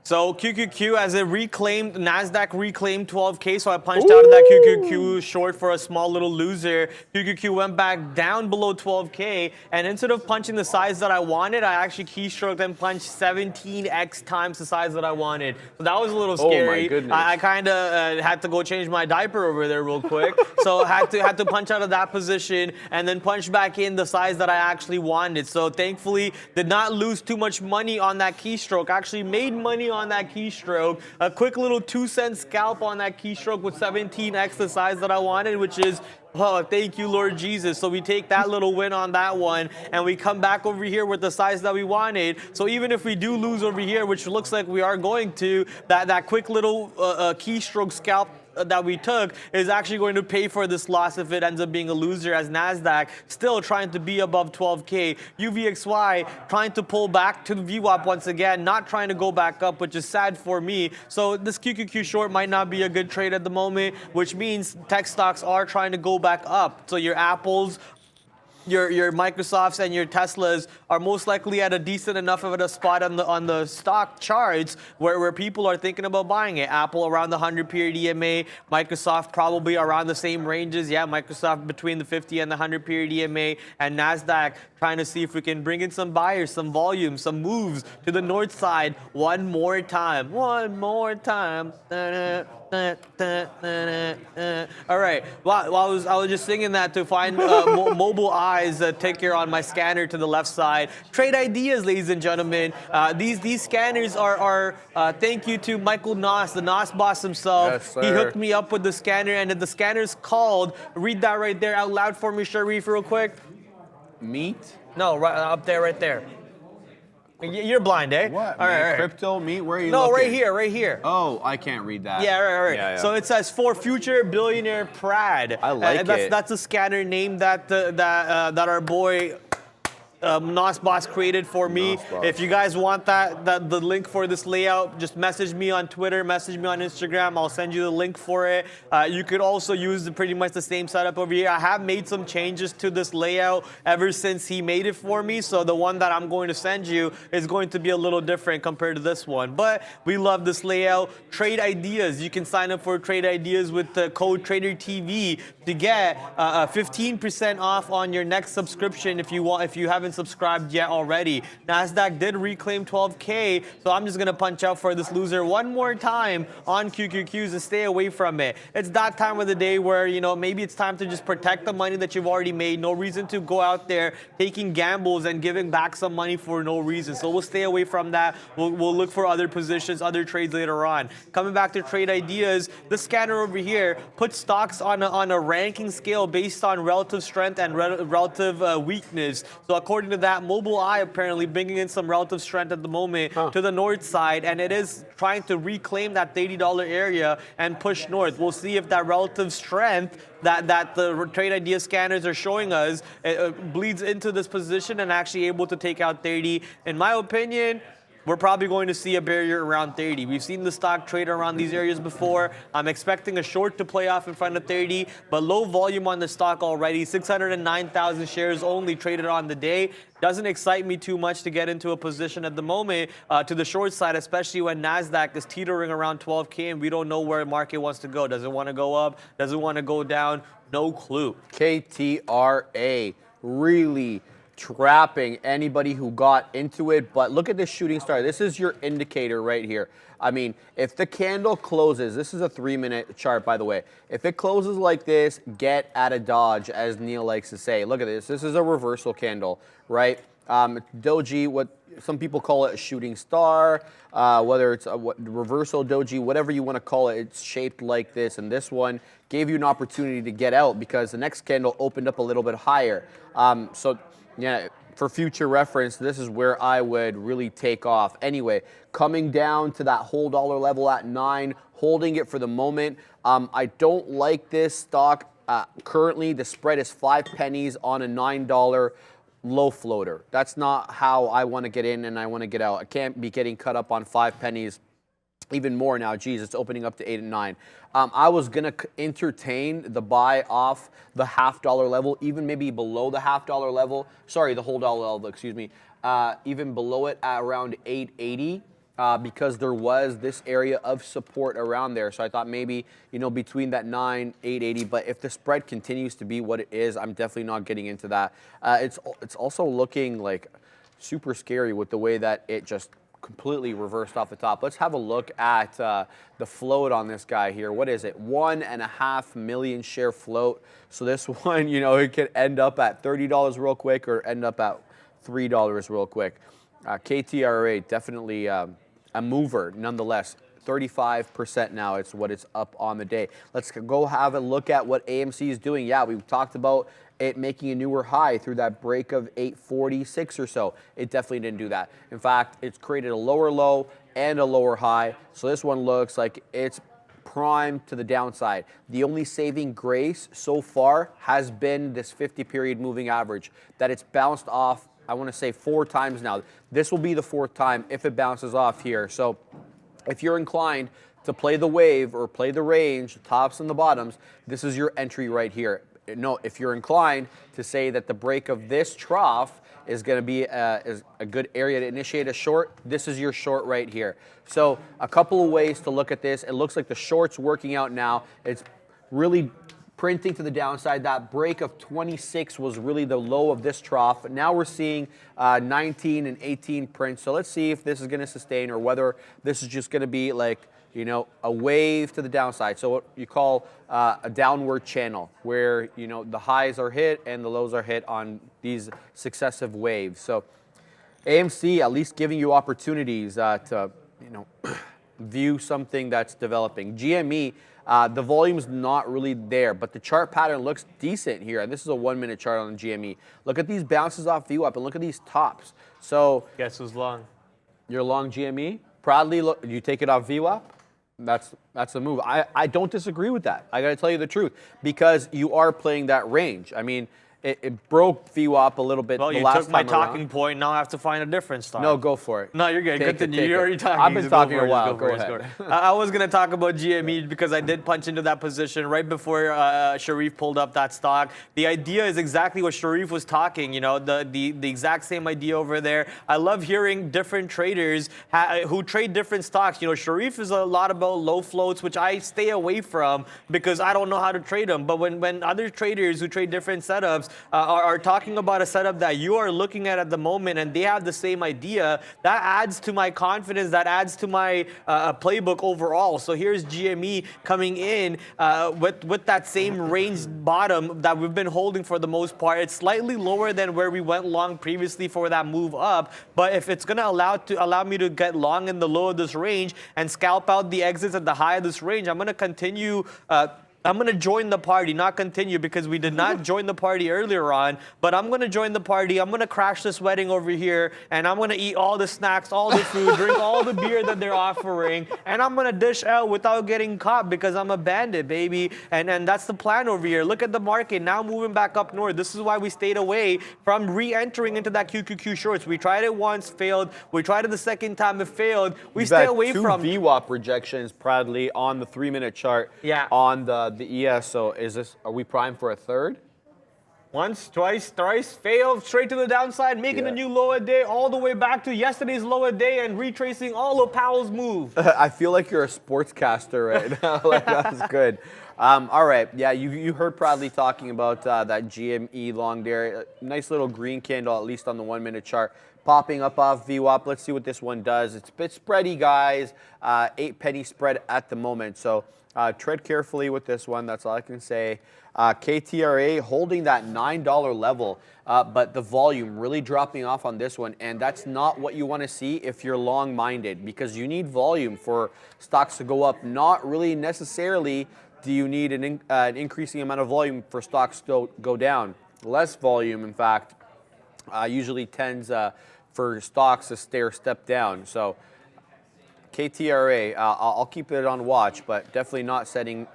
So QQQ, as it reclaimed, NASDAQ reclaimed 12K, so I punched out of that QQQ short for a small little loser. QQQ went back down below 12K, and instead of punching the size that I wanted, I actually keystroked and punched 17x times the size that I wanted. So that was a little scary. Oh my goodness. I kind of had to go change my diaper over there real quick. So had to punch out of that position and then punch back in the size that I actually wanted. So thankfully, did not lose too much money on that keystroke. Actually made money on that keystroke. A quick little 2-cent scalp on that keystroke with 17x the size that I wanted, which is, oh, thank you, Lord Jesus. So we take that little win on that one, and we come back over here with the size that we wanted. So even if we do lose over here, which looks like we are going to, that quick little keystroke scalp that we took is actually going to pay for this loss if it ends up being a loser, as NASDAQ still trying to be above 12K. UVXY trying to pull back to the VWAP once again, not trying to go back up, which is sad for me. So this QQQ short might not be a good trade at the moment, which means tech stocks are trying to go back up. So your Apples, your Microsofts and your Teslas are most likely at a decent enough of a spot on the stock charts where people are thinking about buying it. Apple around the 100 period EMA, Microsoft probably around the same ranges. Yeah, Microsoft between the 50 and the 100 period EMA, and NASDAQ trying to see if we can bring in some buyers, some volume, some moves to the north side one more time. One more time. All right. Well, I was just singing that to find mobile eyes ticker on my scanner to the left side. Trade ideas, ladies and gentlemen. These scanners are thank you to Michael Noss, the Noss boss himself. Yes, sir. He hooked me up with the scanner, and the scanner's called. Read that right there out loud for me, Sharif, real quick. Meat? No, right up there, right there. You're blind, eh? What? All right. Crypto meat? Where are you No, looking? right here. Oh, I can't read that. Yeah, right. Yeah. So it says for future billionaire Prad. I like it. That's a scanner name that our boy Nos Boss created for me. If you guys want the link for this layout, just message me on Twitter, message me on Instagram. I'll send you the link for it. You could also use pretty much the same setup over here. I have made some changes to this layout ever since he made it for me. So the one that I'm going to send you is going to be a little different compared to this one. But we love this layout. Trade ideas. You can sign up for trade ideas with the code TraderTV to get 15% off on your next subscription if you haven't subscribed yet already. NASDAQ did reclaim 12K, so I'm just going to punch out for this loser one more time on QQQs and stay away from it. It's that time of the day where, maybe it's time to just protect the money that you've already made. No reason to go out there taking gambles and giving back some money for no reason. So we'll stay away from that. We'll look for other positions, other trades later on. Coming back to trade ideas, the scanner over here puts stocks on a ranking scale based on relative strength and relative weakness. So according to that, Mobile Eye apparently bringing in some relative strength at the moment to the north side, and it is trying to reclaim that $30 area and push north. We'll see if that relative strength that the trade idea scanners are showing us bleeds into this position and actually able to take out 30. In my opinion, we're probably going to see a barrier around 30. We've seen the stock trade around these areas before. I'm expecting a short to play off in front of 30, but low volume on the stock already. 609,000 shares only traded on the day. Doesn't excite me too much to get into a position at the moment to the short side, especially when NASDAQ is teetering around 12K and we don't know where the market wants to go. Does it want to go up? Does it want to go down? No clue. KTRA really trapping anybody who got into it, but look at this shooting star. This is your indicator right here. I mean, if the candle closes, this is a 3-minute chart, by the way. If it closes like this, get at a dodge, as Neil likes to say. Look at this. This is a reversal candle, right? Doji, what some people call it a shooting star, whether it's a reversal doji, whatever you want to call it, it's shaped like this. And this one gave you an opportunity to get out because the next candle opened up a little bit higher. So yeah, for future reference, this is where I would really take off. Anyway, coming down to that whole dollar level at 9, holding it for the moment. I don't like this stock. Currently, the spread is 5 pennies on a $9 low floater. That's not how I want to get in and I want to get out. I can't be getting cut up on 5 pennies. Even more now. Geez, it's opening up to 8 and 9. I was going to entertain the buy off the $half level, even maybe below the $half level. Sorry, the whole dollar level, excuse me. Even below it at around 880 because there was this area of support around there. So I thought maybe, you know, between that 880. But if the spread continues to be what it is, I'm definitely not getting into that. It's also looking like super scary with the way that it just completely reversed off the top. Let's have a look at the float on this guy here. What is it? 1.5 million share float. So this one, you know, it could end up at $30 real quick or end up at $3 real quick. KTRA, definitely a mover nonetheless. 35% now. It's what it's up on the day. Let's go have a look at what AMC is doing. Yeah, we talked about it making a newer high through that break of 846 or so. It definitely didn't do that. In fact, it's created a lower low and a lower high. So this one looks like it's primed to the downside. The only saving grace so far has been this 50-period moving average that it's bounced off, I want to say 4 times now. This will be the 4th time if it bounces off here. So if you're inclined to play the wave or play the range, the tops and the bottoms, this is your entry right here. No, if you're inclined to say that the break of this trough is going to be is a good area to initiate a short, this is your short right here. So a couple of ways to look at this. It looks like the short's working out now. It's really printing to the downside. That break of 26 was really the low of this trough. Now we're seeing 19 and 18 prints. So let's see if this is going to sustain or whether this is just going to be like, you know, a wave to the downside. So what you call a downward channel where, you know, the highs are hit and the lows are hit on these successive waves. So AMC at least giving you opportunities to, you know, view something that's developing. GME, the volume's not really there, but the chart pattern looks decent here. And this is a 1-minute chart on the GME. Look at these bounces off VWAP and look at these tops. So Guess who's long? you're long GME. Proudly, look, you take it off VWAP. That's a move. I don't disagree with that. I got to tell you the truth because you are playing that range. I mean, it broke VWAP a little bit. Well, the you last took my time talking around. point. Now I have to find a different stock. No, go for it. No, you're good. Take Good it, to take you're it. already talking. I've been Just go talking for a it, while. just Go for it, ahead. just go. I was going to talk about GME because I did punch into that position right before Sharif pulled up that stock. The idea is exactly what Sharif was talking, you know, the exact same idea over there. I love hearing different traders who trade different stocks. You know, Sharif is a lot about low floats, which I stay away from because I don't know how to trade them. But when other traders who trade different setups are talking about a setup that you are looking at the moment and they have the same idea, that adds to my confidence, that adds to my playbook overall. So here's GME coming in with that same range bottom that we've been holding for the most part. It's slightly lower than where we went long previously for that move up, but if it's going to allow me to get long in the low of this range and scalp out the exits at the high of this range, I'm going to continue I'm going to join the party, not continue, because we did not join the party earlier on, but I'm going to join the party. I'm going to crash this wedding over here, and I'm going to eat all the snacks, all the food, drink all the beer that they're offering, and I'm going to dish out without getting caught because I'm a bandit, baby. And that's the plan over here. Look at the market now moving back up north. This is why we stayed away from re-entering into that QQQ shorts. We tried it once, failed. We tried it the second time, it failed. We stay away from two VWAP rejections proudly on the 3-minute chart. Yeah. On the ES. So are we primed for a third? Once, twice, thrice, fail, straight to the downside, making a new lower day, all the way back to yesterday's lower day and retracing all of Powell's move. I feel like you're a sportscaster right now. Like, that's good. All right. Yeah, you heard Proudly talking about that GME long there. Nice little green candle, at least on the 1-minute chart. Popping up off VWAP. Let's see what this one does. It's a bit spready, guys. 8-penny spread at the moment. So tread carefully with this one. That's all I can say. KTRA holding that $9 level, but the volume really dropping off on this one. And that's not what you want to see if you're long-minded, because you need volume for stocks to go up. Not really necessarily do you need an increasing amount of volume for stocks to go down. Less volume, in fact, usually tends for stocks to step down. So KTRA, I'll keep it on watch, but definitely not setting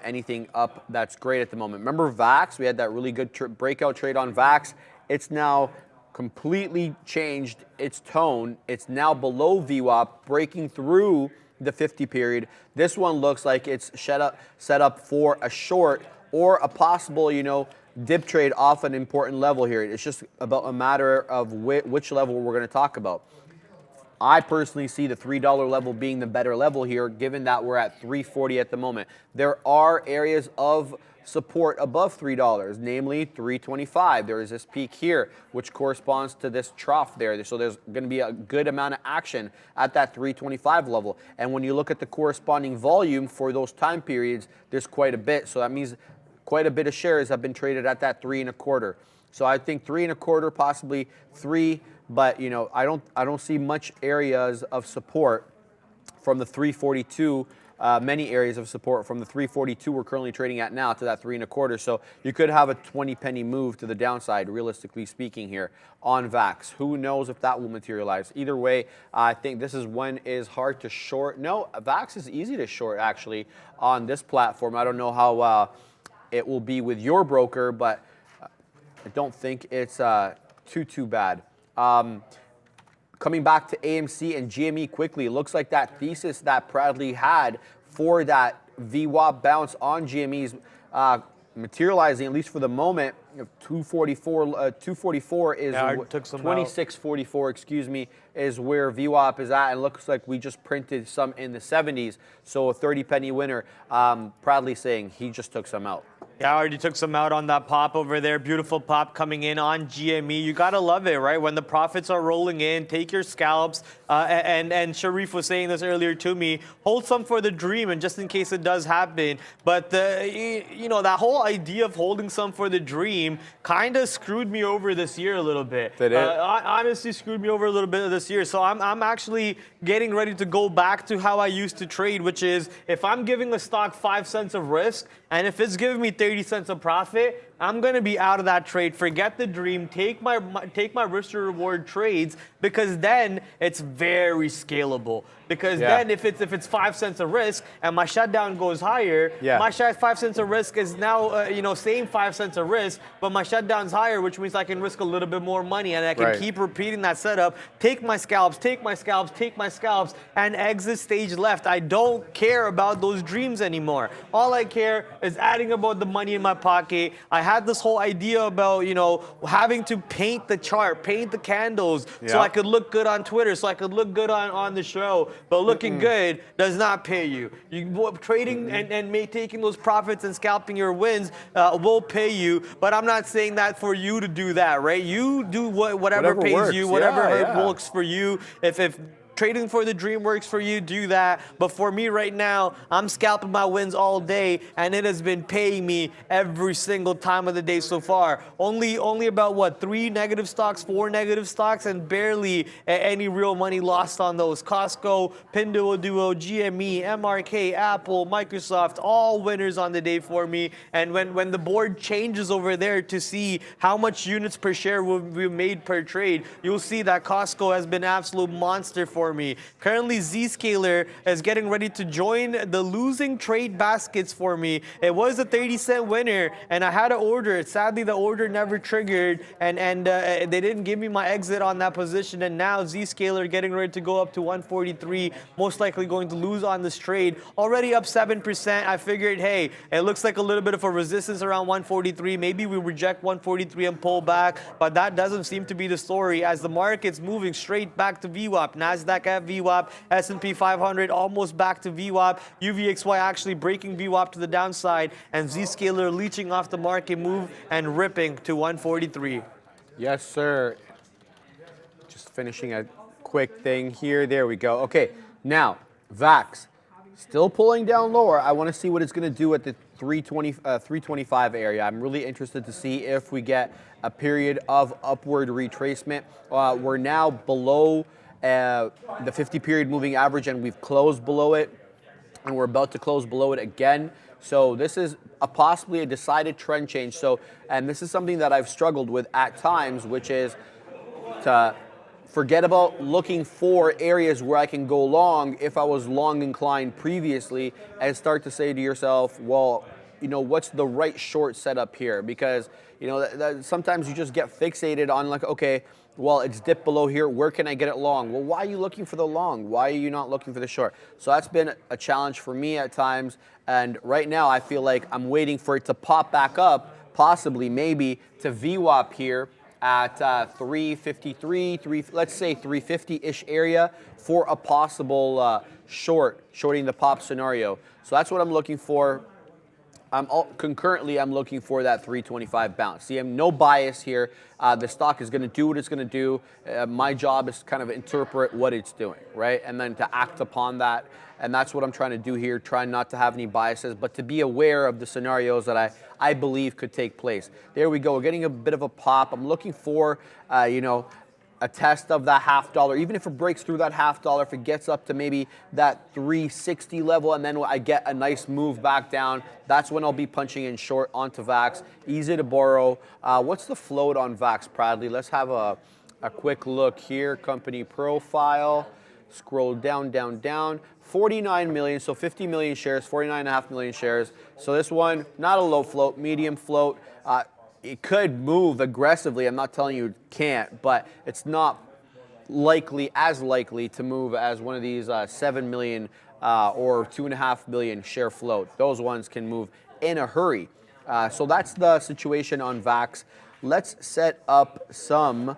anything up that's great at the moment. Remember VAX? We had that really good breakout trade on VAX. It's now completely changed its tone. It's now below VWAP, breaking through the 50 period. This one looks like it's set up for a short or a possible, dip trade off an important level here. It's just about a matter of which level we're going to talk about. I personally see the $3 level being the better level here, given that we're at $3.40 at the moment. There are areas of support above $3, namely $3.25. There is this peak here, which corresponds to this trough there. So there's going to be a good amount of action at that $3.25 level. And when you look at the corresponding volume for those time periods, there's quite a bit. So that means quite a bit of shares have been traded at that 3.25. So I think 3.25, possibly 3, but I don't see much areas of support from the 342. Many areas of support from the 342 we're currently trading at now to that 3.25. So you could have a 20 penny move to the downside, realistically speaking, here on VAX. Who knows if that will materialize? Either way, I think this is when is hard to short. No, VAX is easy to short actually on this platform. I don't know how it will be with your broker, but I don't think it's too bad. Coming back to AMC and GME quickly, it looks like that thesis that Bradley had for that VWAP bounce on GME's materializing, at least for the moment. 244 is 2644, excuse me, is where VWAP is at, and looks like we just printed some in the 70s. So a 30 penny winner. Bradley saying he just took some out. Yeah, I already took some out on that pop over there. Beautiful pop coming in on GME. You got to love it, right? When the profits are rolling in, take your scalps. And Sharif was saying this earlier to me, hold some for the dream and just in case it does happen. But, that whole idea of holding some for the dream kind of screwed me over this year a little bit. Did it? Honestly screwed me over a little bit this year. So I'm actually getting ready to go back to how I used to trade, which is if I'm giving a stock 5 cents of risk and if it's giving me 30 cents of profit, I'm going to be out of that trade. Forget the dream. Take my risk to reward trades, because then it's very scalable. Because then if it's 5 cents of risk and my shutdown goes higher, my 5 cents of risk is now same 5 cents of risk, but my shutdown's higher, which means I can risk a little bit more money and I can keep repeating that setup. Take my scalps, take my scalps, take my scalps, and exit stage left. I don't care about those dreams anymore. All I care is adding about the money in my pocket. I had this whole idea about, having to paint the chart, paint the candles so I could look good on Twitter, so I could look good on the show. But looking good does not pay you. Trading and taking those profits and scalping your wins will pay you. But I'm not saying that for you to do that, right? You do whatever pays works. you, whatever works for you. If trading for the dream works for you, do that. But for me right now, I'm scalping my wins all day, and it has been paying me every single time of the day so far. Only about 3 negative stocks, 4 negative stocks, and barely any real money lost on those. Costco, Pinduoduo, GME, MRK, Apple, Microsoft, all winners on the day for me. And when the board changes over there to see how much units per share will be made per trade, you'll see that Costco has been an absolute monster for me. Currently, Zscaler is getting ready to join the losing trade baskets for me. It was a 30-cent winner, and I had to order it. Sadly, the order never triggered, and they didn't give me my exit on that position. And now Zscaler getting ready to go up to 143, most likely going to lose on this trade. Already up 7%. I figured, hey, it looks like a little bit of a resistance around 143. Maybe we reject 143 and pull back, but that doesn't seem to be the story as the market's moving straight back to VWAP. NASDAQ at VWAP, S&P 500 almost back to VWAP, UVXY actually breaking VWAP to the downside, and Zscaler leeching off the market move and ripping to 143. Yes, sir. Just finishing a quick thing here. There we go. Okay, now, VAX. Still pulling down lower. I want to see what it's going to do at the 325 area. I'm really interested to see if we get a period of upward retracement. We're now below the 50 period moving average, and we've closed below it, and we're about to close below it again. So this is possibly a decided trend change. So, and this is something that I've struggled with at times, which is to forget about looking for areas where I can go long if I was long inclined previously, and start to say to yourself, well, you know, what's the right short setup here? Because, you know, sometimes you just get fixated on like, okay, well, it's dipped below here. Where can I get it long? Well, why are you looking for the long? Why are you not looking for the short? So that's been a challenge for me at times. And right now I feel like I'm waiting for it to pop back up, possibly maybe to VWAP here at 353, let's say 350-ish area for a possible shorting the pop scenario. So that's what I'm looking for. Concurrently, I'm looking for that 325 bounce. See, I'm no bias here. The stock is going to do what it's going to do. My job is to kind of interpret what it's doing, right? And then to act upon that. And that's what I'm trying to do here, trying not to have any biases, but to be aware of the scenarios that I believe could take place. There we go. We're getting a bit of a pop. I'm looking for, you know, a test of that $0.50, even if it breaks through that $0.50, if it gets up to maybe that 360 level, and then I get a nice move back down, that's when I'll be punching in short onto VAX. Easy to borrow. What's the float on VAX, Bradley? Let's have a quick look here. Company profile. Scroll down, down, down. 49 million, so 50 million shares, 49.5 million shares. So this one, not a low float, medium float. It could move aggressively. I'm not telling you it can't, but it's not as likely to move as one of these 7 million or 2.5 million share float. Those ones can move in a hurry. So that's the situation on VAX. Let's set up some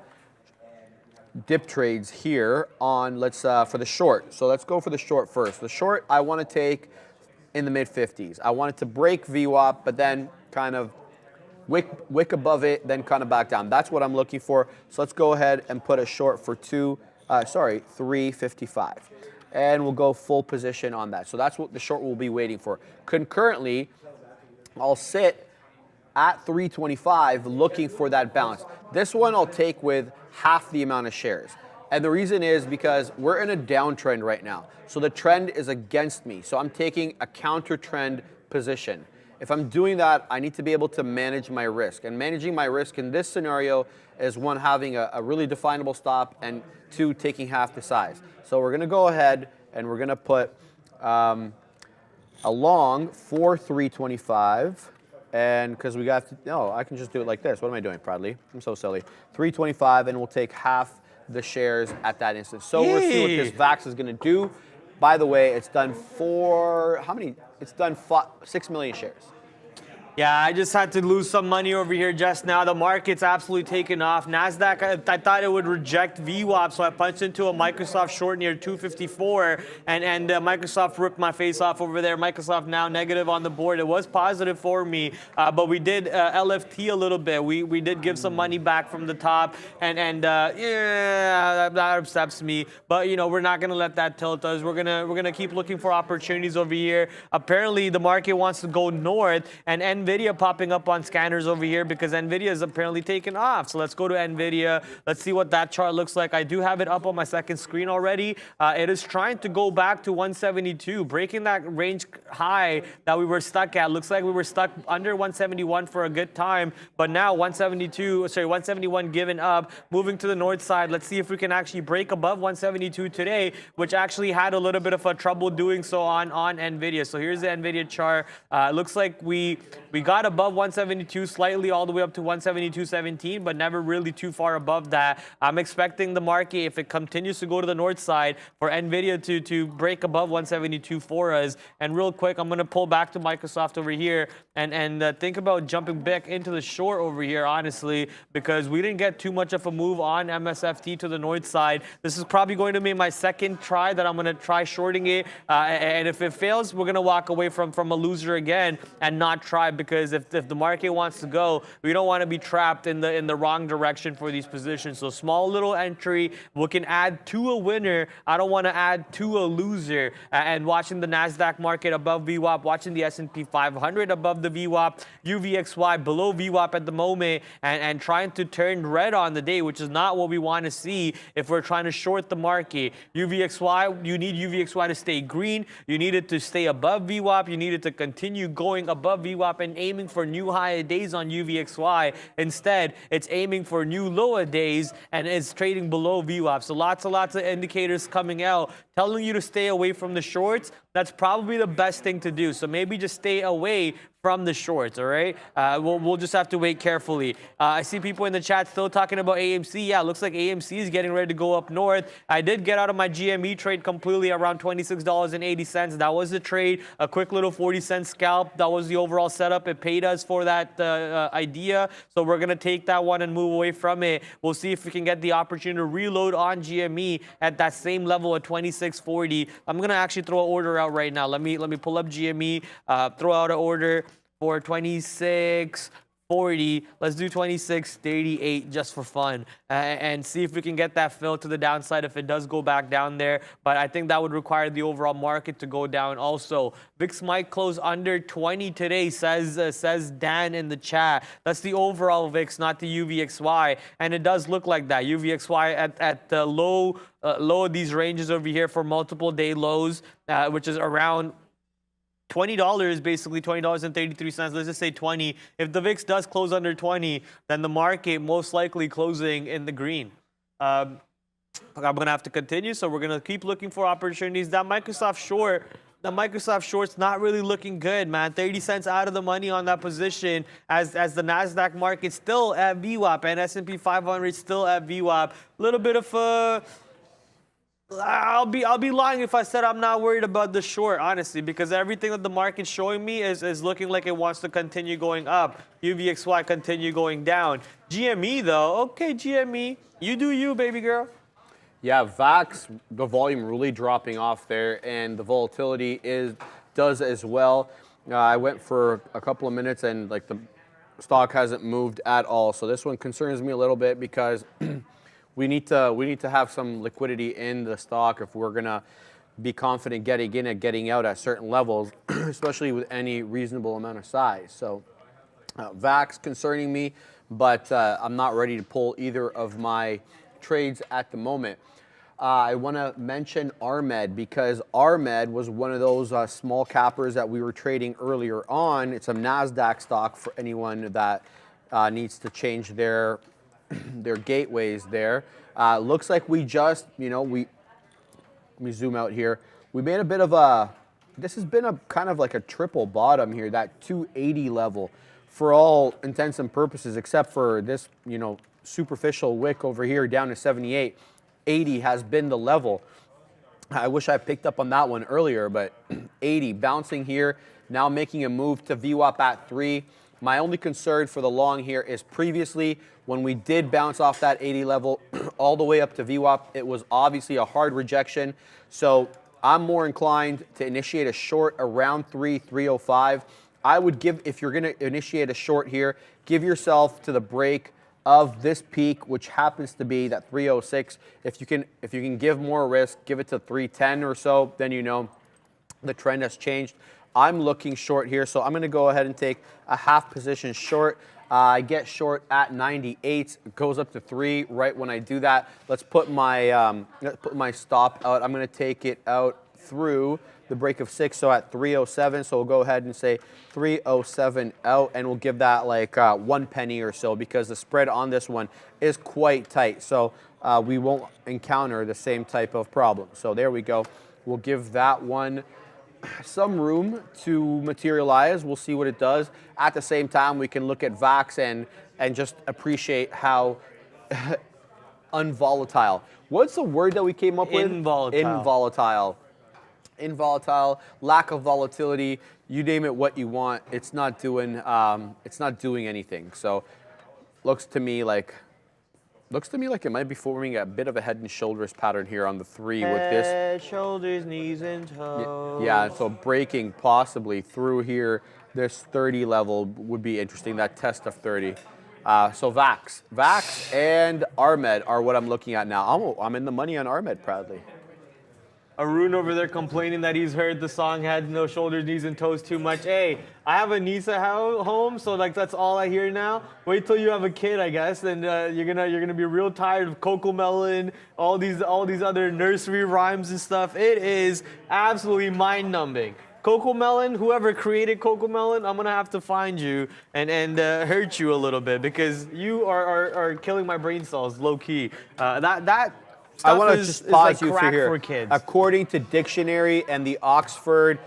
dip trades here on, for the short. So let's go for the short first. The short I want to take in the mid 50s. I want it to break VWAP, but then kind of wick above it, then kind of back down. That's what I'm looking for. So let's go ahead and put a short for 355. And we'll go full position on that. So that's what the short will be waiting for. Concurrently, I'll sit at 325 looking for that bounce. This one I'll take with half the amount of shares. And the reason is because we're in a downtrend right now. So the trend is against me. So I'm taking a counter trend position. If I'm doing that, I need to be able to manage my risk. And managing my risk in this scenario is one, having a really definable stop, and two, taking half the size. So we're going to go ahead and we're going to put a long for 325. And because we got, no, I can just do it like this. What am I doing, Bradley? I'm so silly. 325, and we'll take half the shares at that instant. So we'll see what this VAX is going to do. By the way, it's done how many? It's done 6 million shares. Yeah, I just had to lose some money over here just now. The market's absolutely taken off. NASDAQ, I thought it would reject VWAP, so I punched into a Microsoft short near 254, and Microsoft ripped my face off over there. Microsoft now negative on the board. It was positive for me, but we did LFT a little bit. We did give some money back from the top, and yeah, that upsets me. But you know, we're not gonna let that tilt us. We're gonna keep looking for opportunities over here. Apparently, the market wants to go north, and NVIDIA popping up on scanners over here because NVIDIA is apparently taken off. So let's go to NVIDIA. Let's see what that chart looks like. I do have it up on my second screen already. It is trying to go back to 172, breaking that range high that we were stuck at. Looks like we were stuck under 171 for a good time, but now 171 given up, moving to the north side. Let's see if we can actually break above 172 today, which actually had a little bit of a trouble doing so on NVIDIA. So here's the NVIDIA chart. It looks like we got above 172 slightly all the way up to 172.17, but never really too far above that. I'm expecting the market, if it continues to go to the north side, for NVIDIA to break above 172 for us. And real quick, I'm going to pull back to Microsoft over here and think about jumping back into the short over here, honestly, because we didn't get too much of a move on MSFT to the north side. This is probably going to be my second try that I'm going to try shorting it. And if it fails, we're going to walk away from a loser again and not try because if the market wants to go, we don't want to be trapped in the wrong direction for these positions. So small little entry, we can add to a winner. I don't want to add to a loser. And watching the NASDAQ market above VWAP, watching the S&P 500 above the VWAP, UVXY below VWAP at the moment, and trying to turn red on the day, which is not what we want to see if we're trying to short the market. UVXY, you need UVXY to stay green. You need it to stay above VWAP. You need it to continue going above VWAP and aiming for new higher days on UVXY. Instead, it's aiming for new lower days and it's trading below VWAP. So lots of indicators coming out telling you to stay away from the shorts. That's probably the best thing to do. So maybe just stay away from the shorts, all right? We'll just have to wait carefully. I see people in the chat still talking about AMC. Yeah, looks like AMC is getting ready to go up north. I did get out of my GME trade completely around $26.80. That was the trade, a quick little 40-cent scalp. That was the overall setup. It paid us for that idea. So we're going to take that one and move away from it. We'll see if we can get the opportunity to reload on GME at that same level at 26.40. I'm going to actually throw an order out right now. Let me pull up GME, throw out an order for 26.40. Let's do 26.38 just for fun and see if we can get that fill to the downside if it does go back down there. But I think that would require the overall market to go down also. VIX might close under 20 today, says Dan in the chat. That's the overall VIX, not the UVXY. And it does look like that. UVXY at the low of these ranges over here for multiple day lows, which is around $20, basically $20.33. Let's just say 20. If the VIX does close under 20, then the market most likely closing in the green. I'm going to have to continue, so we're going to keep looking for opportunities. That Microsoft short's not really looking good, man. 30 cents out of the money on that position as the NASDAQ market still at VWAP and S&P 500 still at VWAP. A little bit of I'll be lying if I said I'm not worried about the short, honestly, because everything that the market's showing me is looking like it wants to continue going up. UVXY continue going down. GME though, okay, GME, you do you, baby girl. Yeah, VAX, the volume really dropping off there, and the volatility does as well. I went for a couple of minutes, and like the stock hasn't moved at all. So this one concerns me a little bit because we need to have some liquidity in the stock if we're gonna be confident getting in and getting out at certain levels, especially with any reasonable amount of size. So VAX concerning me, but I'm not ready to pull either of my trades at the moment. I want to mention RMED because RMED was one of those small cappers that we were trading earlier on. It's a NASDAQ stock for anyone that needs to change their gateways there. Looks like we just, let me zoom out here. We made a bit of this has been a kind of like a triple bottom here, that 280 level for all intents and purposes, except for this, superficial wick over here down to 78. 80 has been the level. I wish I picked up on that one earlier, but 80 bouncing here, now making a move to VWAP at 3. My only concern for the long here is previously when we did bounce off that 80 level all the way up to VWAP, it was obviously a hard rejection. So I'm more inclined to initiate a short around 305. I would give, if you're going to initiate a short here, give yourself to the break of this peak, which happens to be that 306. If you can give more risk, give it to 310 or so, then the trend has changed. I'm looking short here, so I'm going to go ahead and take a half position short. I get short at 98. It goes up to 3 right when I do that. Let's put my stop out. I'm going to take it out through the break of 6, so at 307. So we'll go ahead and say 307 out, and we'll give that like 1 penny or so because the spread on this one is quite tight. So we won't encounter the same type of problem. So there we go. We'll give that one some room to materialize. We'll see what it does. At the same time, we can look at VAX and just appreciate how unvolatile. What's the word that we came up with? Involatile. Involatile, lack of volatility. You name it what you want. It's not doing anything. So looks to me like it might be forming a bit of a head and shoulders pattern here on the 3 with this. Head, shoulders, knees, and toes. Yeah, so breaking possibly through here, this 30 level would be interesting, that test of 30. So VAX and Armed are what I'm looking at now. I'm in the money on Armed proudly. Arun over there complaining that he's heard the song Head, No Shoulders, Knees, and Toes too much. Hey, I have a niece at home, so like that's all I hear now. Wait till you have a kid, I guess, and you're gonna be real tired of Coco Melon, all these other nursery rhymes and stuff. It is absolutely mind-numbing. Coco Melon, whoever created Coco Melon, I'm gonna have to find you and hurt you a little bit because you are killing my brain cells low key. That I want to is, just is pause like you crack for here. for kids. According to Dictionary and the Oxford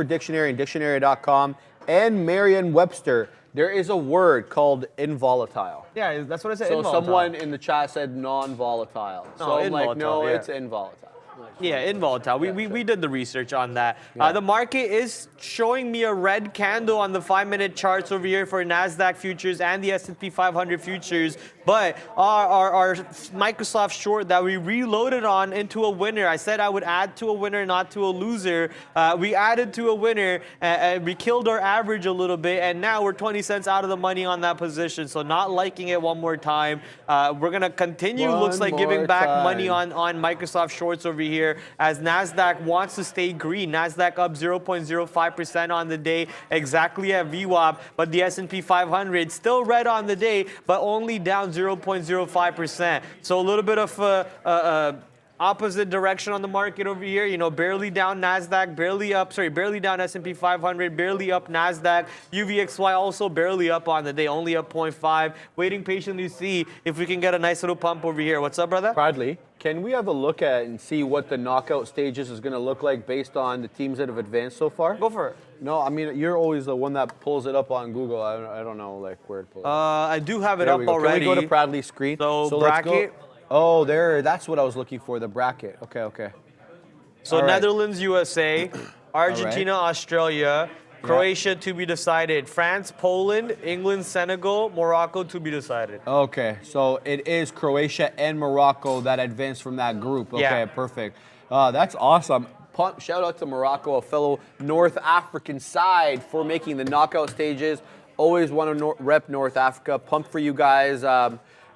Dictionary and dictionary.com and Merriam-Webster, there is a word called involatile. Yeah, that's what I said. So involatile. someone in the chat said non-volatile. No, So I'm like, no, involatile, yeah. it's involatile. Yeah, involatile. We did the research on that. Yeah. The market is showing me a red candle on the 5-minute charts over here for NASDAQ futures and the S&P 500 futures. But our Microsoft short that we reloaded on into a winner. I said I would add to a winner, not to a loser. We added to a winner, and we killed our average a little bit, and now we're 20 cents out of the money on that position. So not liking it one more time. We're going to continue, looks like, giving back money on Microsoft shorts over here as NASDAQ wants to stay green. NASDAQ up 0.05% on the day, exactly at VWAP, but the S&P 500 still red on the day, but only down 0.05%. So a little bit of opposite direction on the market over here. You know, barely down NASDAQ, barely down S&P 500, barely up NASDAQ. UVXY also barely up on the day, only up 0.5. Waiting patiently to see if we can get a nice little pump over here. What's up, brother? Bradley, can we have a look at and see what the knockout stages is going to look like based on the teams that have advanced so far? Go for it. No, I mean, you're always the one that pulls it up on Google. I don't know, like, where to pull it up. I do have it There up we go. already. Can we go to Bradley's screen? So let's go. bracket. Oh, that's what I was looking for, the bracket. Okay. So All right. Netherlands, USA, Argentina, Australia, Croatia to be decided, France, Poland, England, Senegal, Morocco to be decided. Okay, so it is Croatia and Morocco that advanced from that group. Okay, Yeah. perfect. That's awesome. Shout out to Morocco, a fellow North African side, for making the knockout stages. Always want to rep North Africa. Pumped for you guys.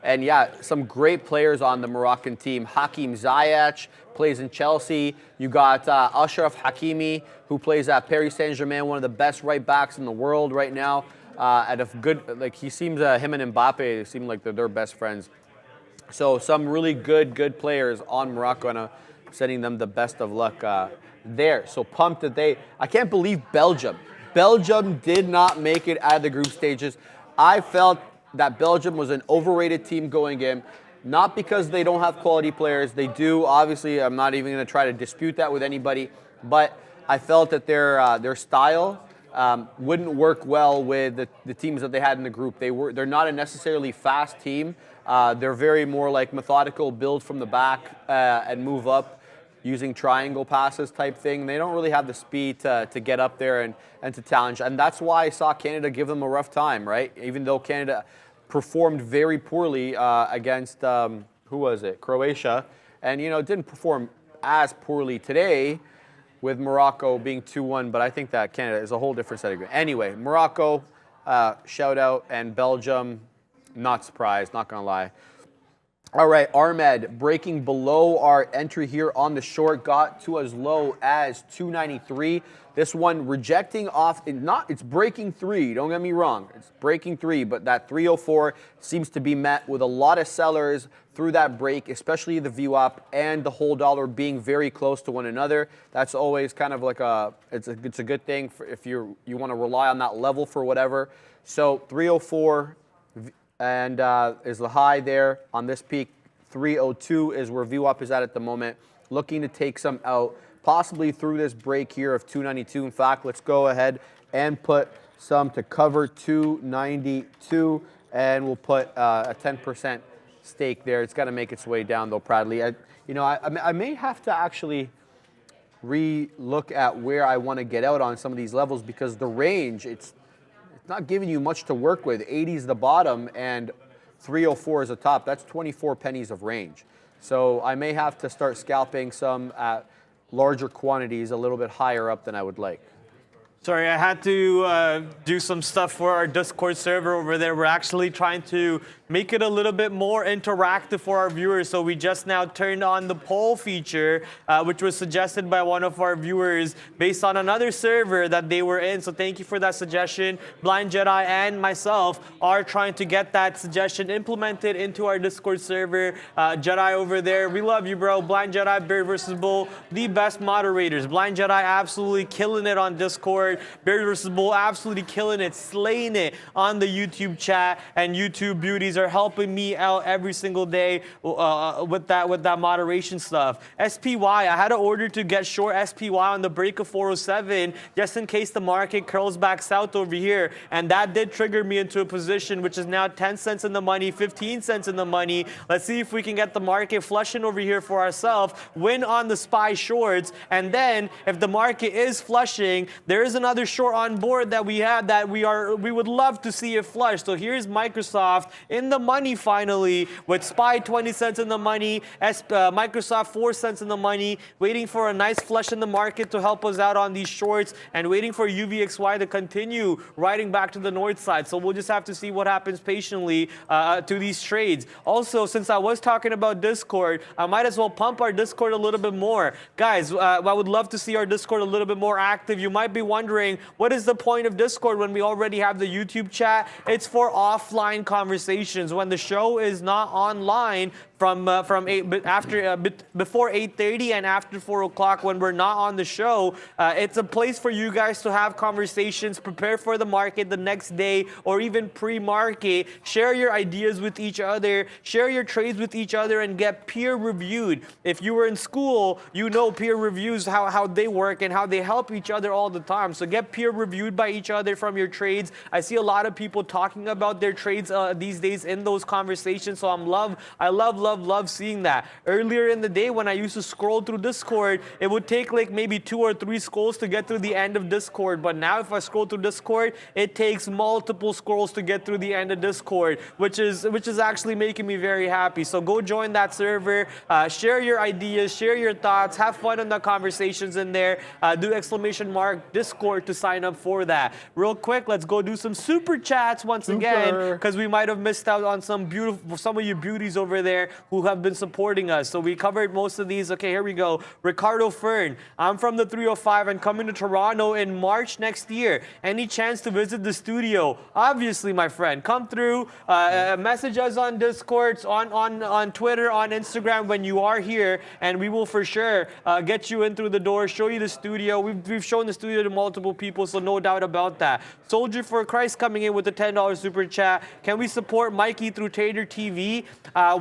And yeah, some great players on the Moroccan team. Hakim Ziyech plays in Chelsea. You got Ashraf Hakimi, who plays at Paris Saint-Germain, one of the best right backs in the world right now. At a good, like, he seems, him and Mbappe seem like they're best friends. So some really good players on Morocco, and sending them the best of luck there. So pumped that I can't believe Belgium did not make it out of the group stages. I felt that Belgium was an overrated team going in, not because they don't have quality players. They do, obviously. I'm not even going to try to dispute that with anybody, but I felt that their style wouldn't work well with the teams that they had in the group. They're not a necessarily fast team. They're very more like methodical, build from the back and move up using triangle passes type thing. They don't really have the speed to get up there and to challenge. And that's why I saw Canada give them a rough time, right? Even though Canada performed very poorly against, who was it? Croatia. And, didn't perform as poorly today with Morocco being 2-1. But I think that Canada is a whole different set of games. Anyway, Morocco, shout out. And Belgium, not surprised, not going to lie. All right, Armed breaking below our entry here on the short, got to as low as 293. This one rejecting off, it's breaking 3, don't get me wrong. It's breaking 3, but that 304 seems to be met with a lot of sellers through that break, especially the VWAP and the whole dollar being very close to one another. That's always kind of like it's a good thing if you want to rely on that level for whatever. So 304 and is the high there on this peak. 302 is where VWAP is at the moment. Looking to take some out, possibly through this break here of 292. In fact, let's go ahead and put some to cover 292, and we'll put a 10% stake there. It's got to make its way down though, Bradley. I may have to actually re-look at where I want to get out on some of these levels, because the range, it's not giving you much to work with. 80 is the bottom and 304 is the top. That's 24 pennies of range. So I may have to start scalping some at larger quantities a little bit higher up than I would like. Sorry, I had to do some stuff for our Discord server over there. We're actually trying to make it a little bit more interactive for our viewers. So we just now turned on the poll feature, which was suggested by one of our viewers based on another server that they were in. So thank you for that suggestion. Blind Jedi and myself are trying to get that suggestion implemented into our Discord server. Jedi over there, we love you, bro. Blind Jedi, Bear vs. Bull, the best moderators. Blind Jedi absolutely killing it on Discord. Bear vs. Bull absolutely killing it, slaying it on the YouTube chat. And YouTube beauties are helping me out every single day with that moderation stuff. SPY, I had to order to get short SPY on the break of 407 just in case the market curls back south over here. And that did trigger me into a position which is now 10 cents in the money, 15 cents in the money. Let's see if we can get the market flushing over here for ourselves, win on the SPY shorts, and then if the market is flushing, there is another short on board that we have that we would love to see it flush. So here's Microsoft in the money finally with SPY 20 cents in the money, Microsoft 4 cents in the money, waiting for a nice flush in the market to help us out on these shorts and waiting for UVXY to continue riding back to the north side. So we'll just have to see what happens patiently to these trades. Also, since I was talking about Discord, I might as well pump our Discord a little bit more. Guys, I would love to see our Discord a little bit more active. You might be wondering, what is the point of Discord when we already have the YouTube chat? It's for offline conversations. When the show is not online, before 8:30 and after 4 o'clock when we're not on the show, it's a place for you guys to have conversations, prepare for the market the next day or even pre-market, share your ideas with each other, share your trades with each other, and get peer reviewed. If you were in school, you know peer reviews, how they work and how they help each other all the time. So get peer reviewed by each other from your trades. I see a lot of people talking about their trades these days in those conversations, so I love seeing that. Earlier in the day when I used to scroll through Discord, it would take like maybe 2 or 3 scrolls to get through the end of Discord. But now if I scroll through Discord, it takes multiple scrolls to get through the end of Discord, which is actually making me very happy. So go join that server, share your ideas, share your thoughts, have fun in the conversations in there. Do !Discord to sign up for that. Real quick, let's go do some super chats once again, because we might have missed out on some of you beauties over there who have been supporting us. So we covered most of these. Okay, here we go. Ricardo Fern, I'm from the 305 and coming to Toronto in March next year. Any chance to visit the studio? Obviously, my friend. Come through, message us on Discord, on Twitter, on Instagram when you are here, and we will for sure get you in through the door, show you the studio. We've shown the studio to multiple people, so no doubt about that. Soldier for Christ coming in with the $10 super chat. Can we support Mikey through Trader TV?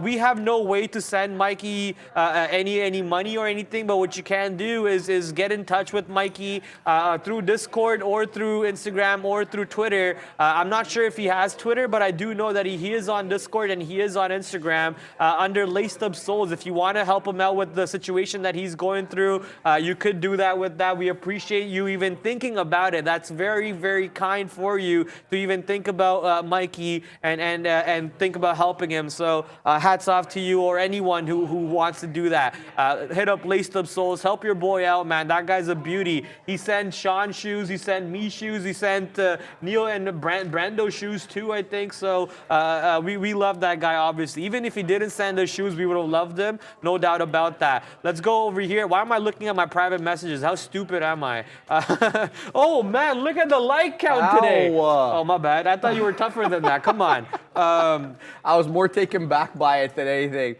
We have no way to send Mikey any money or anything, but what you can do is get in touch with Mikey through Discord or through Instagram or through Twitter. I'm not sure if he has Twitter, but I do know that he is on Discord and he is on Instagram under Laced Up Souls. If you want to help him out with the situation that he's going through, you could do that with that. We appreciate you even thinking about it. That's very, very kind for you to even think about Mikey and think about helping him. So hats off to you or anyone who wants to do that. Hit up Laced Up Souls. Help your boy out, man. That guy's a beauty. He sent Sean shoes. He sent me shoes. He sent Neil and Brando shoes too, I think. So we love that guy, obviously. Even if he didn't send us shoes, we would have loved him. No doubt about that. Let's go over here. Why am I looking at my private messages? How stupid am I? Oh, man, look at the like count today. Oh, my bad. I thought you were tougher than that. Come on. I was more taken back by it than anything.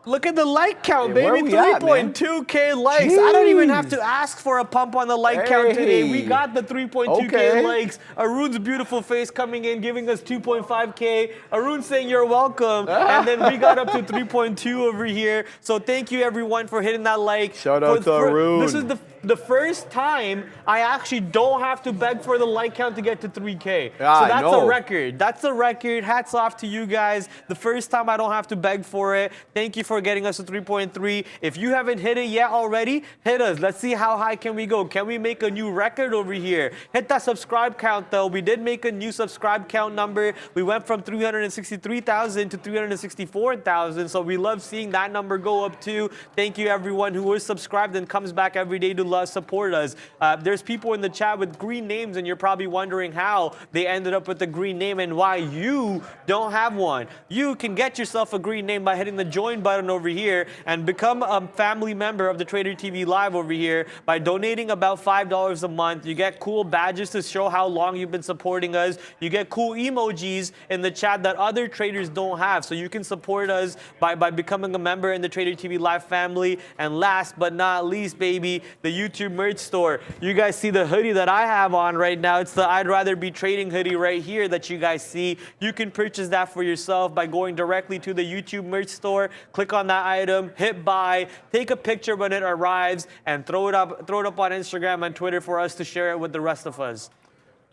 Look at the like count, Hey, where baby. we at, man? 3.2K likes. I don't even have Jeez. to ask for a pump on the like count today. We got the 3.2K Okay. likes. Arun's beautiful face coming in, giving us 2.5K. Arun saying you're welcome. And then we got up to 3.2 over here. So thank you, everyone, for hitting that like. Shout out to Arun. This is the first time I actually don't have to beg for the like count to get to 3K. Yeah, so I that's know. a record. That's a record. Hats off to you guys. The first time I don't have to beg for it. Thank you for getting us to 3.3. If you haven't hit it yet already, hit us. Let's see how high can we go. Can we make a new record over here? Hit that subscribe count, though. We did make a new subscribe count number. We went from 363,000 to 364,000. So we love seeing that number go up too. Thank you, everyone who is subscribed and comes back every day to support us. There's people in the chat with green names, and you're probably wondering how they ended up with a green name and why you don't have one. You can get yourself a green name by hitting the join button over here and become a family member of the Trader TV Live over here by donating about $5 a month. You get cool badges to show how long you've been supporting us. You get cool emojis in the chat that other traders don't have. So you can support us by becoming a member in the Trader TV Live family. And last but not least, baby, the YouTube merch store. You guys see the hoodie that I have on right now. It's the I'd Rather Be Trading hoodie right here that you guys see. You can purchase that for yourself by going directly to the YouTube merch store. Click on that item, hit buy, take a picture when it arrives, and throw it up on Instagram and Twitter for us to share it with the rest of us.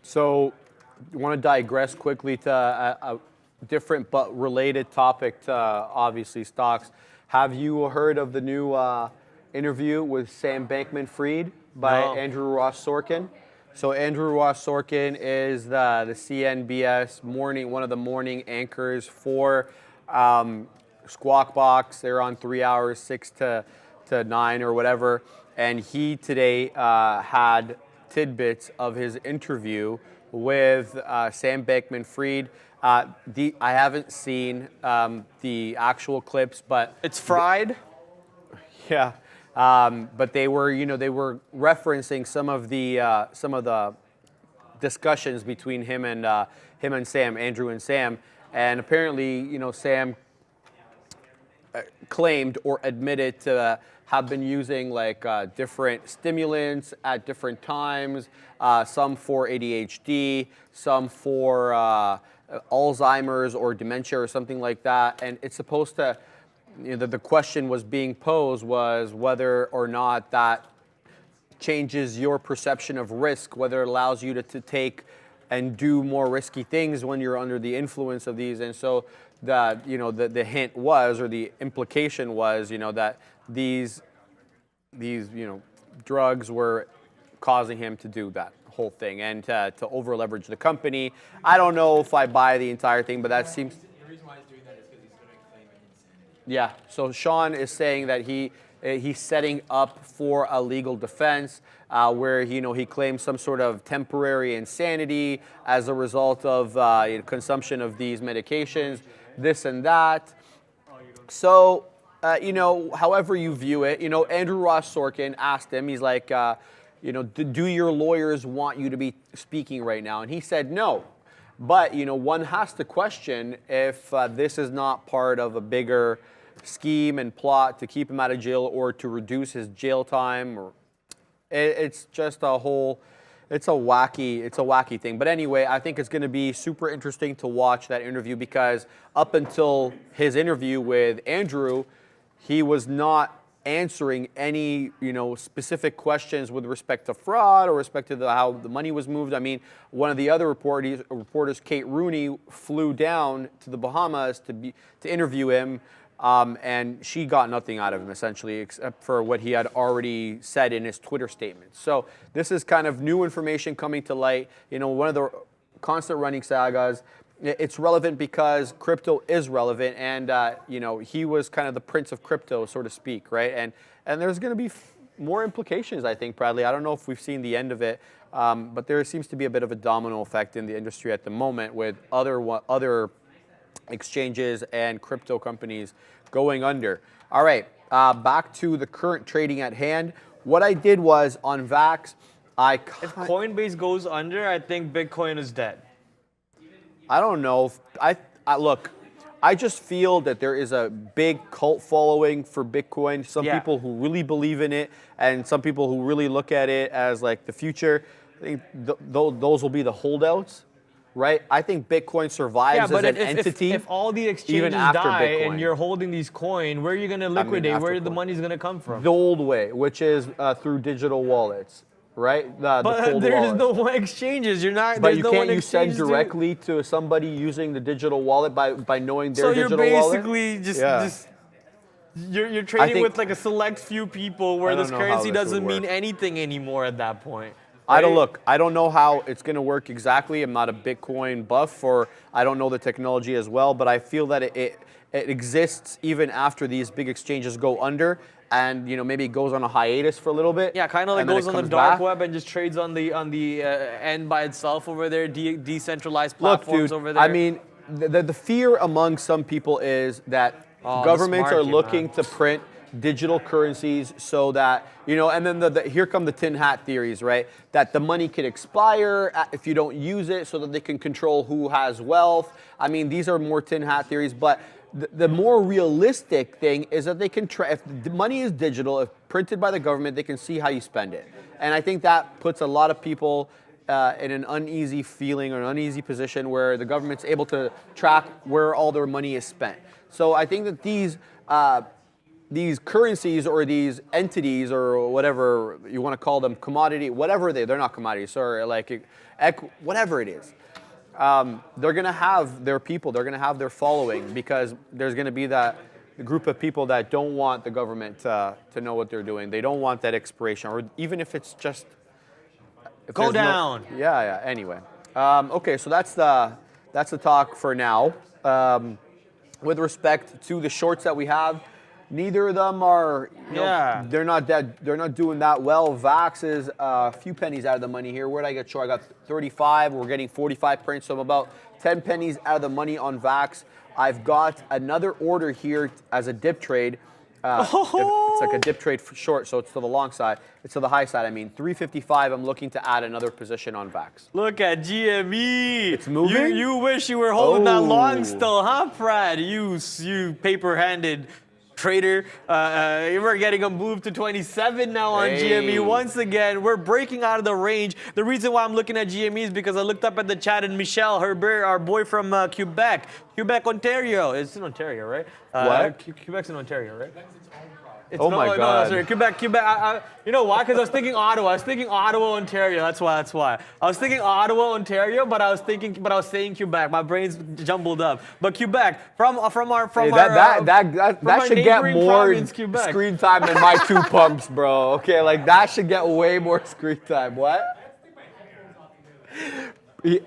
So, I want to digress quickly to a different but related topic to obviously stocks. Have you heard of the new interview with Sam Bankman-Fried by Andrew Ross Sorkin? So Andrew Ross Sorkin is the CNBC one of the morning anchors for Squawk Box. They're on 3 hours, 6 to 9 or whatever. And he today had tidbits of his interview with Sam Bankman-Fried. I haven't seen the actual clips, but it's fried. Yeah, but they were referencing some of the discussions between him and Sam, Andrew and Sam, and apparently, Sam claimed or admitted to have been using like different stimulants at different times, some for ADHD, some for Alzheimer's or dementia or something like that. And it's supposed to, the question was being posed was whether or not that changes your perception of risk, whether it allows you to take and do more risky things when you're under the influence of these. And so the hint was, or the implication was, that these drugs were causing him to do that whole thing and to over leverage the company. I don't know if I buy the entire thing, but that seems. The reason why he's doing that is because he's going to claim an insanity. Yeah. So Sean is saying that he's setting up for a legal defense where he claims some sort of temporary insanity as a result of consumption of these medications, this and that. So. However you view it, Andrew Ross Sorkin asked him, he's like, do your lawyers want you to be speaking right now? And he said no. But, one has to question if this is not part of a bigger scheme and plot to keep him out of jail or to reduce his jail time. Or it's just it's a wacky thing. But anyway, I think it's going to be super interesting to watch that interview because up until his interview with Andrew, he was not answering any, specific questions with respect to fraud or respect to how the money was moved. I mean, one of the other reporters, Kate Rooney, flew down to the Bahamas to interview him, and she got nothing out of him, essentially, except for what he had already said in his Twitter statement. So this is kind of new information coming to light. One of the constant running sagas. It's relevant because crypto is relevant, and he was kind of the prince of crypto, so to speak, right? And there's going to be more implications, I think, Bradley. I don't know if we've seen the end of it, but there seems to be a bit of a domino effect in the industry at the moment with other exchanges and crypto companies going under. All right, back to the current trading at hand. What I did was on VAX, if Coinbase goes under, I think Bitcoin is dead. I don't know. Look, I just feel that there is a big cult following for Bitcoin. Some people who really believe in it and some people who really look at it as like the future. I think those will be the holdouts, right? I think Bitcoin survives as an entity. If all the exchanges die and you're holding these coins, where are you going to liquidate? Where the money's going to come from? The old way, which is through digital wallets. Right? But there's no exchanges. You're not. But you send directly to somebody using the digital wallet by knowing their digital wallet? So you're basically you're trading with like a select few people where this currency doesn't mean anything anymore at that point. I don't know how it's going to work exactly. I'm not a Bitcoin buff, or I don't know the technology as well, but I feel that it exists even after these big exchanges go under, and maybe it goes on a hiatus for a little bit. Yeah, kind of like goes on the dark web and just trades on the end by itself over there, decentralized platforms over there. I mean, the fear among some people is that governments are looking to print digital currencies so that, and then here come the tin hat theories, right? That the money could expire if you don't use it so that they can control who has wealth. I mean, these are more tin hat theories, but the more realistic thing is that they can if the money is digital, if printed by the government, they can see how you spend it. And I think that puts a lot of people in an uneasy feeling or an uneasy position where the government's able to track where all their money is spent. So I think that these currencies or these entities or whatever you want to call them, commodity, whatever they're not commodities, sorry, like whatever it is, they're going to have their people, they're going to have their following, because there's going to be that group of people that don't want the government to know what they're doing. They don't want that expiration, or even if it's just go down. Anyway, okay, so that's the talk for now. With respect to the shorts that we have, neither of them are, they're not doing that well. VAX is a few pennies out of the money here. Where did I get short? I got 35. We're getting 45 prints, so I'm about 10 pennies out of the money on VAX. I've got another order here as a dip trade. It's like a dip trade for short, so it's to the long side. It's to the high side. I mean, 355. I'm looking to add another position on VAX. Look at GME. It's moving. You wish you were holding that long still, huh, Brad? You paper-handed trader. We're getting a move to 27 now on GME once again. We're breaking out of the range. The reason why I'm looking at GME is because I looked up at the chat and Michel Herbert, our boy from Quebec, Ontario. It's in Ontario, right? What? Quebec's in Ontario, right? Oh my God. No, sorry. Quebec. You know why? Because I was thinking Ottawa. I was thinking Ottawa, Ontario. That's why. I was thinking Ottawa, Ontario, but I was saying Quebec. My brain's jumbled up. But Quebec, from our that should get more province, Quebec. screen time than my two pumps, bro. Okay, like that should get way more screen time. What?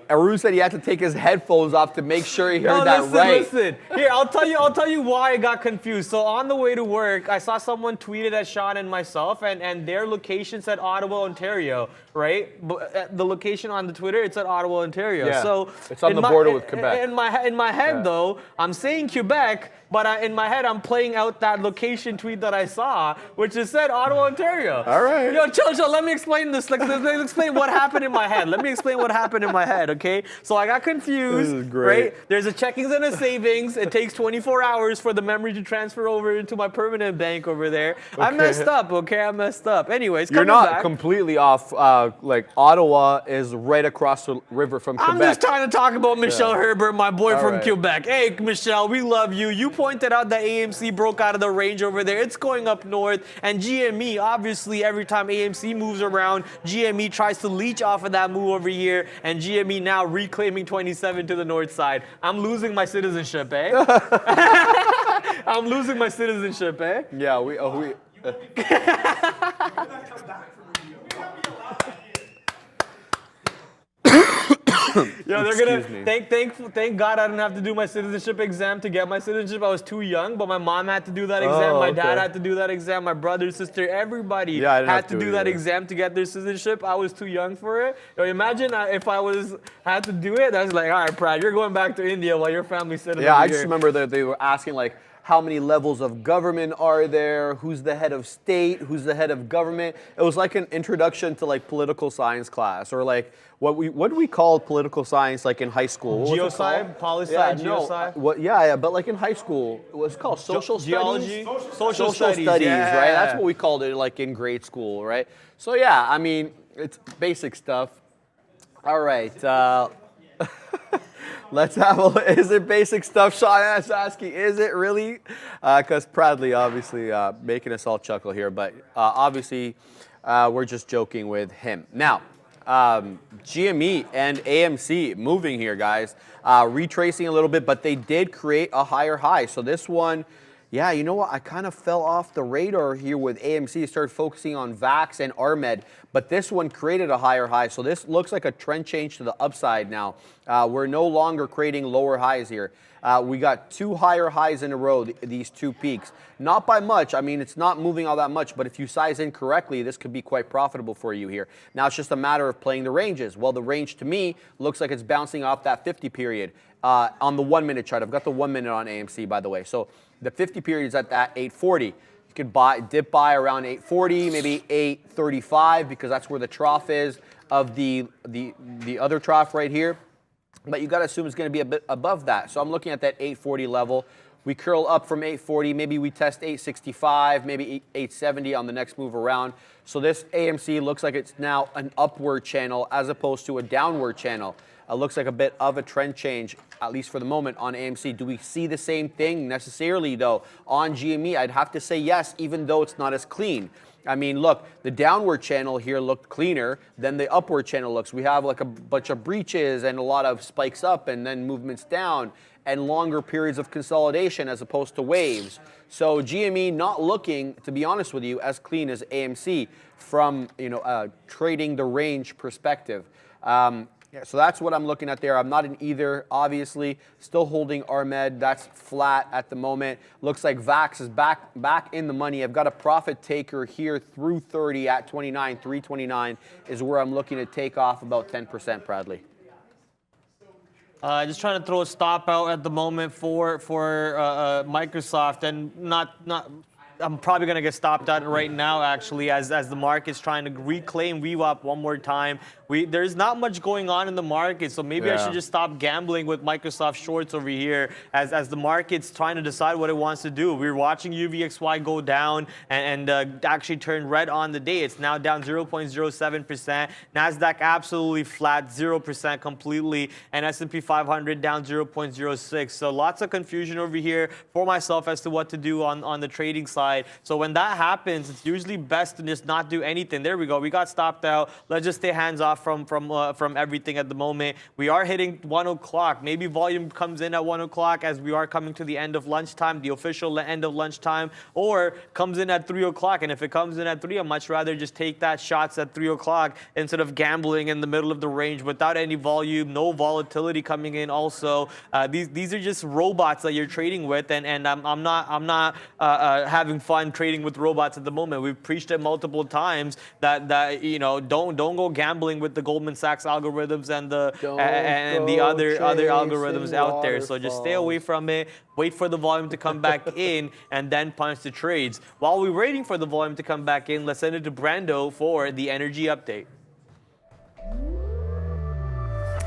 Arun said he had to take his headphones off to make sure he heard right. Listen. Here, I'll tell you why I got confused. So on the way to work, I saw someone tweet it at Sean and myself, and their location said Ottawa, Ontario, right? But the location on the Twitter, it said Ottawa, Ontario. Yeah, so it's on the border with Quebec. In my head, though, I'm saying Quebec, but in my head, I'm playing out that location tweet that I saw, which just said Ottawa, Ontario. All right. Yo, chill. Let me explain this. Let me explain what happened in my head. Let me explain what happened in my head, okay? So I got confused. This is great. Right? There's a checkings and a savings. It takes 24 hours for the memory to transfer over into my permanent bank over there. Okay. I messed up, okay? Anyways, you're not completely off. Like Ottawa is right across the river from Quebec. I'm just trying to talk about Michel Herbert, my boy from Quebec. Hey, Michel, we love you. You pointed out that AMC broke out of the range over there. It's going up north. And GME, obviously, every time AMC moves around, GME tries to leech off of that move over here. And GME now reclaiming 27 to the north side. I'm losing my citizenship, eh? I'm losing my citizenship, eh? Yeah, we. Yeah, they're gonna thank God I didn't have to do my citizenship exam to get my citizenship. I was too young, but my mom had to do that exam. My dad had to do that exam. My brother, sister, everybody had to do that exam to get their citizenship. I was too young for it. You know, imagine if I had to do it. I was like, all right, Brad, you're going back to India while your family's sitting. Yeah, I just remember that they were asking like, how many levels of government are there? Who's the head of state? Who's the head of government? It was like an introduction to like political science class, or like what do we call political science like in high school? Geosci, poli-sci, geosci. But like in high school, it was called social geology, studies? social studies, right? yeah. That's what we called it like in grade school, right? So yeah, I mean, it's basic stuff. All right. Let's have is it basic stuff? Sean is asking, is it really? Because Pradley obviously making us all chuckle here, but obviously we're just joking with him. Now, GME and AMC moving here, guys, retracing a little bit, but they did create a higher high. So this one Yeah, you know what? I kind of fell off the radar here with AMC. Started focusing on VAX and RMED, but this one created a higher high. So this looks like a trend change to the upside now. We're no longer creating lower highs here. We got 2 higher highs in a row, these 2 peaks. Not by much. I mean, it's not moving all that much, but if you size in correctly, this could be quite profitable for you here. Now it's just a matter of playing the ranges. Well, the range to me looks like it's bouncing off that 50 period on the 1-minute chart. I've got the 1 minute on AMC, by the way. So the 50 period is at that 840. You could dip buy around 840, maybe 835, because that's where the trough is of the other trough right here. But you got to assume it's going to be a bit above that. So I'm looking at that 840 level. We curl up from 840. Maybe we test 865, maybe 870 on the next move around. So this AMC looks like it's now an upward channel as opposed to a downward channel. Looks like a bit of a trend change, at least for the moment, on AMC. Do we see the same thing necessarily, though? On GME, I'd have to say yes, even though it's not as clean. I mean, look, the downward channel here looked cleaner than the upward channel looks. We have like a bunch of breaches and a lot of spikes up and then movements down and longer periods of consolidation as opposed to waves. So GME not looking, to be honest with you, as clean as AMC from trading the range perspective. Yeah, so that's what I'm looking at there. I'm not in either, obviously. Still holding RMED. That's flat at the moment. Looks like VAX is back in the money. I've got a profit taker here through 30 at 29. 329 is where I'm looking to take off about 10%, Bradley. Just trying to throw a stop out at the moment for Microsoft, and I'm probably going to get stopped out right now, actually, as the market's trying to reclaim VWAP one more time. There's not much going on in the market, so maybe I should just stop gambling with Microsoft shorts over here as the market's trying to decide what it wants to do. We're watching UVXY go down and actually turn red on the day. It's now down 0.07%. NASDAQ absolutely flat, 0% completely, and S&P 500 down 0.06. So lots of confusion over here for myself as to what to do on the trading side. So when that happens, it's usually best to just not do anything. There we go. We got stopped out. Let's just stay hands off from everything at the moment. We are hitting 1 o'clock. Maybe volume comes in at 1 o'clock as we are coming to the end of lunchtime, the official end of lunchtime, or comes in at 3 o'clock. And if it comes in at 3, I'd much rather just take that shots at 3 o'clock instead of gambling in the middle of the range without any volume, no volatility coming in. Also, these are just robots that you're trading with, and I'm not having fun trading with robots at the moment. We've preached it multiple times that don't go gambling with the Goldman Sachs algorithms and the other algorithms out there. So just stay away from it. Wait for the volume to come back in and then punch the trades. While we're waiting for the volume to come back in, let's send it to Brando for the energy update.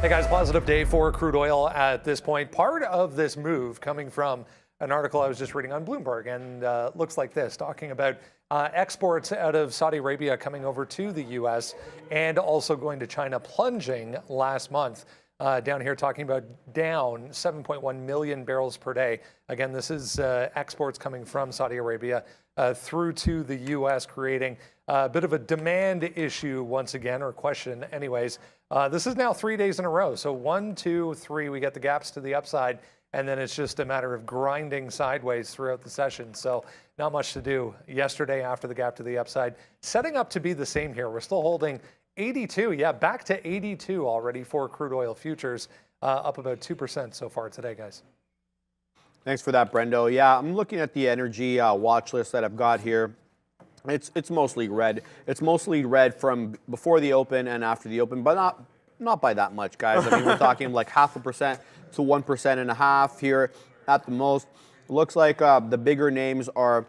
Hey guys, positive day for crude oil at this point. Part of this move coming from an article I was just reading on Bloomberg, and looks like this, talking about exports out of Saudi Arabia coming over to the U.S. and also going to China plunging last month. Down here talking about down 7.1 million barrels per day. Again, this is exports coming from Saudi Arabia through to the U.S., creating a bit of a demand issue once again, or question anyways. This is now 3 days in a row. So 1, 2, 3, we get the gaps to the upside, and then it's just a matter of grinding sideways throughout the session. So not much to do yesterday after the gap to the upside. Setting up to be the same here. We're still holding 82, yeah, back to 82 already for crude oil futures, up about 2% so far today, guys. Thanks for that, Brendo. Yeah, I'm looking at the energy watch list that I've got here. It's mostly red. It's mostly red from before the open and after the open, but not by that much, guys. I mean, we're talking like 0.5% to 1.5% here at the most. Looks like the bigger names are.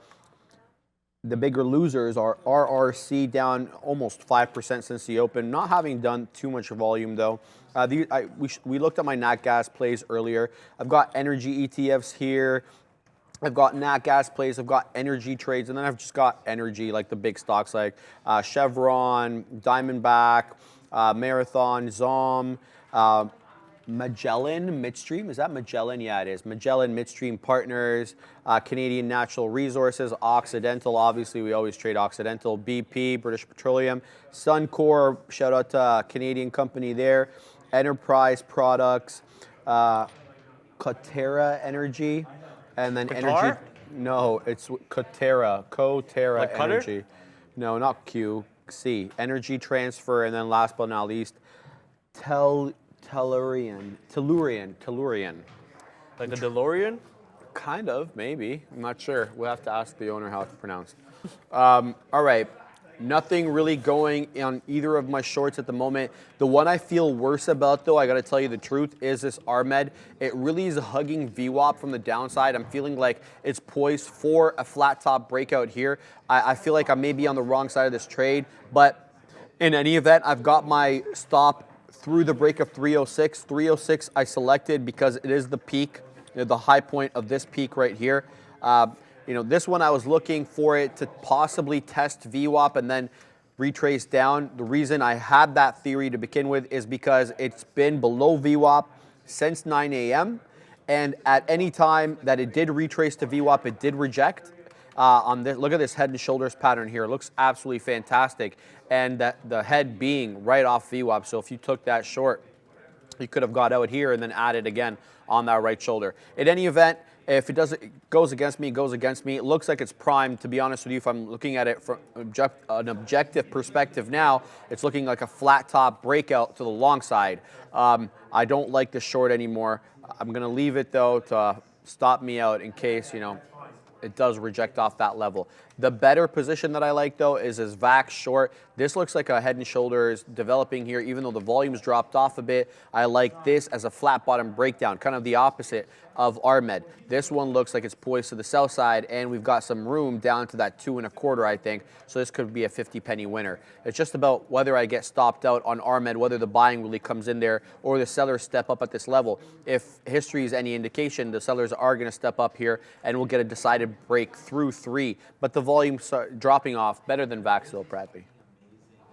The bigger losers are RRC, down almost 5% since the open, not having done too much volume though. We looked at my nat gas plays earlier. I've got energy ETFs here. I've got nat gas plays. I've got energy trades, and then I've just got energy like the big stocks like Chevron, Diamondback, Marathon, Zom, Magellan Midstream. Is that Magellan? Yeah, it is. Magellan Midstream Partners, Canadian Natural Resources, Occidental. Obviously, we always trade Occidental. BP, British Petroleum, Suncor. Shout out to a Canadian company there. Enterprise Products, Coterra Energy, and then Qatar? Energy. No, it's Coterra Like Cutter? Energy. No, not Q. C. Energy transfer, and then last but not least, Tellurian. Like a DeLorean? Kind of, maybe. I'm not sure. We'll have to ask the owner how it's pronounced. All right. Nothing really going on either of my shorts at the moment. The one I feel worse about, though, I got to tell you the truth, is this RMED. It really is hugging VWAP from the downside. I'm feeling like it's poised for a flat top breakout here. I feel like I may be on the wrong side of this trade, but in any event, I've got my stop through the break of 306. 306 I selected because it is the peak, the high point of this peak right here. This one I was looking for it to possibly test VWAP and then retrace down. The reason I had that theory to begin with is because it's been below VWAP since 9 a.m. And at any time that it did retrace to VWAP, it did reject. Look at this head and shoulders pattern here. It looks absolutely fantastic. And the head being right off VWAP. So if you took that short, you could have got out here and then added again on that right shoulder. In any event, if it goes against me, it goes against me. It looks like it's primed, to be honest with you. If I'm looking at it from an objective perspective now, it's looking like a flat top breakout to the long side. I don't like the short anymore. I'm going to leave it, though, to stop me out in case, it does reject off that level. The better position that I like, though, is this VAX short. This looks like a head and shoulders developing here, even though the volume's dropped off a bit. I like this as a flat bottom breakdown, kind of the opposite of RMED. This one looks like it's poised to the sell side, and we've got some room down to that 2 1/4, I think. So this could be a 50-penny winner. It's just about whether I get stopped out on RMED, whether the buying really comes in there, or the sellers step up at this level. If history is any indication, the sellers are going to step up here, and we'll get a decided break through 3. But the volume dropping off better than VAX, though, Bradley.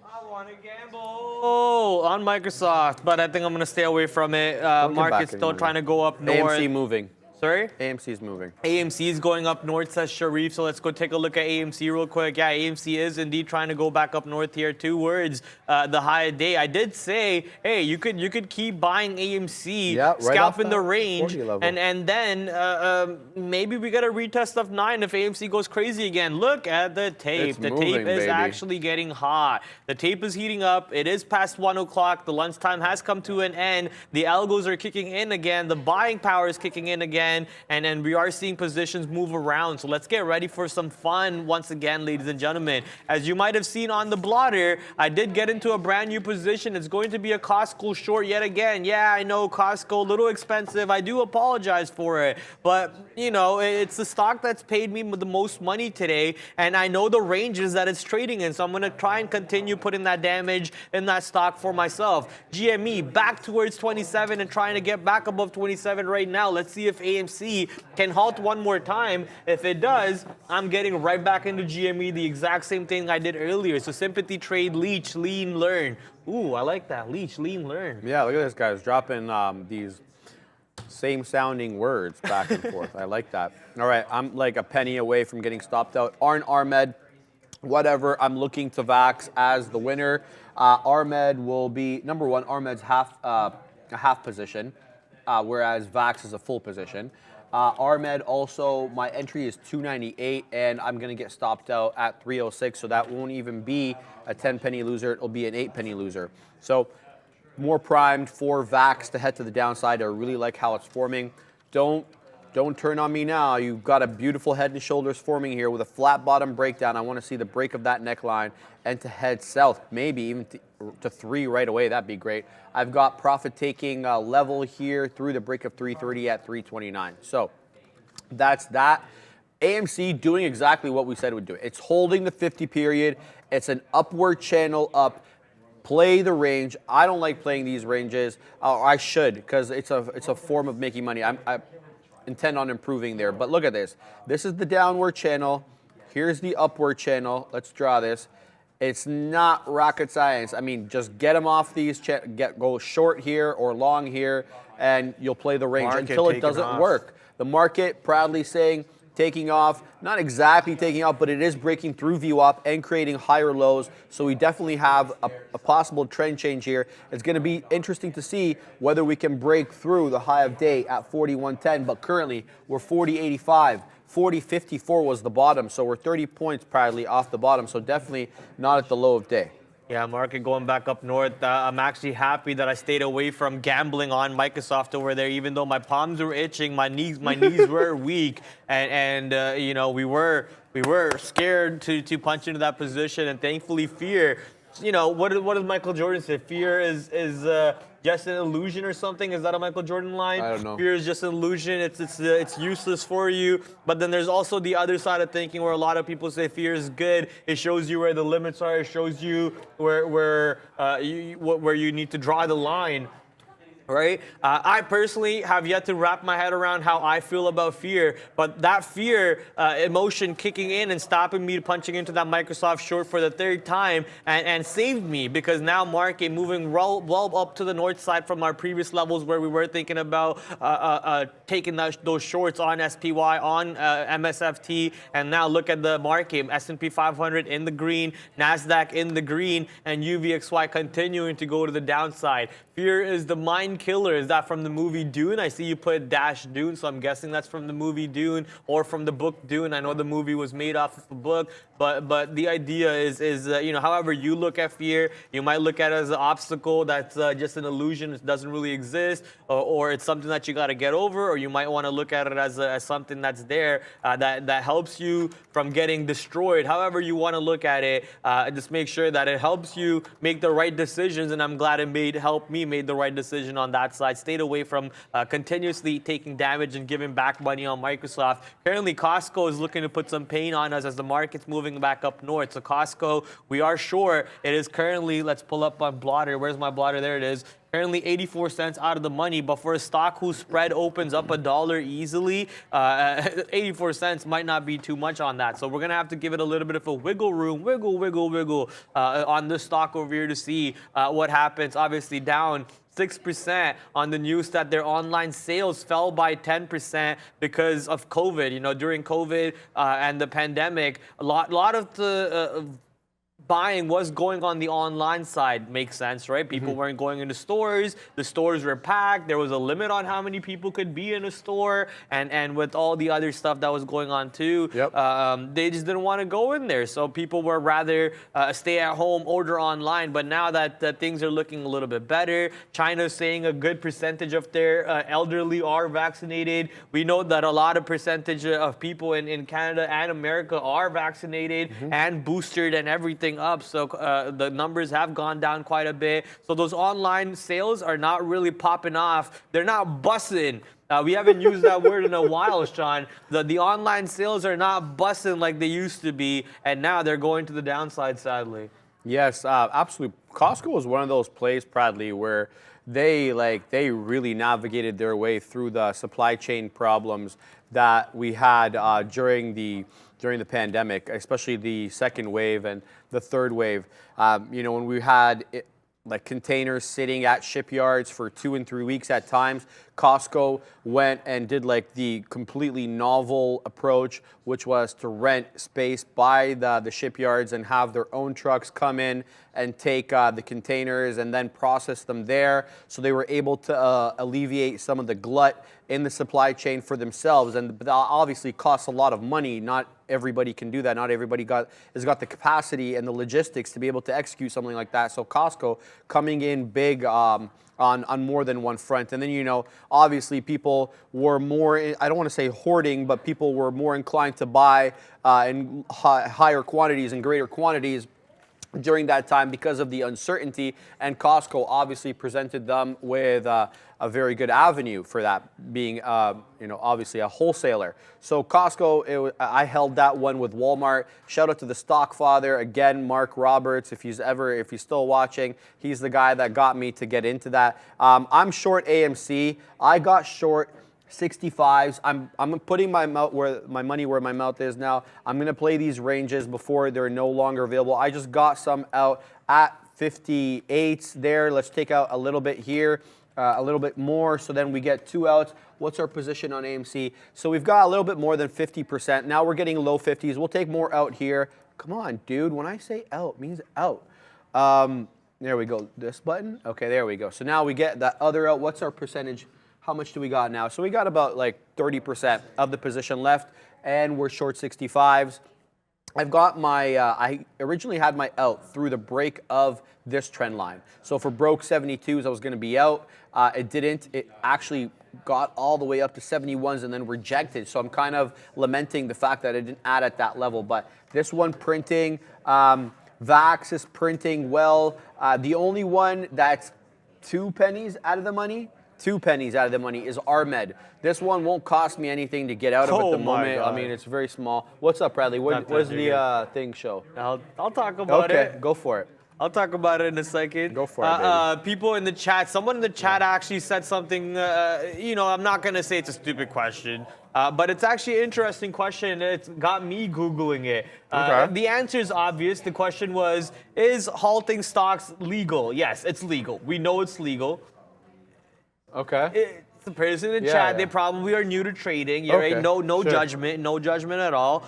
I want to gamble on Microsoft, but I think I'm going to stay away from it. Market's still trying to go up north. AMC moving. Sorry? AMC's moving. AMC is going up north, says Sharif. So let's go take a look at AMC real quick. Yeah, AMC is indeed trying to go back up north here towards the high day. I did say, hey, you could keep buying AMC, right scalping the range, 40 level. and then maybe we get a retest of 9 if AMC goes crazy again. Look at the tape. It's the moving, tape is baby. actually getting hot. The tape is heating up. It is past 1 o'clock. The lunchtime has come to an end. The algos are kicking in again. The buying power is kicking in again. And then we are seeing positions move around. So let's get ready for some fun once again, ladies and gentlemen. As you might have seen on the blotter, I did get into a brand new position. It's going to be a Costco short yet again. Yeah, I know Costco, a little expensive. I do apologize for it. But, it's the stock that's paid me the most money today. And I know the ranges that it's trading in. So I'm going to try and continue putting that damage in that stock for myself. GME back towards 27 and trying to get back above 27 right now. Let's see if AMC can halt one more time. If it does, I'm getting right back into GME, the exact same thing I did earlier. So sympathy trade, leech, lean, learn. Ooh, I like that. Leech, lean, learn. Yeah, look at this, guys. Dropping these same sounding words back and forth. I like that. All right, I'm like a penny away from getting stopped out. RMED, whatever. I'm looking to VAX as the winner. RMED will be, number one, RMED's a half position, whereas VAX is a full position. RMED also, my entry is 298, and I'm going to get stopped out at 306, so that won't even be a 10-penny loser. It'll be an 8-penny loser. So more primed for VAX to head to the downside. I really like how it's forming. Don't turn on me now. You've got a beautiful head and shoulders forming here with a flat bottom breakdown. I want to see the break of that neckline and to head south, maybe even to 3 right away. That'd be great. I've got profit taking level here through the break of 330 at 329. So that's that. AMC doing exactly what we said it would do. It's holding the 50 period. It's an upward channel up. Play the range. I don't like playing these ranges. I should, because it's a form of making money. I intend on improving there. But look at this. This is the downward channel. Here's the upward channel. Let's draw this. It's not rocket science. I mean, just get them off these, go short here or long here, and you'll play the range until it doesn't work. The market proudly saying taking off, not exactly taking off, but it is breaking through VWAP and creating higher lows. So we definitely have a possible trend change here. It's going to be interesting to see whether we can break through the high of day at 41.10, but currently we're 40.85. 40.54 was the bottom, so we're 30 points probably off the bottom, so definitely not at the low of day. Yeah, market going back up north. I'm actually happy that I stayed away from gambling on Microsoft over there, even though my palms were itching, my knees were weak, and you know, we were scared to punch into that position, and thankfully fear. You know, what does Michael Jordan say? Fear is just an illusion or something. Is that a Michael Jordan line? I don't know. Fear is just an illusion. It's useless for you. But then there's also the other side of thinking where a lot of people say fear is good. It shows you where the limits are. It shows you where you need to draw the line. Right? I personally have yet to wrap my head around how I feel about fear, but that fear emotion kicking in and stopping me punching into that Microsoft short for the third time and saved me, because now market moving well up to the north side from our previous levels where we were thinking about taking those shorts on SPY, on MSFT, and now look at the market, S&P 500 in the green, NASDAQ in the green, and UVXY continuing to go to the downside. Fear is the mind killer. Is that from the movie Dune? I see you put dash Dune, so I'm guessing that's from the movie Dune or from the book Dune. I know the movie was made off of a book, but the idea is you know, however you look at fear, you might look at it as an obstacle that's just an illusion, it doesn't really exist, or it's something that you got to get over, or you might want to look at it as something that's there that helps you from getting destroyed. However you want to look at it, just make sure that it helps you make the right decisions, and I'm glad it helped me made the right decision on that side. Stayed away from continuously taking damage and giving back money on Microsoft. Currently, Costco is looking to put some pain on us as the market's moving back up north. So Costco, we are sure it is currently, let's pull up my blotter. Where's my blotter? There it is. Currently 84 cents out of the money, but for a stock whose spread opens up $1 easily, 84 cents might not be too much on that. So we're gonna have to give it a little bit of a wiggle room, wiggle on this stock over here to see what happens. Obviously down 6% on the news that their online sales fell by 10% because of COVID. You know, during COVID and the pandemic, a lot of the buying was going on the online side. Makes sense, right? People weren't going into stores. The stores were packed. There was a limit on how many people could be in a store, and with all the other stuff that was going on too, they just didn't want to go in there. So people were rather stay at home, order online. But now that things are looking a little bit better, China's saying a good percentage of their elderly are vaccinated. We know that a lot of percentage of people in Canada and America are vaccinated and boosted and everything up. So the numbers have gone down quite a bit. So those online sales are not really popping off. They're not busting. We haven't used that word in a while, Sean. The online sales are not busting like they used to be, and now they're going to the downside, sadly. Yes, absolutely. Costco was one of those plays, Bradley, where they really navigated their way through the supply chain problems that we had during the pandemic, especially the second wave and the third wave. You know, when we had like containers sitting at shipyards for 2 and 3 weeks at times, Costco went and did like the completely novel approach, which was to rent space by the shipyards and have their own trucks come in and take the containers and then process them there. So they were able to alleviate some of the glut in the supply chain for themselves. And that obviously costs a lot of money. Not everybody can do that. Not everybody has got the capacity and the logistics to be able to execute something like that. So Costco coming in big on more than one front. And then, you know, obviously people were more, I don't want to say hoarding, but people were more inclined to buy in higher quantities and greater quantities during that time because of the uncertainty, and Costco obviously presented them with a very good avenue for that, being you know, obviously a wholesaler. So Costco, I held that one with Walmart. Shout out to the stock father again, Mark Roberts. If he's still watching, he's the guy that got me to get into that. I'm short AMC. I got short 65s. I'm putting my money where my mouth is now. I'm going to play these ranges before they're no longer available. I just got some out at 58s there. Let's take out a little bit here. a little bit more, so then we get 2 outs. What's our position on AMC? So we've got a little bit more than 50%. Now we're getting low 50s. We'll take more out here. Come on, dude. When I say out, it means out. There we go. This button? Okay, there we go. So now we get that other out. What's our percentage? How much do we got now? So we got about like 30% of the position left, and we're short 65s. I've got my, I originally had my out through the break of this trend line. So for broke 72s, I was going to be out. It didn't. It actually got all the way up to 71s and then rejected. So I'm kind of lamenting the fact that it didn't add at that level. But this one printing, VAX is printing well. The only one that's 2 pennies out of the money, 2 pennies out of the money is RMED. This one won't cost me anything to get out of at the moment. God. I mean, it's very small. What's up, Bradley? What does the thing show? I'll talk about it. Okay, go for it. I'll talk about it in a second. Go for it, baby. People in the chat, someone in the chat actually said something, I'm not going to say it's a stupid question, but it's actually an interesting question. It's got me Googling it. Okay. The answer is obvious. The question was, is halting stocks legal? Yes, it's legal. We know it's legal. Okay. The person in the Yeah, chat, yeah. they probably are new to trading. Okay, Right? No sure. judgment at all.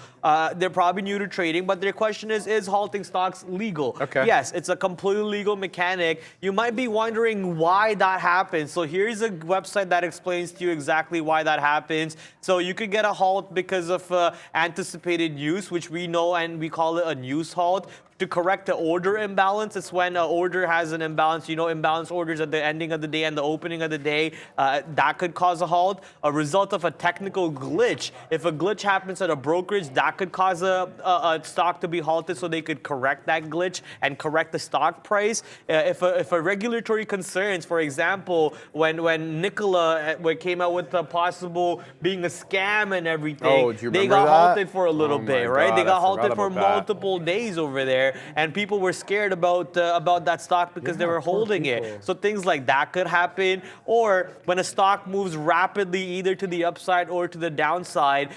They're probably new to trading, but their question is halting stocks legal? Okay. Yes, it's a completely legal mechanic. You might be wondering why that happens. So here's a website that explains to you exactly why that happens. So you could get a halt because of anticipated use, which we know and we call it a news halt. To correct the order imbalance, it's when an order has an imbalance. Imbalance orders at the ending of the day and the opening of the day, that could cause a halt. A result of a technical glitch. If a glitch happens at a brokerage, that could cause a stock to be halted so they could correct that glitch and correct the stock price. If a regulatory concerns, for example, when Nikola came out with the possible being a scam and everything, do you they remember got that? halted for a little Oh my bit, right? God, They I got forgot halted for about that. multiple days over there, and people were scared about that stock because they were holding it. So things like that could happen, or when a stock moves rapidly either to the upside or to the downside.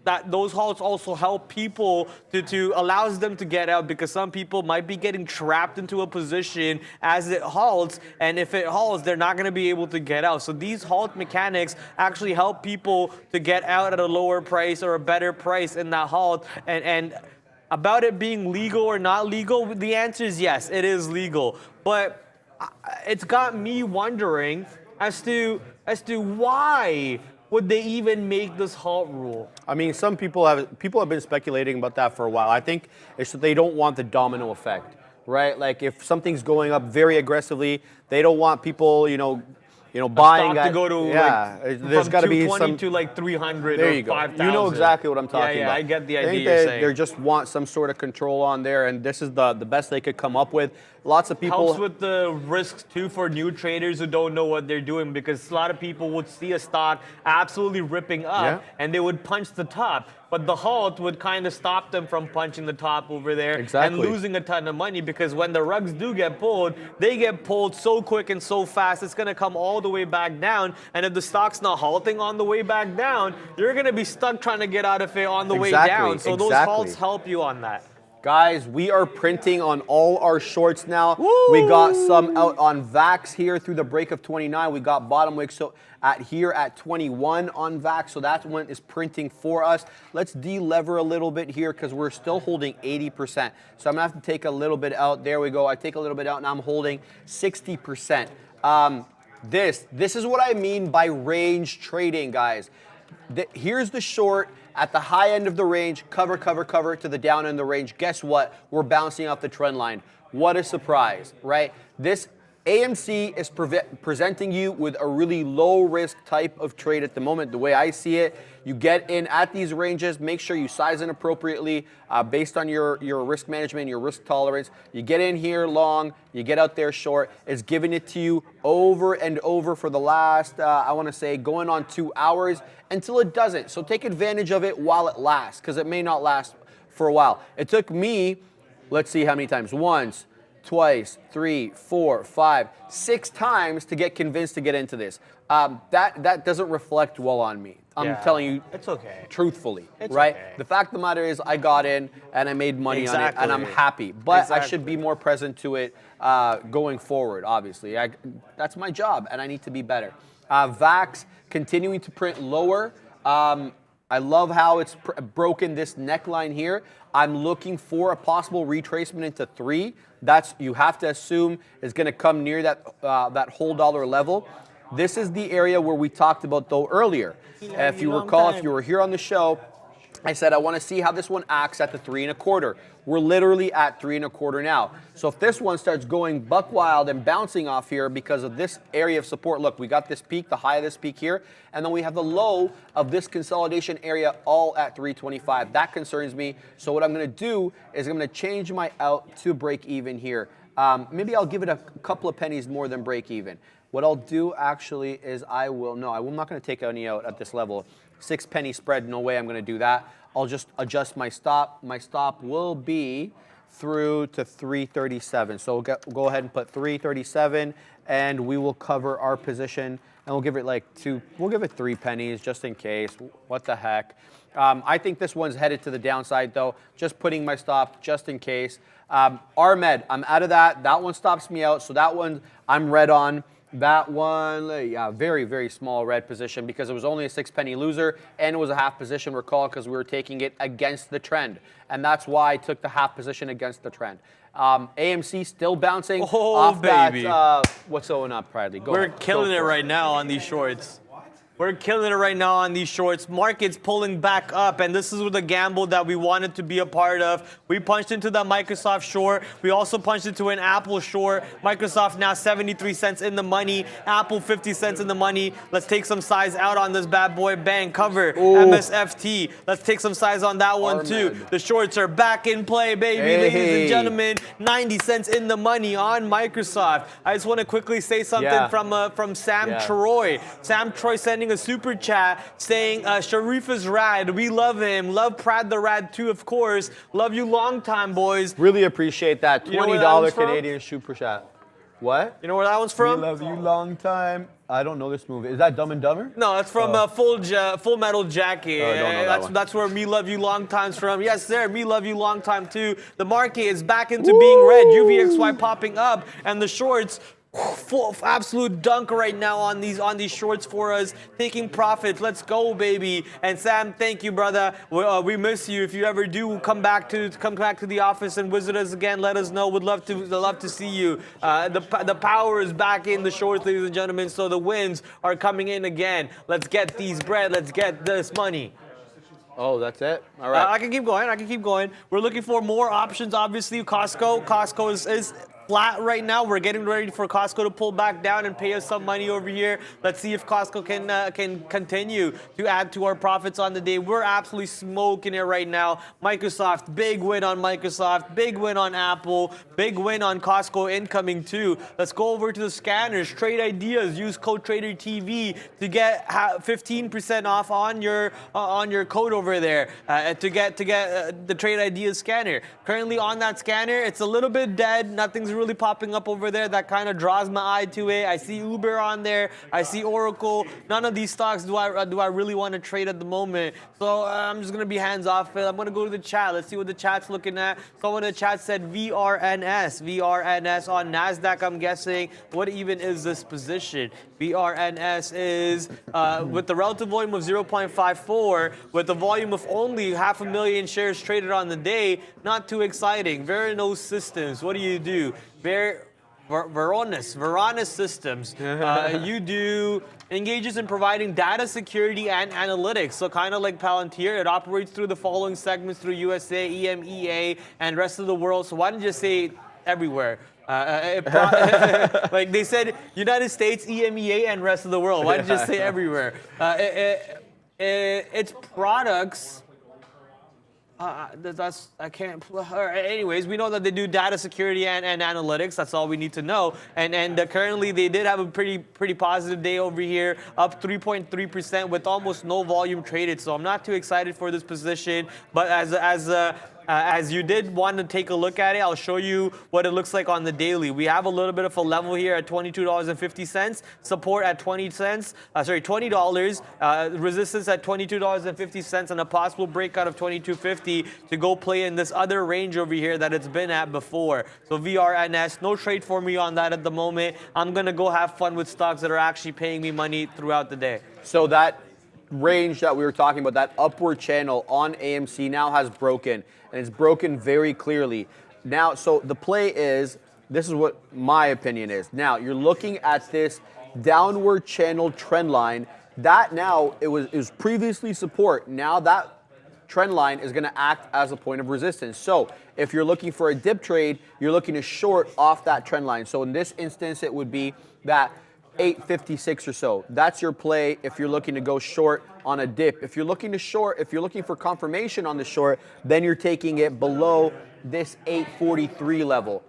That those halts also help people to allows them to get out, because some people might be getting trapped into a position as it halts, and if it halts, they're not going to be able to get out. So these halt mechanics actually help people to get out at a lower price or a better price in that halt. And about it being legal or not legal, the answer is yes, it is legal. But it's got me wondering as to why would they even make this halt rule? I mean, some people have been speculating about that for a while. I think it's that they don't want the domino effect, right? Like if something's going up very aggressively, they don't want people, buying Stock at, to go to there's got to be 220 some to like 300 There or you go. 5,000. You know exactly what I'm talking yeah, about. I get the I idea think you're they saying. just want some sort of control on there, and this is the best they could come up with. Lots of people Helps with the risks too for new traders who don't know what they're doing, because a lot of people would see a stock absolutely ripping up and they would punch the top. But the halt would kind of stop them from punching the top over there and losing a ton of money, because when the rugs do get pulled, they get pulled so quick and so fast, it's going to come all the way back down. And if the stock's not halting on the way back down, you're going to be stuck trying to get out of it on the way down. So those halts help you on that. Guys, we are printing on all our shorts now. We got some out on VAX here through the break of 29. We got bottom wick here at 21 on VAX, so that one is printing for us. Let's de-lever a little bit here because we're still holding 80%. So I'm gonna have to take a little bit out. There we go. I take a little bit out and I'm holding 60%. This is what I mean by range trading, guys. Here's the short. At the high end of the range, cover to the down end of the range. Guess what? We're bouncing off the trend line. What a surprise, right? This AMC is presenting you with a really low risk type of trade at the moment. The way I see it, you get in at these ranges, make sure you size in appropriately based on your risk management, your risk tolerance. You get in here long, you get out there short. It's giving it to you over and over for the last, I want to say, going on 2 hours until it doesn't. So take advantage of it while it lasts, because it may not last for a while. It took me, let's see how many times, once, twice, 3, 4, 5, 6 times to get convinced to get into this. That doesn't reflect well on me. I'm telling you, it's okay. Truthfully, It's right? okay. The fact of the matter is, I got in and I made money on it, and I'm Exactly. happy. But I should Exactly. be more present to it going forward. Obviously, that's my job, and I need to be better. VAX continuing to print lower. I love how it's broken this neckline here. I'm looking for a possible retracement into 3. That's, you have to assume, is going to come near that whole dollar level. This is the area where we talked about, though, earlier. If you recall, if you were here on the show, I said I want to see how this one acts at the 3 1/4. We're literally at 3 1/4 now. So if this one starts going buck wild and bouncing off here because of this area of support, look, we got this peak, the high of this peak here, and then we have the low of this consolidation area all at 325. That concerns me. So what I'm going to do is I'm going to change my out to break even here. Maybe I'll give it a couple of pennies more than break even. What I'll do actually is I'm not going to take any out at this level. 6 penny spread, no way I'm going to do that. I'll just adjust my stop. My stop will be through to 337. So we'll go ahead and put 337, and we will cover our position, and we'll give it we'll give it 3 pennies just in case. What the heck? I think this one's headed to the downside, though. Just putting my stop just in case. RMED, I'm out of that. That one stops me out, so that one I'm red on. That one, yeah, very, very small red position because it was only a 6 penny loser, and it was a half position, recall, because we were taking it against the trend. And that's why I took the half position against the trend. AMC still bouncing off baby. that. What's going up, Bradley? We're killing it right now on these shorts. We're killing it right now on these shorts. Market's pulling back up, and this is the gamble that we wanted to be a part of. We punched into that Microsoft short. We also punched into an Apple short. Microsoft now 73 cents in the money. Apple 50 cents in the money. Let's take some size out on this bad boy. Bang, cover. MSFT. Let's take some size on that one too. The shorts are back in play, baby. Ladies and gentlemen, 90 cents in the money on Microsoft. I just want to quickly say something from Sam Troy. Sam Troy sending a super chat saying, Sharif is rad. We love him. Love Prad the Rad too, of course. Love you long time, boys. Really appreciate that. You know where that one's $20 from? Canadian super chat. What? You know where that one's from? We love you long time. I don't know this movie. Is that Dumb and Dumber? No, it's from Full Metal Jacket. I don't know that one. That's where Me Love You Long Time's from. Yes, sir. Me Love You Long Time too. The market is back into being red. UVXY popping up, and the shorts. Full absolute dunk right now on these shorts for us, taking profits. Let's go, baby. And Sam, thank you, brother. We miss you. If you ever do come back to the office and visit us again, let us know. Would love to see you. The power is back in the shorts, ladies and gentlemen. So the wins are coming in again. Let's get these bread. Let's get this money. Oh, that's it? All right. I can keep going. We're looking for more options, obviously. Costco is flat right now. We're getting ready for Costco to pull back down and pay us some money over here. Let's see if Costco can continue to add to our profits on the day. We're absolutely smoking it right now. Microsoft, big win on Microsoft, big win on Apple, big win on Costco incoming too. Let's go over to the scanners. Trade ideas. Use code TraderTV to get 15% off on your code over there to get the trade ideas scanner. Currently on that scanner, it's a little bit dead. Nothing's really popping up over there. That kind of draws my eye to it. I see Uber on there. I see Oracle. None of these stocks do I really want to trade at the moment. So I'm just gonna be hands off. I'm gonna go to the chat. Let's see what the chat's looking at. Someone in the chat said VRNS on NASDAQ. I'm guessing. What even is this position? VRNS is with the relative volume of 0.54, with the volume of only 500,000 shares traded on the day. Not too exciting. Veranos Systems. What do you do? Varonis Systems. You do engages in providing data security and analytics. So kind of like Palantir, it operates through the following segments through USA, EMEA, and rest of the world. So why don't you just say everywhere? Like they said, United States, EMEA, and rest of the world. Why don't you just say everywhere? Its products. I can't. Anyways, we know that they do data security and analytics. That's all we need to know. And currently, they did have a pretty positive day over here, up 3.3% with almost no volume traded. So I'm not too excited for this position. But as as you did want to take a look at it, I'll show you what it looks like on the daily. We have a little bit of a level here at $22.50, support at $20, resistance at $22.50, and a possible breakout of $22.50 to go play in this other range over here that it's been at before. So VRNS, no trade for me on that at the moment. I'm going to go have fun with stocks that are actually paying me money throughout the day. So that range that we were talking about, that upward channel on AMC now has broken, and it's broken very clearly. Now, so the play is, this is what my opinion is. Now, you're looking at this downward channel trend line. That now, it was previously support. Now that trend line is going to act as a point of resistance. So if you're looking for a dip trade, you're looking to short off that trend line. So in this instance, it would be that 856 or so. That's your play if you're looking to go short on a dip. If you're looking to short, if you're looking for confirmation on the short, then you're taking it below this 843 level.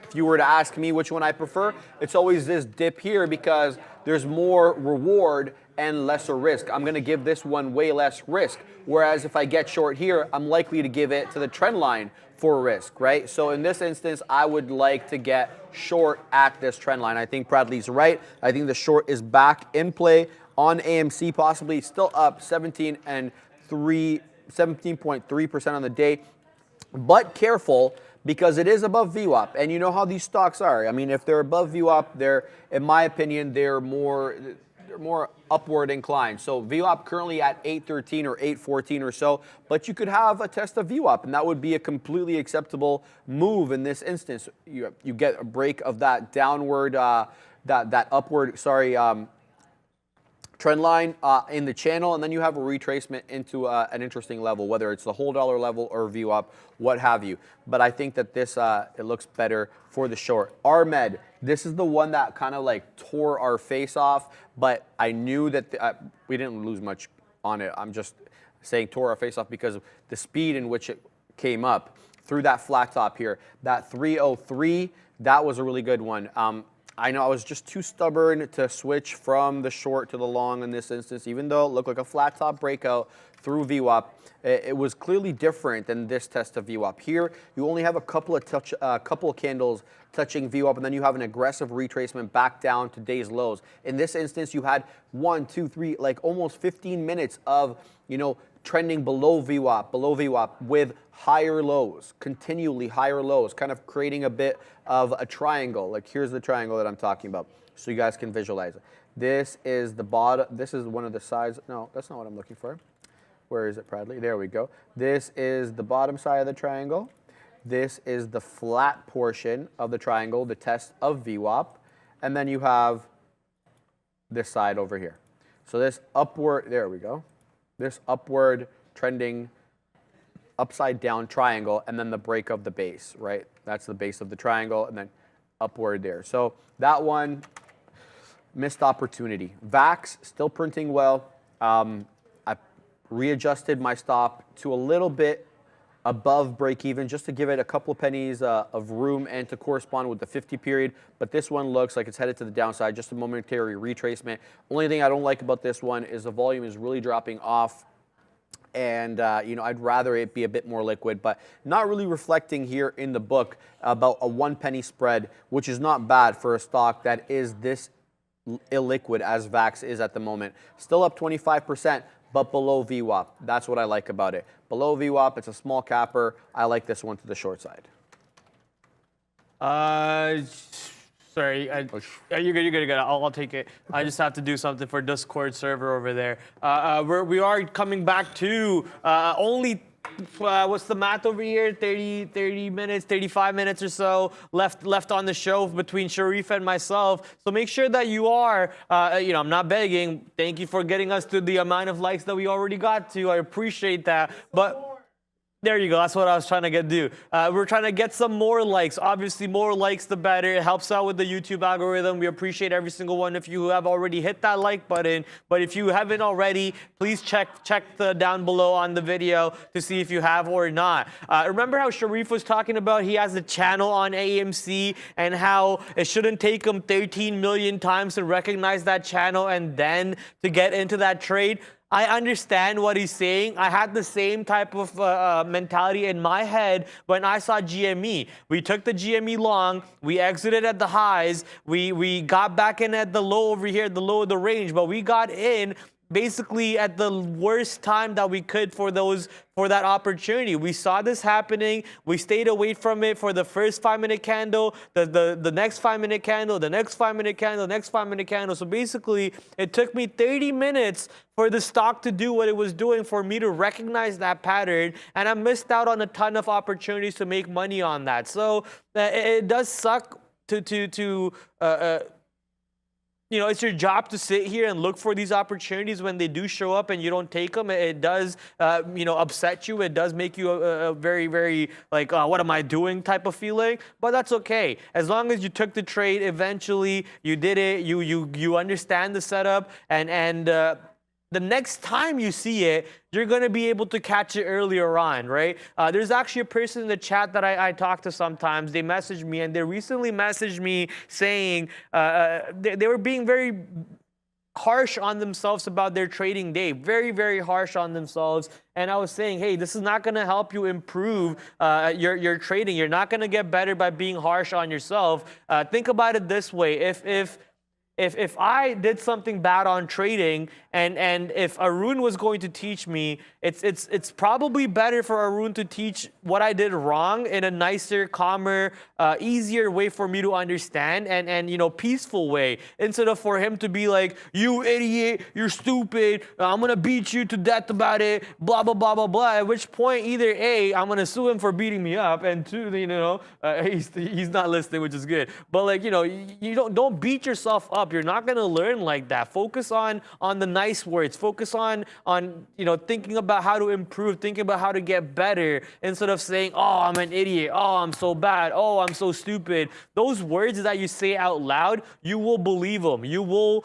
If you were to ask me which one I prefer, it's always this dip here because there's more reward and lesser risk. I'm going to give this one way less risk. Whereas if I get short here, I'm likely to give it to the trend line for risk, right? So in this instance, I would like to get short at this trend line. I think Bradley's right. I think the short is back in play on AMC, possibly still up 17.3% on the day. But careful, because it is above VWAP, and you know how these stocks are. I mean, if they're above VWAP, in my opinion, they're more upward inclined. So VWAP currently at 813 or 814 or so, but you could have a test of VWAP, and that would be a completely acceptable move in this instance. You get a break of that downward, that upward, trend line in the channel, and then you have a retracement into an interesting level, whether it's the whole dollar level or VWAP, what have you. But I think that this, it looks better for the short. RMED, this is the one that kind of like tore our face off, but I knew that we didn't lose much on it. I'm just saying tore our face off because of the speed in which it came up through that flat top here. That 303, that was a really good one. I know I was just too stubborn to switch from the short to the long in this instance, even though it looked like a flat top breakout through VWAP. It was clearly different than this test of VWAP. Here, you only have a couple of candles touching VWAP, and then you have an aggressive retracement back down to day's lows. In this instance, you had 1, 2, 3, like almost 15 minutes of, trending below VWAP with higher lows, continually higher lows, kind of creating a bit of a triangle. Like here's the triangle that I'm talking about, so you guys can visualize it. This is the bottom, this is one of the sides. No, that's not what I'm looking for. Where is it, Bradley? There we go. This is the bottom side of the triangle. This is the flat portion of the triangle, the test of VWAP. And then you have this side over here. So this upward, there we go. This upward trending upside down triangle, and then the break of the base, right? That's the base of the triangle, and then upward there. So that one, missed opportunity. VAX, still printing well. I readjusted my stop to a little bit above break even, just to give it a couple of pennies of room and to correspond with the 50 period. But this one looks like it's headed to the downside, just a momentary retracement. Only thing I don't like about this one is the volume is really dropping off. And, I'd rather it be a bit more liquid, but not really reflecting here in the book about a 1 penny spread, which is not bad for a stock that is this illiquid as VAX is at the moment. Still up 25%. But below VWAP. That's what I like about it. Below VWAP, it's a small capper. I like this one to the short side. Sorry, you're good. I'll take it. I just have to do something for Discord server over there. We are coming back to only, what's the math over here? 30 minutes, 35 minutes or so left on the show between Sharif and myself. So make sure that you are, I'm not begging. Thank you for getting us to the amount of likes that we already got to. I appreciate that. But there you go. That's what I was trying to do. We're trying to get some more likes. Obviously, more likes, the better. It helps out with the YouTube algorithm. We appreciate every single one if you have already hit that like button. But if you haven't already, please check the down below on the video to see if you have or not. Remember how Sharif was talking about he has a channel on AMC and how it shouldn't take him 13 million times to recognize that channel and then to get into that trade? I understand what he's saying. I had the same type of mentality in my head when I saw GME. We took the GME long. We exited at the highs. We got back in at the low over here, the low of the range. But we got in basically at the worst time that we could for that opportunity. We saw this happening. We stayed away from it for the first 5-minute candle, the next 5-minute candle, the next 5-minute candle, the next 5-minute candle. So basically, it took me 30 minutes for the stock to do what it was doing, for me to recognize that pattern, and I missed out on a ton of opportunities to make money on that. So it does suck you know, it's your job to sit here and look for these opportunities when they do show up and you don't take them. It does, you know, upset you. It does make you a very, very like, what am I doing type of feeling. But that's okay. As long as you took the trade, eventually you did it. You understand the setup, and the next time you see it, you're going to be able to catch it earlier on, right? There's actually a person in the chat that I talk to sometimes. They message me, and they recently messaged me saying they were being very harsh on themselves about their trading day. Very, very harsh on themselves. And I was saying, hey, this is not going to help you improve your trading. You're not going to get better by being harsh on yourself. Think about it this way. If I did something bad on trading, and if Arun was going to teach me, it's probably better for Arun to teach what I did wrong in a nicer, calmer, easier way for me to understand, and you know, peaceful way, instead of for him to be like, you idiot, you're stupid, I'm gonna beat you to death about it, blah blah blah blah blah. At which point, either A, I'm gonna sue him for beating me up, and two, you know, he's not listening, which is good. But like, you know, you don't beat yourself up. You're not gonna learn like that. Focus on the nice words. Focus on you know, thinking about how to improve, thinking about how to get better, instead of saying, oh, I'm an idiot, oh, I'm so bad, oh, I'm so stupid. Those words that you say out loud, you will believe them. You will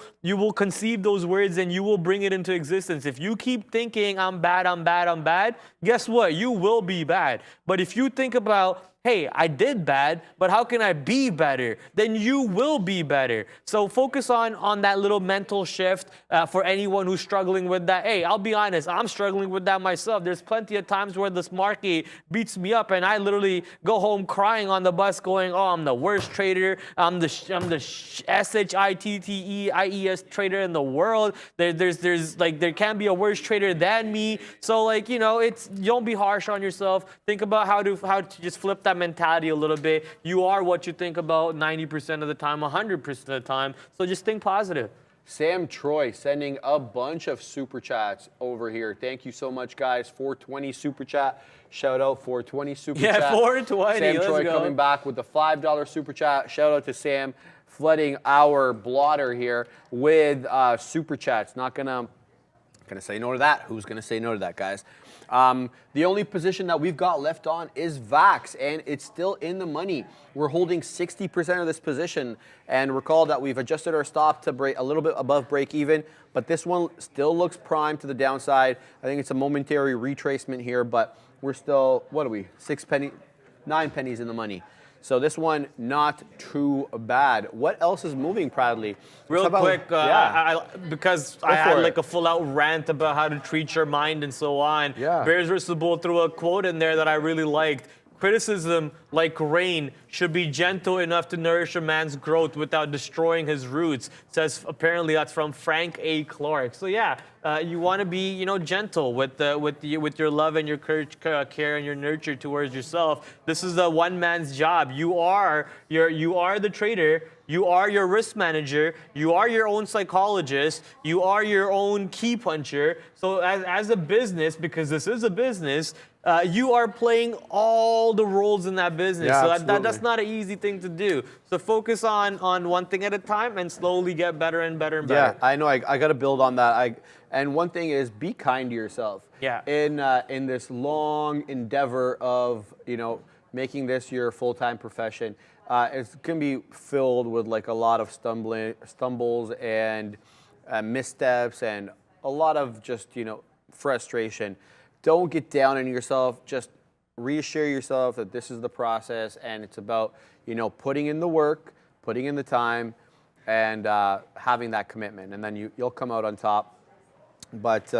conceive those words, and you will bring it into existence. If you keep thinking I'm bad, I'm bad, I'm bad, guess what? You will be bad. But if you think about, hey, I did bad, but how can I be better? Then you will be better. So focus on that little mental shift for anyone who's struggling with that. Hey, I'll be honest, I'm struggling with that myself. There's plenty of times where this market beats me up, and I literally go home crying on the bus going, oh, I'm the worst trader. I'm the SHITTEIES trader in the world. There's like, there can't be a worse trader than me. So like, you know, don't be harsh on yourself. Think about how to just flip that mentality a little bit. You are what you think about 90% of the time, 100% of the time. So just think positive. Sam Troy sending a bunch of super chats over here. Thank you so much, guys. 420 super chat. Shout out 420 super chat. Yeah, 420. Sam Let's Troy go. coming back with the $5 super chat. Shout out to Sam, flooding our blotter here with super chats. Not gonna say no to that. Who's gonna say no to that, guys? The only position that we've got left on is VAX, and it's still in the money. We're holding 60% of this position, and recall that we've adjusted our stop to break a little bit above break even, but this one still looks prime to the downside. I think it's a momentary retracement here, but we're still, what are we, 9 pennies in the money. So this one, not too bad. What else is moving, Bradley? Real quick, because I had for like it. a full-out rant about how to treat your mind and so on. Yeah. Bears vs. Bull threw a quote in there that I really liked. Criticism, like rain, should be gentle enough to nourish a man's growth without destroying his roots. Says apparently that's from Frank A. Clark. So yeah, you want to be, you know, gentle with your love and your care and your nurture towards yourself. This is the one man's job. You are the trader. You are your risk manager. You are your own psychologist. You are your own key puncher. So as a business, because this is a business, you are playing all the roles in that business. Yeah, so that's not an easy thing to do. So focus on one thing at a time and slowly get better and better and better. Yeah, I know. I got to build on that. And one thing is, be kind to yourself. Yeah. In this long endeavor of, you know, making this your full-time profession, it's going to be filled with like a lot of stumbles and missteps and a lot of just, you know, frustration. Don't get down on yourself. Just reassure yourself that this is the process, and it's about, you know, putting in the work, putting in the time, and having that commitment, and then you'll come out on top. But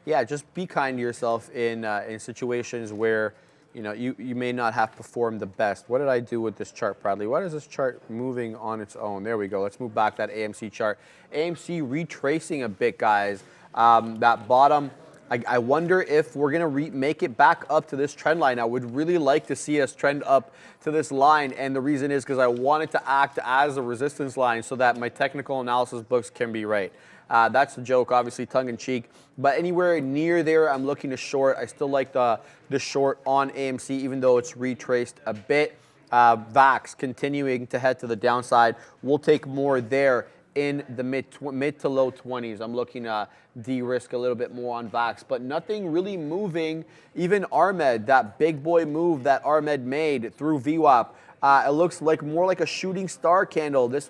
yeah, just be kind to yourself in situations where you may not have performed the best. What did I do with this chart, Bradley? Why is this chart moving on its own? There we go. Let's move back that AMC chart. AMC retracing a bit, guys. That bottom, I wonder if we're going to make it back up to this trend line. I would really like to see us trend up to this line, and the reason is because I want it to act as a resistance line so that my technical analysis books can be right. That's the joke, obviously, tongue-in-cheek. But anywhere near there, I'm looking to short. I still like the short on AMC, even though it's retraced a bit. VAX continuing to head to the downside. We'll take more there in the mid to low 20s. I'm looking to de-risk a little bit more on VAX, but nothing really moving. Even RMED, that big boy move that RMED made through VWAP, it looks like more like a shooting star candle. It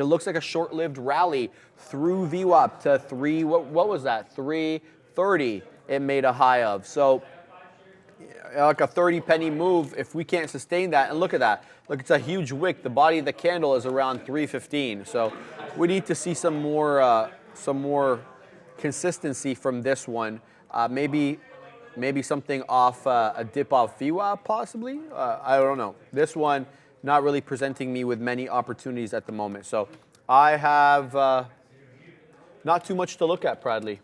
looks like a short-lived rally through VWAP to what was that? 330 it made a high of. So like a 30 penny move, if we can't sustain that, and look at that. Look, it's a huge wick. The body of the candle is around 315. So we need to see some more consistency from this one. Maybe something off a dip off VWAP possibly. I don't know. This one not really presenting me with many opportunities at the moment. So I have not too much to look at, Bradley.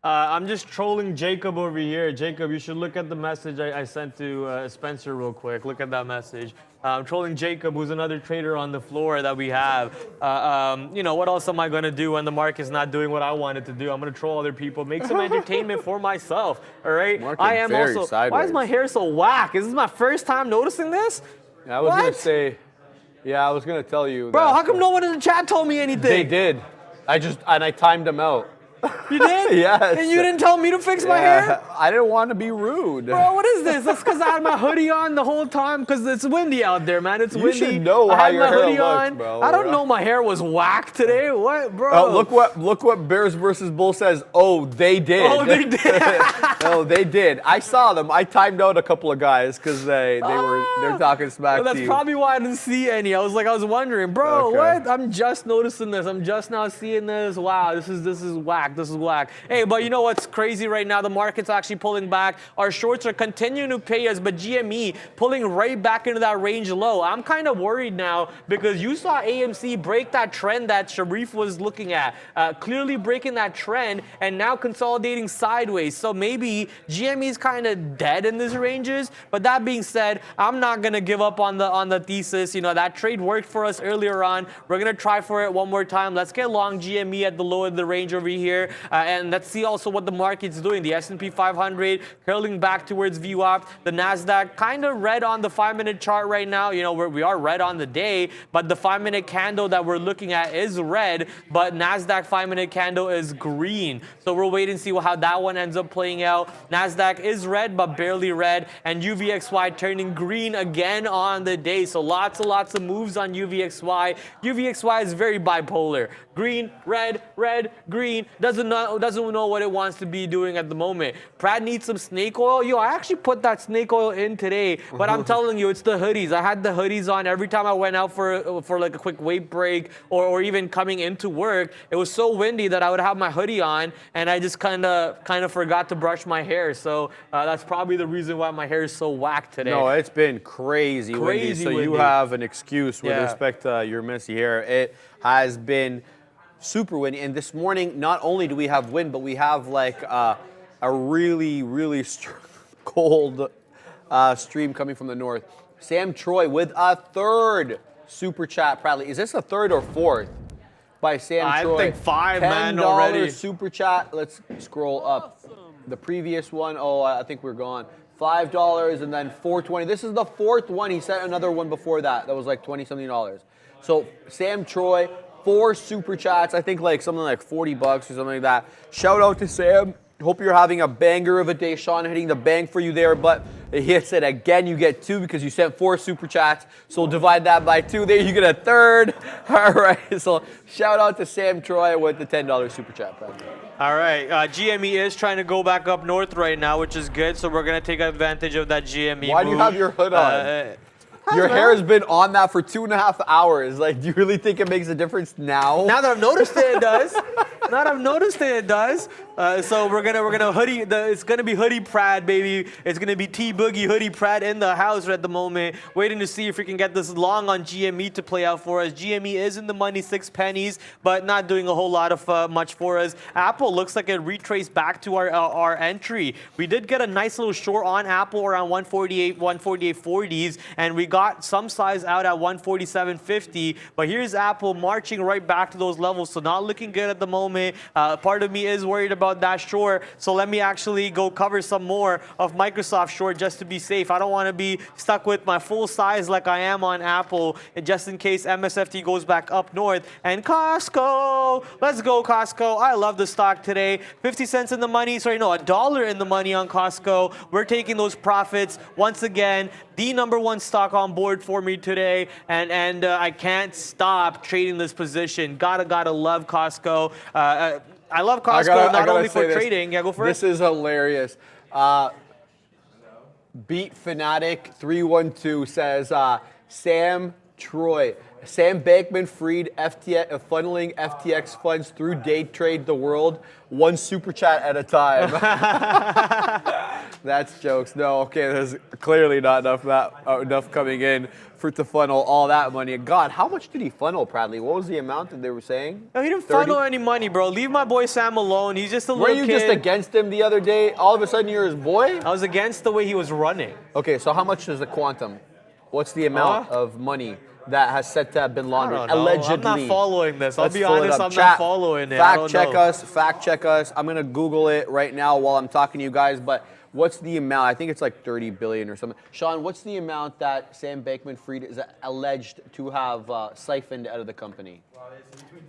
I'm just trolling Jacob over here. Jacob, you should look at the message I sent to Spencer real quick. Look at that message. I'm trolling Jacob, who's another trader on the floor that we have. What else am I going to do when the market's not doing what I wanted to do? I'm going to troll other people, make some entertainment for myself. All right? I am also. Sideways. Why is my hair so whack? Is this my first time noticing this? I was going to say, I was going to tell you. Bro, how come no one in the chat told me anything? They did. I timed them out. You did? Yes. And you didn't tell me to fix my hair? I didn't want to be rude. Bro, what is this? That's because I had my hoodie on the whole time because it's windy out there, man. It's windy. You should know how your hair looks, bro. I don't know my hair was whack today. What, bro? Look what Bears versus Bull says. Oh, they did. Oh, they did. No, they did. I saw them. I timed out a couple of guys because they're talking smack to you. That's probably why I didn't see any. I was wondering, bro, what? I'm just noticing this. I'm just now seeing this. Wow, this is whack. This is whack. Hey, but you know what's crazy right now? The market's actually pulling back. Our shorts are continuing to pay us, but GME pulling right back into that range low. I'm kind of worried now because you saw AMC break that trend that Sharif was looking at, clearly breaking that trend and now consolidating sideways. So maybe GME is kind of dead in these ranges. But that being said, I'm not gonna give up on the thesis. That trade worked for us earlier on. We're gonna try for it one more time. Let's get long GME at the low of the range over here. And let's see also what the market's doing. The S&P 500 curling back towards VWAP. The NASDAQ kind of red on the 5-minute chart right now. We are red on the day, but the 5-minute candle that we're looking at is red, but NASDAQ 5-minute candle is green. So we'll wait and see how that one ends up playing out. NASDAQ is red, but barely red, and UVXY turning green again on the day. So lots of moves on UVXY. UVXY is very bipolar. Green, red, green. Doesn't know what it wants to be doing at the moment. Brad needs some snake oil. Yo, I actually put that snake oil in today, but I'm telling you, it's the hoodies. I had the hoodies on every time I went out for like a quick weight break or even coming into work. It was so windy that I would have my hoodie on, and I just kind of forgot to brush my hair. So that's probably the reason why my hair is so whack today. No, it's been crazy windy. So you have an excuse with respect to your messy hair. It has been super windy, and this morning not only do we have wind, but we have like a really cold stream coming from the north. Sam Troy with a third super chat, proudly. Is this a third or fourth by Sam Troy? I think $5, man, $10 already. super chat. Let's scroll up. The previous one, I think we're gone. $5 and then $4.20. This is the fourth one. He sent another one before that. That was like $20-something. So Sam Troy, 4 super chats. I think like something like $40 or something like that. Shout out to Sam. Hope you're having a banger of a day. Sean hitting the bang for you there, but he hits it again. You get 2 because you sent 4 super chats. So we'll divide that by 2. There you get a third. All right. So shout out to Sam Troy with the $10 super chat. All right. GME is trying to go back up north right now, which is good. So we're gonna take advantage of that GME. Why do you have your hood on? Your hair has been on that for 2.5 hours. Like, do you really think it makes a difference now? Now that I've noticed it, it does. Not I've noticed that it does. So we're gonna hoodie. It's gonna be hoodie Prad, baby. It's gonna be T Boogie hoodie Prad in the house at the moment. Waiting to see if we can get this long on GME to play out for us. GME is in the money, 6 pennies, but not doing a whole lot of much for us. Apple looks like it retraced back to our entry. We did get a nice little short on Apple around 148, 148.40s, and we got some size out at 147.50. But here's Apple marching right back to those levels, so not looking good at the moment. Part of me is worried about that short, so let me actually go cover some more of Microsoft short just to be safe. I don't want to be stuck with my full size like I am on Apple, and just in case MSFT goes back up north. And Costco, let's go Costco. I love the stock today. 50 cents in the money, sorry, no, $1 in the money on Costco. We're taking those profits once again. The #1 stock on board for me today, and I can't stop trading this position. Gotta love Costco. I love Costco not only for trading. Yeah, go for it. This is hilarious. Beat Fanatic 312 says Sam Bankman-Fried funneling FTX funds through day trade the world, one super chat at a time. That's jokes. No, okay, there's clearly not enough coming in to funnel all that money. God, how much did he funnel, Bradley? What was the amount that they were saying? No, he didn't funnel any money, bro. Leave my boy Sam alone. He's just a little kid. Were you just against him the other day? All of a sudden you're his boy? I was against the way he was running. Okay, so how much is the quantum? What's the amount of money that has said to have been laundered? Allegedly. I'm not following this. I'll be pull it honest, up. I'm Chat, not following it. Fact check us. I'm going to Google it right now while I'm talking to you guys, but what's the amount? I think it's like 30 billion or something. Sean, what's the amount that Sam Bankman-Fried is alleged to have siphoned out of the company? Well, it's between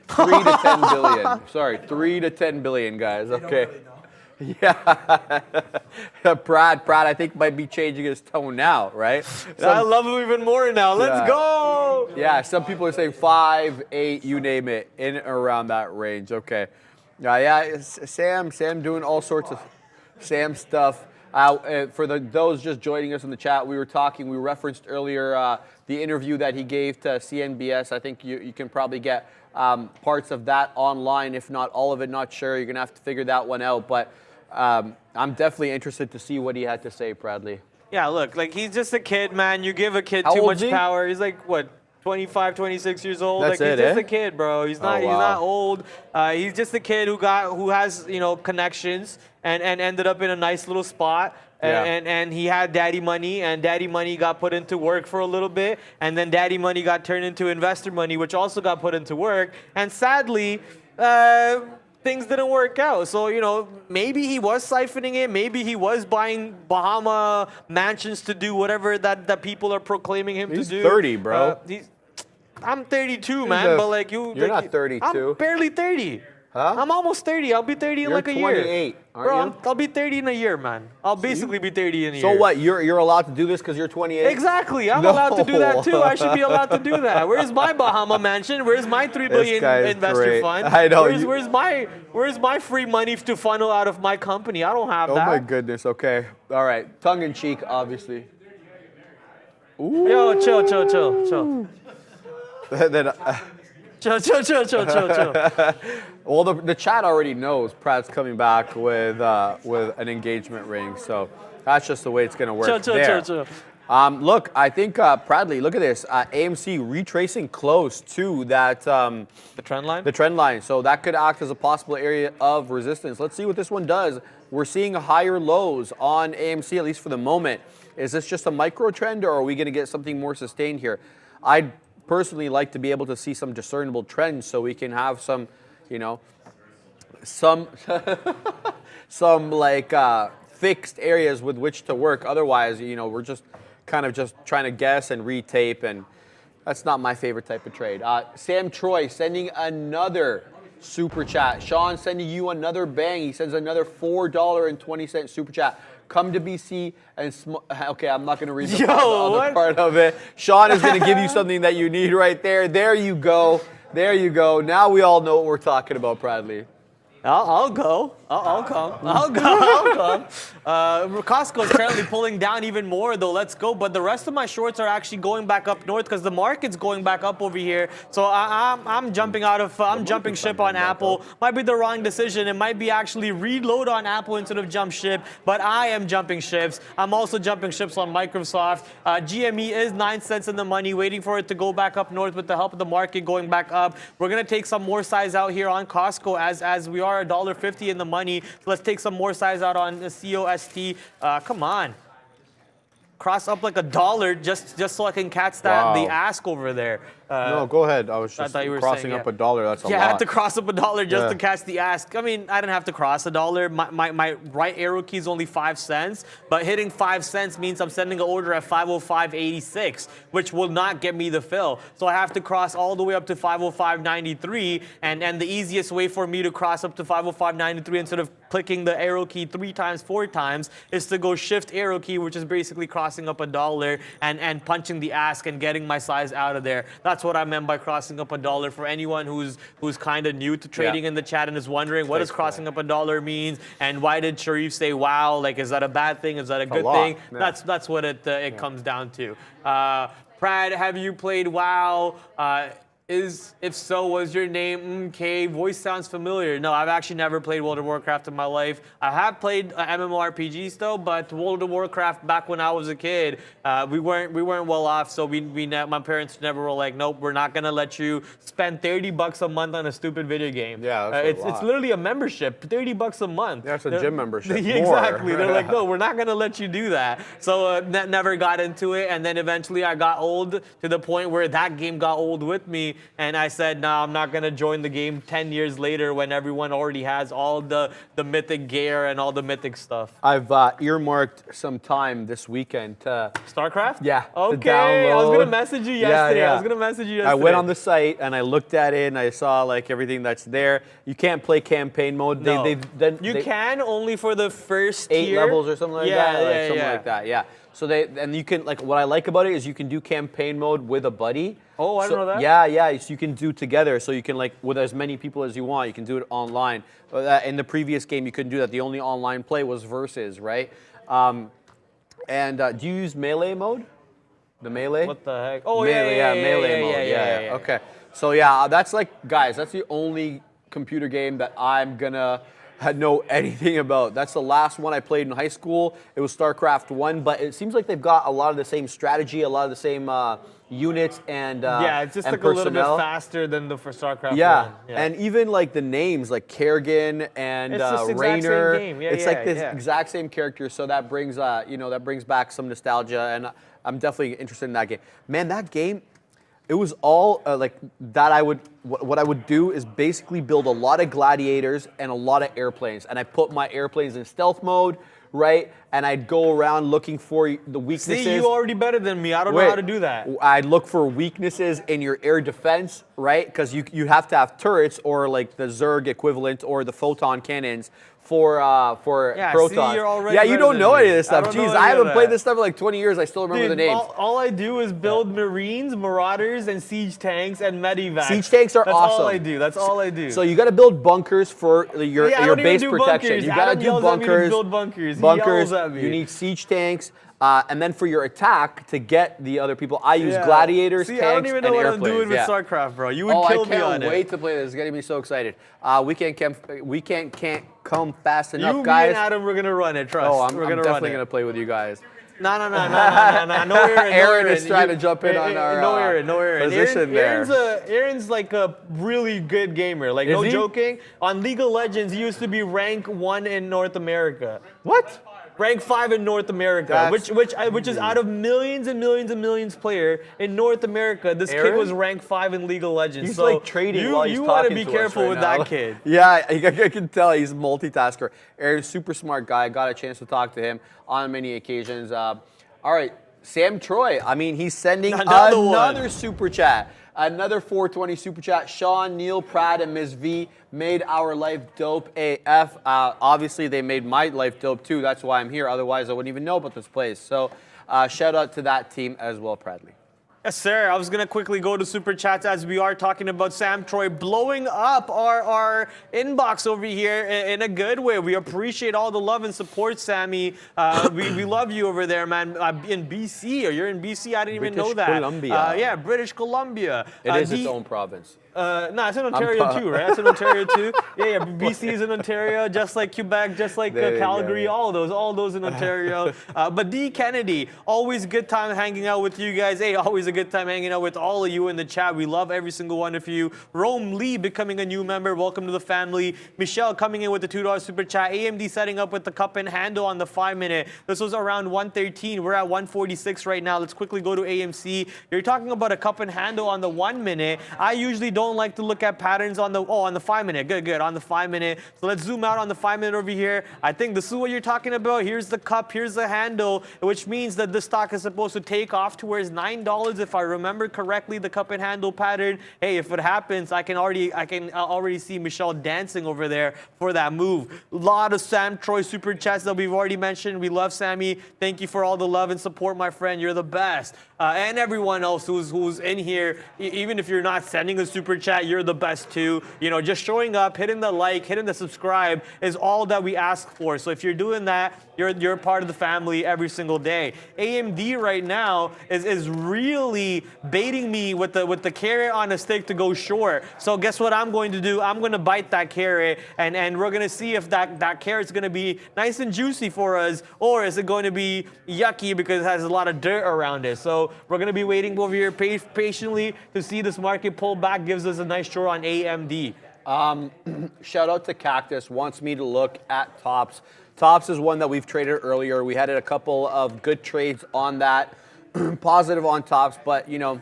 3 to 10 billion. 3 to 10 billion. Sorry, 3 to 10 billion, guys. Okay. Yeah. Brad, I think might be changing his tone now, right? I love him even more now. Let's go. Yeah, some people are saying 5, 8, you name it, in and around that range. Okay. Yeah, Sam doing all sorts of Sam stuff. For those just joining us in the chat, we referenced earlier the interview that he gave to CNBS. I think you can probably get parts of that online, if not all of it. Not sure. You're going to have to figure that one out. But I'm definitely interested to see what he had to say, Bradley. Yeah, look, like he's just a kid, man. You give a kid How too old much is he? power. He's like, what, 25, 26 years old? That's like it, he's just eh? a kid, bro. He's not Oh, wow. he's not old. He's just a kid who has, connections and ended up in a nice little spot. Yeah. And he had daddy money, and daddy money got put into work for a little bit, and then daddy money got turned into investor money, which also got put into work. And sadly, things didn't work out. So, maybe he was siphoning it. Maybe he was buying Bahama mansions to do whatever that people are proclaiming him He's to do. 30, bro. I'm 32, man, but like You're like, not 32. I'm barely 30. Huh? I'm almost 30. I'll be 30 in You're like a year. 28, aren't Bro, you? I'll be 30 in a year, man. I'll basically be 30 in a year. So what? You're allowed to do this because you're 28? Exactly. I'm allowed to do that too. I should be allowed to do that. Where's my Bahama mansion? Where's my $3 billion guy is investor great. fund? I know. Where's my free money to funnel out of my company? I don't have that. Oh my goodness. Okay. All right. Tongue in cheek, obviously. Ooh. Yo, chill. Then, Chill. well, the chat already knows Pratt's coming back with an engagement ring, so that's just the way it's going to work. Chill. Look, I think Bradley, look at this. AMC retracing close to that The trend line? the trend line, so that could act as a possible area of resistance. Let's see what this one does. We're seeing higher lows on AMC, at least for the moment. Is this just a micro trend, or are we going to get something more sustained here? I'd personally like to be able to see some discernible trends so we can have some, some like fixed areas with which to work. Otherwise, we're just kind of just trying to guess and retape, and that's not my favorite type of trade. Sam Troy sending another super chat. Sean sending you another bang. He sends another $4.20 super chat. Come to BC and okay, I'm not going to read the other part of it. Sean is going to give you something that you need right there. There you go. Now we all know what we're talking about, Bradley. I'll go. I'll come. I'll go. I'll come. Costco is currently pulling down even more, though. Let's go. But the rest of my shorts are actually going back up north because the market's going back up over here. So I'm jumping out of. I'm jumping ship on Apple. Might be the wrong decision. It might be actually reload on Apple instead of jump ship. But I am jumping ships. I'm also jumping ships on Microsoft. GME is 9 cents in the money, waiting for it to go back up north with the help of the market going back up. We're gonna take some more size out here on Costco as we are $1.50 in the money. So let's take some more size out on the COST. Come on. Cross up like $1 just so I can catch that the ask over there. No, go ahead. I was just thought you were crossing saying, up $1. That's a lot. Yeah, I had to cross up $1 just to catch the ask. I mean, I didn't have to cross $1. My right arrow key is only 5 cents, but hitting 5 cents means I'm sending an order at 505.86, which will not get me the fill. So I have to cross all the way up to 505.93, and the easiest way for me to cross up to 505.93 instead of clicking the arrow key 3 times, 4 times, is to go shift arrow key, which is basically crossing up $1 and punching the ask and getting my size out of there. That's what I meant by crossing up $1. For anyone who's kind of new to trading in the chat and is wondering what does crossing up $1 means and why did Sharif say wow? Like, is that a bad thing? Is that a good thing? Yeah. That's what it comes down to. Prad, have you played WoW? If so, was your name MK? Voice sounds familiar. No, I've actually never played World of Warcraft in my life. I have played MMORPGs though, but World of Warcraft back when I was a kid, we weren't well off. So my parents never were like, nope, we're not gonna let you spend $30 a month on a stupid video game. Yeah, it's literally a membership, $30 a month. Yeah, it's a gym membership. Exactly. They're like, no, we're not gonna let you do that. So never got into it, and then eventually I got old to the point where that game got old with me. And I said, no, I'm not going to join the game 10 years later when everyone already has all the mythic gear and all the mythic stuff. I've earmarked some time this weekend to... StarCraft? Yeah. Okay, I was going to message you yesterday. I was going to message you yesterday. I went on the site and I looked at it and I saw like everything that's there. You can't play campaign mode. No. You can only for the first 8 tier. levels or something like that. Something Yeah. like that, yeah. So you can, like, what I like about it is you can do campaign mode with a buddy. Oh, I didn't know that. Yeah, so you can do together. So you can, like, with as many people as you want, you can do it online. In the previous game, you couldn't do that. The only online play was versus, right? Do you use melee mode? The melee? What the heck? Oh, melee, melee mode. Yeah. Okay. So yeah, that's like, guys, that's the only computer game that I'm gonna know anything about. That's the last one I played in high school. It was StarCraft 1, but it seems like they've got a lot of the same strategy, a lot of the same units and it's just like personnel. a little bit faster than the for StarCraft 1. Yeah, and even like the names, like Kerrigan and Raynor. It's like this exact same character, so that brings that brings back some nostalgia, and I'm definitely interested in that game. Man, that game, it was all like that. What I would do is basically build a lot of gladiators and a lot of airplanes, and I put my airplanes in stealth mode, right? And I'd go around looking for the weaknesses. See, you already better than me. I don't know how to do that. I'd look for weaknesses in your air defense, right? Because you have to have turrets or like the Zerg equivalent or the photon cannons for Proton. See, you're already you don't know any of this stuff. Jeez, I haven't played this stuff in like 20 years. I still remember the names. All I do is build Marines, Marauders, and Siege Tanks and Medivacs. Siege Tanks are awesome. That's all I do. So you got to build bunkers for your base protection. You got to do bunkers. Build bunkers. Bunkers. You need siege tanks. And then for your attack, to get the other people, I use gladiators, tanks, and airplanes. I don't even know what I'm doing with StarCraft, bro. You would kill me on it. I can't wait to play this. It's getting me so excited. We can't come fast enough, you, guys. Me, and Adam, we're gonna run it. Trust. I'm definitely gonna play with you guys. No, No, Aaron is trying to jump in on our position there. Aaron's like a really good gamer. Like, no joking. On League of Legends, he used to be rank 1 in North America. What? Rank 5 in North America, which is out of millions and millions and millions player in North America. This kid was rank 5 in League of Legends. He's like trading while he's talking to us. You want to be careful with that kid. Yeah, I can tell he's a multitasker. Aaron's a super smart guy. Got a chance to talk to him on many occasions. All right, Sam Troy. I mean, he's sending another super chat. Another 420 super chat. Sean, Neil, Pratt, and Ms. V made our life dope AF. Obviously, they made my life dope too. That's why I'm here. Otherwise, I wouldn't even know about this place. So shout out to that team as well, Bradley. Yes, sir. I was going to quickly go to Super Chats as we are talking about Sam Troy blowing up our inbox over here in a good way. We appreciate all the love and support, Sammy. We love you over there, man. In BC, or you're in BC? I didn't even know that. Columbia. Yeah, British Columbia. It is its own province. No, it's in Ontario too, right? It's in Ontario too. Yeah, BC is in Ontario, just like Quebec, just like Calgary, all those in Ontario. But D. Kennedy, always a good time hanging out with you guys. Hey, always a good time hanging out with all of you in the chat. We love every single one of you. Rome Lee becoming a new member. Welcome to the family. Michelle coming in with the $2 super chat. AMD setting up with the cup and handle on the 5-minute. This was around 113. We're at 146 right now. Let's quickly go to AMC. You're talking about a cup and handle on the 1-minute. I usually don't like to look at patterns on the 5-minute. Good. On the 5-minute. So let's zoom out on the 5-minute over here. I think this is what you're talking about. Here's the cup, here's the handle, which means that this stock is supposed to take off towards $9 if I remember correctly the cup and handle pattern. Hey, if it happens, I can already see Michelle dancing over there for that move. A lot of Sam Troy super chats that we've already mentioned. We love Sammy. Thank you for all the love and support, my friend. You're the best. And everyone else who's in here, even if you're not sending a super chat, you're the best too. You know, just showing up, hitting the like, hitting the subscribe is all that we ask for. So if you're doing that, you're part of the family every single day. AMD right now is really baiting me with the carrot on a stick to go short. So guess what I'm going to do? I'm going to bite that carrot, and we're going to see if that carrot's going to be nice and juicy for us, or is it going to be yucky because it has a lot of dirt around it. So we're going to be waiting over here patiently to see this market pull back. Gives us a nice short on AMD. Shout out to Cactus, wants me to look at Tops. Tops is one that we've traded earlier. We had a couple of good trades on that, positive on Tops, but you know,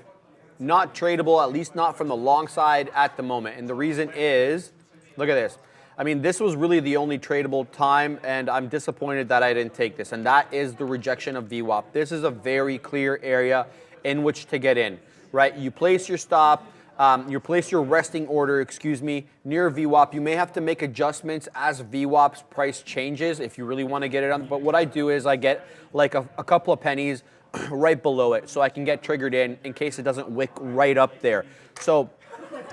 not tradable, at least not from the long side at the moment. And the reason is, look at this. I mean, this was really the only tradable time, and I'm disappointed that I didn't take this, and that is the rejection of VWAP. This is a very clear area in which to get in, right? You place your stop, you place your resting order, near VWAP. You may have to make adjustments as VWAP's price changes if you really want to get it on. But what I do is I get like a couple of pennies right below it so I can get triggered in case it doesn't wick right up there. So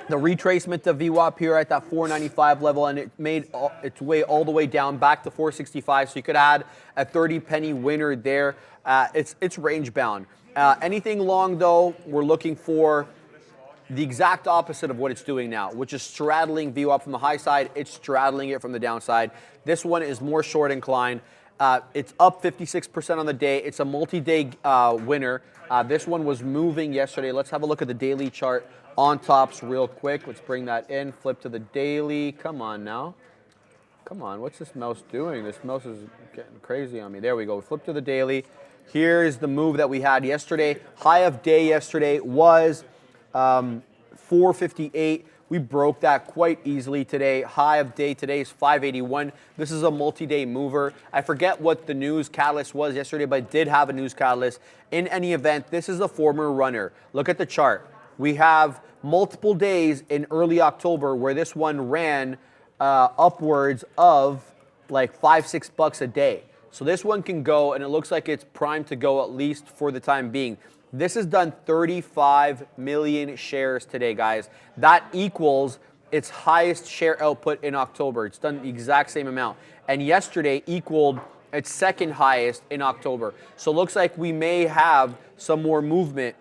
the retracement of VWAP here at that 495 level, and it made its way all the way down back to 465. So you could add a 30 penny winner there. It's range bound. Anything long though, we're looking for the exact opposite of what it's doing now, which is straddling VWAP from the high side. It's straddling it from the downside. This one is more short inclined. It's up 56% on the day. It's a multi-day winner. This one was moving yesterday. Let's have a look at the daily chart on Tops real quick. Let's bring that in. Flip to the daily. Come on now. Come on. What's this mouse doing? This mouse is getting crazy on me. There we go. Flip to the daily. Here's the move that we had yesterday. High of day yesterday was 458. We broke that quite easily today. High of day today is 581. This is a multi-day mover. I forget what the news catalyst was yesterday, but it did have a news catalyst. In any event, this is a former runner. Look at the chart. We have multiple days in early October where this one ran upwards of like $5-6 a day. So this one can go, and it looks like it's primed to go at least for the time being. This has done 35 million shares today, guys. That equals its highest share output in October. It's done the exact same amount. And yesterday equaled its second highest in October. So it looks like we may have some more movement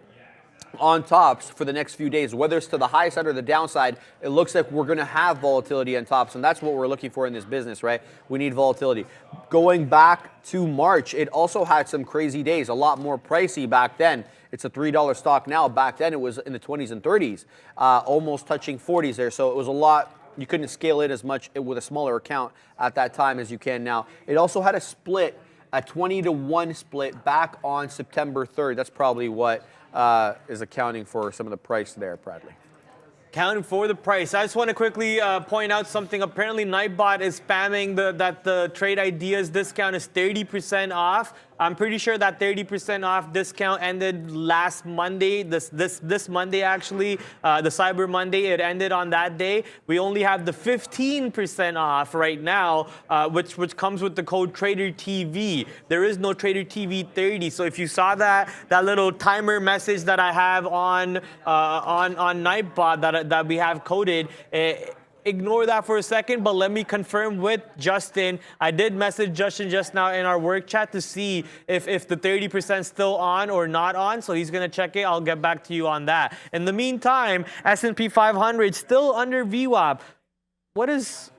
on Tops for the next few days, whether it's to the high side or the downside. It looks like we're going to have volatility on Tops, and that's what we're looking for in this business, right? We need volatility. Going back to March, it also had some crazy days, a lot more pricey back then. It's a $3 stock now. Back then it was in the 20s and 30s, almost touching 40s there. So it was a lot. You couldn't scale it as much with a smaller account at that time as you can now. It also had a split, a 20-to-1 split back on September 3rd. That's probably what is accounting for some of the price there, Bradley. Counting for the price. I just want to quickly point out something. Apparently, Nightbot is spamming that the trade ideas discount is 30% off. I'm pretty sure that 30% off discount ended last Monday. This Monday actually, the Cyber Monday. It ended on that day. We only have the 15% off right now, which comes with the code TraderTV. There is no TraderTV 30. So if you saw that little timer message that I have on Nightbot that we have coded. Ignore that for a second, but let me confirm with Justin. I did message Justin just now in our work chat to see if the 30% is still on or not on. So he's gonna check it. I'll get back to you on that. In the meantime, S&P 500 still under VWAP. What is?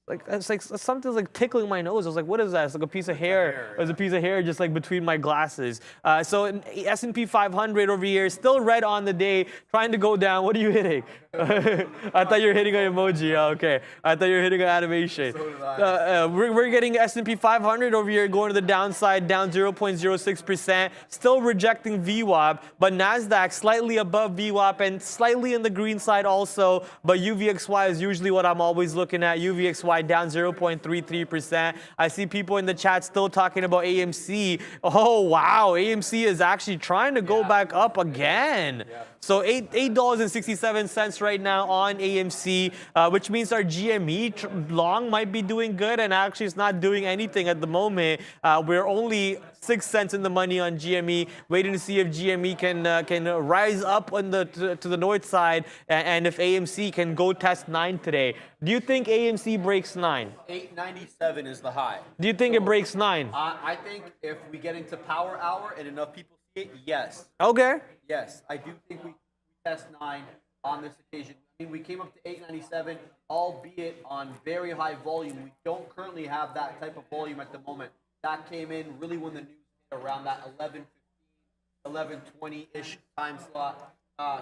Like it's like something's like tickling my nose. I was like, what is that? It's like a piece of hair. It was a piece of hair just like between my glasses. So S&P 500 over here, still red on the day, trying to go down. What are you hitting? I thought you were hitting an emoji. Oh, okay. I thought you were hitting an animation. So did I. We're getting S&P 500 over here going to the downside, down 0.06%. Still rejecting VWAP, but NASDAQ slightly above VWAP and slightly in the green side also. But UVXY is usually what I'm always looking at. UVXY down 0.33%. I see people in the chat still talking about AMC. Oh, wow. AMC is actually trying to go back up again. Yeah. So $8.67 right now on AMC, which means our GME long might be doing good, and actually it's not doing anything at the moment. We're only 6 cents in the money on GME, waiting to see if GME can rise up on to the north side, and if AMC can go test 9 today. Do you think AMC breaks 9? 897 is the high. Do you think it breaks 9? I think if we get into power hour and enough people see it, yes. Okay. Yes, I do think we test 9 on this occasion. I mean, we came up to 897, albeit on very high volume. We don't currently have that type of volume at the moment. That came in really when the news hit around that 11:15, 11:20-ish time slot.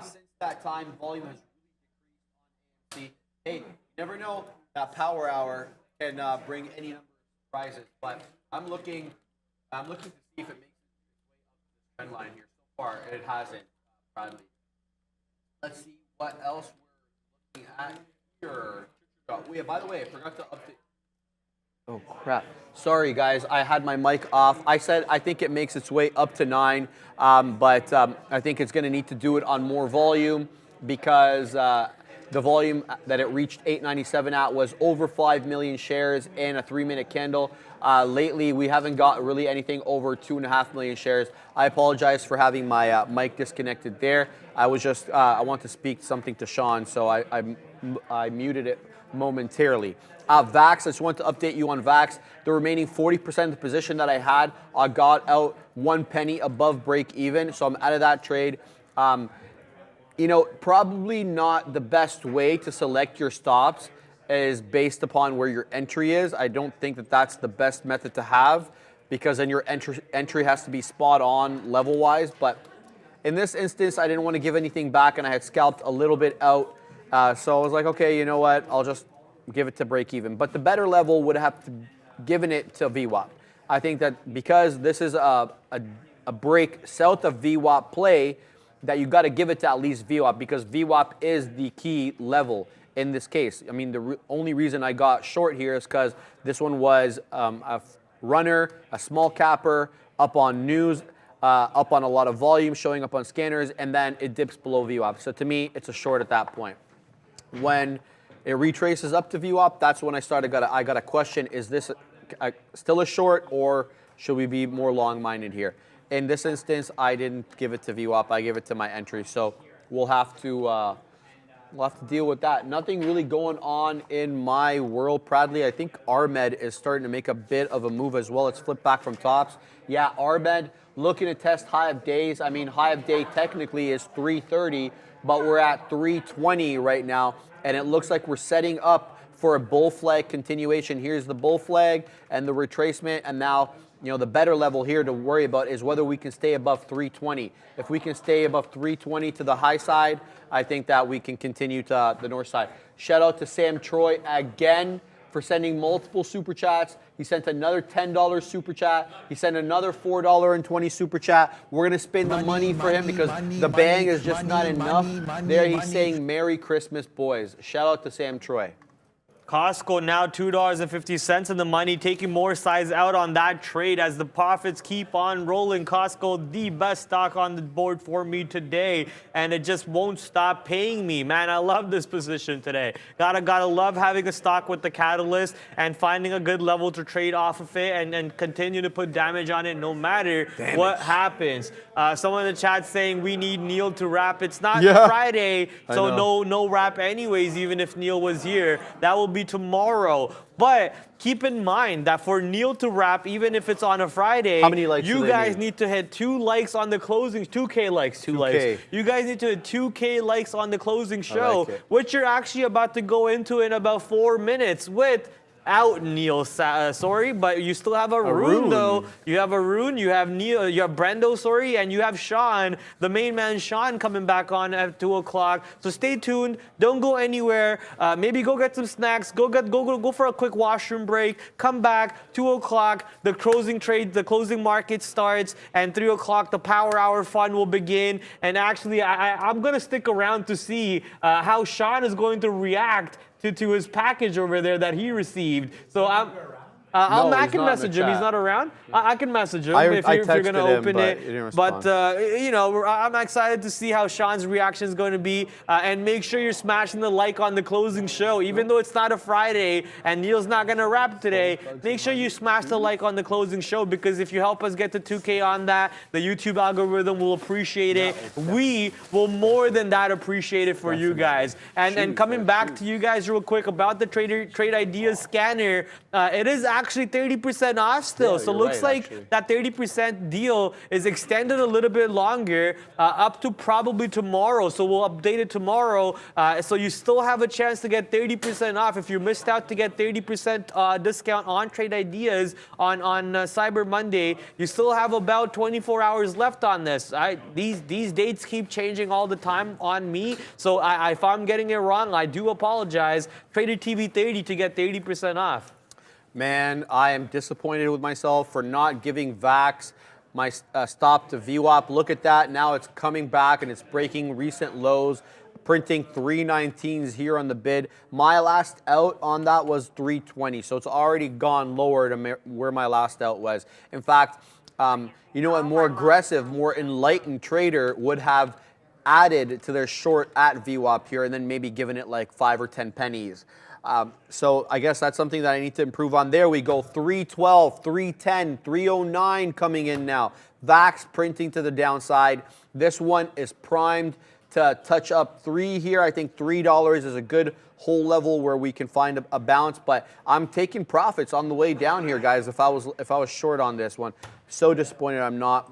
Since that time, volume has really decreased on AMC. Hey, you never know, that power hour can bring any number of surprises. But I'm looking to see if it makes its way up the trend line here. So far, it hasn't, Bradley. Let's see what else we're looking at here. By the way, I forgot to update. Oh, crap. Sorry, guys. I had my mic off. I said I think it makes its way up to 9, but I think it's going to need to do it on more volume because the volume that it reached 897 at was over 5 million shares in a 3-minute candle. Lately, we haven't got really anything over 2.5 million shares. I apologize for having my mic disconnected there. I was just, I want to speak something to Sean, so I muted it momentarily. VAX, I just want to update you on VAX. The remaining 40% of the position that I had, I got out 1 penny above break even, so I'm out of that trade. You know, probably not the best way to select your stops is based upon where your entry is. I don't think that that's the best method to have because then your entry has to be spot on level-wise. But in this instance, I didn't want to give anything back and I had scalped a little bit out. So I was like, okay, you know what? I'll just give it to break even. But the better level would have to given it to VWAP. I think that because this is a break south of VWAP play, that you got to give it to at least VWAP because VWAP is the key level in this case. I mean, the only reason I got short here is because this one was a runner, a small capper, up on news, up on a lot of volume, showing up on scanners, and then it dips below VWAP. So to me, it's a short at that point. When it retraces up to VWAP, that's when I got a question, is this still a short or should we be more long-minded here? In this instance, I didn't give it to VWAP. I gave it to my entry. So we'll have to deal with that. Nothing really going on in my world, Bradley. I think RMED is starting to make a bit of a move as well. Let's flip back from tops. Yeah, RMED looking to test high of days. I mean, high of day technically is 330, but we're at 320 right now. And it looks like we're setting up for a bull flag continuation. Here's the bull flag and the retracement. And now, you know, the better level here to worry about is whether we can stay above 320. If we can stay above 320 to the high side, I think that we can continue to the north side. Shout out to Sam Troy again for sending multiple super chats. He sent another $10 super chat. He sent another $4.20 super chat. We're going to spend the money for him because the bang is just not enough. There he's saying Merry Christmas, boys. Shout out to Sam Troy. Costco now $2.50 in the money, taking more size out on that trade as the profits keep on rolling. Costco, the best stock on the board for me today, and it just won't stop paying me. Man, I love this position today. Gotta love having a stock with the catalyst and finding a good level to trade off of it and continue to put damage on it no matter what happens. Someone in the chat saying we need Neil to wrap. It's not Friday, so no wrap anyways, even if Neil was here. That will be tomorrow. But keep in mind that for Neil to wrap, even if it's on a Friday, how many likes you guys need to hit 2 likes on the closing, 2K likes, 2 likes. You guys need to hit 2K likes on the closing show, which you're actually about to go into in about 4 minutes without Neil, sorry, but you still have a rune though. You have a rune, you have Neil, you have Brendo, sorry, and you have Sean, the main man Sean coming back on at 2 o'clock. So stay tuned, don't go anywhere. Maybe go get some snacks, go for a quick washroom break, come back, 2 o'clock, the closing trade, the closing market starts, and 3 o'clock, the power hour fun will begin. And actually, I'm gonna stick around to see how Sean is going to react to his package over there that he received. So I can message him. He's not around. I can message him if you're going to open it. But you know, I'm excited to see how Sean's reaction is going to be. And make sure you're smashing the like on the closing show. Even though it's not a Friday and Neil's not going to wrap today, make sure you smash the like on the closing show, because if you help us get to 2K on that, the YouTube algorithm will appreciate it. We will more than that appreciate it for you guys. And coming back to you guys real quick about the Trade Ideas scanner, it is actually 30% off still. So looks like that 30% deal is extended a little bit longer, up to probably tomorrow. So we'll update it tomorrow. So you still have a chance to get 30% off. If you missed out to get 30% discount on Trade Ideas on Cyber Monday, you still have about 24 hours left on this. These dates keep changing all the time on me. So if I'm getting it wrong, I do apologize. Trader TV 30 to get 30% off. Man, I am disappointed with myself for not giving VAX my stop to VWAP. Look at that. Now it's coming back and it's breaking recent lows, printing 319s here on the bid. My last out on that was 320, so it's already gone lower to where my last out was. In fact, you know, a more aggressive, more enlightened trader would have added to their short at VWAP here and then maybe given it like 5 or 10 pennies. So I guess that's something that I need to improve on. There we go, 312, 310, 309 coming in now. VAX printing to the downside. This one is primed to touch up 3 here. I think $3 is a good whole level where we can find a balance, but I'm taking profits on the way down here, guys, if I was short on this one. So disappointed I'm not.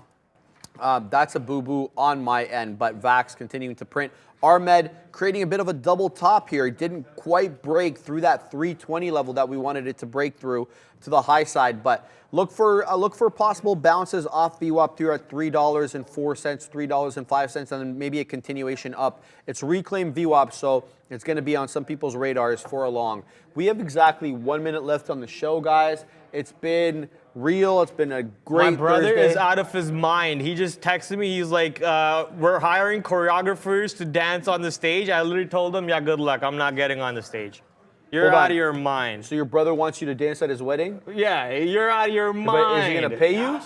That's a boo-boo on my end, but VAX continuing to print. RMED creating a bit of a double top here. It didn't quite break through that 320 level that we wanted it to break through to the high side, but look for possible bounces off VWAP here at $3.04, $3.05, and then maybe a continuation up. It's reclaimed VWAP, so it's going to be on some people's radars for a long. We have exactly 1 minute left on the show, guys. It's been real. It's been a great My brother Thursday. is out of his mind. He just texted me. He's like, we're hiring choreographers to dance on the stage. I literally told him, yeah, good luck. I'm not getting on the stage. You're out of your mind. So your brother wants you to dance at his wedding? Yeah, you're out of your mind. But is he going to pay you?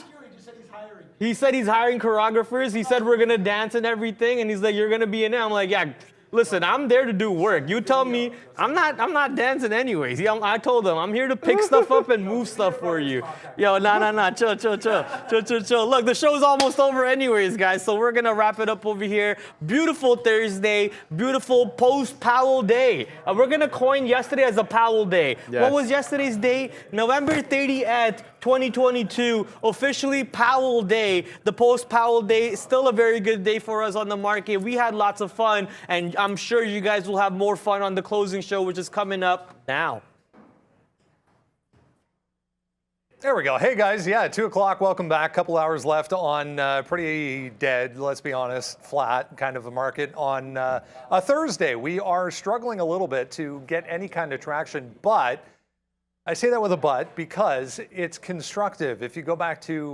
He said he's hiring choreographers. He said we're going to dance and everything. And he's like, you're going to be in it. I'm like, yeah. Listen, I'm there to do work. You tell me, I'm not dancing anyways. I told them, I'm here to pick stuff up and move stuff for you. Yo, nah, chill. Look, the show's almost over anyways, guys, so we're gonna wrap it up over here. Beautiful Thursday, beautiful post-Powell day. We're gonna coin yesterday as a Powell day. Yes. What was yesterday's date? November 30th, 2022, officially Powell Day. The post-Powell Day, still a very good day for us on the market. We had lots of fun, and I'm sure you guys will have more fun on the closing show, which is coming up now. There we go. Hey, guys. Yeah, 2 o'clock. Welcome back. Couple hours left on pretty dead, let's be honest, flat kind of a market on a Thursday. We are struggling a little bit to get any kind of traction, but I say that with a but because it's constructive. If you go back to